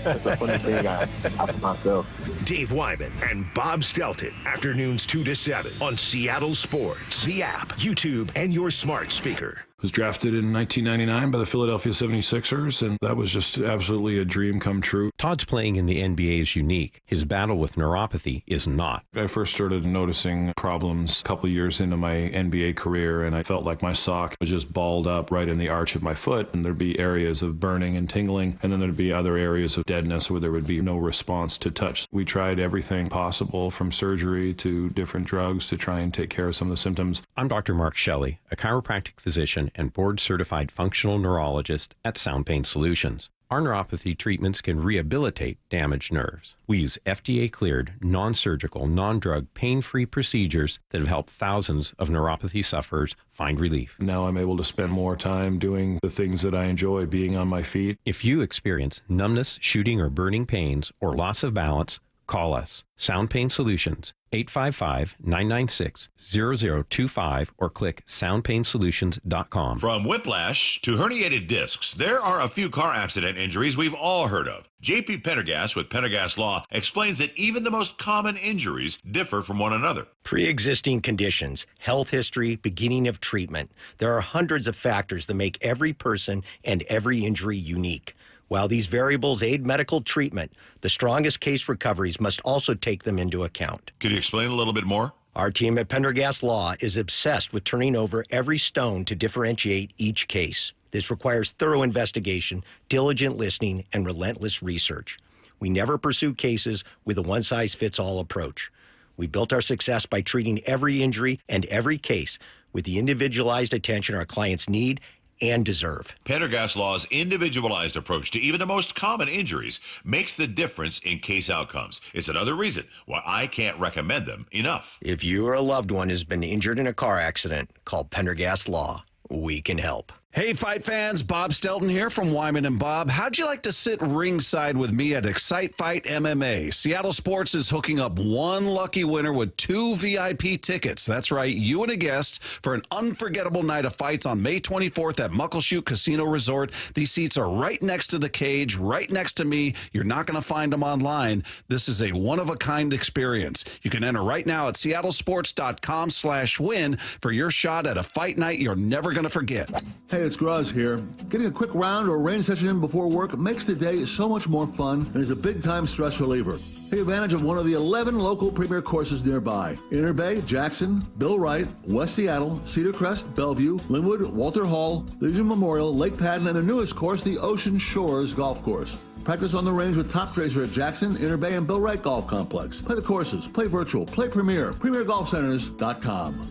that's a funny thing I for myself. Dave Wyman and Bob Stelton, afternoons 2 to 7 on Seattle Sports, the app, YouTube, and your smart speaker. Was drafted in 1999 by the Philadelphia 76ers, and that was just absolutely a dream come true. Todd's playing in the NBA is unique. His battle with neuropathy is not. I first started noticing problems a couple years into my NBA career, and I felt like my sock was just balled up right in the arch of my foot, and there'd be areas of burning and tingling, and then there'd be other areas of deadness where there would be no response to touch. We tried everything possible, from surgery to different drugs, to try and take care of some of the symptoms. I'm Dr. Mark Shelley, a chiropractic physician and board-certified functional neurologist at Sound Pain Solutions. Our neuropathy treatments can rehabilitate damaged nerves. We use FDA-cleared, non-surgical, non-drug, pain-free procedures that have helped thousands of neuropathy sufferers find relief. Now I'm able to spend more time doing the things that I enjoy, being on my feet. If you experience numbness, shooting, or burning pains, or loss of balance, call us. Sound Pain Solutions, 855-996-0025, or click soundpainsolutions.com. From whiplash to herniated discs, there are a few car accident injuries we've all heard of. JP Pendergast with Pendergast Law explains that even the most common injuries differ from one another. Pre-existing conditions, health history, beginning of treatment. There are hundreds of factors that make every person and every injury unique. While these variables aid medical treatment, the strongest case recoveries must also take them into account. Could you explain a little bit more? Our team at Pendergast Law is obsessed with turning over every stone to differentiate each case. This requires thorough investigation, diligent listening, and relentless research. We never pursue cases with a one-size-fits-all approach. We built our success by treating every injury and every case with the individualized attention our clients need and deserve. Pendergast Law's individualized approach to even the most common injuries makes the difference in case outcomes. It's another reason why I can't recommend them enough. If you or a loved one has been injured in a car accident, call Pendergast Law. We can help. Hey, fight fans, Bob Stelton here from Wyman and Bob. How'd you like to sit ringside with me at Excite Fight MMA? Seattle Sports is hooking up one lucky winner with 2 VIP tickets. That's right, you and a guest for an unforgettable night of fights on May 24th at Muckleshoot Casino Resort. These seats are right next to the cage, right next to me. You're not going to find them online. This is a one-of-a-kind experience. You can enter right now at seattlesports.com/win for your shot at a fight night you're never going to forget. Hey, it's Graz here. Getting a quick round or range session in before work makes the day so much more fun and is a big-time stress reliever. Take advantage of one of the 11 local premier courses nearby. Inner Bay, Jackson, Bill Wright, West Seattle, Cedar Crest, Bellevue, Linwood, Walter Hall, Legion Memorial, Lake Padden, and the newest course, the Ocean Shores Golf Course. Practice on the range with Top Tracer at Jackson, Inner Bay, and Bill Wright Golf Complex. Play the courses, play virtual, play premier, premiergolfcenters.com.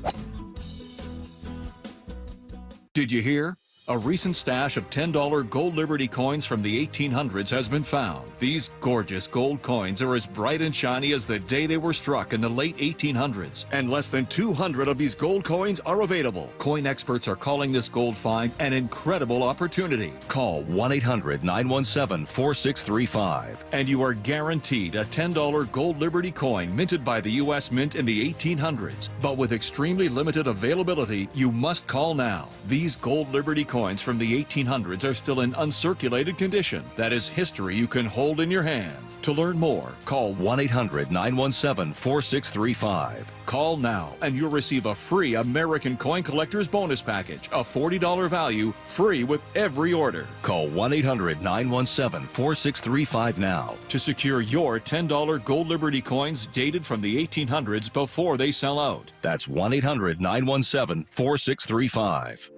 Did you hear? A recent stash of $10 gold Liberty coins from the 1800s has been found. These gorgeous gold coins are as bright and shiny as the day they were struck in the late 1800s. And less than 200 of these gold coins are available. Coin experts are calling this gold find an incredible opportunity. Call 1-800-917-4635 and you are guaranteed a $10 gold Liberty coin minted by the U.S. Mint in the 1800s. But with extremely limited availability, you must call now. These gold Liberty coins from the 1800s are still in uncirculated condition. That is history you can hold in your hand. To learn more, call 1-800-917-4635. Call now and you'll receive a free American Coin Collector's Bonus Package, a $40 value, free with every order. Call 1-800-917-4635 now to secure your $10 gold Liberty coins dated from the 1800s before they sell out. That's 1-800-917-4635.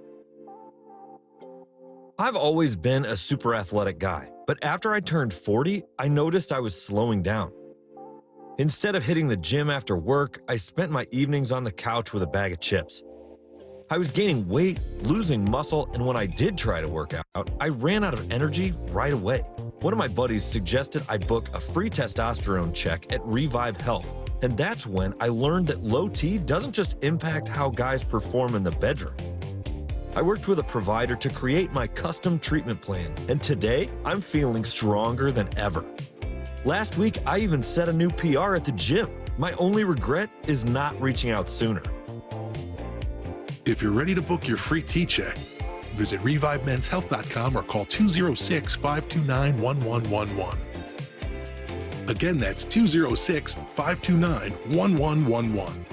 I've always been a super athletic guy, but after I turned 40, I noticed I was slowing down. Instead of hitting the gym after work, I spent my evenings on the couch with a bag of chips. I was gaining weight, losing muscle, and when I did try to work out, I ran out of energy right away. One of my buddies suggested I book a free testosterone check at Revive Health, and that's when I learned that low T doesn't just impact how guys perform in the bedroom. I worked with a provider to create my custom treatment plan, and today I'm feeling stronger than ever. Last week, I even set a new PR at the gym. My only regret is not reaching out sooner. If you're ready to book your free T-check, visit ReviveMen'sHealth.com or call 206-529-1111. Again, that's 206-529-1111.